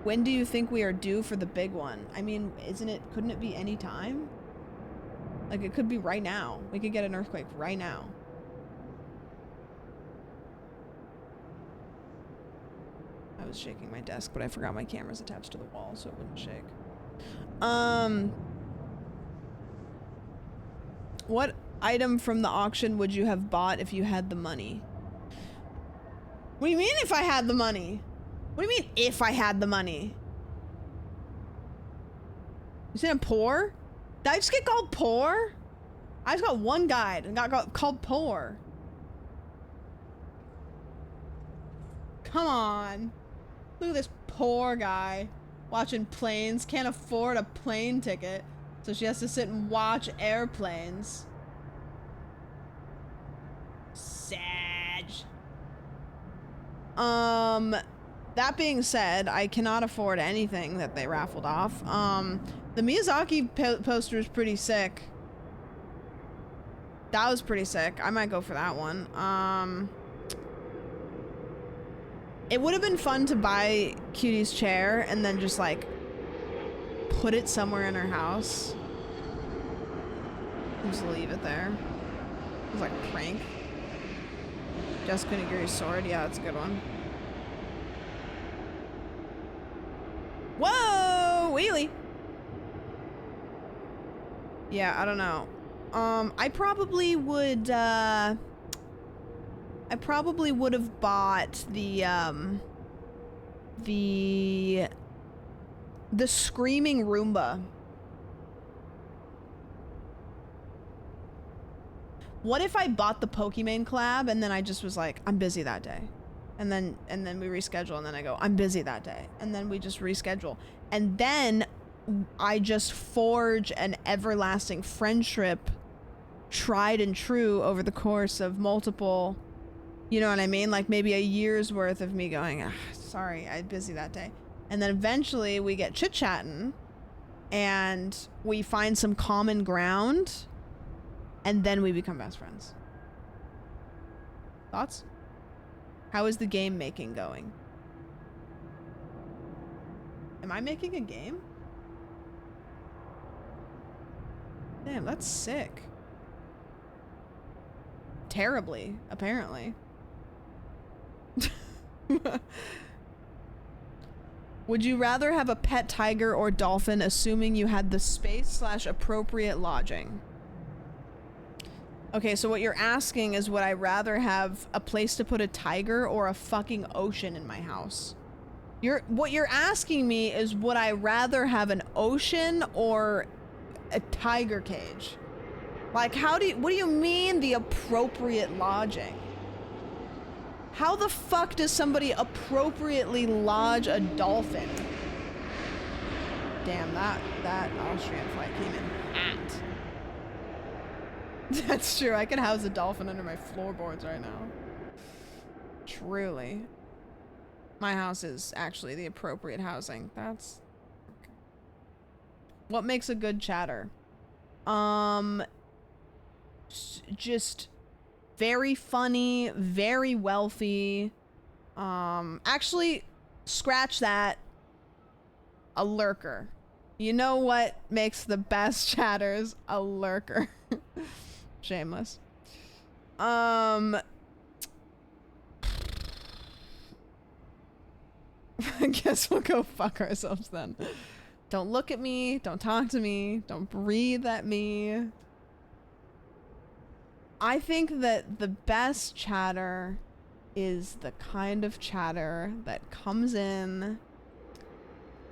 [SPEAKER 1] When do you think we are due for the big one? I mean, couldn't it be any time? Like, it could be right now. We could get an earthquake right now. I was shaking my desk, but I forgot my camera's attached to the wall, so it wouldn't shake. What item from the auction would you have bought if you had the money? What do you mean if I had the money? What do you mean if I had the money? You said I'm poor? Did I just get called poor? I just got one guide and got called poor. Come on. Look at this poor guy watching planes. Can't afford a plane ticket. So she has to sit and watch airplanes. Sag. That being said, I cannot afford anything that they raffled off. The Miyazaki poster is pretty sick. That was pretty sick. I might go for that one. It would have been fun to buy Cutie's chair and then just like put it somewhere in her house. Just leave it there. It was like a prank. Jessica Nigiri's sword. Yeah, that's a good one. Whoa! Wheelie! Yeah, I don't know. I probably would have The screaming Roomba. What if I bought the Pokemon collab and then I just was like, I'm busy that day. And then we reschedule and then I go, I'm busy that day. And then we just reschedule. And then I just forge an everlasting friendship, tried and true over the course of multiple, you know what I mean? Like maybe a year's worth of me going, sorry, I'm busy that day. And then eventually we get chit-chatting and we find some common ground and then we become best friends. Thoughts? How is the game making going? Am I making a game? Damn, that's sick. Terribly, apparently. Would you rather have a pet tiger or dolphin, assuming you had the space/appropriate lodging? Okay, so what you're asking is, would I rather have a place to put a tiger or a fucking ocean in my house? What you're asking me is, would I rather have an ocean or a tiger cage? Like, what do you mean the appropriate lodging? How the fuck does somebody appropriately lodge a dolphin? Damn, that Austrian flight came in hot. That's true, I could house a dolphin under my floorboards right now. Truly. My house is actually the appropriate housing. That's... okay. What makes a good chatter? Just very funny, very wealthy. Actually, scratch that. A lurker. You know what makes the best chatters? A lurker. Shameless. I guess we'll go fuck ourselves then. Don't look at me. Don't talk to me. Don't breathe at me. I think that the best chatter is the kind of chatter that comes in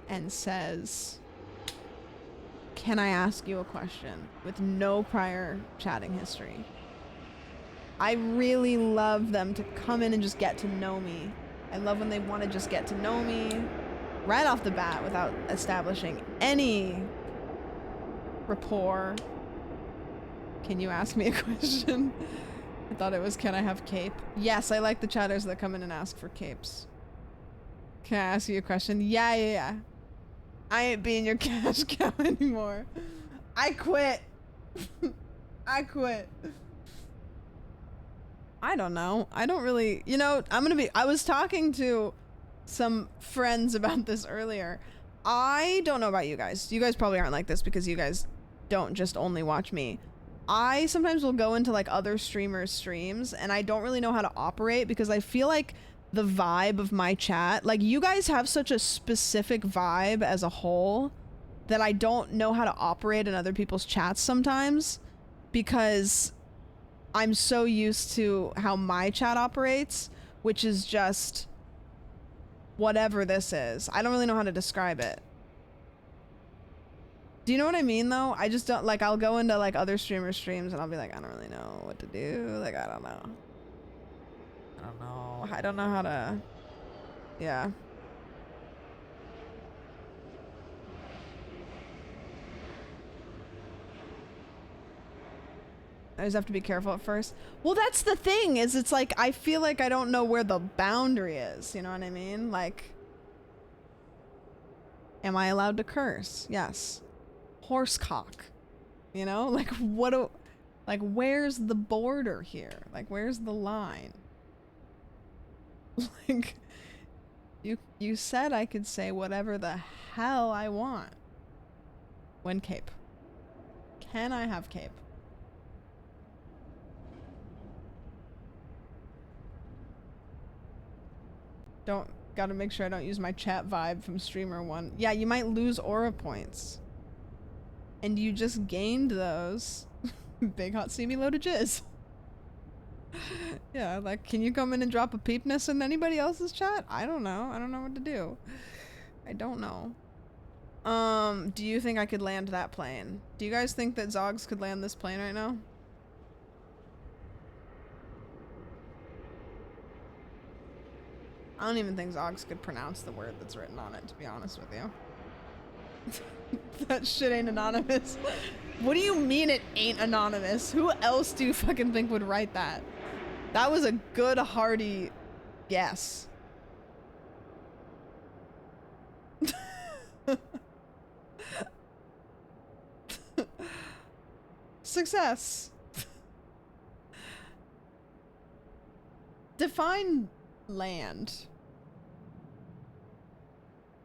[SPEAKER 1] and says, can I ask you a question, with no prior chatting history. I really love them to come in and just get to know me. I love when they want to just get to know me right off the bat without establishing any rapport. Can you ask me a question? I thought it was, can I have cape? Yes, I like the chatters that come in and ask for capes. Can I ask you a question? Yeah. I ain't being your cash cow anymore. I quit. I quit. I don't know. I don't really, you know, I was talking to some friends about this earlier. I don't know about you guys. You guys probably aren't like this because you guys don't just only watch me. I sometimes will go into like other streamers' streams and I don't really know how to operate because I feel like the vibe of my chat, like you guys have such a specific vibe as a whole that I don't know how to operate in other people's chats sometimes because I'm so used to how my chat operates, which is just whatever this is. I don't really know how to describe it. Do you know what I mean though? I just don't, like, I'll go into like other streamers' streams and I'll be like, I don't really know what to do. Like, I don't know. I don't know how to, yeah. I just have to be careful at first. Well, that's the thing, is it's like, I feel like I don't know where the boundary is, you know what I mean? Like, am I allowed to curse? Yes. Horsecock. You know? Like, like, where's the border here? Like, where's the line? Like, you said I could say whatever the hell I want. When cape. Can I have cape? Gotta make sure I don't use my chat vibe from streamer one. Yeah, you might lose aura points. And you just gained those. Big hot steamy load of jizz. Yeah, like, can you come in and drop a peepness in anybody else's chat? I don't know. I don't know what to do. I don't know. Do you think I could land that plane? Do you guys think that Zogs could land this plane right now? I don't even think Zogs could pronounce the word that's written on it, to be honest with you. That shit ain't anonymous. What do you mean it ain't anonymous? Who else do you fucking think would write that? That was a good, hearty yes. Success. Define land.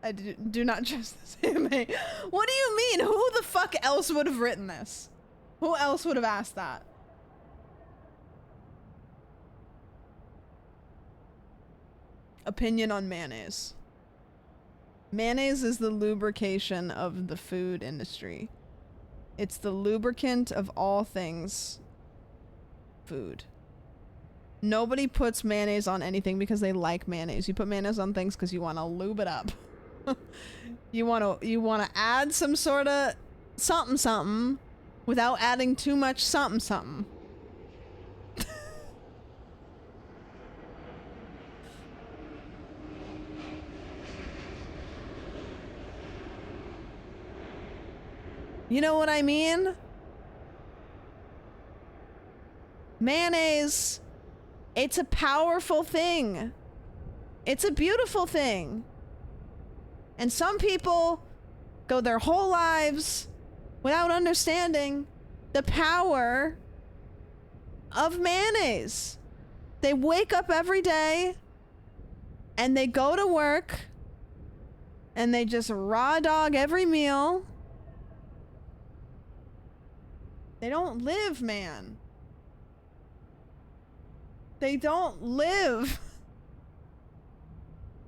[SPEAKER 1] I do not trust this anime. What do you mean? Who the fuck else would have written this? Who else would have asked that? Opinion on mayonnaise. Mayonnaise is the lubrication of the food industry. It's the lubricant of all things food. Nobody puts mayonnaise on anything because they like mayonnaise. You put mayonnaise on things because you want to lube it up. You want to add some sort of something without adding too much something. You know what I mean? Mayonnaise, it's a powerful thing. It's a beautiful thing. And some people go their whole lives without understanding the power of mayonnaise. They wake up every day and they go to work and they just raw dog every meal. They don't live, man. They don't live.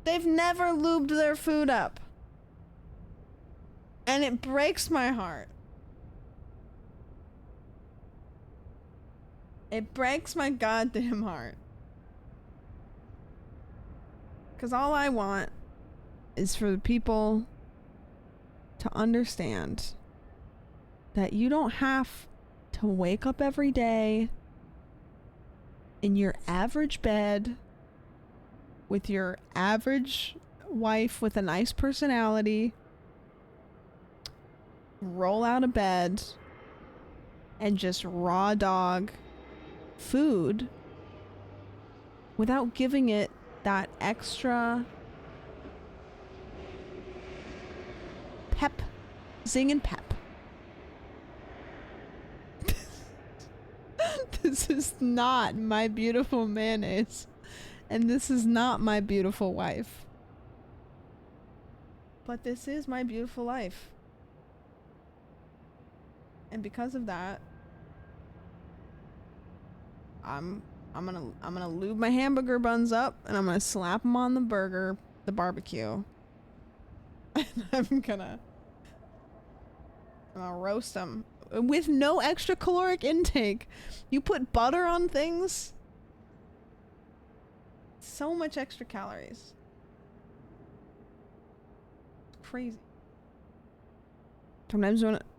[SPEAKER 1] They've never lubed their food up. And it breaks my heart. It breaks my goddamn heart. 'Cause all I want is for the people to understand that you don't have to wake up every day in your average bed with your average wife with a nice personality, roll out of bed and just raw dog food without giving it that extra pep, zing and pep. This is not my beautiful mayonnaise. And this is not my beautiful wife. But this is my beautiful life. And because of that, I'm gonna lube my hamburger buns up and I'm gonna slap them on the barbecue. And I'm gonna roast them with no extra caloric intake. You put butter on things, so much extra calories. It's crazy.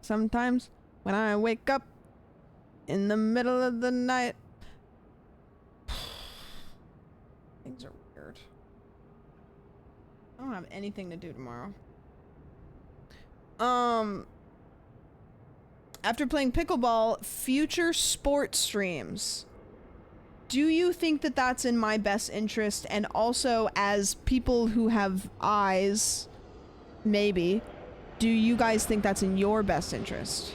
[SPEAKER 1] Sometimes when I wake up in the middle of the night, things are weird. I don't have anything to do tomorrow. After playing pickleball, future sports streams. Do you think that that's in my best interest? And also, as people who have eyes, maybe, do you guys think that's in your best interest?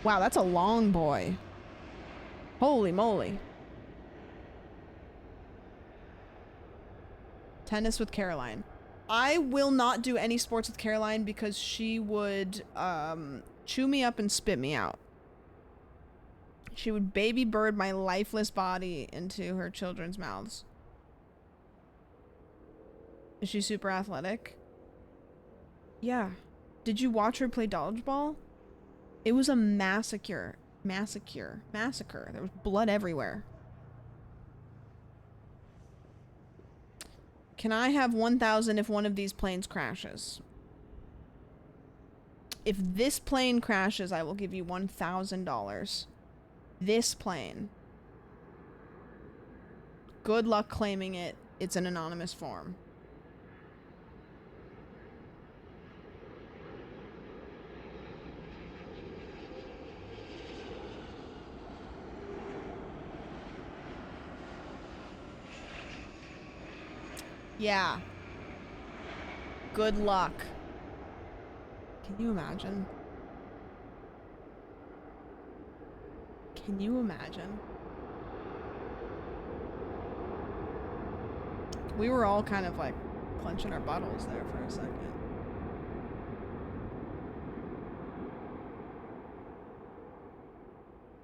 [SPEAKER 1] Wow, that's a long boy. Holy moly. Tennis with Caroline. I will not do any sports with Caroline because she would chew me up and spit me out. She would baby bird my lifeless body into her children's mouths. Is she super athletic? Yeah. Did you watch her play dodgeball? It was a massacre. Massacre. There was blood everywhere. Can I have 1,000 if one of these planes crashes? if this plane crashes, I will give you $1,000. This plane. Good luck claiming it. It's an anonymous form. Yeah. Good luck. Can you imagine? Can you imagine? We were all kind of like clenching our buttholes there for a second.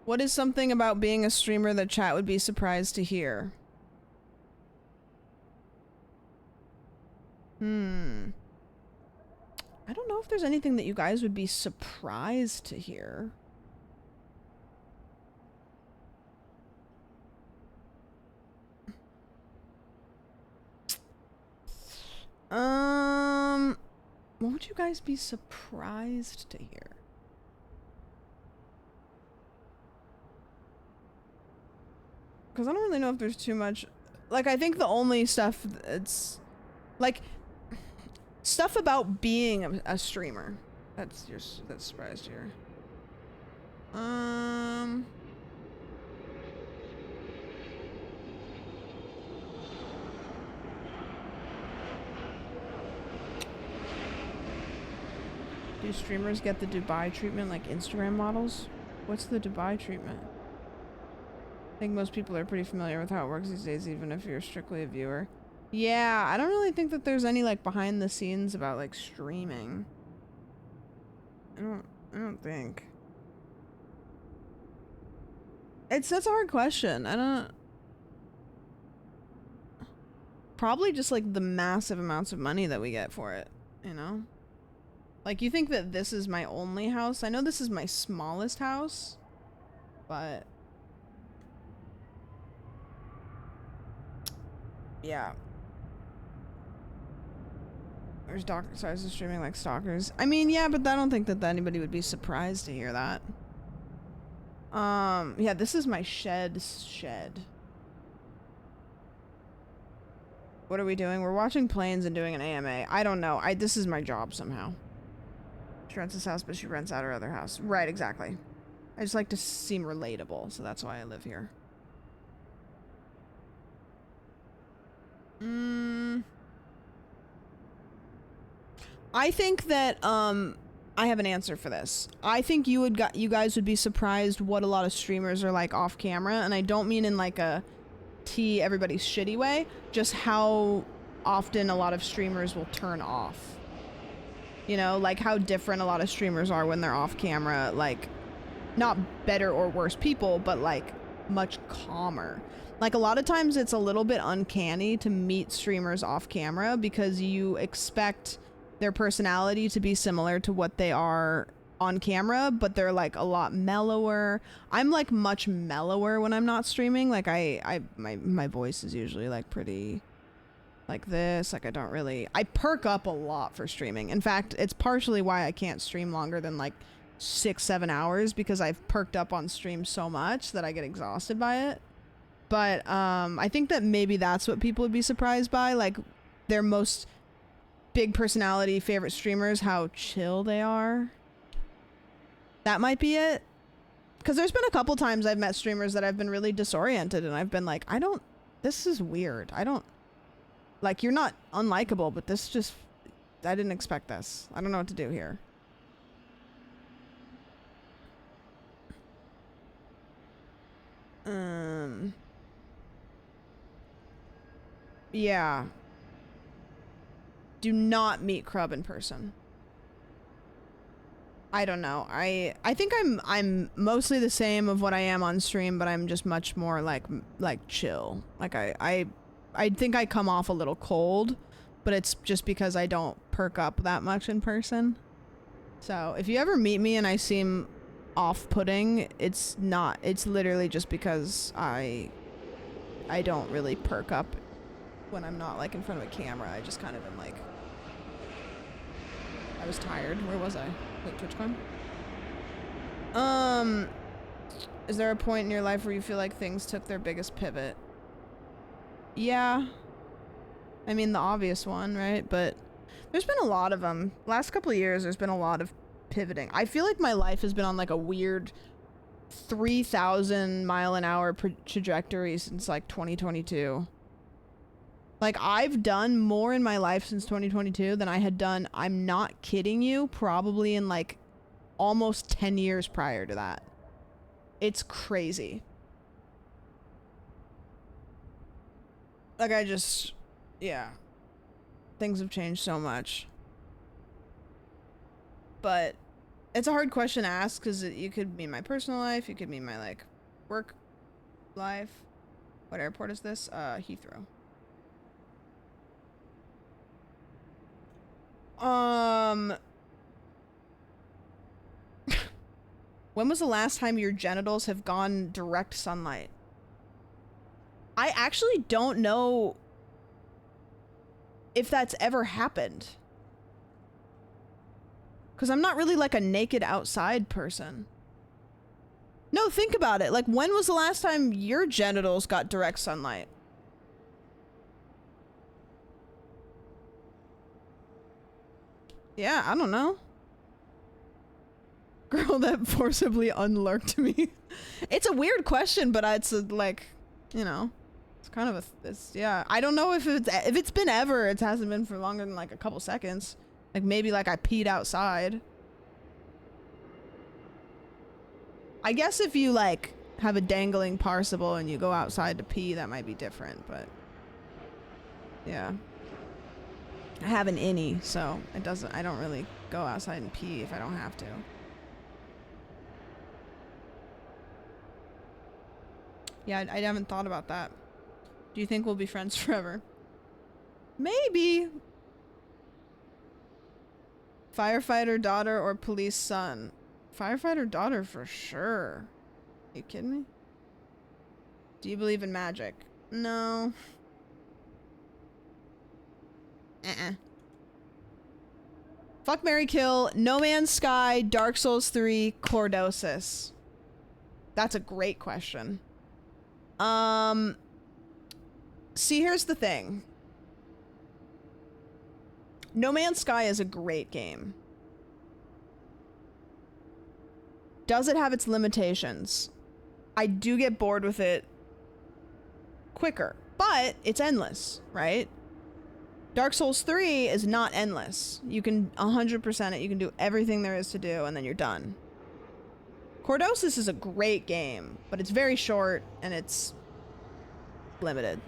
[SPEAKER 1] What is something about being a streamer that chat would be surprised to hear? I don't know if there's anything that you guys would be surprised to hear. What would you guys be surprised to hear? Because I don't really know if there's too much. Like, I think the only stuff it's like stuff about being a streamer that's surprised here. Do streamers get the Dubai treatment like Instagram models? What's the Dubai treatment? I think most people are pretty familiar with how it works these days, even if you're strictly a viewer. Yeah, I don't really think that there's any like behind the scenes about like streaming. I don't think. That's a hard question. Probably just like the massive amounts of money that we get for it, you know? Like, you think that this is my only house? I know this is my smallest house, but yeah. There's doctor sizes streaming like stalkers. I mean, yeah, but I don't think that anybody would be surprised to hear that. Yeah, this is my shed. What are we doing? We're watching planes and doing an AMA. I don't know. This is my job somehow. She rents this house, but she rents out her other house. Right, exactly. I just like to seem relatable, so that's why I live here. I think that I have an answer for this. I think you guys would be surprised what a lot of streamers are like off camera, and I don't mean in like a everybody's shitty way, just how often a lot of streamers will turn off. You know, like how different a lot of streamers are when they're off camera, like not better or worse people, but like much calmer. Like a lot of times it's a little bit uncanny to meet streamers off camera because you expect their personality to be similar to what they are on camera, but they're like a lot mellower. I'm like much mellower when I'm not streaming. Like my voice is usually like pretty like this. Like I perk up a lot for streaming. In fact, it's partially why I can't stream longer than like 6-7 hours, because I've perked up on stream so much that I get exhausted by it. But I think that maybe that's what people would be surprised by, like their most big personality favorite streamers, how chill they are. That might be it. Because there's been a couple times I've met streamers that I've been really disoriented and I've been like, this is weird. Like, you're not unlikable, but this just, I didn't expect this. I don't know what to do here. Yeah. Do not meet Krub in person. I don't know. I think I'm mostly the same of what I am on stream, but I'm just much more like chill. Like I think I come off a little cold, but it's just because I don't perk up that much in person. So if you ever meet me and I seem off-putting, it's literally just because I don't really perk up when I'm not like in front of a camera. I just kind of am like, I was tired. Where was I? Wait, TwitchCon? Is there a point in your life where you feel like things took their biggest pivot? Yeah. I mean, the obvious one, right? But there's been a lot of them. Last couple of years, there's been a lot of pivoting. I feel like my life has been on like a weird 3,000 mile an hour trajectory since like 2022. Like, I've done more in my life since 2022 than I had done, I'm not kidding you, probably in like almost 10 years prior to that. It's crazy. Like, yeah. Things have changed so much. But it's a hard question to ask because you could mean my personal life, you could mean my, like, work life. What airport is this? Heathrow. When was the last time your genitals have gone direct sunlight? I actually don't know if that's ever happened. Because I'm not really like a naked outside person. No, think about it. Like, when was the last time your genitals got direct sunlight? Yeah, I don't know. Girl that forcibly unlurked me. It's a weird question, but it's like, you know, it's kind of yeah. I don't know if it's been ever. It hasn't been for longer than like a couple seconds. Like, maybe like I peed outside. I guess if you like have a dangling participle and you go outside to pee, that might be different, but yeah. I have an innie, so I don't really go outside and pee if I don't have to. Yeah, I haven't thought about that. Do you think we'll be friends forever? Maybe. Firefighter daughter or police son? Firefighter daughter for sure. Are you kidding me? Do you believe in magic? No. Fuck, marry, kill, No Man's Sky, Dark Souls 3, Cordosis. That's a great question. See, here's the thing. No Man's Sky is a great game. Does it have its limitations? I do get bored with it quicker, but it's endless, right? Dark Souls 3 is not endless. You can 100% it. You can do everything there is to do, and then you're done. Cordosis is a great game, but it's very short, and it's limited.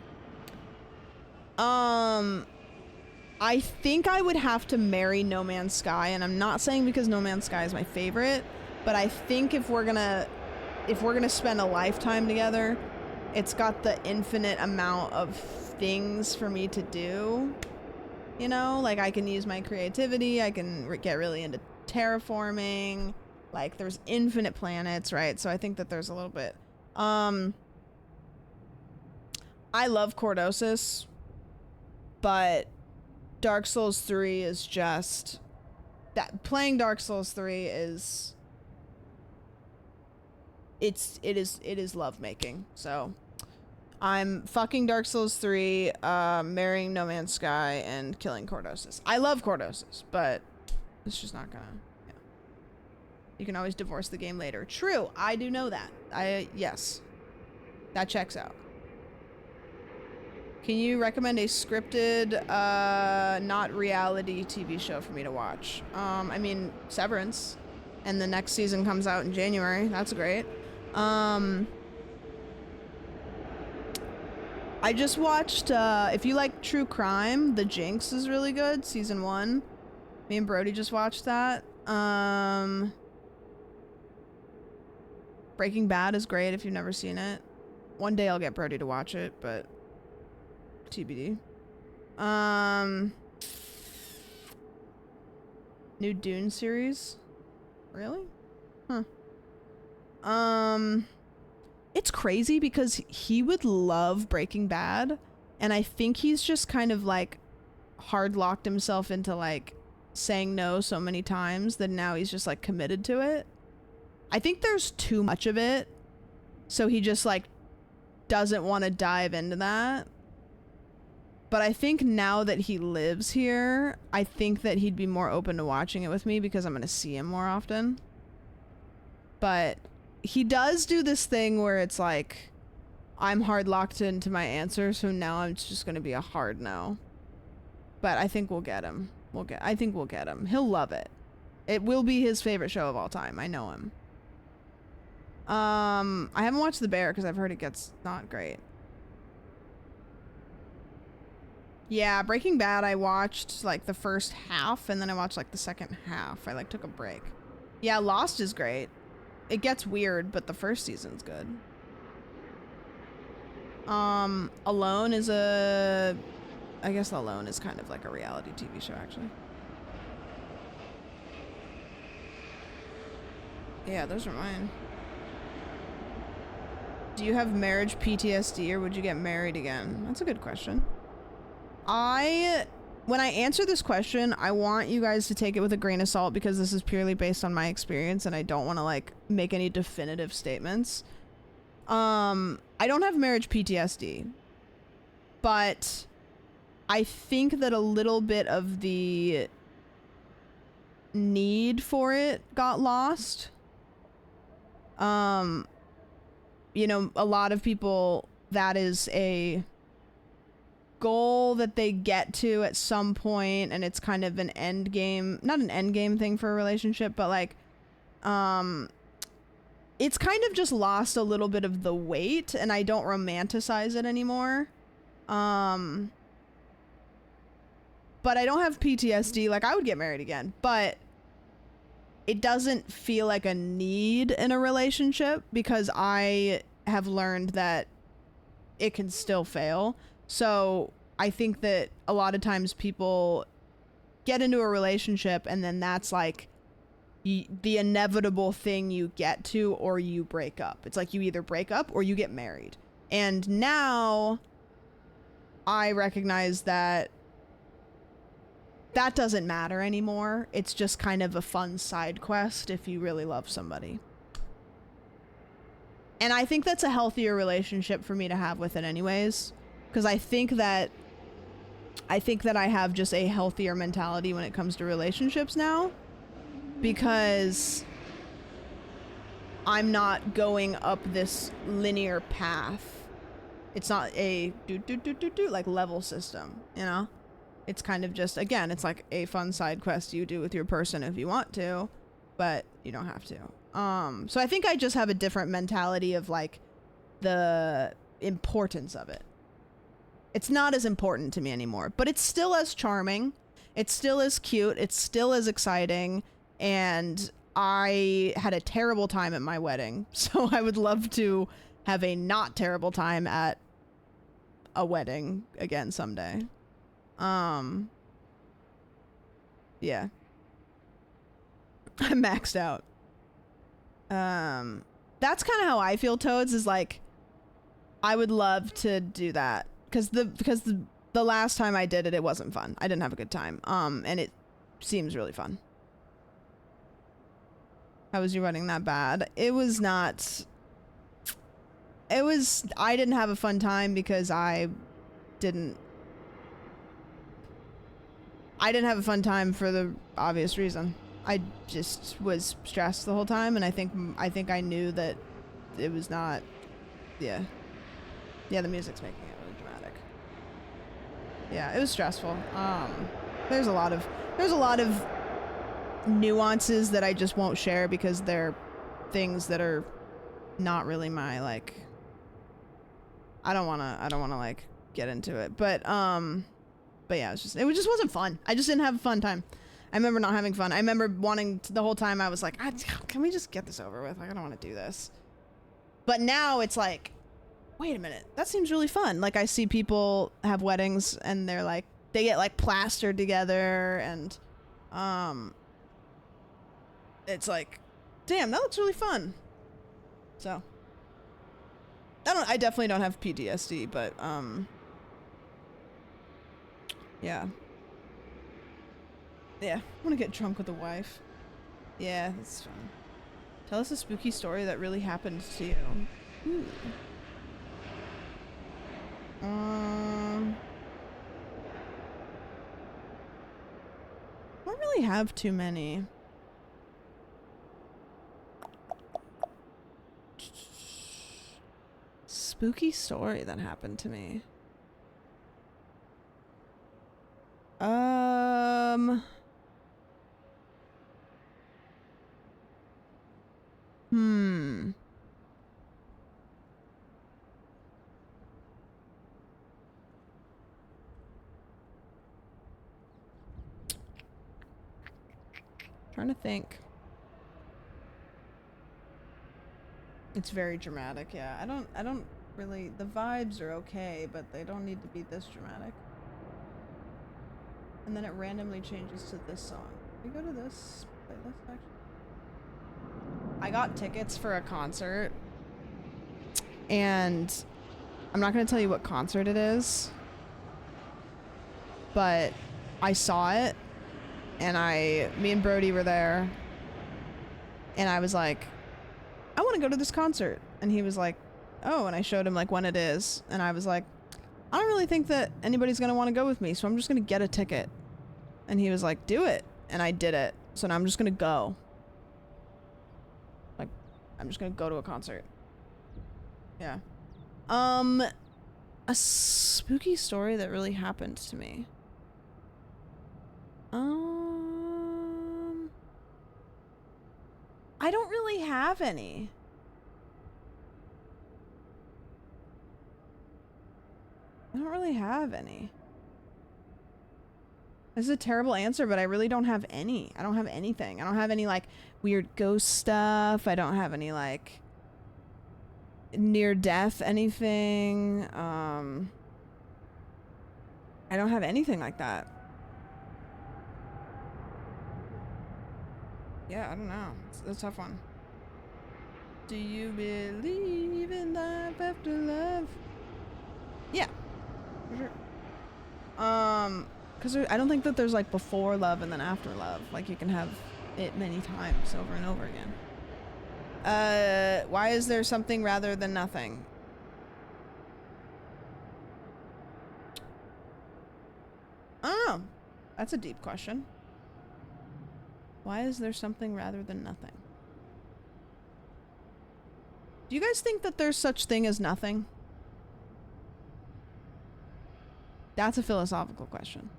[SPEAKER 1] I think I would have to marry No Man's Sky, and I'm not saying because No Man's Sky is my favorite, but I think if we're gonna spend a lifetime together, it's got the infinite amount of things for me to do. You know, like, I can use my creativity, I can get really into terraforming, like, there's infinite planets, right? So I think that there's a little bit. I love Cordosis, but Dark Souls 3 is just that. Playing Dark Souls 3 is it is lovemaking. So I'm fucking Dark Souls 3, marrying No Man's Sky, and killing Cordosis. I love Cordosis, but it's just not gonna. Yeah. You can always divorce the game later. True, I do know that. Yes, that checks out. Can you recommend a scripted, not reality TV show for me to watch? I mean, Severance, and the next season comes out in January. That's great. I just watched, if you like true crime, The Jinx is really good, season 1. Me and Brody just watched that. Breaking Bad is great if you've never seen it. One day I'll get Brody to watch it, but TBD. New Dune series? Really? Huh. It's crazy because he would love Breaking Bad, and I think he's just kind of like hard locked himself into like saying no so many times that now he's just like committed to it. I think there's too much of it, so he just like doesn't want to dive into that. But I think now that he lives here, I think that he'd be more open to watching it with me because I'm going to see him more often. But he does do this thing where it's like, I'm hard locked into my answer, so now I'm just going to be a hard no. But I think we'll get him. I think we'll get him. He'll love it. It will be his favorite show of all time. I know him. I haven't watched The Bear because I've heard it gets not great. Yeah, Breaking Bad, I watched like the first half and then I watched like the second half. I like took a break. Yeah, Lost is great. It gets weird, but the first season's good. Alone is I guess Alone is kind of like a reality TV show, actually. Yeah, those are mine. Do you have marriage PTSD or would you get married again? That's a good question. When I answer this question, I want you guys to take it with a grain of salt because this is purely based on my experience and I don't want to like make any definitive statements. I don't have marriage PTSD, but I think that a little bit of the need for it got lost. You know, a lot of people, that is a goal that they get to at some point, and it's kind of an end game, not an end game thing for a relationship, but like, it's kind of just lost a little bit of the weight, and I don't romanticize it anymore. But I don't have PTSD. Like, I would get married again, but it doesn't feel like a need in a relationship because I have learned that it can still fail. So I think that a lot of times people get into a relationship and then that's like the inevitable thing you get to, or you break up. It's like you either break up or you get married. And now I recognize that that doesn't matter anymore. It's just kind of a fun side quest if you really love somebody. And I think that's a healthier relationship for me to have with it anyways. Because I think that I have just a healthier mentality when it comes to relationships now. Because I'm not going up this linear path. It's not a like level system, you know? It's kind of just, again, it's like a fun side quest you do with your person if you want to, but you don't have to. So I think I just have a different mentality of like the importance of it. It's not as important to me anymore, but it's still as charming. It's still as cute. It's still as exciting. And I had a terrible time at my wedding. So I would love to have a not terrible time at a wedding again someday. Yeah. I'm maxed out. That's kind of how I feel, Toads, is like, I would love to do that. Because the last time I did it, it wasn't fun. I didn't have a good time. And it seems really fun. How was your wedding that bad? It was not... I didn't have a fun time because I didn't have a fun time for the obvious reason. I just was stressed the whole time, and I think I knew that it was not. Yeah, the music's making it really dramatic. Yeah, it was stressful. There's a lot of nuances that I just won't share because they're things that are not really my like. I don't wanna like get into it, but yeah, it just wasn't fun. I just didn't have a fun time. I remember not having fun. I remember wanting to, the whole time I was like, can we just get this over with? Like, I don't want to do this. But now it's like, wait a minute, that seems really fun. Like, I see people have weddings and they're like, they get like plastered together and it's like, damn, that looks really fun. So I definitely don't have PTSD, but yeah. Yeah, I want to get drunk with a wife. Yeah, that's fun. Tell us a spooky story that really happened to you. Ooh. I don't really have too many. Spooky story that happened to me. Trying to think. It's very dramatic, yeah. I don't really, the vibes are okay, but they don't need to be this dramatic. And then it randomly changes to this song. Can we go to this playlist actually? I got tickets for a concert, and I'm not gonna tell you what concert it is, but I saw it, and me and Brody were there, and I was like, I want to go to this concert. And he was like, oh, and I showed him like when it is, and I was like, I don't really think that anybody's gonna want to go with me, so I'm just gonna get a ticket. And he was like, do it. And I did it. So now I'm just gonna go. Like, I'm just gonna go to a concert. Yeah. A spooky story that really happened to me. I don't really have any. I don't really have any. This is a terrible answer, but I really don't have any. I don't have anything. I don't have any, like, weird ghost stuff. I don't have any, like, near-death anything. I don't have anything like that. Yeah, I don't know. It's a tough one. Do you believe in life after love? Yeah. For sure. Because I don't think that there's like before love and then after love. Like you can have it many times over and over again. Why is there something rather than nothing? I don't know. That's a deep question. Why is there something rather than nothing? Do you guys think that there's such thing as nothing? That's a philosophical question.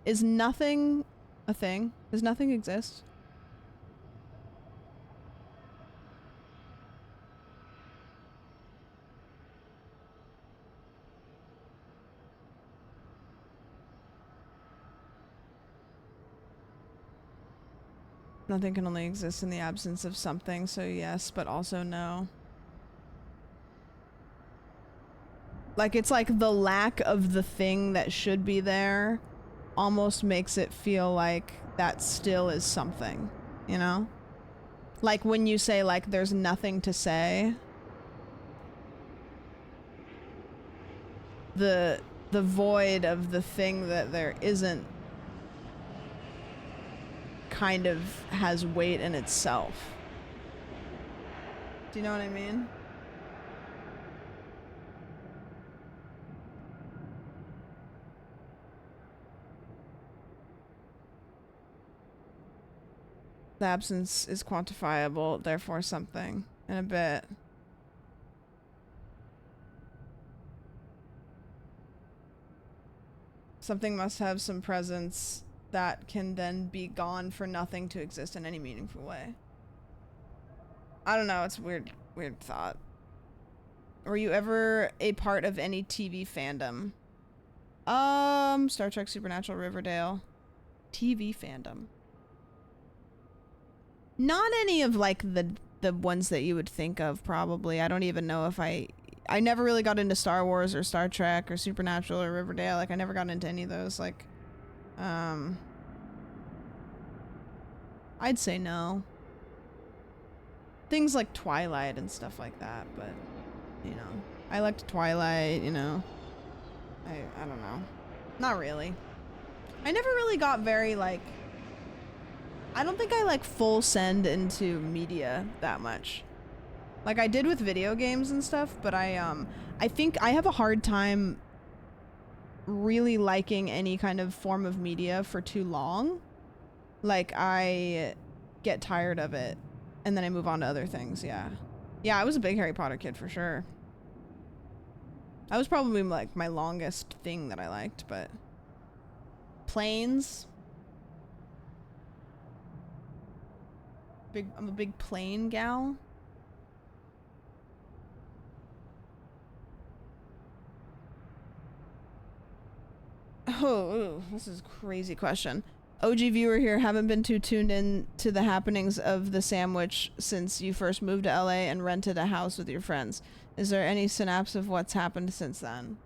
[SPEAKER 1] Is nothing a thing? Does nothing exist? Nothing can only exist in the absence of something, so yes, but also no. Like, it's like the lack of the thing that should be there almost makes it feel like that still is something, you know? Like when you say, like, there's nothing to say. The void of the thing that there isn't kind of has weight in itself. Do you know what I mean? The absence is quantifiable, therefore something. In a bit. Something must have some presence that can then be gone for nothing to exist in any meaningful way. I don't know, it's weird thought. Were you ever a part of any TV fandom? Star Trek, Supernatural, Riverdale. TV fandom. Not any of like the ones that you would think of, probably. I don't even know if I never really got into Star Wars or Star Trek or Supernatural or Riverdale. Like I never got into any of those. Like I'd say no. Things like Twilight and stuff like that, but you know, I liked Twilight, you know. I don't know. Not really. I never really got very, like, I don't think I, like, full send into media that much. Like, I did with video games and stuff, but I think I have a hard time really liking any kind of form of media for too long. Like, I get tired of it, and then I move on to other things, yeah. Yeah, I was a big Harry Potter kid for sure. That was probably, like, my longest thing that I liked, but... Planes. I'm a big plane gal. Oh, this is a crazy question. OG viewer here, haven't been too tuned in to the happenings of the sandwich since you first moved to LA and rented a house with your friends. Is there any synapse of what's happened since then?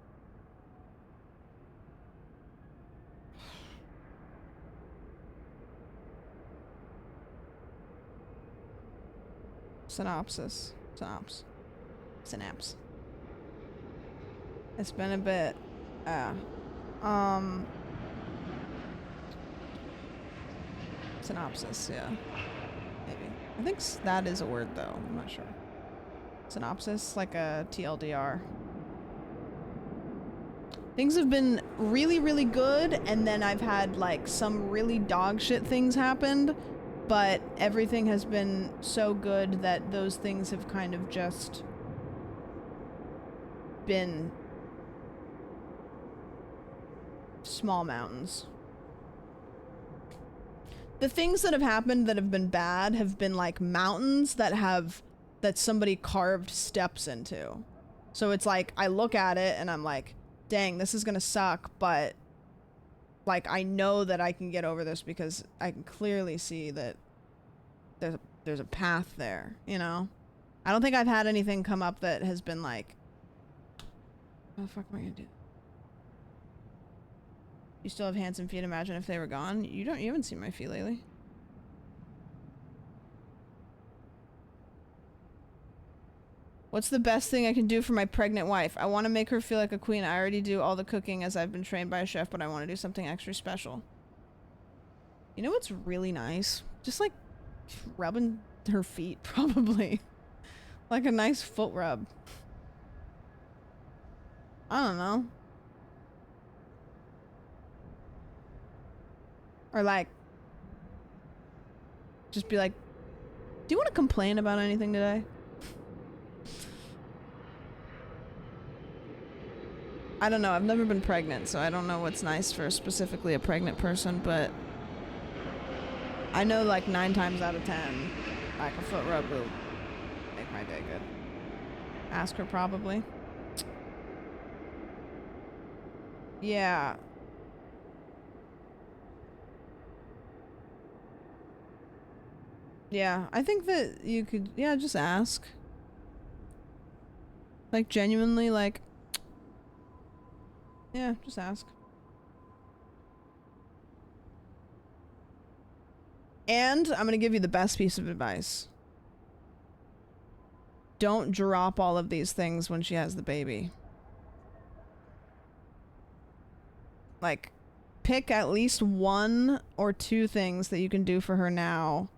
[SPEAKER 1] Synopsis. Synapse. It's been a bit. Synopsis, yeah. Maybe. I think that is a word, though. I'm not sure. Synopsis, like a TLDR. Things have been really, really good, and then I've had, like, some really dog shit things happened, but everything has been so good that those things have kind of just been small mountains. The things that have happened that have been bad have been like mountains that somebody carved steps into. So it's like I look at it and I'm like, dang, this is gonna suck, but like I know that I can get over this because I can clearly see that there's a path there, you know? I don't think I've had anything come up that has been like, what the fuck am I gonna do? You still have handsome feet. Imagine if they were gone. You haven't seen my feet lately. What's the best thing I can do for my pregnant wife? I want to make her feel like a queen. I already do all the cooking as I've been trained by a chef, but I want to do something extra special. You know what's really nice? Just like rubbing her feet, probably. Like a nice foot rub. I don't know. Or like, just be like, do you want to complain about anything today? I don't know. I've never been pregnant, so I don't know what's nice for specifically a pregnant person, but I know like 9 times out of 10, like a foot rub will make my day good. Ask her probably. Yeah. Yeah, I think that you could, yeah, just ask. Like, genuinely, like, yeah, just ask. And I'm gonna give you the best piece of advice. Don't drop all of these things when she has the baby. Like, pick at least 1 or 2 things that you can do for her now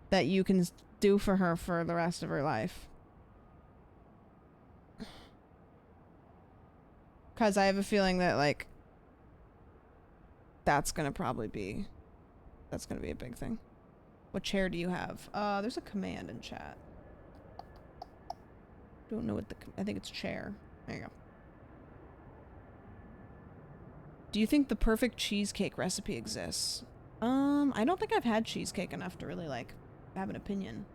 [SPEAKER 1] that you can do for her for the rest of her life. Because I have a feeling that, like, that's gonna be a big thing. What chair do you have? There's a command in chat. Don't know what I think it's chair. There you go. Do you think the perfect cheesecake recipe exists? I don't think I've had cheesecake enough to really, like, have an opinion.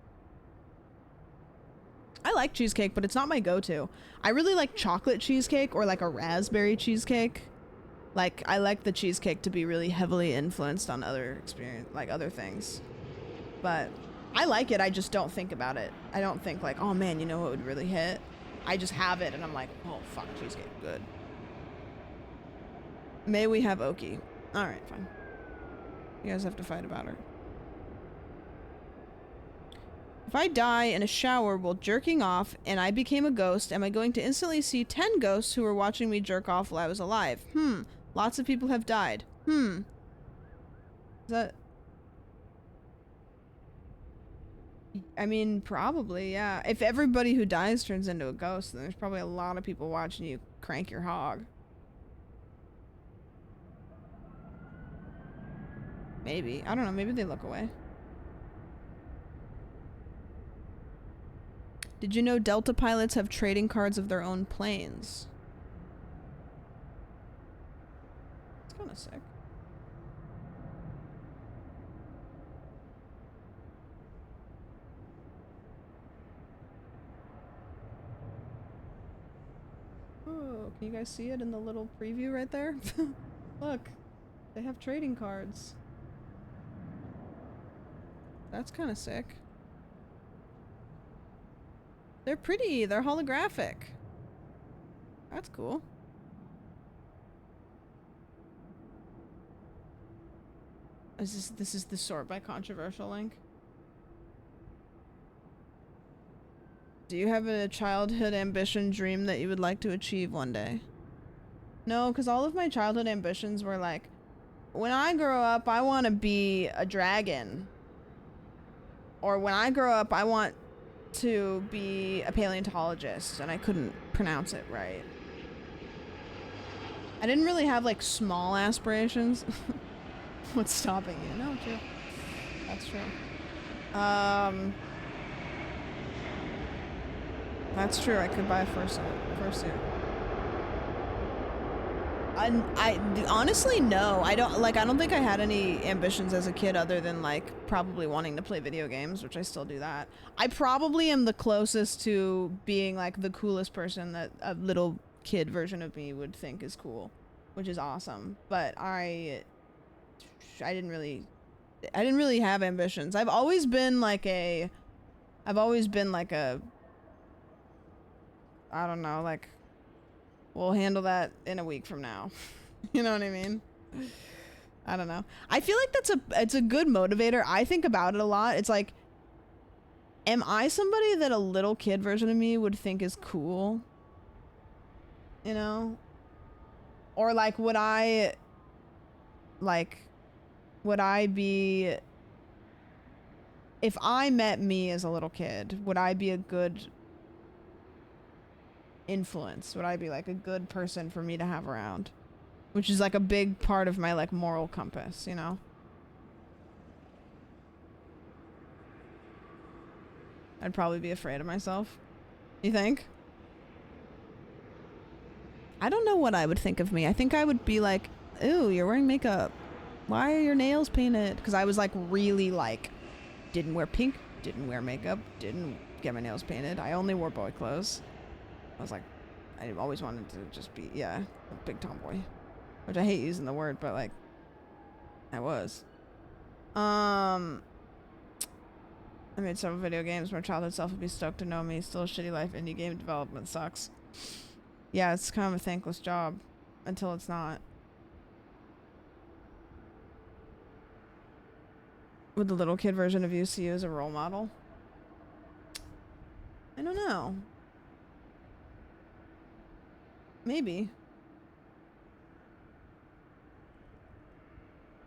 [SPEAKER 1] I like cheesecake, but it's not my go-to. I really like chocolate cheesecake or like a raspberry cheesecake. Like, I like the cheesecake to be really heavily influenced on other things. But I like it, I just don't think about it. I don't think like, oh man, you know what would really hit? I just have it and I'm like, oh fuck, cheesecake, good. May we have Oki. Alright, fine. You guys have to fight about her. If I die in a shower while jerking off and I became a ghost, am I going to instantly see 10 ghosts who were watching me jerk off while I was alive? Lots of people have died. Is that... I mean, probably, yeah. If everybody who dies turns into a ghost, then there's probably a lot of people watching you crank your hog. Maybe. I don't know. Maybe they look away. Did you know Delta pilots have trading cards of their own planes? It's kind of sick. Oh, can you guys see it in the little preview right there? Look, they have trading cards. That's kind of sick. They're pretty. They're holographic. That's cool. This is the sort by controversial link. Do you have a childhood ambition dream that you would like to achieve one day? No, because all of my childhood ambitions were like, when I grow up, I want to be a dragon. Or when I grow up, I want to be a paleontologist, and I couldn't pronounce it right. I didn't really have like small aspirations. What's stopping you? No, true. That's true. That's true. I could buy a fursuit. I honestly no. I don't think I had any ambitions as a kid other than like probably wanting to play video games, which I still do that. I probably am the closest to being like the coolest person that a little kid version of me would think is cool, which is awesome. But I didn't really have ambitions. I've always been like a I don't know, like, we'll handle that in a week from now. You know what I mean? I don't know. I feel like it's a good motivator. I think about it a lot. It's like, am I somebody that a little kid version of me would think is cool? You know? Or like, would I be, if I met me as a little kid, would I be a good influence? Would I be like a good person for me to have around? Which is like a big part of my like moral compass, you know? I'd probably be afraid of myself. You think? I don't know what I would think of me. I think I would be like, ooh, you're wearing makeup. Why are your nails painted? Because I was like really like, didn't wear pink, didn't wear makeup, didn't get my nails painted. I only wore boy clothes. I was like, I always wanted to just be, yeah, a big tomboy. Which I hate using the word, but like, I was. I made several video games. My childhood self would be stoked to know me. Still a shitty life. Indie game development sucks. Yeah, it's kind of a thankless job. Until it's not. Would the little kid version of you see you as a role model? I don't know. Maybe.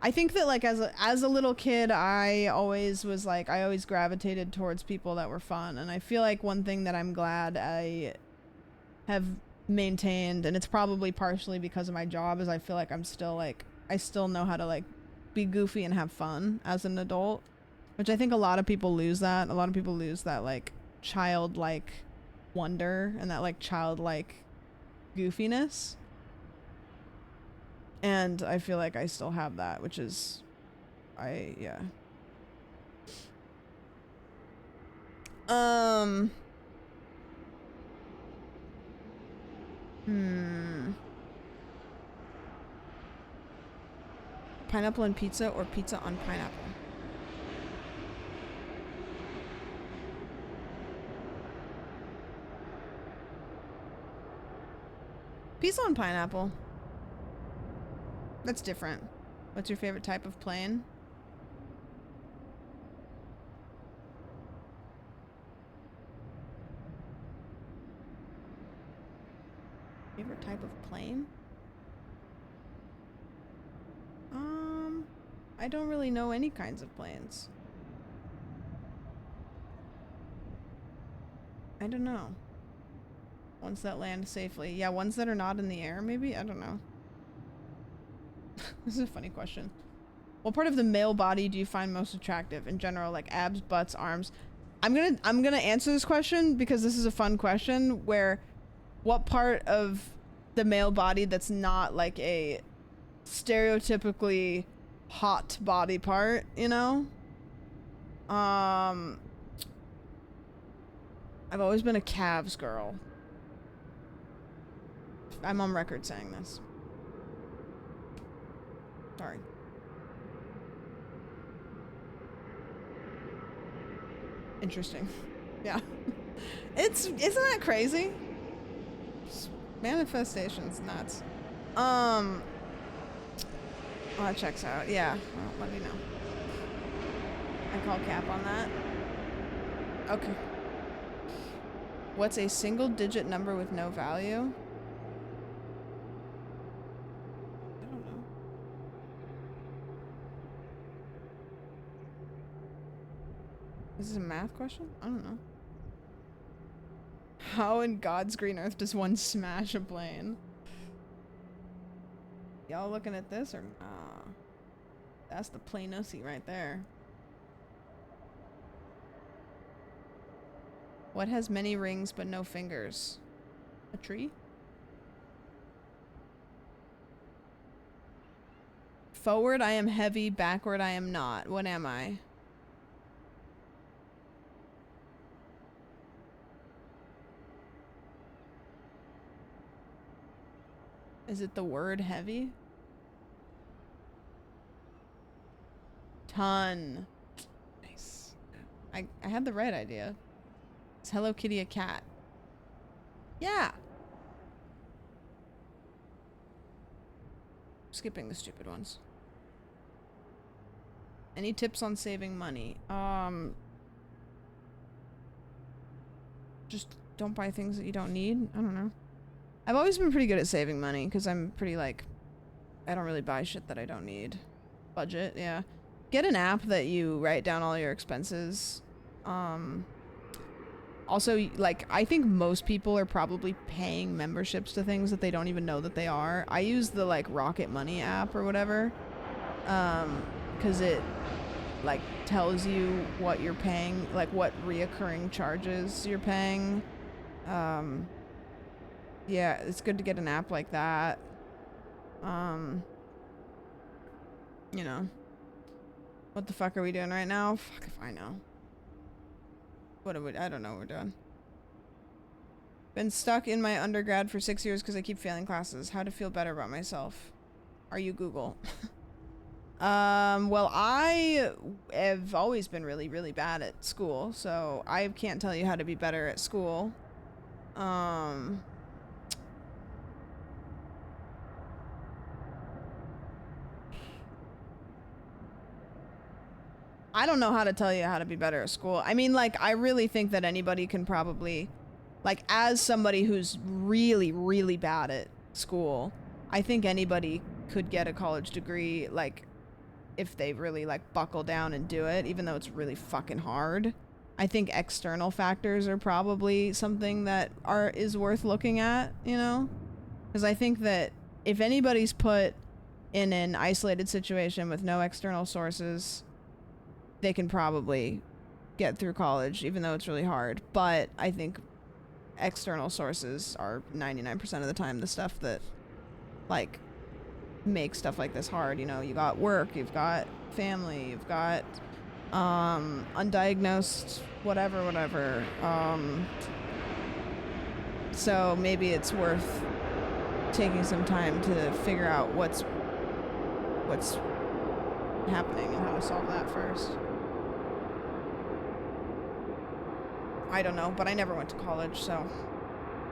[SPEAKER 1] I think that like as a little kid, I always gravitated towards people that were fun, and I feel like one thing that I'm glad I have maintained, and it's probably partially because of my job, is I feel like I still know how to like be goofy and have fun as an adult, which I think a lot of people lose that. A lot of people lose that like childlike wonder and that like childlike goofiness. And I feel like I still have that, which is, yeah. Pineapple on pizza or pizza on pineapple? Pizza on pineapple. That's different. What's your favorite type of plane? Favorite type of plane? I don't really know any kinds of planes. I don't know. Ones that land safely. Yeah, ones that are not in the air, maybe? I don't know. This is a funny question. What part of the male body do you find most attractive? In general, like abs, butts, arms. I'm gonna answer this question because this is a fun question where what part of the male body that's not like a stereotypically hot body part, you know? I've always been a calves girl. I'm on record saying this. Sorry. Interesting. Yeah. Isn't that crazy? Manifestation's nuts. Oh, that checks out. Yeah. Well, let me know. I call cap on that. Okay. What's a single digit number with no value? I don't know. Is this a math question? I don't know. How in God's green earth does one smash a plane? Y'all looking at this or nah? That's the planussy right there. What has many rings but no fingers? A tree? Forward I am heavy, backward I am not. What am I? Is it the word heavy? Ton. Nice. I had the right idea. Is Hello Kitty a cat? Yeah. Skipping the stupid ones. Any tips on saving money? Just don't buy things that you don't need. I don't know. I've always been pretty good at saving money because I'm pretty like, I don't really buy shit that I don't need. Budget, yeah. Get an app that you write down all your expenses. Also, like, I think most people are probably paying memberships to things that they don't even know that they are. I use the, like, Rocket Money app or whatever. Because it, like, tells you what you're paying, like, what reoccurring charges you're paying. Yeah, it's good to get an app like that. You know. What the fuck are we doing right now? Fuck if I know. What are we? I don't know what we're doing. Been stuck in my undergrad for 6 years because I keep failing classes. How to feel better about myself? Are you Google? Well, I have always been really, really bad at school, so I can't tell you how to be better at school. I don't know how to tell you how to be better at school. I mean, like, I really think that anybody can probably, like, as somebody who's really, really bad at school, I think anybody could get a college degree, like, if they really, like, buckle down and do it, even though it's really fucking hard. I think external factors are probably something that is worth looking at, you know? Because I think that if anybody's put in an isolated situation with no external sources, they can probably get through college, even though it's really hard. But I think external sources are 99% of the time the stuff that, like, make stuff like this hard. You know, you got work, you've got family, you've got undiagnosed whatever. So maybe it's worth taking some time to figure out what's happening and how to solve that first. I don't know, but I never went to college, so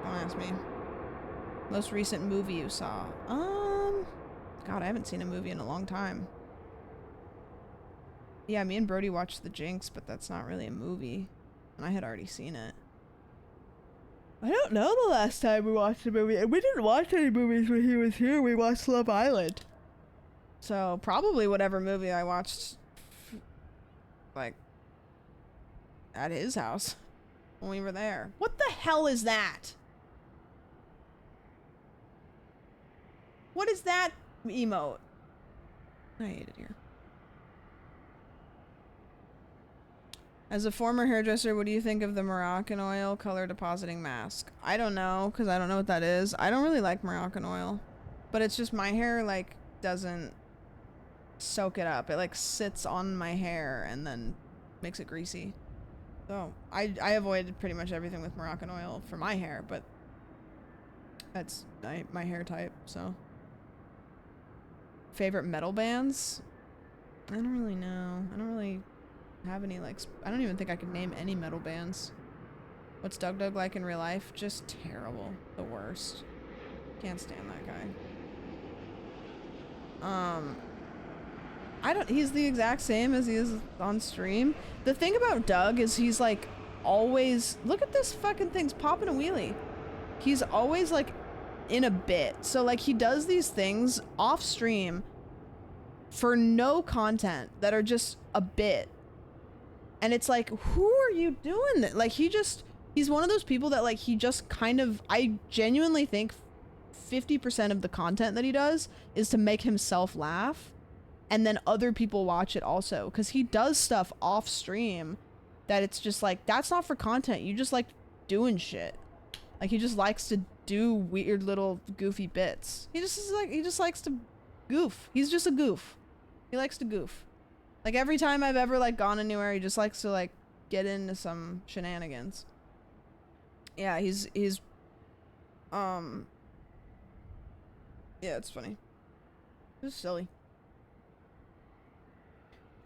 [SPEAKER 1] don't ask me. Most recent movie you saw? God, I haven't seen a movie in a long time. Yeah, me and Brody watched The Jinx, but that's not really a movie, and I had already seen it. I don't know the last time we watched a movie, and we didn't watch any movies when he was here. We watched Love Island. So probably whatever movie I watched, like, at his house when we were there. What the hell is that? What is that emote? I hate it here. As a former hairdresser, what do you think of the Moroccan oil color depositing mask? I don't know, because I don't know what that is. I don't really like Moroccan oil. But it's just my hair, like, doesn't soak it up. It, like, sits on my hair and then makes it greasy. So, I avoided pretty much everything with Moroccan oil for my hair, but that's my hair type, so. Favorite metal bands? I don't really know. I don't really have any, like, I don't even think I could name any metal bands. What's Doug like in real life? Just terrible. The worst. Can't stand that guy. He's the exact same as he is on stream. The thing about Doug is he's, like, always, look at this fucking thing's popping a wheelie. He's always, like, in a bit. So, like, he does these things off stream for no content that are just a bit. And it's like, who are you doing that? Like, he's one of those people that, like, he just kind of, I genuinely think 50% of the content that he does is to make himself laugh. And then other people watch it also. Because he does stuff off stream that it's just like, that's not for content. You just like doing shit. Like, he just likes to do weird little goofy bits. He just likes to goof. He's just a goof. He likes to goof. Like, every time I've ever, like, gone anywhere, he just likes to, like, get into some shenanigans. Yeah, he's yeah, it's funny. It's silly.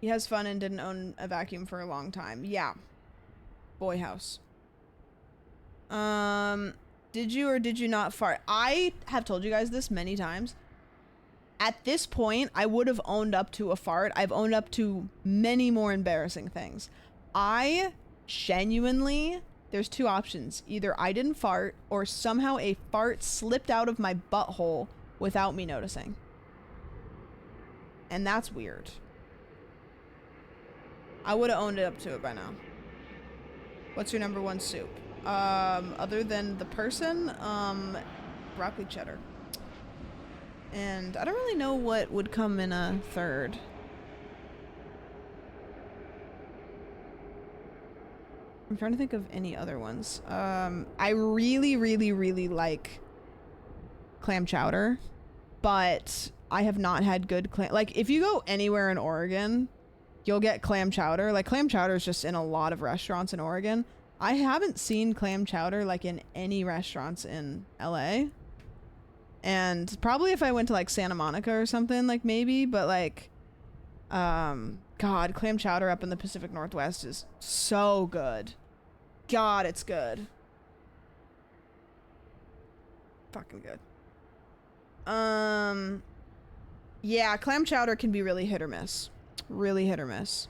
[SPEAKER 1] He has fun and didn't own a vacuum for a long time. Yeah. Boy house. Did you or did you not fart? I have told you guys this many times. At this point, I would have owned up to a fart. I've owned up to many more embarrassing things. I genuinely, there's two options. Either I didn't fart or somehow a fart slipped out of my butthole without me noticing. And that's weird. I would have owned up to it by now. What's your number one soup? Other than the person, broccoli cheddar. And I don't really know what would come in a third. I'm trying to think of any other ones. I really, really, really like clam chowder, but I have not had good clam. Like, if you go anywhere in Oregon, you'll get clam chowder. Like, clam chowder is just in a lot of restaurants in Oregon. I haven't seen clam chowder, like, in any restaurants in LA. And probably if I went to, like, Santa Monica or something, like, maybe, but, like, God, clam chowder up in the Pacific Northwest is so good. God, it's good. Fucking good. Yeah, clam chowder can be really hit or miss. Really hit or miss.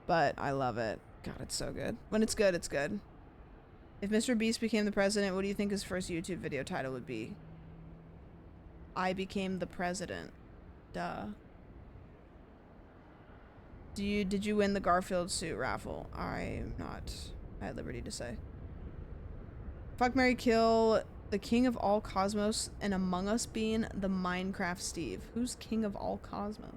[SPEAKER 1] But I love it. God, it's so good. When it's good, it's good. If Mr. Beast became the president, what do you think his first YouTube video title would be? I became the president. Duh. Did you win the Garfield suit raffle? I'm not at liberty to say. Fuck, marry, kill the king of all cosmos and Among Us being the Minecraft Steve. Who's king of all cosmos?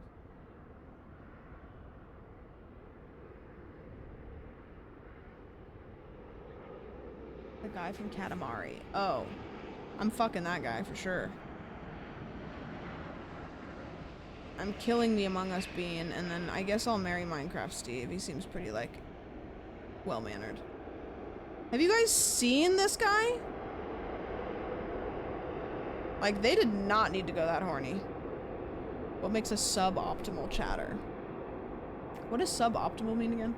[SPEAKER 1] The guy from Katamari. Oh. I'm fucking that guy for sure. I'm killing the Among Us bean, and then I guess I'll marry Minecraft Steve. He seems pretty, like, well-mannered. Have you guys seen this guy? Like, they did not need to go that horny. What makes a suboptimal chatter? What does suboptimal mean again?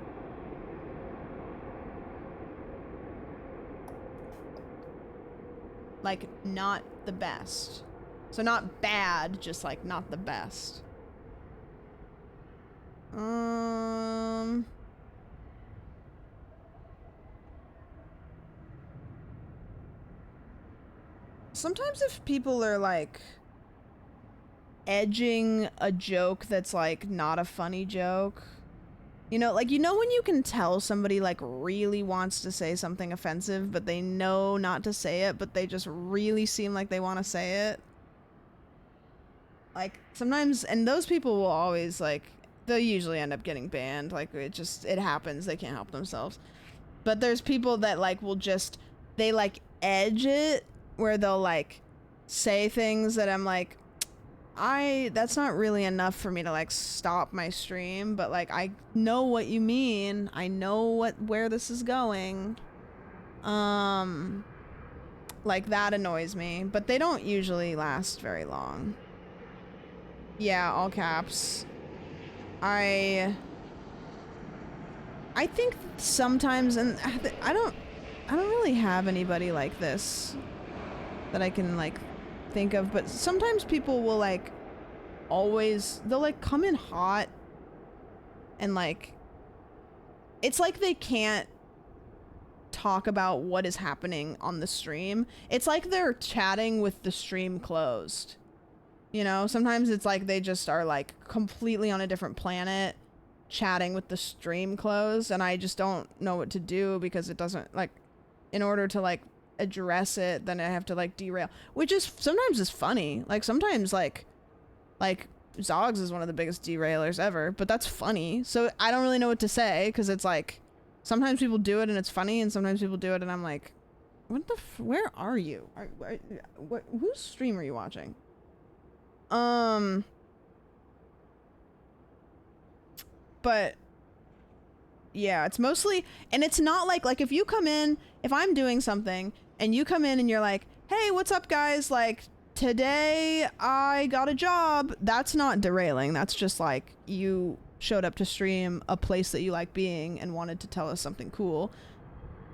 [SPEAKER 1] Like, not the best. So not bad, just like not the best. Sometimes if people are like edging a joke that's like not a funny joke. You know, like, you know when you can tell somebody like really wants to say something offensive, but they know not to say it, but they just really seem like they want to say it? Like, sometimes, and those people will always, like, they'll usually end up getting banned. Like, it happens. They can't help themselves. But there's people that, like, will just, they, like, edge it, where they'll, like, say things that I'm like, that's not really enough for me to, like, stop my stream, but, like, I know what you mean. I know where this is going. Like, that annoys me, but they don't usually last very long. Yeah, all caps. I think sometimes, and I don't really have anybody like this that I can, like, think of, but sometimes people will, like, they'll, like, come in hot and, like, it's like they can't talk about what is happening on the stream. It's like they're chatting with the stream closed. You know, sometimes it's like they just are, like, completely on a different planet chatting with the stream closed, and I just don't know what to do, because it doesn't, like, in order to, like, address it, then I have to, like, derail, which is sometimes is funny. Like, sometimes, like Zogs is one of the biggest derailers ever, but that's funny. So I don't really know what to say, because it's like, sometimes people do it and it's funny, and sometimes people do it and I'm like, where are you? Whose stream are you watching? But yeah, it's mostly, and it's not like if you come in, if I'm doing something and you come in and you're like, hey, what's up guys? Like, today I got a job. That's not derailing. That's just like, you showed up to stream a place that you like being and wanted to tell us something cool.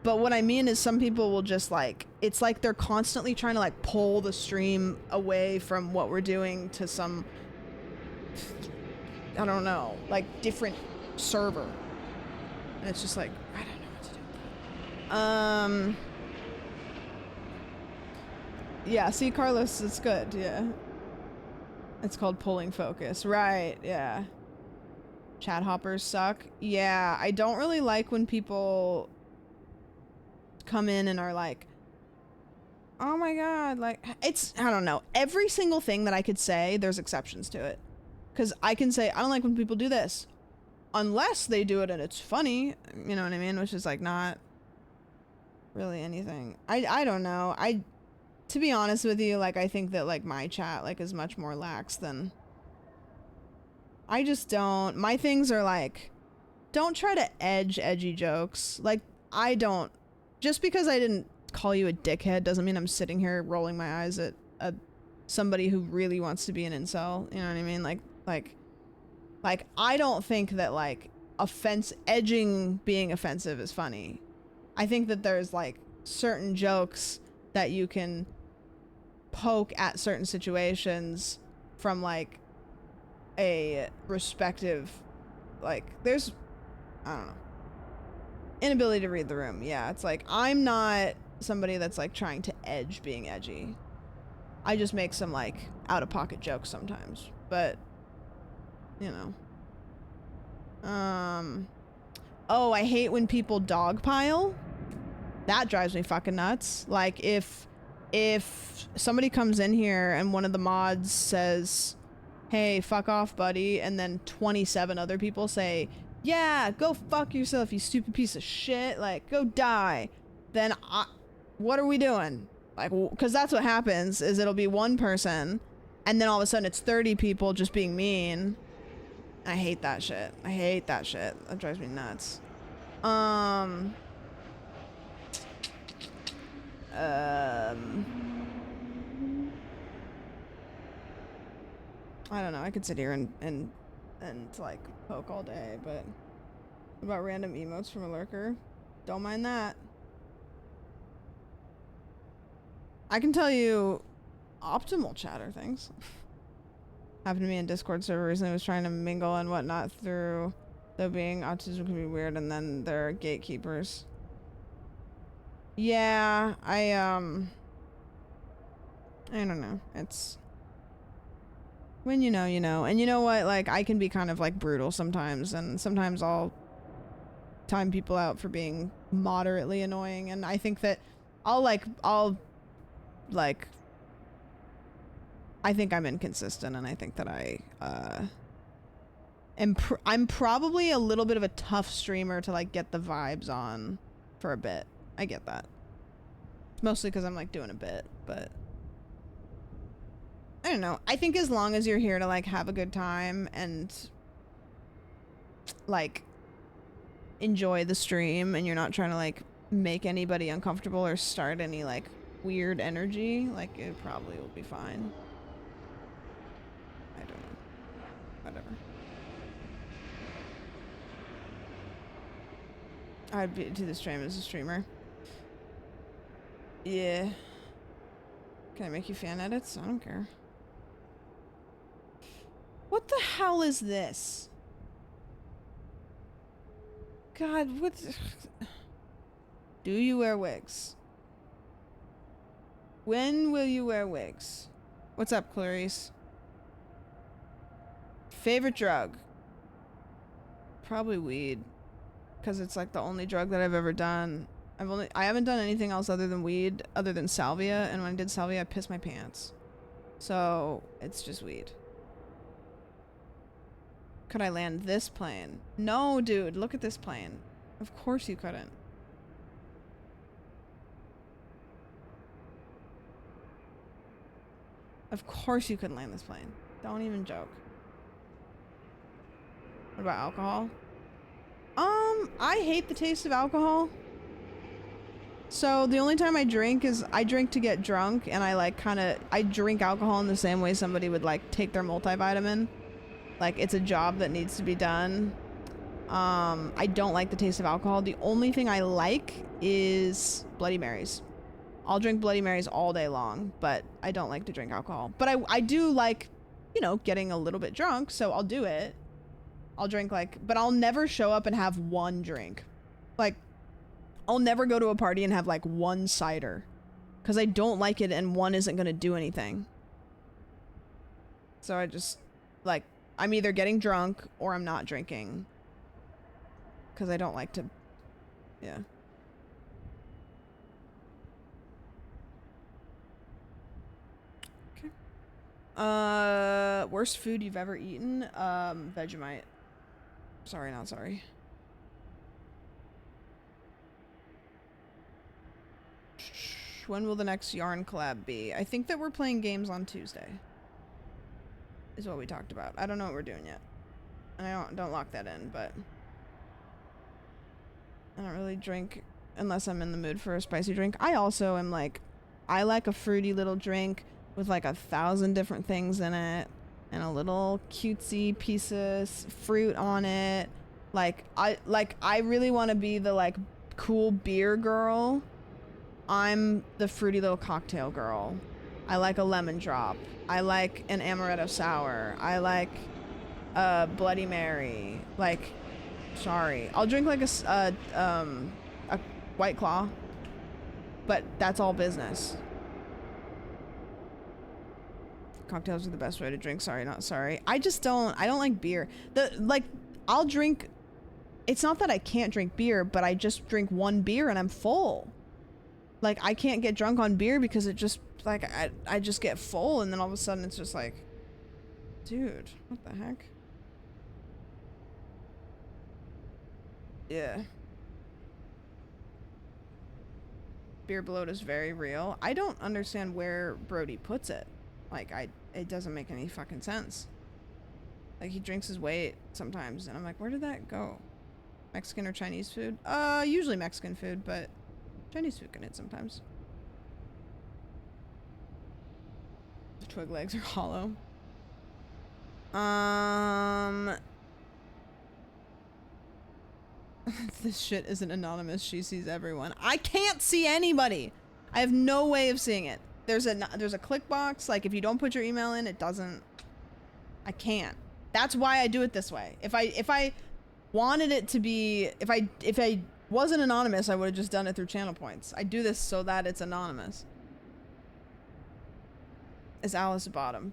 [SPEAKER 1] But what I mean is, some people will just, like, it's like they're constantly trying to, like, pull the stream away from what we're doing to some, I don't know, like, different server. And it's just like, I don't know what to do. Yeah, see, Carlos, it's good, yeah. It's called pulling focus. Right, yeah. Chat hoppers suck. Yeah, I don't really like when people come in and are like, oh my god, like, it's, I don't know, every single thing that I could say, there's exceptions to it, because I can say I don't like when people do this unless they do it and it's funny, you know what I mean, which is like not really anything. I don't know, to be honest with you, like, I think that, like, my chat, like, is much more lax than, I just don't, my things are like, don't try to edgy jokes. Like, I don't, just because I didn't call you a dickhead doesn't mean I'm sitting here rolling my eyes at somebody who really wants to be an incel. You know what I mean? Like I don't think that, like, edging being offensive is funny. I think that there's, like, certain jokes that you can poke at certain situations from, like, a respective, like, there's, I don't know, inability to read the room. Yeah, it's like, I'm not somebody that's, like, trying to edge being edgy. I just make some, like, out-of-pocket jokes sometimes, but, you know. Oh, I hate when people dogpile. That drives me fucking nuts. Like, if somebody comes in here and one of the mods says, hey, fuck off, buddy, and then 27 other people say, yeah, go fuck yourself, you stupid piece of shit, like, go die, then what are we doing? Like, because that's what happens, is it'll be one person, and then all of a sudden it's 30 people just being mean. I hate that shit. I hate that shit. That drives me nuts. I don't know, I could sit here and like, poke all day, but what about random emotes from a lurker? Don't mind that. I can tell you optimal chatter things. Happened to me in Discord server recently. Was trying to mingle and whatnot through, though being autism can be weird, and then there are gatekeepers. Yeah, I don't know. It's, When you know, you know. And you know what? Like, I can be kind of, like, brutal sometimes. And sometimes I'll time people out for being moderately annoying. And I think that I think I'm inconsistent. And I think that I'm probably a little bit of a tough streamer to, like, get the vibes on for a bit. I get that. Mostly because I'm, like, doing a bit, but... I don't know. I think as long as you're here to, like, have a good time and, like, enjoy the stream and you're not trying to, like, make anybody uncomfortable or start any, like, weird energy, like, it probably will be fine. I don't know. Whatever. I'd do the stream as a streamer. Yeah. Can I make you fan edits? I don't care. What the hell is this? God, what? Do you wear wigs? When will you wear wigs? What's up, Clarice? Favorite drug? Probably weed. Because it's like the only drug that I've ever done. I haven't done anything else other than weed, other than salvia, and when I did salvia, I pissed my pants. So, it's just weed. Could I land this plane? No, dude, look at this plane. Of course you couldn't. Of course you couldn't land this plane. Don't even joke. What about alcohol? I hate the taste of alcohol. So the only time I drink is I drink to get drunk, and I drink alcohol in the same way somebody would like take their multivitamin. Like, it's a job that needs to be done. I don't like the taste of alcohol. The only thing I like is Bloody Marys. I'll drink Bloody Marys all day long, but I don't like to drink alcohol. But I do like, you know, getting a little bit drunk, so I'll do it. I'll drink but I'll never show up and have one drink. Like, I'll never go to a party and have like one cider. Because I don't like it and one isn't going to do anything. So I just, like, I'm either getting drunk or I'm not drinking. Because I don't like to, yeah. Okay. Worst food you've ever eaten? Vegemite. Sorry, not sorry. When will the next yarn collab be? I think that we're playing games on Tuesday. Is what we talked about. I don't know what we're doing yet. And I don't lock that in, but I don't really drink unless I'm in the mood for a spicy drink. I also am like, I like a fruity little drink with like 1,000 different things in it and a little cutesy piece of fruit on it. I really want to be the like cool beer girl. I'm the fruity little cocktail girl. I like a lemon drop. I like an amaretto sour. I like a Bloody Mary. Like, sorry. I'll drink like a White Claw. But that's all business. Cocktails are the best way to drink. Sorry, not sorry. I don't like beer. I'll drink, it's not that I can't drink beer, but I just drink one beer and I'm full. Like, I can't get drunk on beer because it just, like, I just get full and then all of a sudden it's just like, dude, what the heck? Yeah. Beer bloat is very real. I don't understand where Brody puts it. Like, it doesn't make any fucking sense. Like, he drinks his weight sometimes, and I'm like, where did that go? Mexican or Chinese food? Usually Mexican food, but Chinese food can hit sometimes. The twig legs are hollow. This shit isn't anonymous. She sees everyone. I can't see anybody. I have no way of seeing it. There's a click box. Like, if you don't put your email in, it doesn't. I can't. That's why I do it this way. If I wanted it to be, if I wasn't anonymous, I would have just done it through channel points. I do this so that it's anonymous. Is Alice a bottom?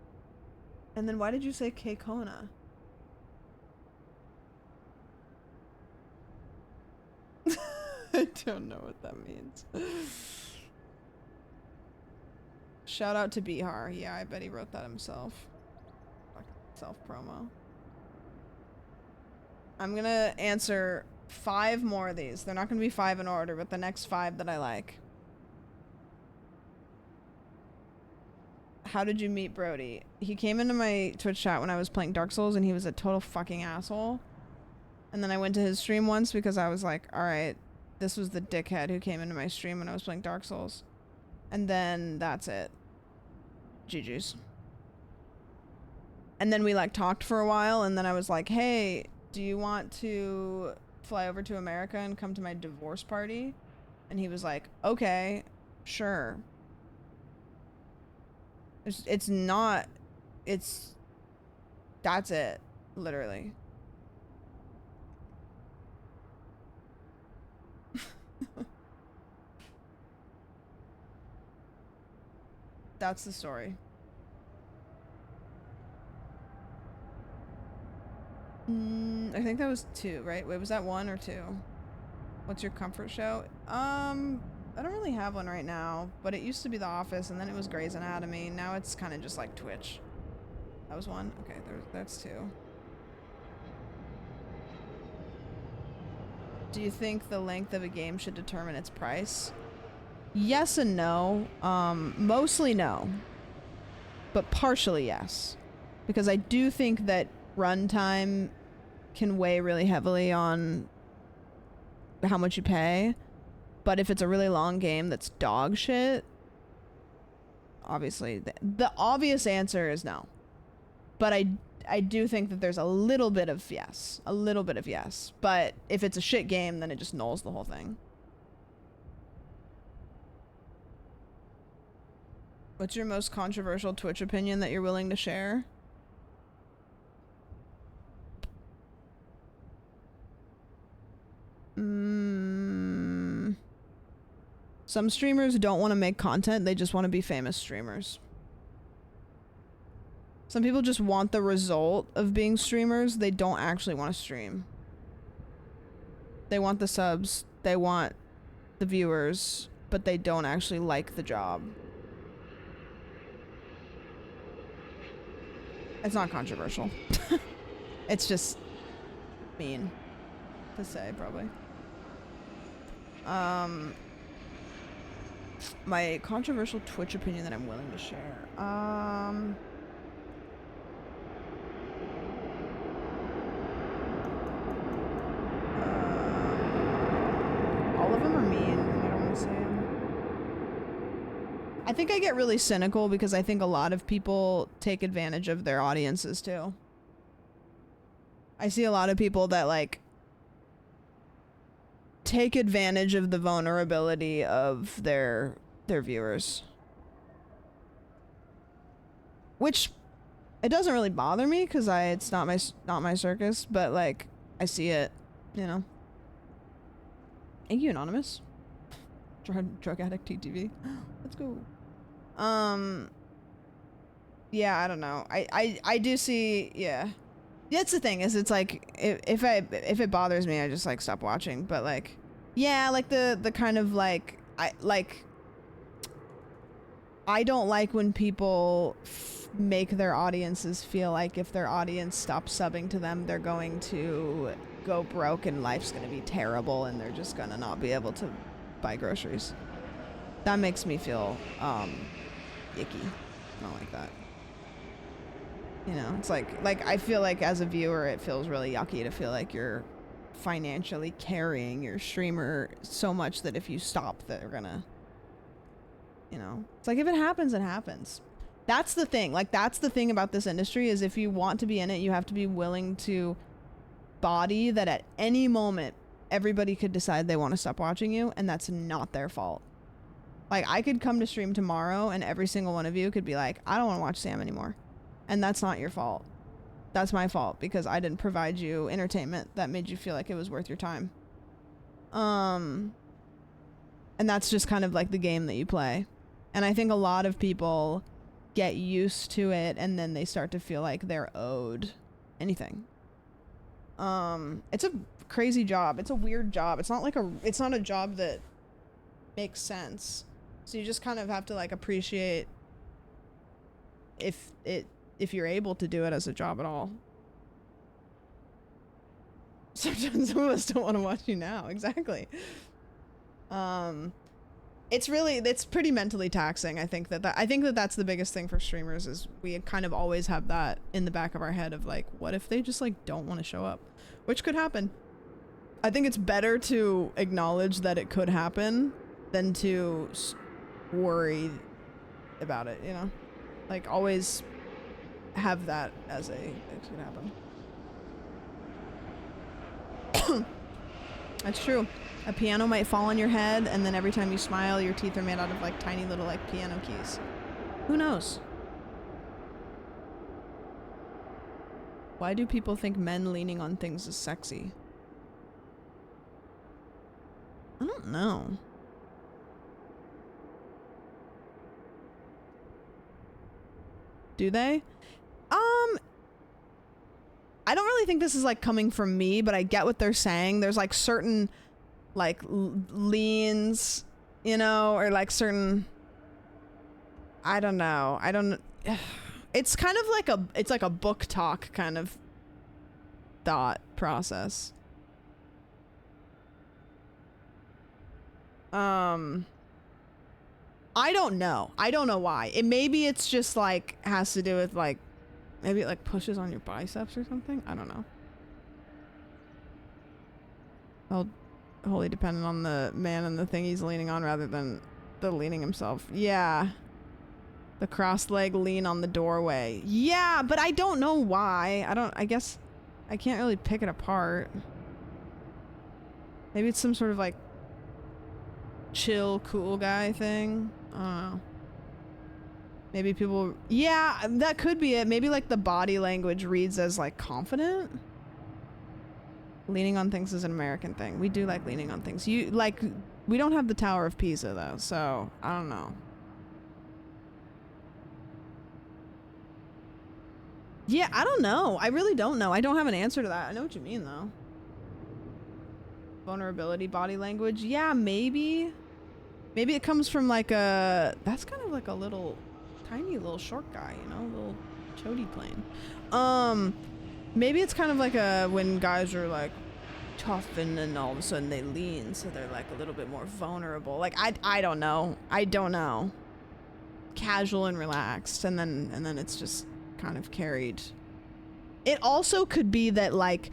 [SPEAKER 1] And then why did you say K-Kona? I don't know what that means. Shout out to Bihar. Yeah, I bet he wrote that himself. Self-promo. I'm gonna answer 5 more of these. They're not gonna be 5 in order, but the next 5 that I like. How did you meet Brody? He came into my Twitch chat when I was playing Dark Souls and he was a total fucking asshole. And then I went to his stream once because I was like, alright, this was the dickhead who came into my stream when I was playing Dark Souls. And then that's it. GG's. And then we like talked for a while and then I was like, hey, do you want to fly over to America and come to my divorce party? And he was like, okay, sure. It's not, it's, that's it, literally. That's the story. I think that was 2, right? Wait, was that 1 or 2? What's your comfort show? I don't really have one right now, but it used to be The Office, and then it was Grey's Anatomy. Now it's kind of just like Twitch. That was 1? Okay, that's 2. Do you think the length of a game should determine its price? Yes and no. Mostly no. But partially yes. Because I do think that runtime can weigh really heavily on how much you pay. But if it's a really long game that's dog shit, obviously the obvious answer is no. But I do think that there's a little bit of yes. A little bit of yes. But if it's a shit game, then it just nulls the whole thing. What's your most controversial Twitch opinion that you're willing to share? Some streamers don't want to make content, they just want to be famous streamers. Some people just want the result of being streamers, they don't actually want to stream. They want the subs, they want the viewers, but they don't actually like the job. It's not controversial. It's just mean to say, probably. My controversial Twitch opinion that I'm willing to share. All of them are mean, and I don't want to say them. I think I get really cynical because I think a lot of people take advantage of their audiences too. I see a lot of people that like take advantage of the vulnerability of their viewers. Which it doesn't really bother me because it's not my circus, but like I see it, you know. Thank you, Anonymous. Drug addict TTV. Let's go. Yeah, I don't know. I do see, yeah. That's the thing, is it's like if it bothers me, I just like stop watching. But like, yeah, like the kind of like I don't like when people make their audiences feel like if their audience stops subbing to them, they're going to go broke and life's gonna be terrible and they're just gonna not be able to buy groceries. That makes me feel icky. I don't like that. You know, it's like I feel like as a viewer, it feels really yucky to feel like you're financially carrying your streamer so much that if you stop, they're gonna, you know, it's like if it happens, it happens. That's the thing. Like, that's the thing about this industry is if you want to be in it, you have to be willing to body that at any moment, everybody could decide they want to stop watching you, and that's not their fault. Like, I could come to stream tomorrow and every single one of you could be like, I don't want to watch Sam anymore. And that's not your fault. That's my fault because I didn't provide you entertainment that made you feel like it was worth your time. And that's just kind of like the game that you play. And I think a lot of people get used to it and then they start to feel like they're owed anything. It's a crazy job. It's a weird job. It's not a job that makes sense. So you just kind of have to like appreciate if you're able to do it as a job at all. Sometimes some of us don't want to watch you now. Exactly. It's pretty mentally taxing. I think that's the biggest thing for streamers is we kind of always have that in the back of our head of like, what if they just like don't want to show up, which could happen. I think it's better to acknowledge that it could happen than to worry about it, you know? Like always have that as it could happen. That's true. A piano might fall on your head, and then every time you smile, your teeth are made out of like tiny little like piano keys. Who knows? Why do people think men leaning on things is sexy? I don't know. Do they? I don't really think this is like coming from me, but I get what they're saying. There's like certain like leans, you know, or like certain, I don't know. It's kind of like it's like a book talk kind of thought process. I don't know. I don't know why. Maybe it's just like has to do with like, maybe it like pushes on your biceps or something. I don't know. Wholly dependent on the man and the thing he's leaning on rather than the leaning himself. Yeah. The crossed leg lean on the doorway. Yeah, but I don't know why. I guess I can't really pick it apart. Maybe it's some sort of like chill, cool guy thing. I don't know. Maybe people, yeah, that could be it. Maybe like the body language reads as like confident. Leaning on things is an American thing. We do like leaning on things. We don't have the Tower of Pisa though, so I don't know. Yeah, I don't know. I really don't know. I don't have an answer to that. I know what you mean though. Vulnerability, body language. Yeah, maybe. Maybe it comes from like that's kind of like a little tiny little short guy, you know, little chody plane. Maybe it's kind of like when guys are like tough and then all of a sudden they lean, so they're like a little bit more vulnerable. Like I don't know. I don't know. Casual and relaxed, and then it's just kind of carried. It also could be that like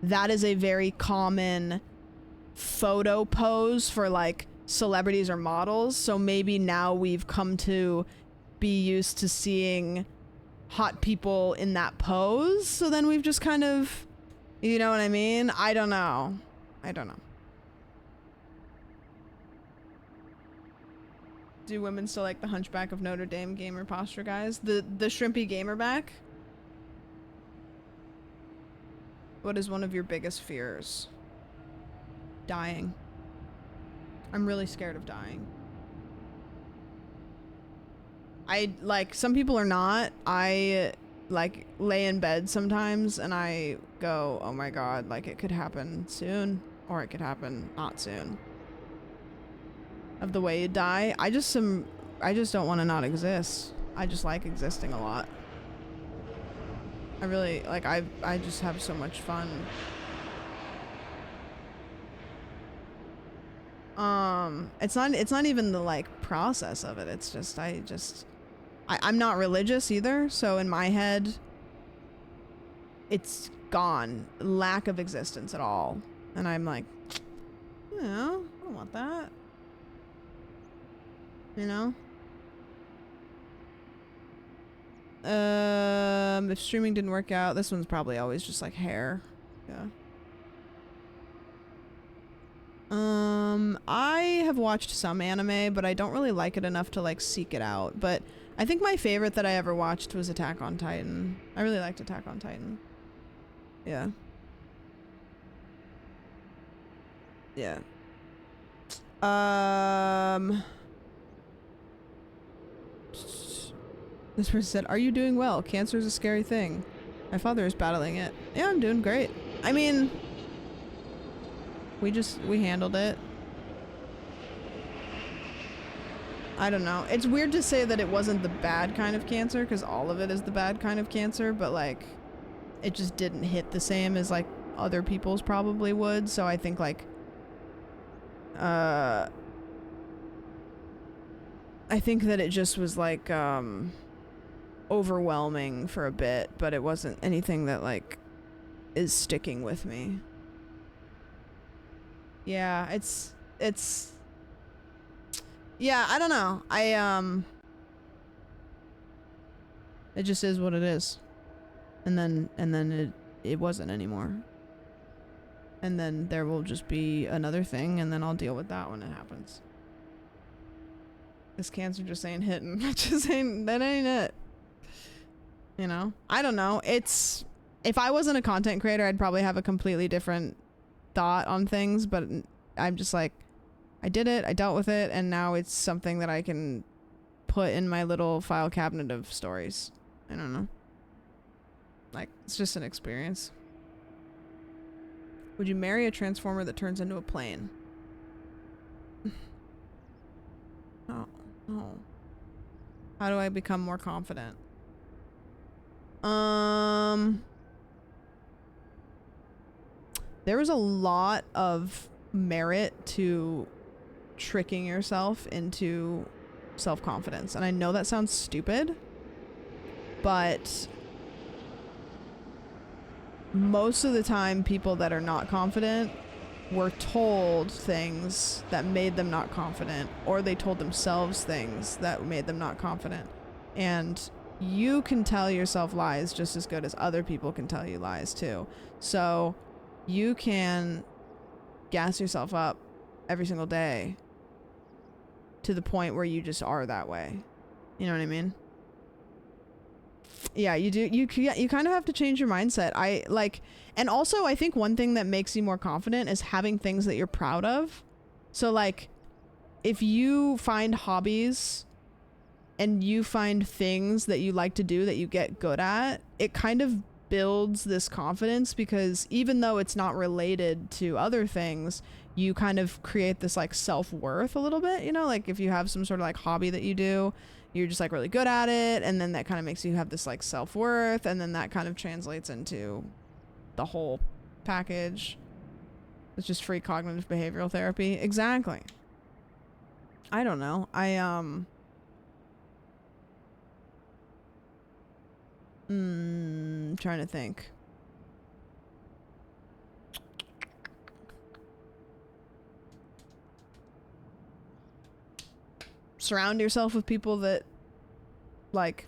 [SPEAKER 1] that is a very common photo pose for like celebrities or models, so maybe now we've come to be used to seeing hot people in that pose, so then we've just kind of, you know what I mean? I don't know. Do women still like the Hunchback of Notre Dame gamer posture guys? The shrimpy gamer back? What is one of your biggest fears? Dying. I'm really scared of dying. Some people are not. I like lay in bed sometimes and I go, oh my god, like it could happen soon or it could happen not soon. Of the way you die. I just don't want to not exist. I just like existing a lot. I really like I just have so much fun. It's not even the like process of it. It's just I'm not religious either, so in my head it's gone. Lack of existence at all. And I'm like, no, I don't want that. You know? If streaming didn't work out, this one's probably always just like hair. Yeah. I have watched some anime, but I don't really like it enough to like seek it out. But I think my favorite that I ever watched was Attack on Titan. I really liked Attack on Titan. Yeah. Yeah. This person said, "Are you doing well? Cancer is a scary thing. My father is battling it." Yeah, I'm doing great. I mean, we handled it. I don't know. It's weird to say that it wasn't the bad kind of cancer, because all of it is the bad kind of cancer, but like, it just didn't hit the same as like other people's probably would. So I think like, I think that it just was like, overwhelming for a bit, but it wasn't anything that like is sticking with me. Yeah, it's yeah, I don't know. It just is what it is. And then it wasn't anymore. And then there will just be another thing, and then I'll deal with that when it happens. This cancer just ain't hitting. That ain't it. You know? I don't know. If I wasn't a content creator, I'd probably have a completely different thought on things, but I'm just like, I did it, I dealt with it, and now it's something that I can put in my little file cabinet of stories. I don't know. Like, it's just an experience. Would you marry a transformer that turns into a plane? Oh, no. How do I become more confident? There was a lot of merit to tricking yourself into self-confidence. And I know that sounds stupid, but most of the time people that are not confident were told things that made them not confident, or they told themselves things that made them not confident. And you can tell yourself lies just as good as other people can tell you lies too. So you can gas yourself up every single day to the point where you just are that way. You know what I mean? Yeah, you do. You kind of have to change your mindset. And also I think one thing that makes you more confident is having things that you're proud of. So like, if you find hobbies and you find things that you like to do that you get good at, it kind of builds this confidence, because even though it's not related to other things, you kind of create this like self-worth a little bit, you know, like if you have some sort of like hobby that you do, you're just like really good at it, and then that kind of makes you have this like self-worth, and then that kind of translates into the whole package. It's just free cognitive behavioral therapy. Exactly. I don't know. Trying to think. Surround yourself with people that like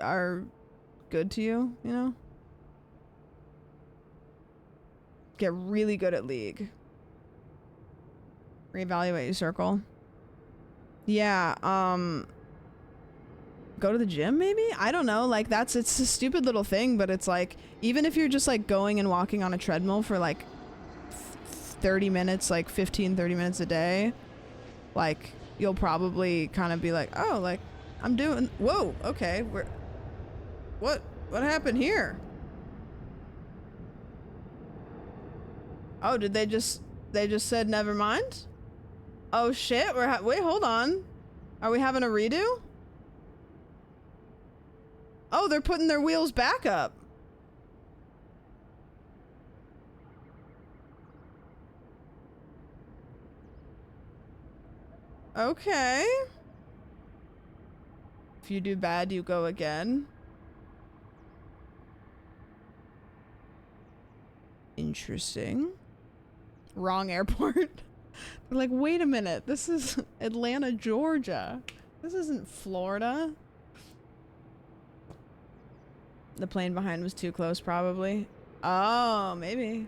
[SPEAKER 1] are good to you, you know? Get really good at League. Reevaluate your circle. Yeah, go to the gym maybe? I don't know, like it's a stupid little thing, but it's like, even if you're just like going and walking on a treadmill for like 30 minutes, like 15, 30 minutes a day, like you'll probably kind of be like, oh, like I'm doing, whoa, okay, what happened here? Oh, did they just said never mind? Oh shit, wait, hold on. Are we having a redo? Oh, they're putting their wheels back up. Okay. If you do bad, you go again. Interesting. Wrong airport. They're like, wait a minute, this is Atlanta, Georgia. This isn't Florida. The plane behind was too close, probably. Oh, maybe.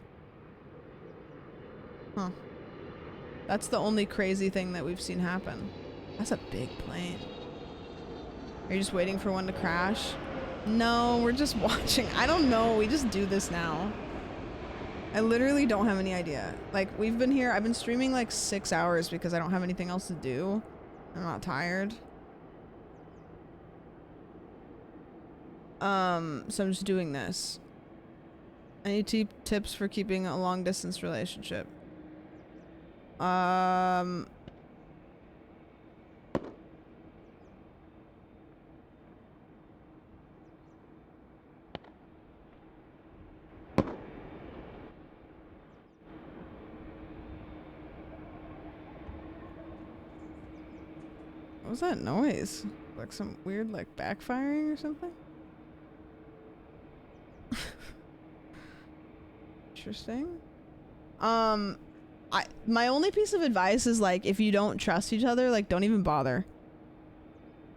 [SPEAKER 1] Huh. That's the only crazy thing that we've seen happen. That's a big plane. Are you just waiting for one to crash? No, we're just watching. I don't know. We just do this now. I literally don't have any idea. Like, we've been here. I've been streaming like 6 hours because I don't have anything else to do. I'm not tired. So I'm just doing this. Any tips for keeping a long distance relationship? What was that noise? Like some weird, like, backfiring or something? Interesting. My only piece of advice is, like, if you don't trust each other, like, don't even bother.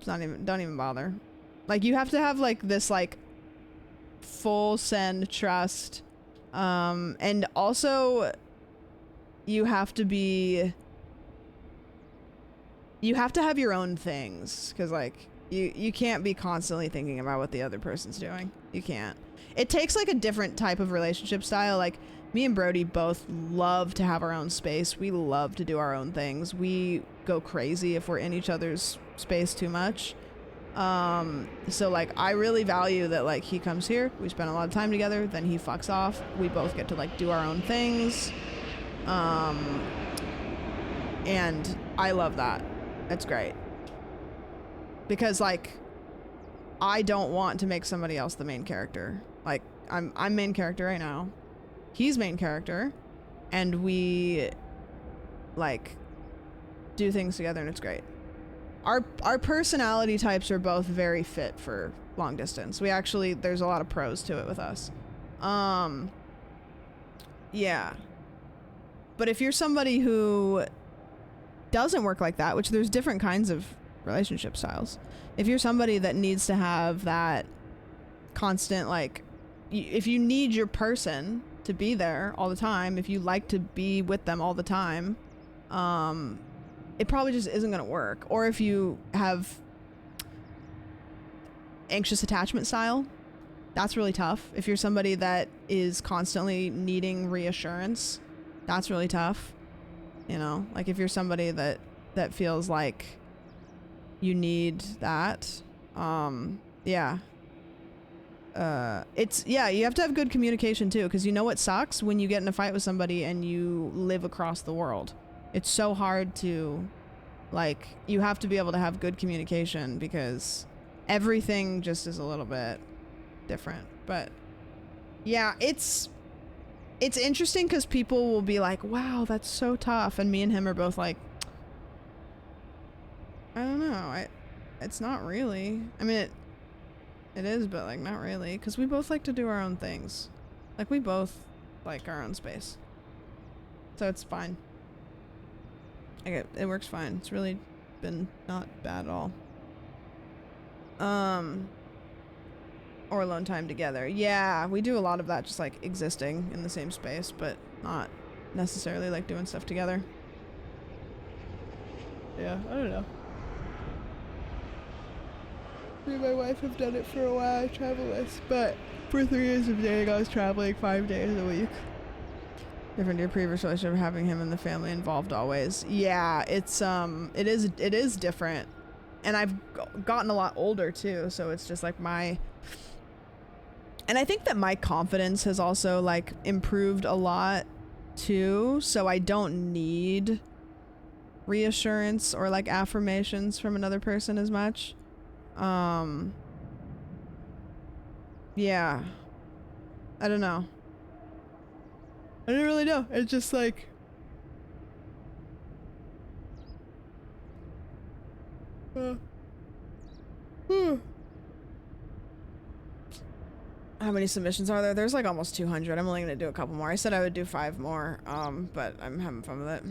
[SPEAKER 1] Don't even bother. Like, you have to have, like, this, like, full send trust. And also, you have to have your own things, because, like, you can't be constantly thinking about what the other person's doing. You can't. It takes, like, a different type of relationship style. Like, me and Brody both love to have our own space. We love to do our own things. We go crazy if we're in each other's space too much. So, like, I really value that, like, he comes here, we spend a lot of time together, then he fucks off. We both get to, like, do our own things. And I love that. It's great. Because, like, I don't want to make somebody else the main character. Like, I'm main character right now. He's main character. And we, like, do things together, and it's great. Our personality types are both very fit for long distance. We actually, there's a lot of pros to it with us. Yeah. But if you're somebody who doesn't work like that, which there's different kinds of relationship styles. If you're somebody that needs to have that constant, like, if you need your person to be there all the time, if you like to be with them all the time, it probably just isn't going to work. Or if you have anxious attachment style, that's really tough. If you're somebody that is constantly needing reassurance, that's really tough. You know, like, if you're somebody that feels like you need that, yeah. You have to have good communication too, because you know what sucks? When you get in a fight with somebody and you live across the world. It's so hard to, like, you have to be able to have good communication, because everything just is a little bit different. But yeah, it's interesting because people will be like, wow, that's so tough. And me and him are both like, I don't know. It's not really. I mean, it is, but, like, not really. Because we both like to do our own things. Like, we both like our own space. So it's fine. Like, it works fine. It's really been not bad at all. Or alone time together. Yeah, we do a lot of that, just, like, existing in the same space, but not necessarily, like, doing stuff together. Yeah, I don't know. Me and my wife have done it for a while, travel-less, but for 3 years of dating, I was traveling 5 days a week. Different to your previous relationship, having him and the family involved always. Yeah, it's, it is different. And I've gotten a lot older, too, so it's just, like, and I think that my confidence has also, like, improved a lot too, so I don't need reassurance or, like, affirmations from another person as much. Yeah. I don't know. I don't really know. It's just like, how many submissions are there? There's, like, almost 200. I'm only gonna do a couple more. I said I would do 5 more, but I'm having fun with it.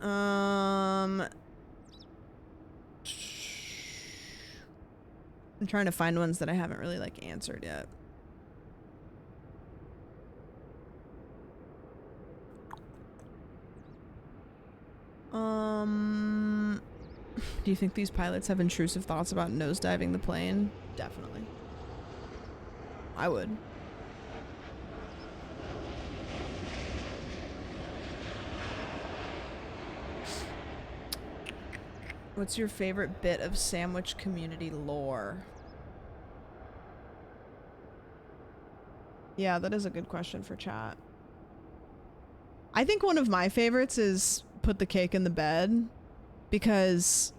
[SPEAKER 1] I'm trying to find ones that I haven't really, like, answered yet. Do you think these pilots have intrusive thoughts about nosediving the plane? Definitely. I would. What's your favorite bit of sandwich community lore? Yeah, that is a good question for chat. I think one of my favorites is put the cake in the bed, because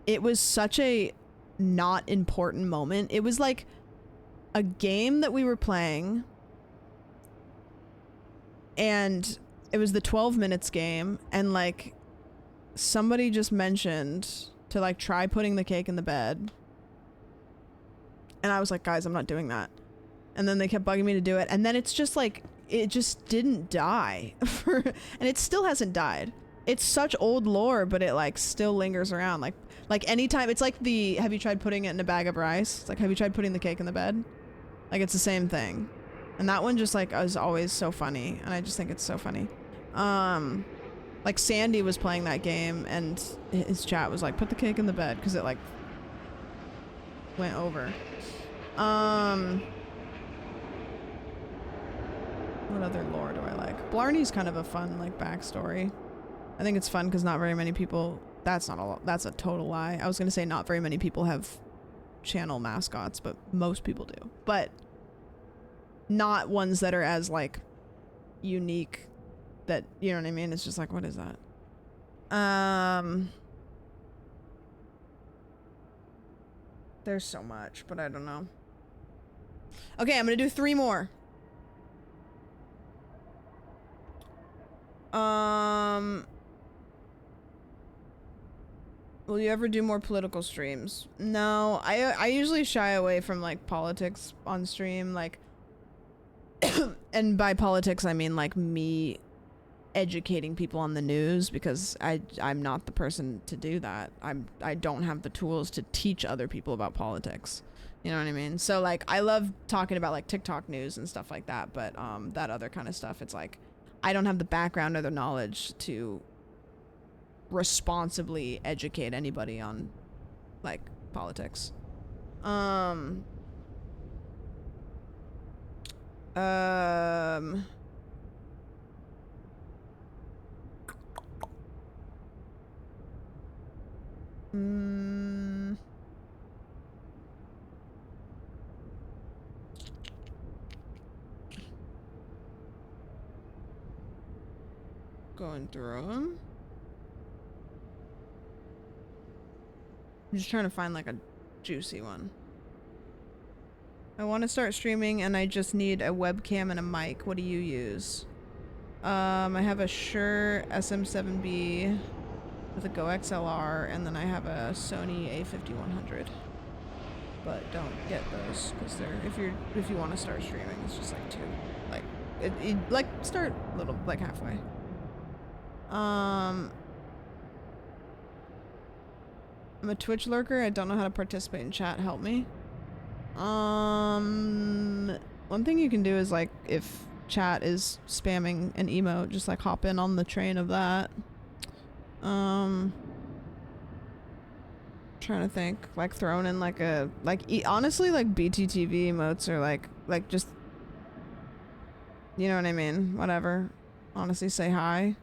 [SPEAKER 1] it was such a not important moment. It was like a game that we were playing, and it was the 12 minutes game, and like somebody just mentioned to like try putting the cake in the bed, and I was like, guys, I'm not doing that. And then they kept bugging me to do it, and then it's just like, it just didn't die. And it still hasn't died. It's such old lore, but it like still lingers around. Like anytime, it's like the, have you tried putting it in a bag of rice? It's like, have you tried putting the cake in the bed? Like, it's the same thing. And that one just like is always so funny, and I just think it's so funny. Like Sandy was playing that game, and his chat was like, put the cake in the bed, because it like went over. What other lore do I like? Blarney's kind of a fun like backstory. I think it's fun because not very many people, that's a total lie. I was gonna say not very many people have channel mascots, but most people do. But not ones that are as like unique, that, you know what I mean? It's just like, what is that? There's so much, but I don't know. Okay, I'm gonna do 3 more. Will you ever do more political streams? No, I usually shy away from like politics on stream, like and by politics I mean like me educating people on the news, because I'm not the person to do that. I don't have the tools to teach other people about politics. You know what I mean? So like I love talking about like TikTok news and stuff like that, but that other kind of stuff, it's like I don't have the background or the knowledge to responsibly educate anybody on like politics. Going through them. I'm just trying to find like a juicy one. I want to start streaming and I just need a webcam and a mic. What do you use? I have a Shure SM7B with a Go XLR, and then I have a Sony A5100. But don't get those, because they're, if you want to start streaming, it's just like too, like it like start little, like halfway. I'm a Twitch lurker. I don't know how to participate in chat. Help me. One thing you can do is like, if chat is spamming an emote, just like hop in on the train of that. Trying to think, like throwing in like a, like honestly, like BTTV emotes are like just, you know what I mean? Whatever. Honestly, say hi.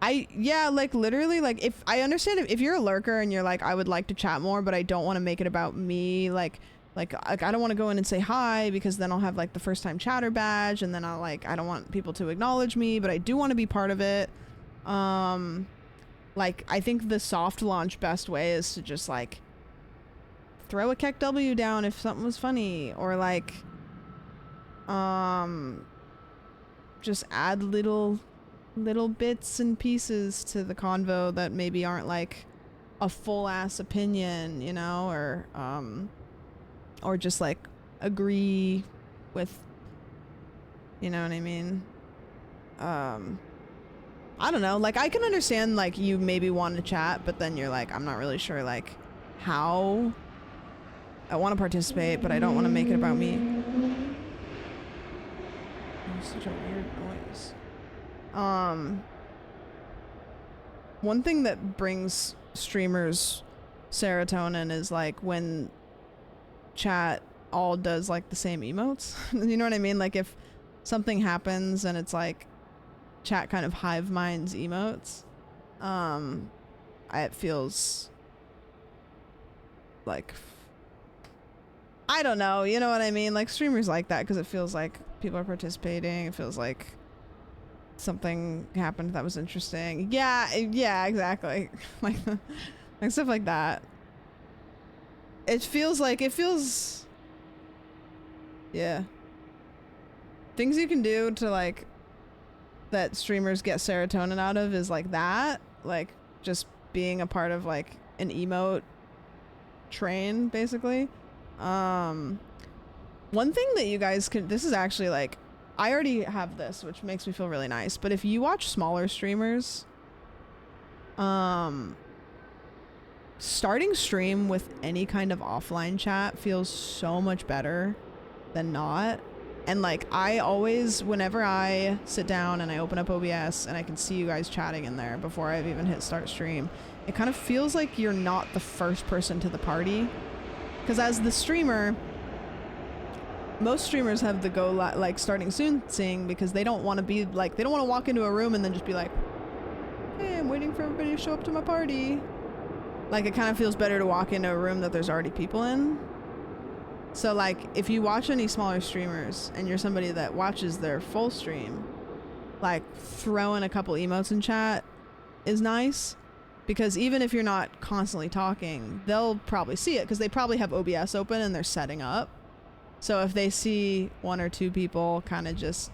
[SPEAKER 1] Yeah, like literally, like if I understand if you're a lurker and you're like, I would like to chat more, but I don't want to make it about me, like I don't want to go in and say hi, because then I'll have like the first time chatter badge, and then I don't want people to acknowledge me, but I do want to be part of it. Like I think the soft launch best way is to just like throw a Keck W down if something was funny, or like just add little bits and pieces to the convo that maybe aren't like a full ass opinion, you know, or just like agree with, you know what I mean? I don't know, like I can understand like you maybe want to chat, but then you're like, I'm not really sure like how. I want to participate, but I don't want to make it about me. It's such a weird noise. One thing that brings streamers serotonin is like when chat all does like the same emotes. You know what I mean? Like if something happens and it's like chat kind of hive minds emotes, it feels like, I don't know, you know what I mean? Like streamers like that because it feels like people are participating. It feels like something happened that was interesting. Yeah, exactly. like stuff like that. It feels, yeah. Things you can do to like, that streamers get serotonin out of is like that. Like just being a part of like an emote train, basically. One thing that you guys can, this is actually like, I already have this, which makes me feel really nice, but if you watch smaller streamers, starting stream with any kind of offline chat feels so much better than not. And like, I always, whenever I sit down and I open up OBS and I can see you guys chatting in there before I've even hit start stream, it kind of feels like you're not the first person to the party. Because as the streamer, most streamers have the go like starting soon thing because they don't want to be like, they don't want to walk into a room and then just be like, hey, I'm waiting for everybody to show up to my party. Like, it kind of feels better to walk into a room that there's already people in. So like, if you watch any smaller streamers and you're somebody that watches their full stream, like throwing a couple emotes in chat is nice, because even if you're not constantly talking, they'll probably see it because they probably have OBS open and they're setting up. So if they see one or two people kind of just,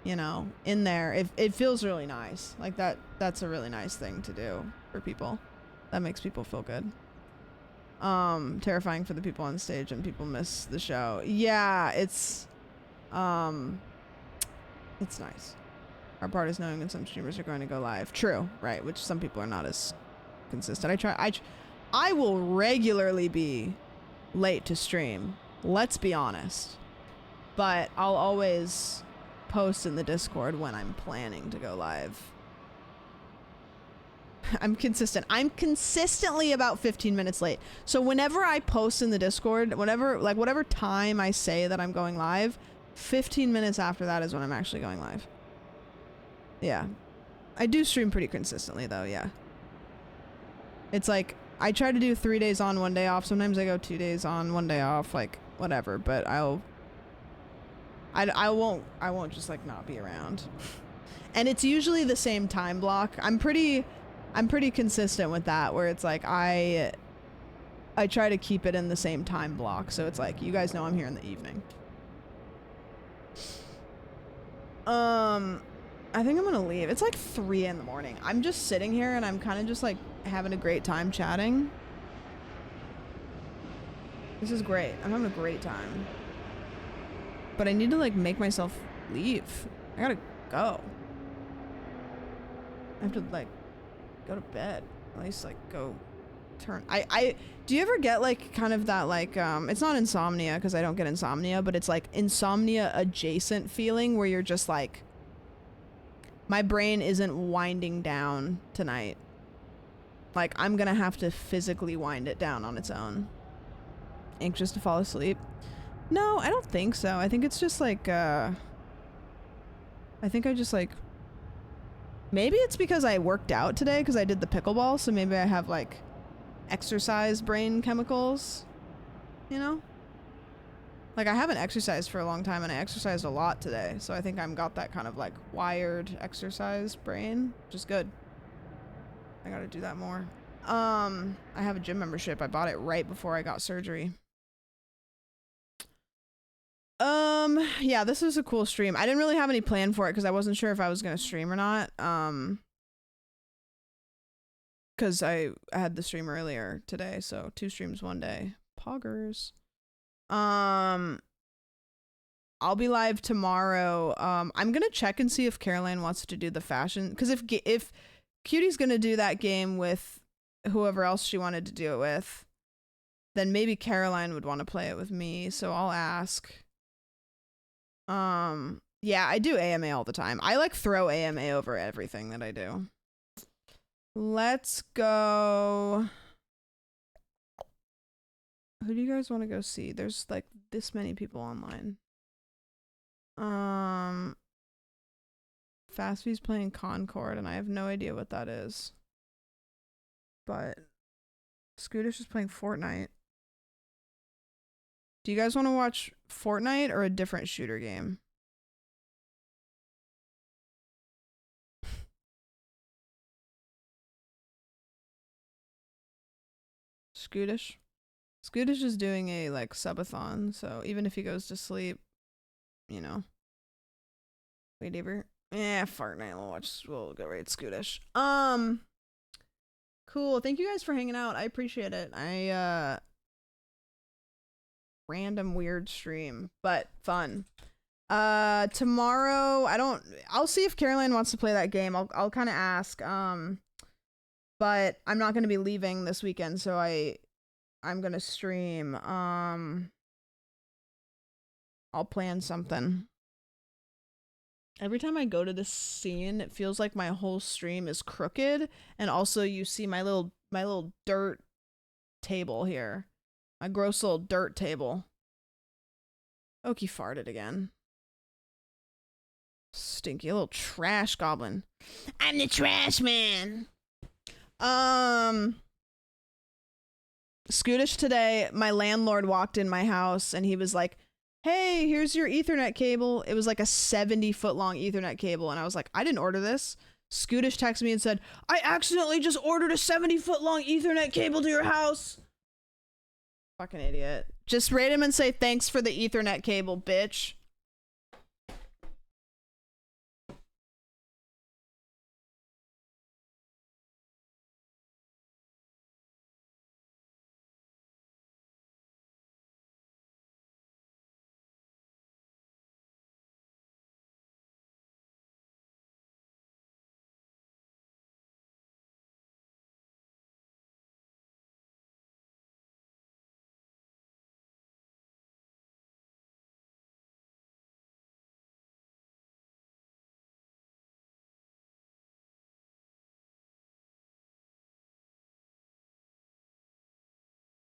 [SPEAKER 1] you know, in there, it feels really nice. Like that's a really nice thing to do for people. That makes people feel good. Terrifying for the people on stage and people miss the show. Yeah, it's nice. Our part is knowing when some streamers are going to go live. True, right, which some people are not as consistent. I will regularly be late to stream. Let's be honest. But I'll always post in the Discord when I'm planning to go live. I'm consistent. I'm consistently about 15 minutes late. So whenever I post in the Discord, whatever time I say that I'm going live, 15 minutes after that is when I'm actually going live. Yeah. I do stream pretty consistently though, yeah. It's like, I try to do 3 days on, 1 day off. Sometimes I go 2 days on, 1 day off, like whatever, but I won't just like not be around. And it's usually the same time block. I'm pretty consistent with that, where it's like I try to keep it in the same time block. So it's like, you guys know I'm here in the evening. I think I'm gonna leave. It's like 3 in the morning. I'm just sitting here and I'm kind of just like having a great time chatting. This is great. I'm having a great time. But I need to like make myself leave. I gotta go. I have to like go to bed. At least like go turn. Do you ever get like kind of that like, it's not insomnia because I don't get insomnia, but it's like insomnia adjacent feeling where you're just like, my brain isn't winding down tonight. Like, I'm gonna have to physically wind it down on its own. Anxious to fall asleep? No, I don't think so. I think it's just like, I think I just like, maybe it's because I worked out today because I did the pickleball, so maybe I have like exercise brain chemicals, you know? Like, I haven't exercised for a long time and I exercised a lot today, so I think I've got that kind of like wired exercise brain, which is good. I gotta do that more. I have a gym membership. I bought it right before I got surgery. Yeah, this was a cool stream. I didn't really have any plan for it because I wasn't sure if I was gonna stream or not. Because I had the stream earlier today, so 2 streams 1 day. Poggers. I'll be live tomorrow. I'm gonna check and see if Caroline wants to do the fashion, because if Cutie's gonna do that game with whoever else she wanted to do it with, then maybe Caroline would want to play it with me, so I'll ask. Yeah, I do AMA all the time. I like throw AMA over everything that I do. Let's go. Who do you guys want to go see? There's like this many people online. Fastby's playing Concord and I have no idea what that is. But Scootish is playing Fortnite. Do you guys want to watch Fortnite or a different shooter game? Scootish? Scootish is doing a like subathon, so even if he goes to sleep, you know. Whatever. Yeah, Fortnite. We'll go raid Scootish. Cool. Thank you guys for hanging out. I appreciate it. Random weird stream, but fun. Tomorrow I'll see if Caroline wants to play that game. I'll kind of ask. But I'm not going to be leaving this weekend, so I'm going to stream. I'll plan something. Every time I go to this scene, it feels like my whole stream is crooked, and also you see my little dirt table here. My gross little dirt table. Oki farted again. Stinky little trash goblin. I'm the trash man. Scootish today, my landlord walked in my house and he was like, hey, here's your Ethernet cable. It was like a 70-foot long Ethernet cable. And I was like, I didn't order this. Scootish texted me and said, I accidentally just ordered a 70-foot long Ethernet cable to your house. Fucking idiot. Just rate him and say thanks for the Ethernet cable, bitch.